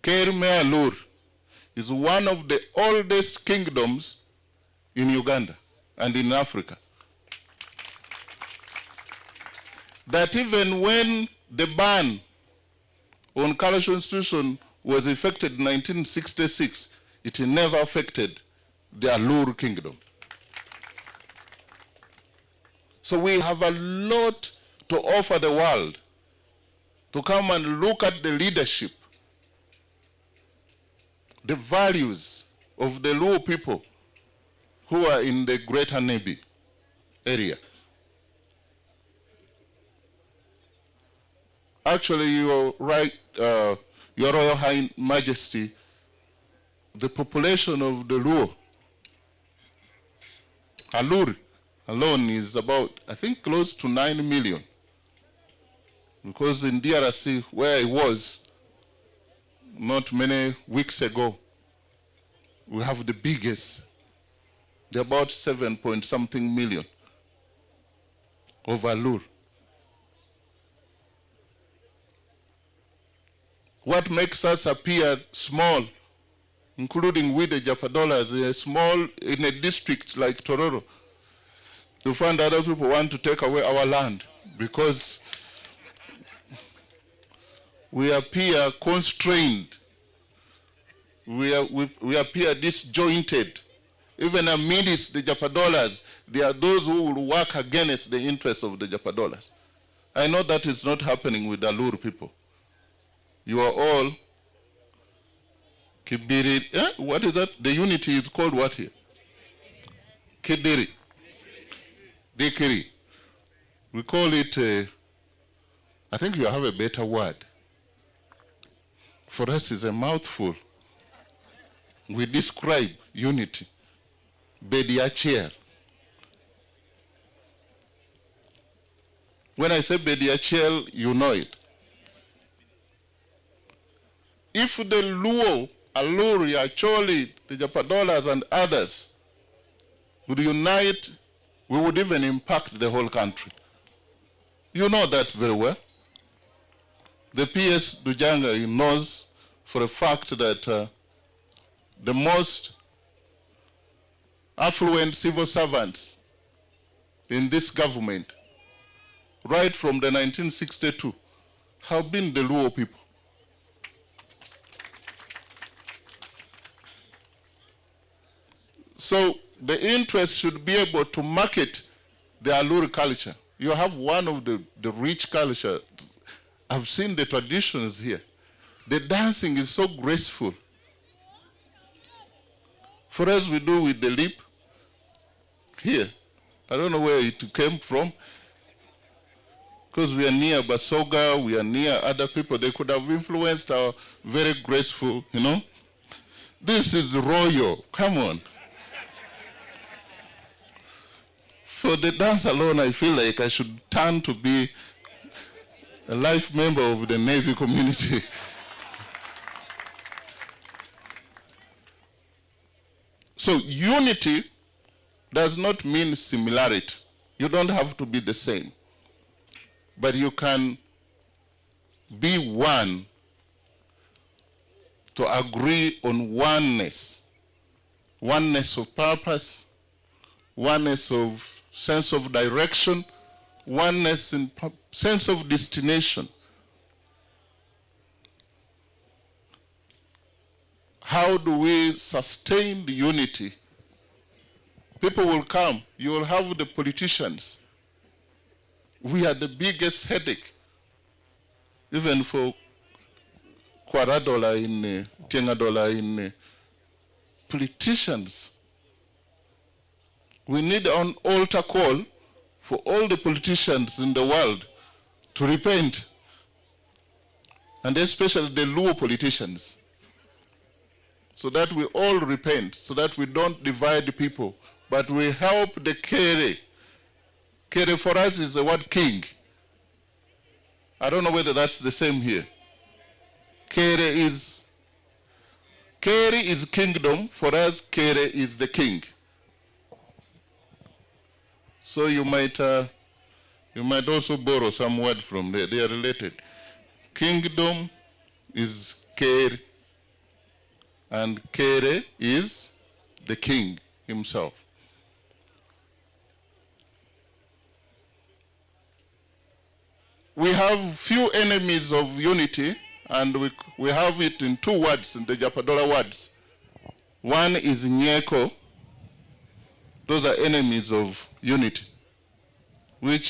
Kerme Alur, is one of the oldest kingdoms in Uganda and in Africa. That even when the ban on cultural institution was effected in 1966, it never affected the Alur kingdom. So we have a lot to offer the world to come and look at the leadership, the values of the Luo people who are in the greater Nebbi area. Actually, you're right, Your Royal High Majesty, the population of the Luo, Alur alone is about, I think, close to 9 million. Because in DRC, where I was not many weeks ago, we have the biggest. They're about 7-point-something million of Alur. What makes us appear small, including with the Japadolas, small in a district like Tororo, you find other people want to take away our land because we appear constrained. We appear disjointed. Even amidst the Japadolas, there are those who will work against the interests of the Japadolas. I know that is not happening with the Alur people. You are all Kibiri. What is that? The unity is called what here? Kidiri. Dikiri. We call it, I think you have a better word. For us, it's a mouthful. We describe unity. Bediachiel. When I say Bediachiel, you know it. If the Luo, Aluri, Acholi, the Japadolas, and others would unite, we would even impact the whole country. You know that very well. The PS Dujanga knows for a fact that the most affluent civil servants in this government, right from the 1962, have been the Luo people. So the interest should be able to market the Alur culture. You have one of the rich culture. I've seen the traditions here. The dancing is so graceful. For us, we do with the lip here. I don't know where it came from. Because we are near Basoga, we are near other people. They could have influenced our very graceful, you know. This is royal. Come on. For the dance alone, I feel like I should turn to be a life member of the Nebbi community. So unity does not mean similarity. You don't have to be the same. But you can be one to agree on oneness. Oneness of purpose, oneness of sense of direction, oneness in sense of destination. How do we sustain the unity? People will come. You will have the politicians. We are the biggest headache, even for Kwaradola in Tiengadola in politicians. We need an altar call for all the politicians in the world to repent, and especially the Luo politicians, so that we all repent, so that we don't divide people, but we help the Kere. Kere for us is the word king. I don't know whether that's the same here. Kere is kingdom. For us, Kere is the king. So you might also borrow some word from there. They are related. Kingdom is Kere, and Kere is the king himself. We have few enemies of unity, and we have it in two words, in the Japadola words. One is Nyeko. Those are enemies of unity, which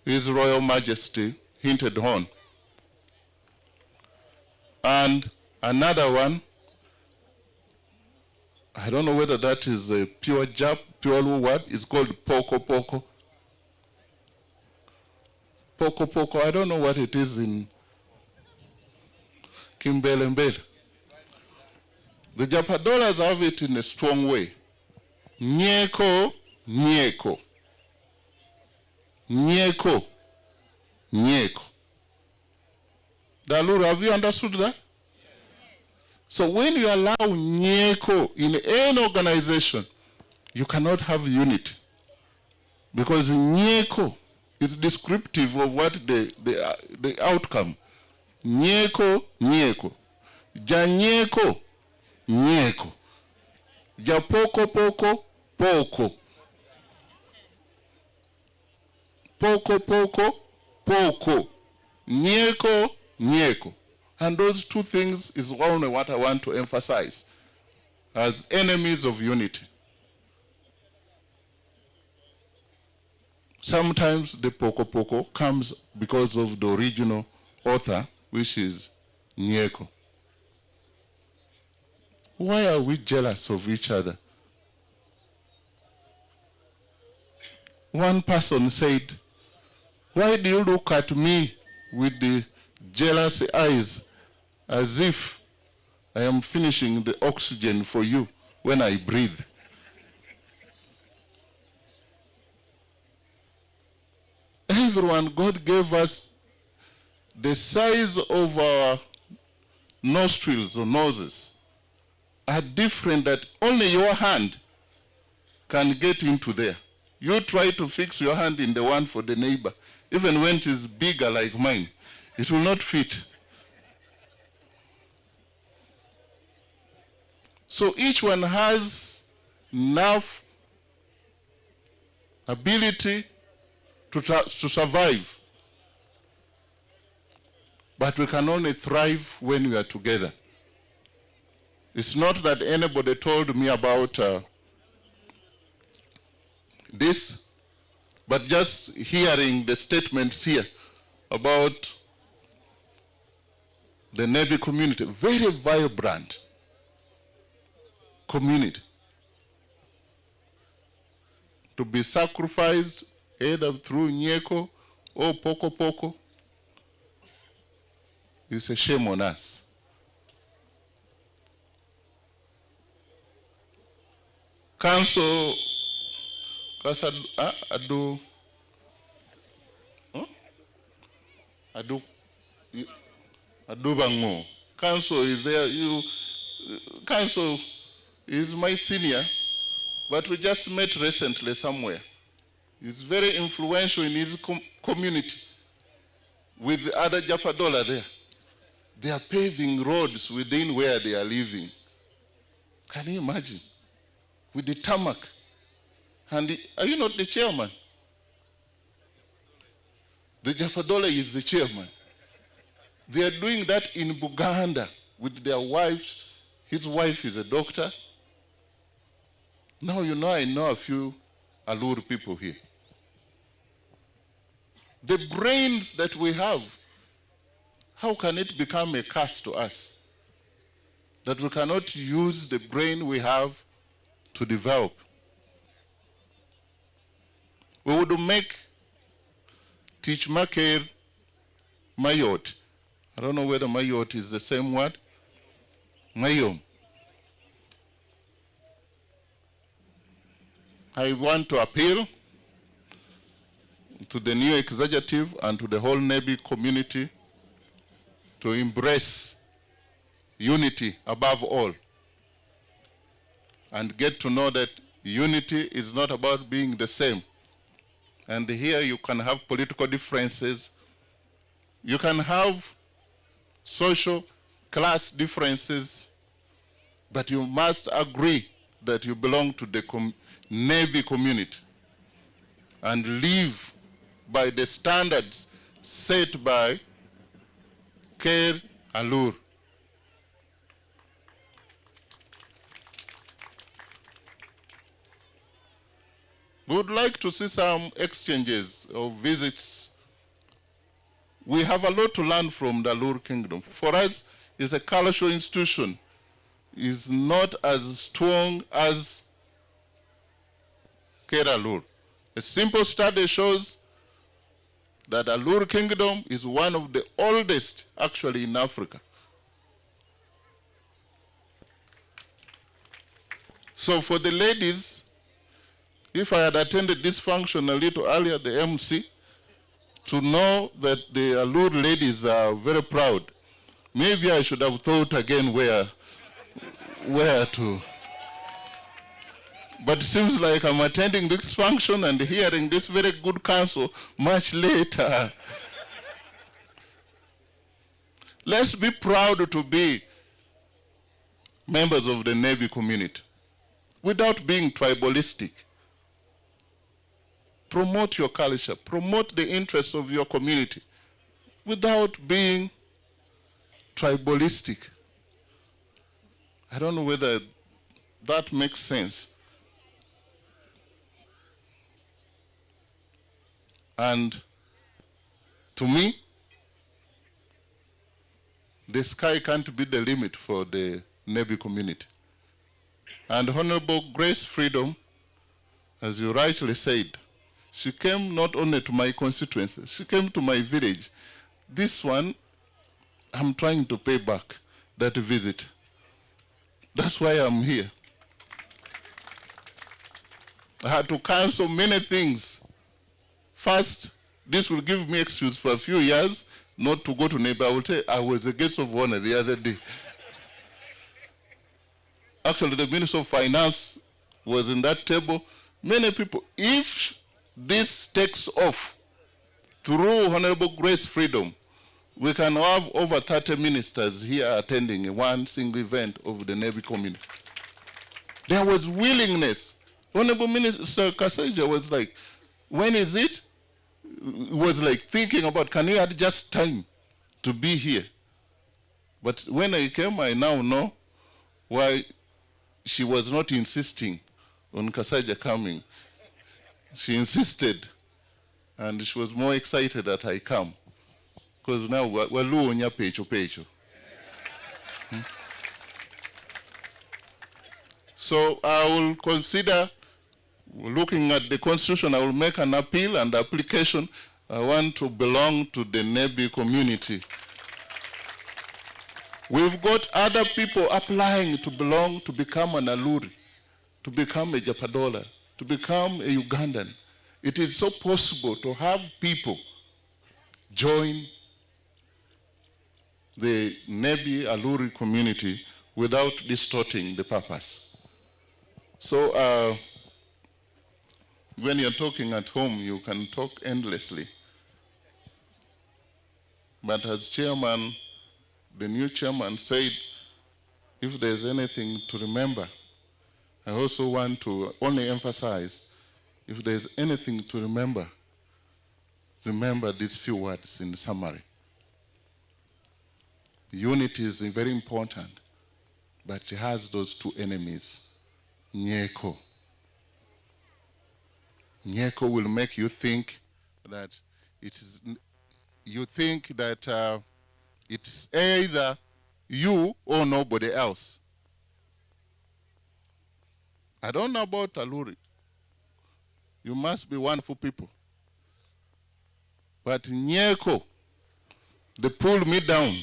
His Royal Majesty hinted on. And another one, I don't know whether that is a pure word, it's called Poko Poko. Poko Poko, I don't know what it is in Kimbelembele. The Japadolas have it in a strong way. Nyeko, Nyeko. Nyeko, Nyeko. Daluru, have you understood that? So when you allow Nyeko in any organization, you cannot have unity. Because Nyeko is descriptive of what the outcome. Nyeko, Nyeko. Ja Nyeko, Nyeko. Ja Poko Poko, Poko. Poko Poko, Poko. Nyeko, Nyeko. And those two things is only what I want to emphasize as enemies of unity. Sometimes the Poko Poko comes because of the original author, which is Nyeko. Why are we jealous of each other? One person said, "Why do you look at me with the jealous eyes as if I am finishing the oxygen for you when I breathe?" Everyone, God gave us the size of our nostrils or noses are different, that only your hand can get into there. You try to fix your hand in the one for the neighbor, even when it is bigger like mine, it will not fit. So each one has enough ability to survive. But we can only thrive when we are together. It's not that anybody told me about this, but just hearing the statements here about the Nebbi community, very vibrant community, to be sacrificed either through Nyeko or Poko Poko, is a shame on us. Kasa adu bango. Council is there. Council is my senior, but we just met recently somewhere. He's very influential in his community with the other Japadola there. They are paving roads within where they are living. Can you imagine? With the tarmac. And are you not the chairman? The Japadola is the chairman. They are doing that in Uganda with their wives. His wife is a doctor. Now you know I know a few Alur people here. The brains that we have, how can it become a curse to us? That we cannot use the brain we have to develop. We would make Teach Maker Mayot. I don't know whether Mayot is the same word. Mayom. I want to appeal to the new executive and to the whole Nebbi community to embrace unity above all and get to know that unity is not about being the same. And here you can have political differences. You can have social class differences, but you must agree that you belong to the Nebbi community and live by the standards set by Care Alur. We would like to see some exchanges or visits. We have a lot to learn from the Alur Kingdom. For us, it's a cultural institution. It's not as strong as Care Alur. A simple study shows that Alur Kingdom is one of the oldest actually in Africa. So for the ladies, if I had attended this function a little earlier, the MC, to know that the Alur ladies are very proud, maybe I should have thought again where to. But it seems like I'm attending this function and hearing this very good counsel much later. Let's be proud to be members of the Nebbi community without being tribalistic. Promote your culture, promote the interests of your community without being tribalistic. I don't know whether that makes sense. And to me, the sky can't be the limit for the Nebbi community. And Honorable Grace Freedom, as you rightly said, she came not only to my constituency, she came to my village. This one, I'm trying to pay back that visit. That's why I'm here. I had to cancel many things. First, this will give me excuse for a few years not to go to Nebbi. I will tell you, I was a guest of honor the other day. Actually, the Minister of Finance was in that table. Many people, if this takes off through Honorable Grace Freedom, we can have over 30 ministers here attending one single event of the Nebbi community. There was willingness. Honorable Minister Kasaija was like, when is it? Was like thinking about, can you have just time to be here? But when I came, I now know why she was not insisting on Kasaija coming. She insisted, and she was more excited that I come. Because now we're luonya pecho. So I will consider, looking at the Constitution, I will make an appeal and application. I want to belong to the Nebbi community. We've got other people applying to belong, to become an Aluri, to become a Japadola. to become a Ugandan. It is so possible to have people join the Nebbi Aluri community without distorting the purpose. So when you're talking at home, you can talk endlessly. But as chairman, the new chairman said, if there's anything to remember, I also want to only emphasize, if there's anything to remember, remember these few words in summary. Unity is very important, but it has those two enemies. Nyeko. Nyeko will make you think that it's either you or nobody else. I don't know about Aluri. You must be wonderful people. But Nyeko, they pull me down,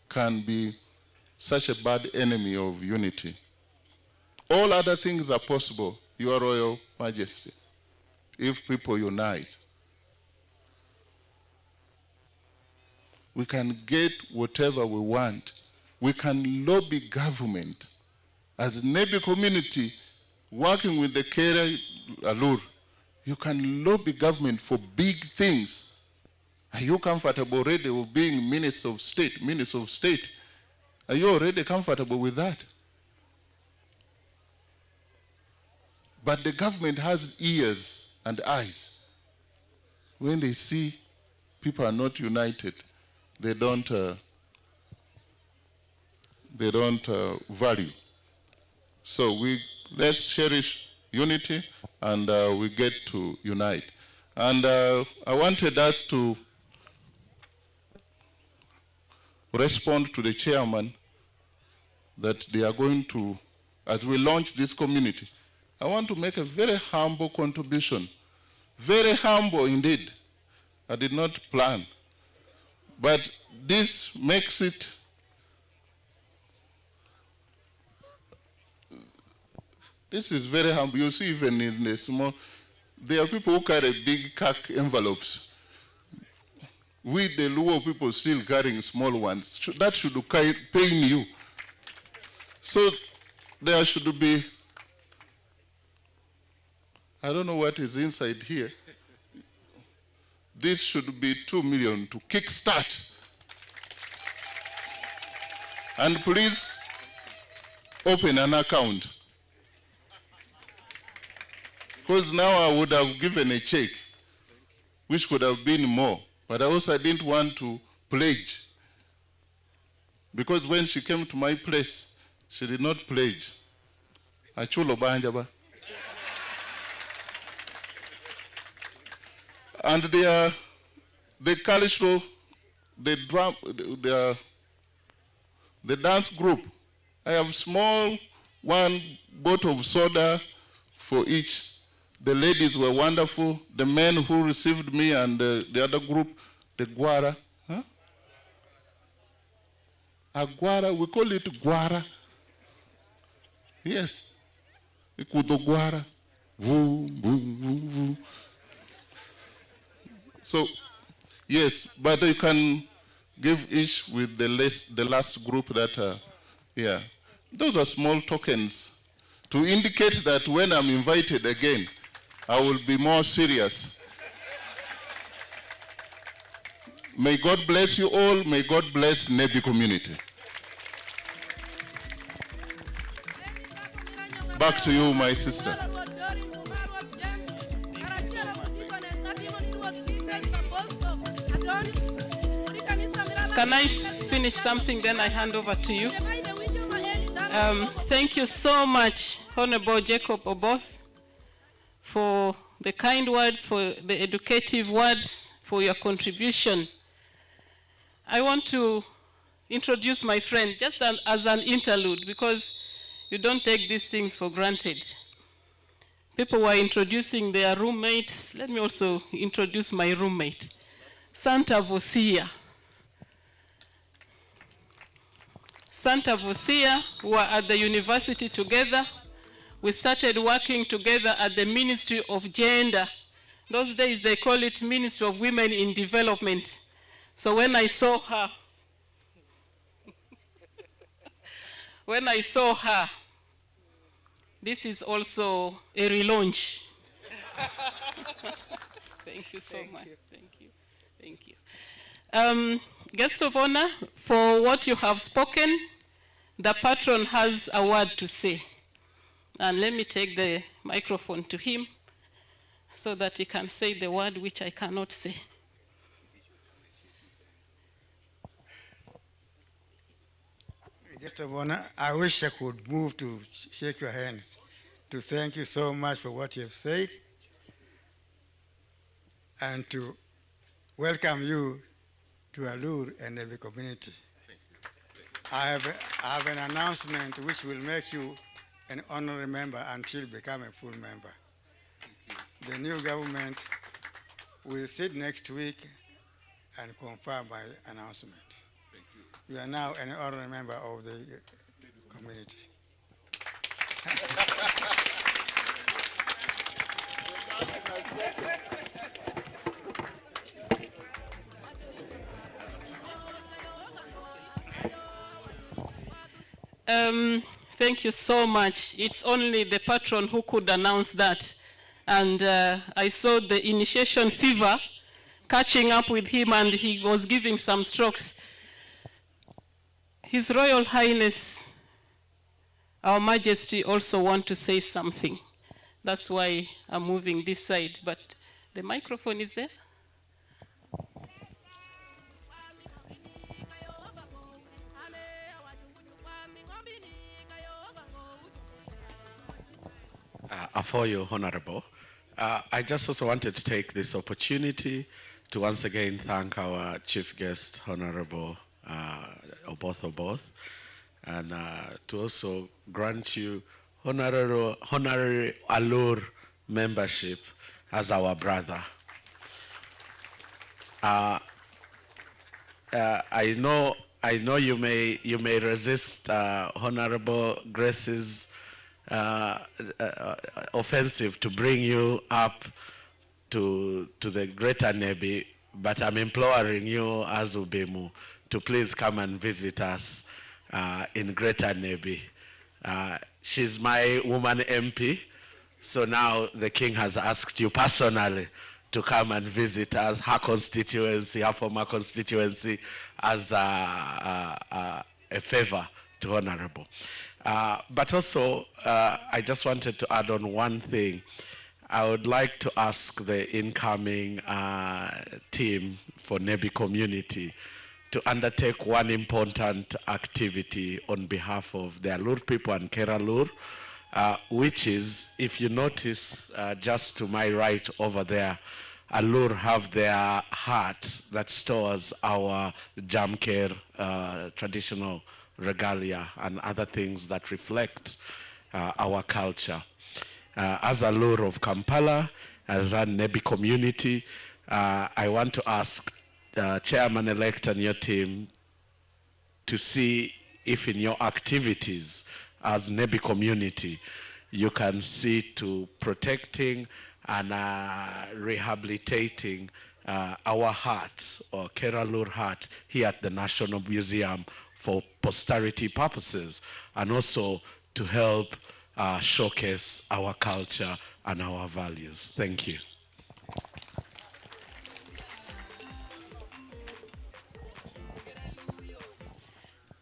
can be such a bad enemy of unity. All other things are possible, Your Royal Majesty, if people unite. We can get whatever we want. We can lobby government. As a Nebbi community, working with the Kera Alur, you can lobby government for big things. Are you comfortable already with being Minister of State? Minister of State, are you already comfortable with that? But the government has ears and eyes. When they see people are not united, they don't value. So let's cherish unity and we get to unite. And I wanted us to respond to the chairman that they are going to, as we launch this community, I want to make a very humble contribution. Very humble indeed. I did not plan. But this makes it, this is very humble. You see, even in the small, there are people who carry big cash envelopes. We, the Luo people, still carrying small ones. That should pain you. So there should be, I don't know what is inside here. This should be 2 million to kickstart. And please open an account. Because now I would have given a check, which could have been more. But I also didn't want to pledge. Because when she came to my place, she did not pledge. Achulo banjaba. And the cultural, the drum, the dance group, I have small 1 bottle of soda for each. The ladies were wonderful. The men who received me and the other group, the Guara. Huh? Aguara, we call it Guara. Yes. Ikudo Guara. Voo, voo, voo, voo. So, yes, but you can give each with the last group that, yeah. Those are small tokens to indicate that when I'm invited again, I will be more serious. May God bless you all. May God bless Nebbi community. Back to you, my sister. Can I finish something, then I hand over to you? Thank you so much, Honorable Jacob Oboth, for the kind words, for the educative words, for your contribution. I want to introduce my friend just as an interlude, because you don't take these things for granted. People were introducing their roommates. Let me also introduce my roommate, Santa Vosia. Santa Vosia were at the university together, we started working together at the Ministry of Gender. Those days they call it Ministry of Women in Development. So when I saw her, this is also a relaunch. Thank you so much. Thank you. Guest of honor, for what you have spoken, the patron has a word to say. And let me take the microphone to him so that he can say the word which I cannot say. Guest of honor, I wish I could move to shake your hands, to thank you so much for what you have said, and to welcome you to Alur and Nebbi community. I have an announcement which will make you an honorary member until you become a full member. The new government will sit next week and confirm my announcement. You are now an honorary member of the community. Thank you so much. It's only the patron who could announce that. And I saw the initiation fever catching up with him, and he was giving some strokes. His Royal Highness, Our Majesty, also want to say something. That's why I'm moving this side, but the microphone is there. For you, Honorable. I just also wanted to take this opportunity to once again thank our chief guest, Honorable Oboth, and to also grant you honorary Alur membership as our brother. I know you may resist Honorable Grace's offensive to bring you up to the Greater Nebbi, but I'm imploring you as Ubemu to please come and visit us in Greater Nebbi. She's my woman MP, so now the king has asked you personally to come and visit us, her constituency, her former constituency, as a favor to Honorable. But also, I just wanted to add on one thing. I would like to ask the incoming team for Nebbi community to undertake one important activity on behalf of the Alur people and Keralur, which is, if you notice, just to my right over there, Alur have their hut that stores our Jamker traditional regalia and other things that reflect our culture. As a Lord of Kampala, as a Nebbi community, I want to ask Chairman-elect and your team to see if in your activities as Nebbi community, you can see to protecting and rehabilitating our heart, or Keralur heart, here at the National Museum for posterity purposes, and also to help showcase our culture and our values. Thank you.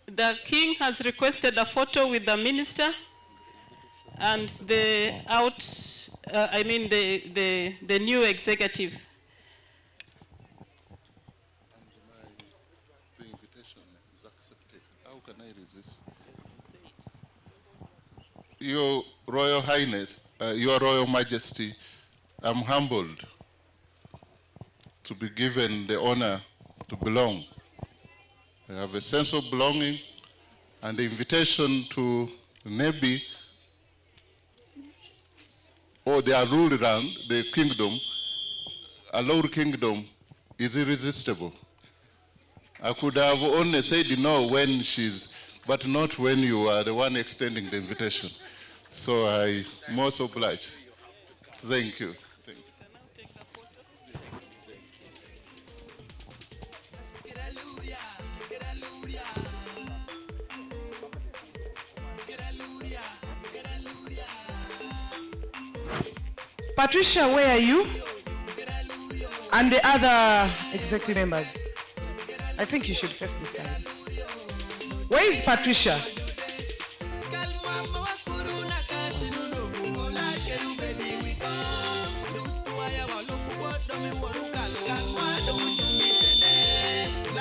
The king has requested a photo with the minister and the the new executive. Your Royal Highness, Your Royal Majesty, I'm humbled to be given the honor to belong. I have a sense of belonging, and the invitation to Nebbi, or the Alur land, the kingdom, Alur kingdom, is irresistible. I could have only said no when but not when you are the one extending the invitation. So I most obliged. Thank you. Thank you. Patricia, where are you? And the other executive members. I think you should face this side. Where is Patricia?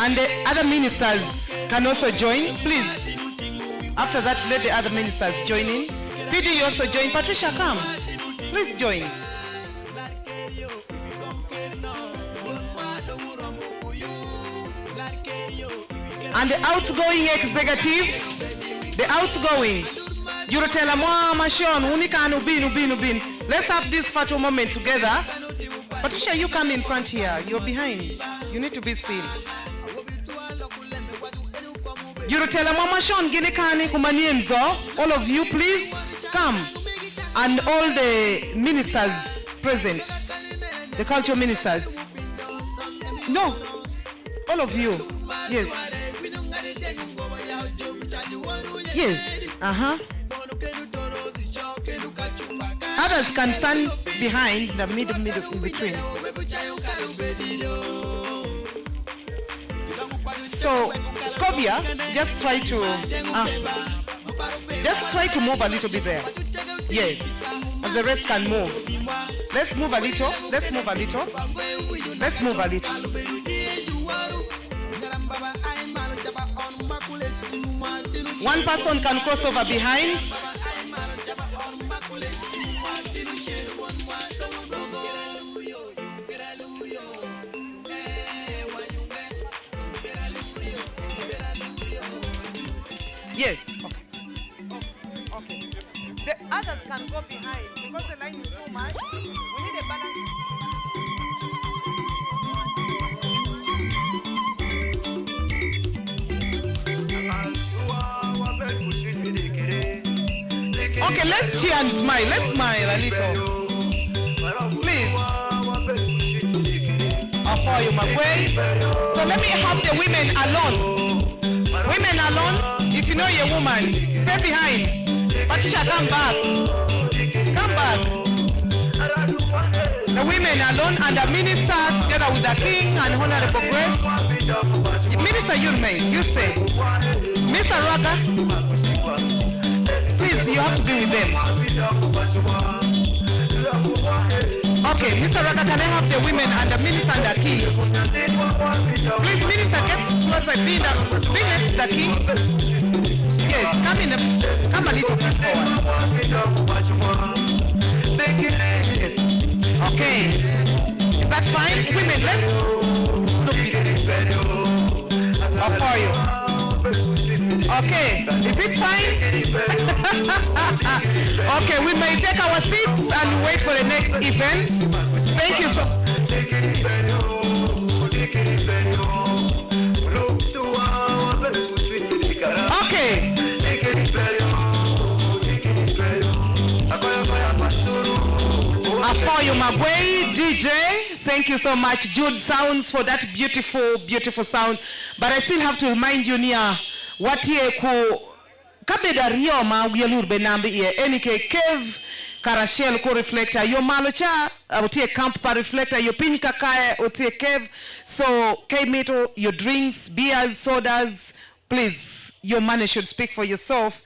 And the other ministers can also join, please. After that, let the other ministers join in. PD, you also join. Patricia, come. Please join. And the outgoing executive, the outgoing. Yurotela mwa mashon, unika ubin. Let's have this photo moment together. Patricia, you come in front here. You're behind. You need to be seen. Yurotela mwa mashon, ginikani kumanienzo. All of you, please come. And all the ministers present, the cultural ministers. No, all of you. Yes. Yes. Others can stand behind the middle in between. So, Scovia, just try to move a little bit there. Yes, as the rest can move. Let's move a little. Let's move a little. Let's move a little. One person can cross over behind. Yes. Okay. Okay. The others can go behind because the line is too much. We need a balance. Okay, let's cheer and smile. Let's smile a little. Please. For you, my way. So let me have the women alone. Women alone, if you know you're a woman, stay behind. Patricia, come back. Come back. The women alone and the minister together with the king and Honorable Grace. Minister Yurmei, you stay. Mr. Raga, please, you have to be with them. Okay, Mr. Raga, can I have the women and the minister and the king? Please, minister, get closer. Be next to the king. Yes, come a little bit forward. Yes. Okay. Is that fine? Women, let's look up for you. Okay, is it fine? Okay, we may take our seats and wait for the next event. Thank you so much. Okay. For you, my boy, DJ. Thank you so much, Jude Sounds, for that beautiful, beautiful sound. But I still have to remind you, Nia, what ye ku kabeda rioma uyelur benambi ye enike cave karashel ko reflector yo malocha utie camp pa reflector yo pin kakae utie cave. So K-Meto, your drinks, beers, sodas, please, your money should speak for yourself.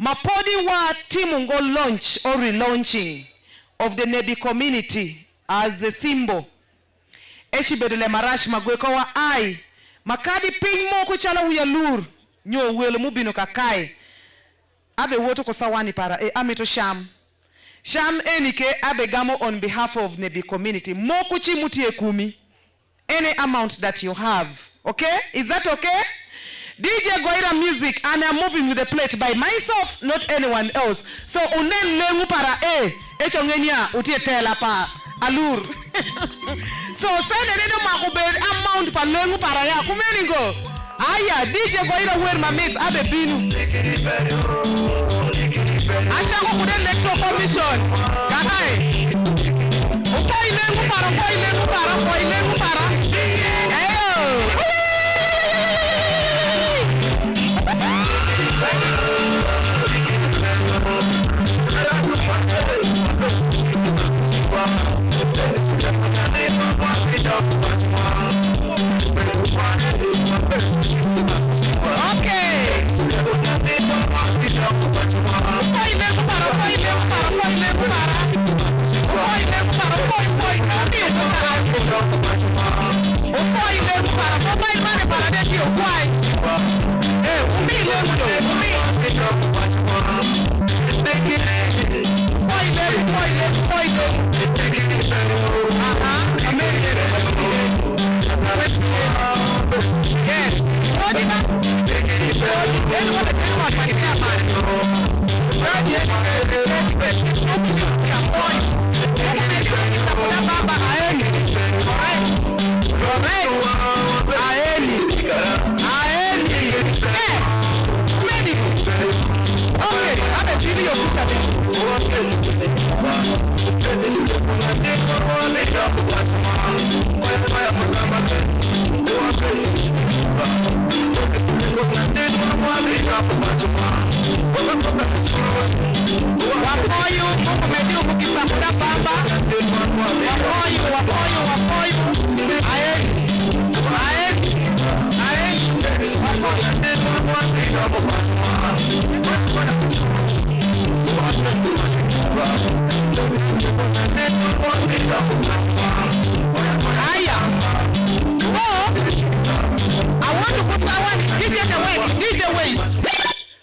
Mapodi wa timu ngo launch or relaunching of the Nebbi community as a symbol. Eshibedele marash magweko wa ai makadi ping mo kuchala uyalur nyo wele mubino kakai abe woto ko sawani para amito sham enike abe gamo on behalf of Nebbi community mo kuchi mutie kumi any amount that you have. Okay, is that okay? DJ Goira music, and I'm moving with the plate by myself, not anyone else. So unen lengu para echongenya utie tela pa alur. So send a makubed amount pa lengu para ya kumeningo. Aya DJ Goira where my mates abe binu. Asha kude electoral commission. Kanai. Ukoi lengu para. Ayo.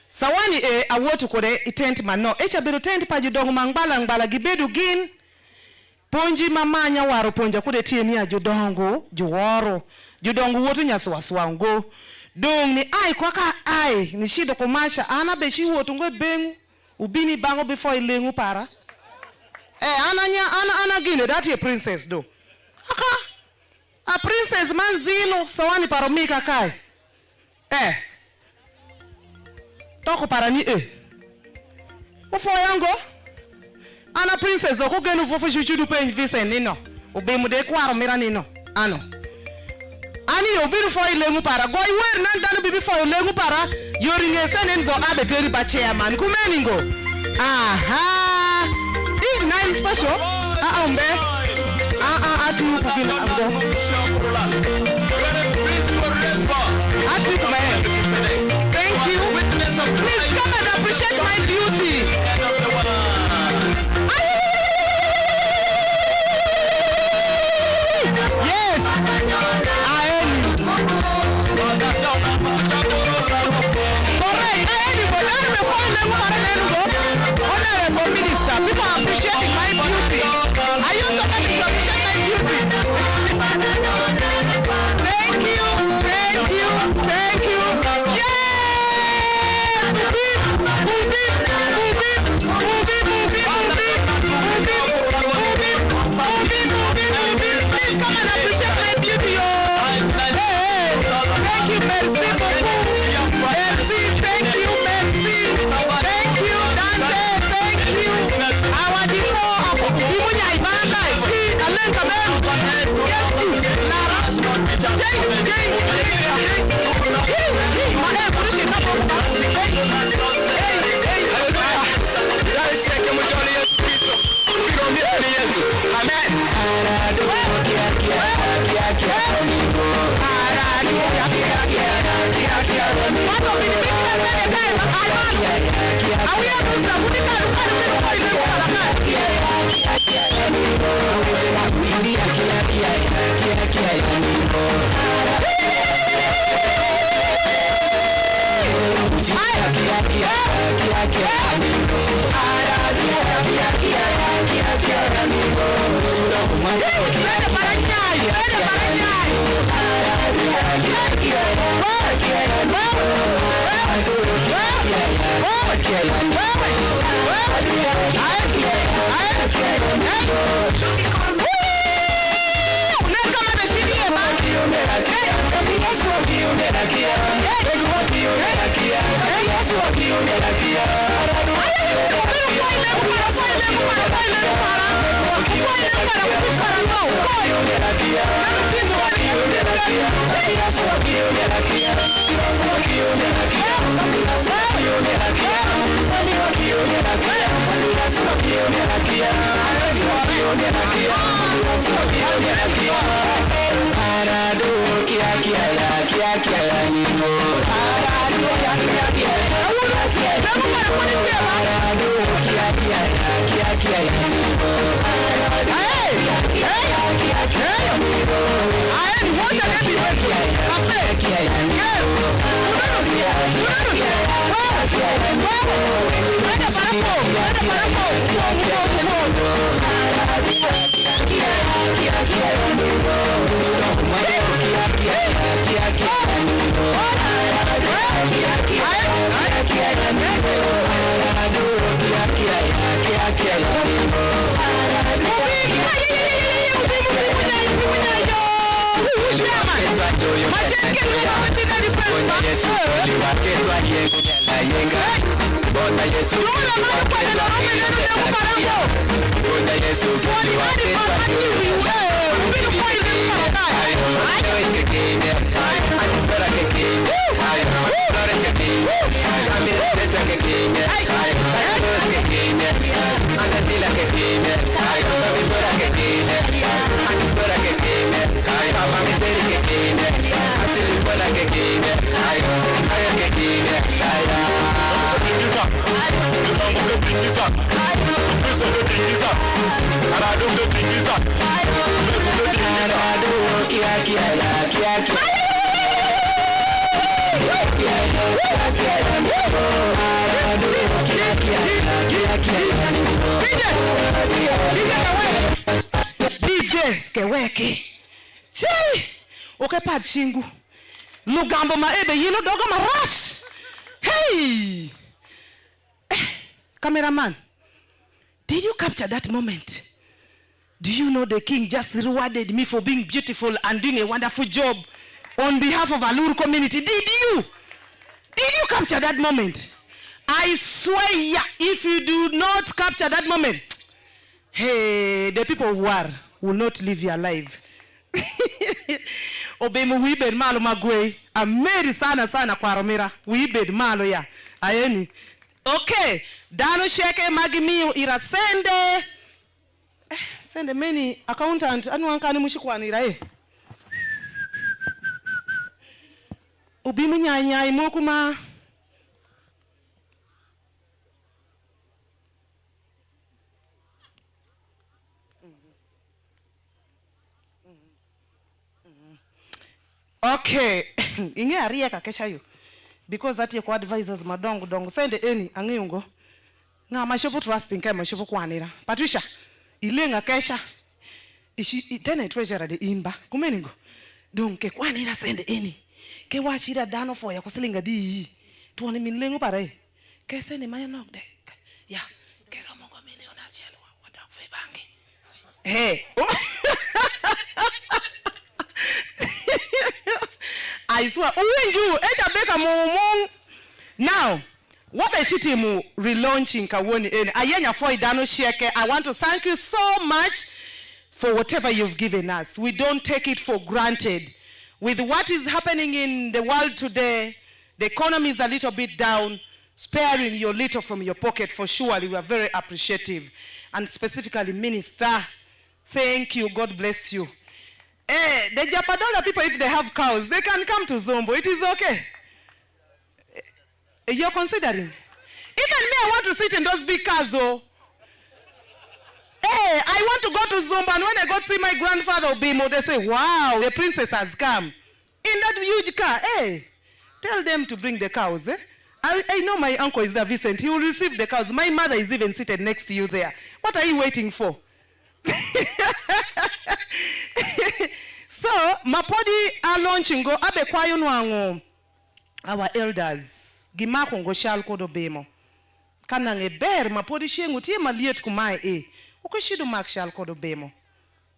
Sawani awotu kode itent mano. Echa bedo tent pa judong mangbala gibedu gin. Ponji mamanya waro ponja kode tieni ya judongo, juworo. Judongo wotu nyaswaswango. Dong ni ai kwa ka ai. Ni shido kumasha. Ana beshi wotu ngwe bengu. Ubini bango before ilengu para. Ana gine dati a princess do. Aka. A princess manzilo. Sawani paromika kai. Toko parani Ufo yango. Ana princess oko genu fofo chuchudu pe invise nino. Ube mude kwaro mira nino. Ano. Ani obiru fo ilengu para. Go iwer nan danu bibi fo ilengu para. Yori ngese nenzo abe teri ba chairman. Kumeningo. Aha. Big nine special. Umbe. Atu kukina amgo. Atu kume. Thank you. Please come and appreciate my beauty. Yes. Honorable Minister, people are appreciating my beauty. Are you supposed to appreciate my beauty? Thank you. Yes, DJ keweke chai oke pad shingu lugambo maebe yilo dogo maras. Hey, cameraman, did you capture that moment? Do you know the king just rewarded me for being beautiful and doing a wonderful job on behalf of Alur community? Did you capture that moment? I swear, yeah, if you do not capture that moment, hey, the people of War will not live your life. Obemu wibed malo magwe. Ameri sana kwa Romera. Wibed malo ya. Ayeni. Okay. Dano sheke magimiyo irasende. Sende many accountant anu ankani mushikwanira eh. Ubimu nyanya imokuma. Okay. Inge aria kakesha yo. Because that your advisors madongo dongo send any angiyungo. Nga mashopo trusting kai mashopo kwanira. Patricia, ilenga kesha. Ishi tena treasurer de imba. Kumeningo. Donke kwanira send any. Ke wachira dano for ya kusilinga di. Tuone minlengo pare. Ke send maya nok de. Ya. Ke romongo mini ona chelo wada kufe bangi. Hey. I swear, now, what I see him relaunching Kawoni in Ayenya for Idano Sheke. I want to thank you so much for whatever you've given us. We don't take it for granted. With what is happening in the world today, the economy is a little bit down. Sparing your little from your pocket, for sure, we are very appreciative. And specifically, Minister, thank you. God bless you. The Japadola people, if they have cows, they can come to Zombo. It is okay. You're considering? Even me, I want to sit in those big cars, oh. Hey, I want to go to Zombo, and when I go to see my grandfather Obimo, they say, wow, the princess has come. In that huge car, hey, tell them to bring the cows, eh? I know my uncle is there, Vincent. He will receive the cows. My mother is even seated next to you there. What are you waiting for? So, mapodi are launching go abe kwayo nwango our elders gimako ngo shal kodo bemo kana ngeber mapodi shengu tie maliet kumai ukoshido mak shal kodo bemo.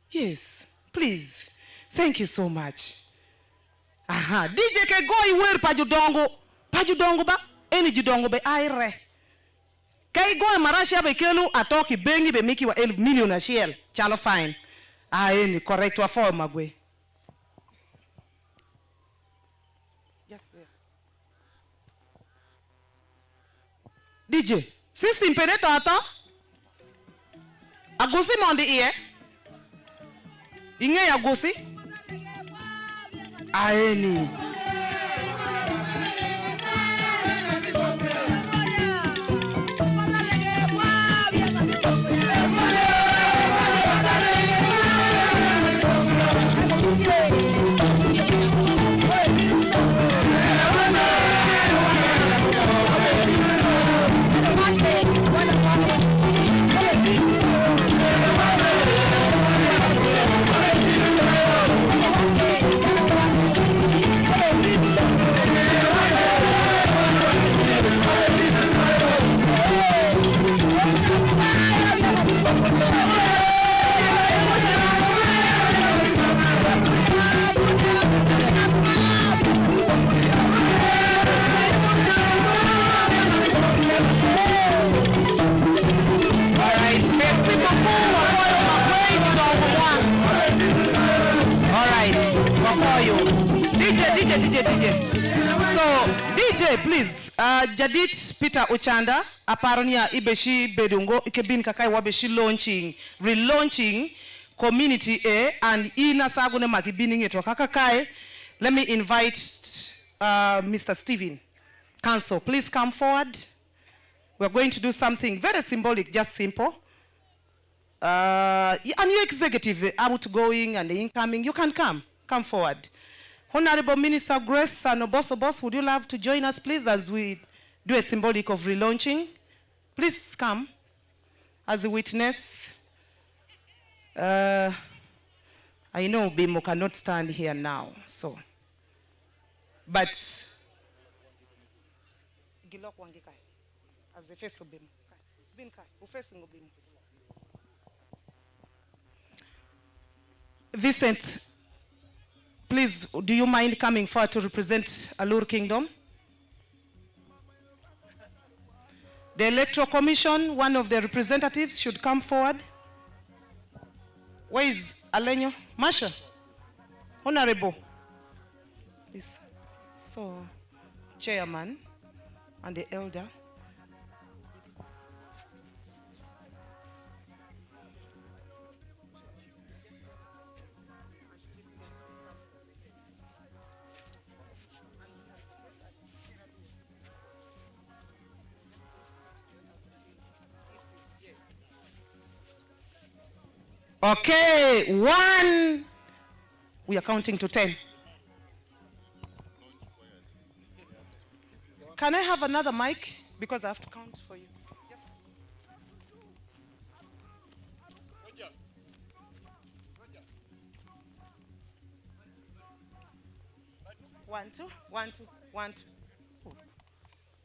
Yes, please. Thank you so much. Aha, DJ ke go iwer pajudongo ba eni judongo be aire kai go marasha be kelu atoki bengi be miki wa 11 million achiel chalo fine eni correct wa for magwe just there DJ system pene tata agusi mondi iye inge agusi aeni DJ. So, DJ, please, Jadit Peter Uchanda, aparonia ibeshi bedungo, ikebin kakai wabeshi relaunching community A, and ina sagune makibining eto kakakai. Let me invite Mr. Stephen Council. Please come forward. We're going to do something very symbolic, just simple. And your executive, outgoing and incoming, you can come forward. Honorable Minister Grace and both, would you love to join us, please, as we do a symbolic of relaunching? Please come as a witness. I know Bimo cannot stand here now, so. But, as the face of Bimo. Vincent, please, do you mind coming forward to represent Alur Kingdom? The Electoral Commission, one of the representatives should come forward. Where is Alenyo? Masha? Honorable. Please. So, Chairman and the Elder. Okay, 1. We are counting to 10. Can I have another mic? Because I have to count for you. Yes. 1, 2, 1, 2, 1, 2.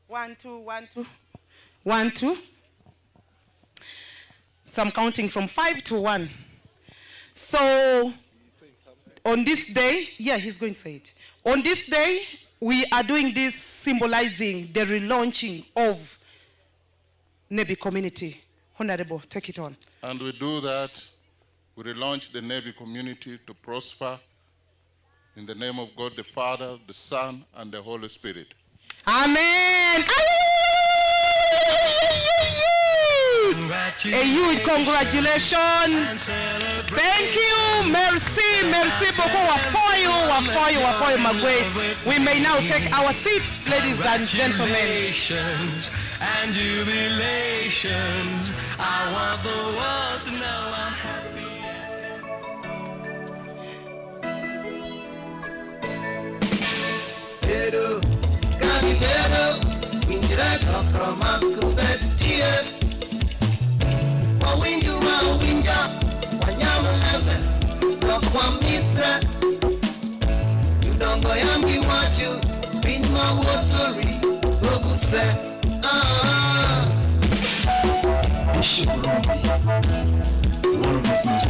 1, 2, 1, 2. 1, 2. So I'm counting from 5 to 1. So, on this day, yeah, he's going to say it. On this day, we are doing this symbolizing the relaunching of Nebbi community. Honorable, take it on. And we do that, we relaunch the Nebbi community to prosper in the name of God the Father, the Son, and the Holy Spirit. Amen. A huge congratulations. Thank you. Merci beaucoup. Wafoyo, Magwe. We may now take our seats, ladies and gentlemen. And jubilations. I want the world to know I'm happy. Pero, Camilero, Indira Kakrama Kubetie. Wawinju wawinja, wanyamu lebe, kwa mitra. Yudongo yamgi wachu, binma wotori, oguse. Bishurumi, Warumagi.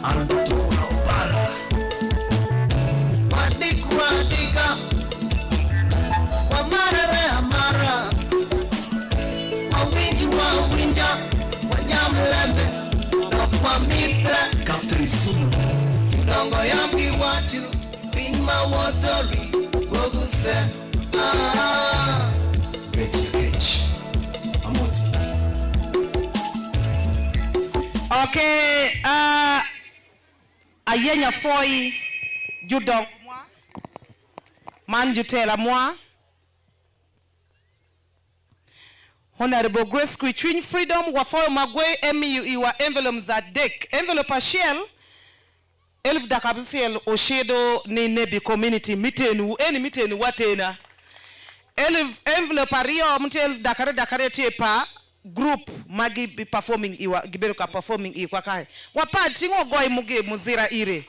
Albuto kuna ubara. watery, Boguse. Rich. Okay, Ayenya Foy, Judong, Manjutela Moi, Honorable Grace Quitrin Freedom, Wafoy Magwe, Emi Iwa envelopes that deck, envelope a shell, Elf Dakabusiel, Oshedo, ni Nebbi community, mitenu, any mitenu, watena. Elf envelope a rio, Mtel Dakare Tepa, group magi be performing iwa giberuka performing iwa kai wapad singo goy muge muzira ire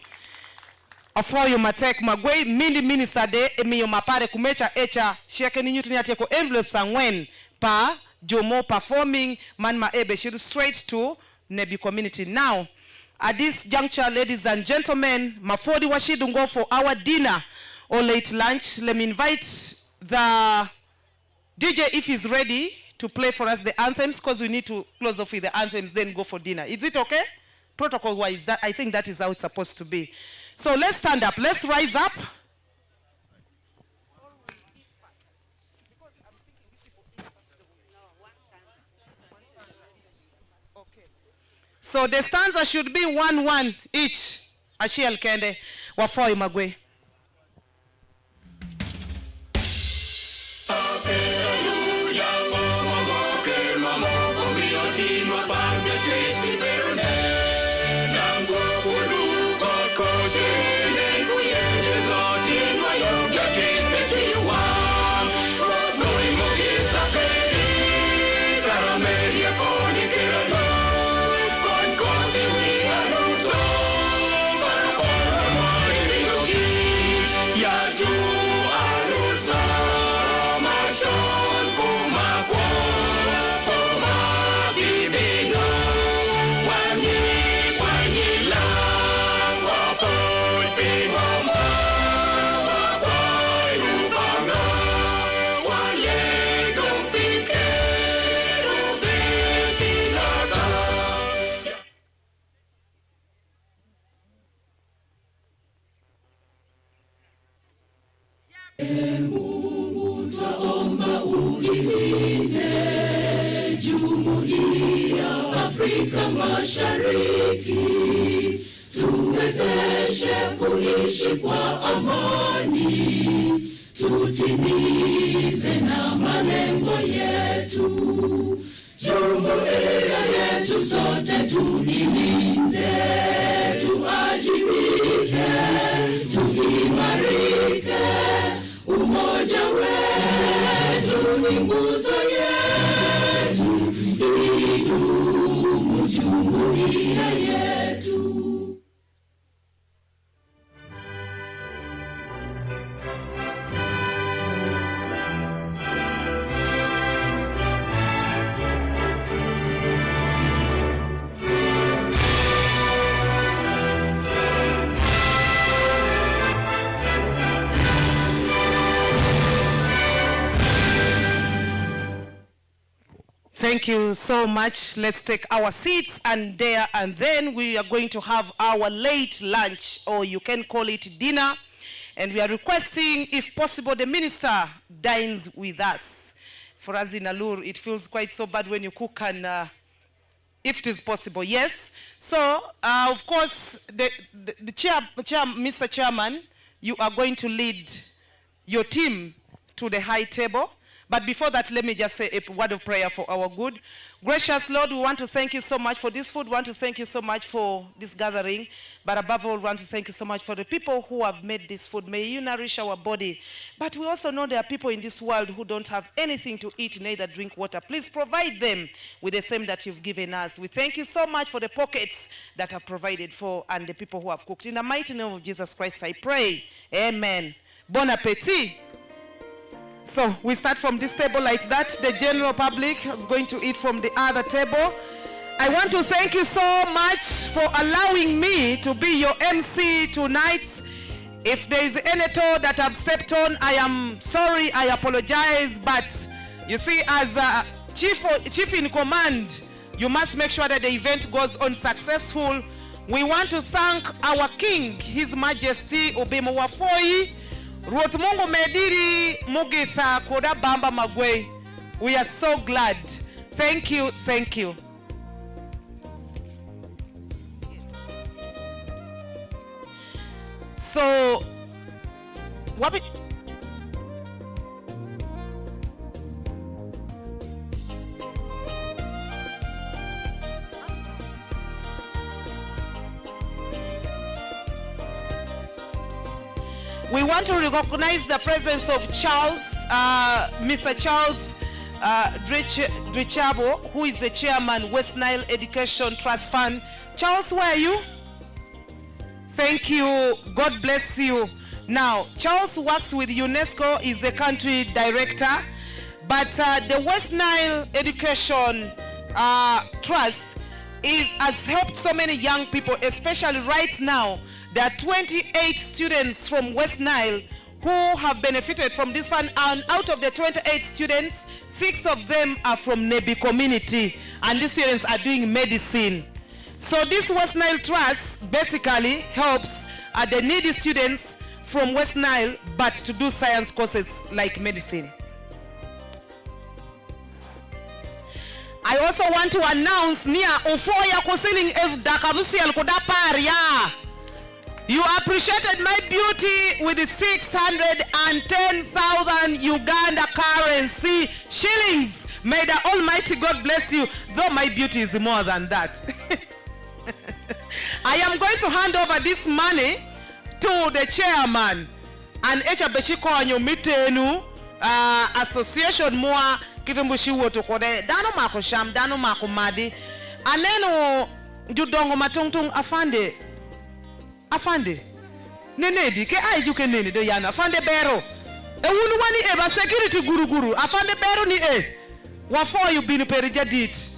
afoyo matek magwe mindi minister de emiyo mapare kumecha echa sheke ni nyutu nyate ko envelopes angwen pa jomo performing man ma ebe shiru straight to Nebbi community. Now at this juncture, ladies and gentlemen, mafodi washidu go for our dinner or late lunch. Let me invite the DJ if he's ready to play for us the anthems, because we need to close off with the anthems, then go for dinner. Is it okay? Protocol-wise, that I think that is how it's supposed to be. So let's stand up. Let's rise up. So the stanza should be 1-1 each. Ashiel Kende, Wafoi Magwe. Afrika Mashariki, tuwezeshe kuishi kwa amani, tutimize na malengo yetu. Jumuiya yetu sote tuilinde, tuajibike, tuimarike. Umoja wetu ni nguzo yetu, idumu jumuiya yetu. Thank you so much. Let's take our seats, and then we are going to have our late lunch, or you can call it dinner. And we are requesting, if possible, the minister dines with us. For us in Alur, it feels quite so bad when you cook, and if it is possible, yes. So, of course, Mr. Chairman, you are going to lead your team to the high table. But before that, let me just say a word of prayer for our good. Gracious Lord, we want to thank you so much for this food. We want to thank you so much for this gathering. But above all, we want to thank you so much for the people who have made this food. May you nourish our body. But we also know there are people in this world who don't have anything to eat, neither drink water. Please provide them with the same that you've given us. We thank you so much for the pockets that have provided for, and the people who have cooked. In the mighty name of Jesus Christ, I pray. Amen. Bon appetit. So we start from this table like that. The general public is going to eat from the other table. I want to thank you so much for allowing me to be your MC tonight. If there is any toe that I've stepped on, I am sorry, I apologize. But you see, as a chief in command, you must make sure that the event goes on successful. We want to thank our King, His Majesty Obimo Wafoi, Ruoth Mungu mediri mugisa koda bamba magwe. We are so glad. Thank you, thank you. So, what we want to recognize the presence of Charles, Mr. Charles Drichabo, who is the chairman, West Nile Education Trust Fund. Charles, where are you? Thank you. God bless you. Now, Charles works with UNESCO, is the country director, but the West Nile Education Trust has helped so many young people, especially right now. There are 28 students from West Nile who have benefited from this fund, and out of the 28 students, 6 of them are from Nebbi community, and these students are doing medicine. So this West Nile Trust basically helps the needy students from West Nile, but to do science courses like medicine. I also want to announce Nia Ufoya Kosiling F Dakabusiel Kodaparia. You appreciated my beauty with the 610,000 Uganda currency shillings. May the Almighty God bless you, though my beauty is more than that. I am going to hand over this money to the chairman and Echabeshikonyo Mitenu Association Moa Kitumbushi Wotokode Dano Mako Sham Dano Mako Madi Aneno Judongo Matungtung Afande Nenedi ke ajuke nene de yana Afande Bero e wunu wani eba security guru Afande Bero ni wafo you been perijadit.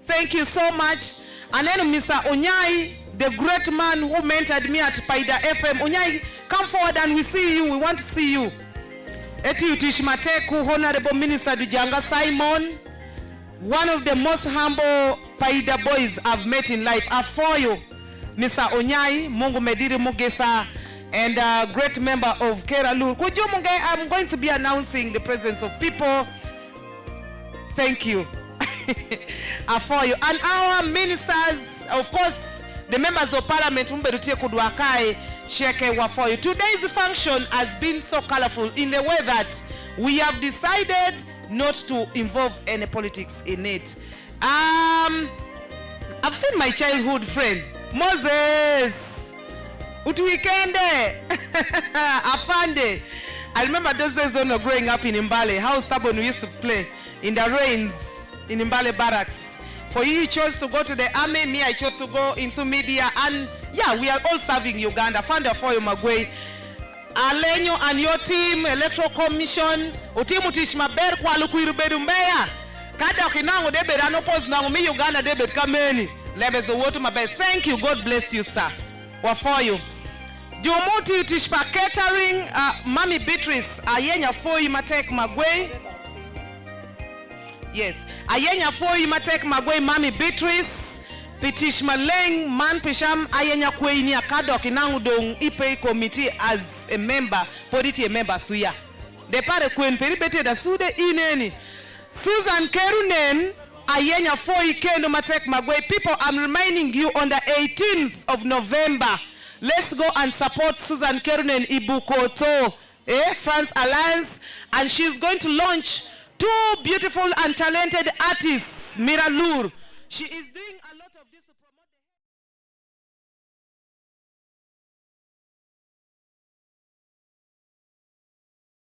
Thank you so much. And then Mr. Onyai, the great man who mentored me at Paida FM. Onyai, come forward and we see you. We want to see you. Eti Utishmateku, Honorable Minister Dujanga Simon, one of the most humble Paida boys I've met in life. Afoyo, Mr. Onyai, Mungu Mediri Mugesa, and a great member of Keralur. I'm going to be announcing the presence of people. Thank you. For you. And our ministers, of course, the members of parliament, for you. Today's function has been so colorful in the way that we have decided not to involve any politics in it. I've seen my childhood friend, Moses. Utwikende. Afande. I remember those days when we were growing up in Mbale, how stubborn we used to play in the rains in Mbale barracks. For you chose to go to the army, me I chose to go into media, and yeah, we are all serving Uganda. Founder for you, Magwe. Alenyo and your team, Electoral Commission, Utimu Tishmaber kwa lukuirubedu mbeya. Kada kinango debe rano pos nango mi Uganda debe kameni. Lebezo wotu mabe. Thank you, God bless you, sir. For you. Jumuti Tishpa Catering, Mami Beatrice, Ayenya for you, Matek Magwe. Yes, Ayenya for you, Matek Magwe, Mami Beatrice. Petish Maleng, Man Pisham, Ayenya Kweni Akadok inangu dong ipe committee as a member, politi a member suya. De pare kwen peribete da sude ineni. Susan Kerunen, Ayenya for Kendo Matek Magwe. People, I'm reminding you on the 18th of November. Let's go and support Susan Kerunen Ibukoto, France Alliance, and she's going to launch 2 beautiful and talented artists, Miralur. She is doing a lot of this to promote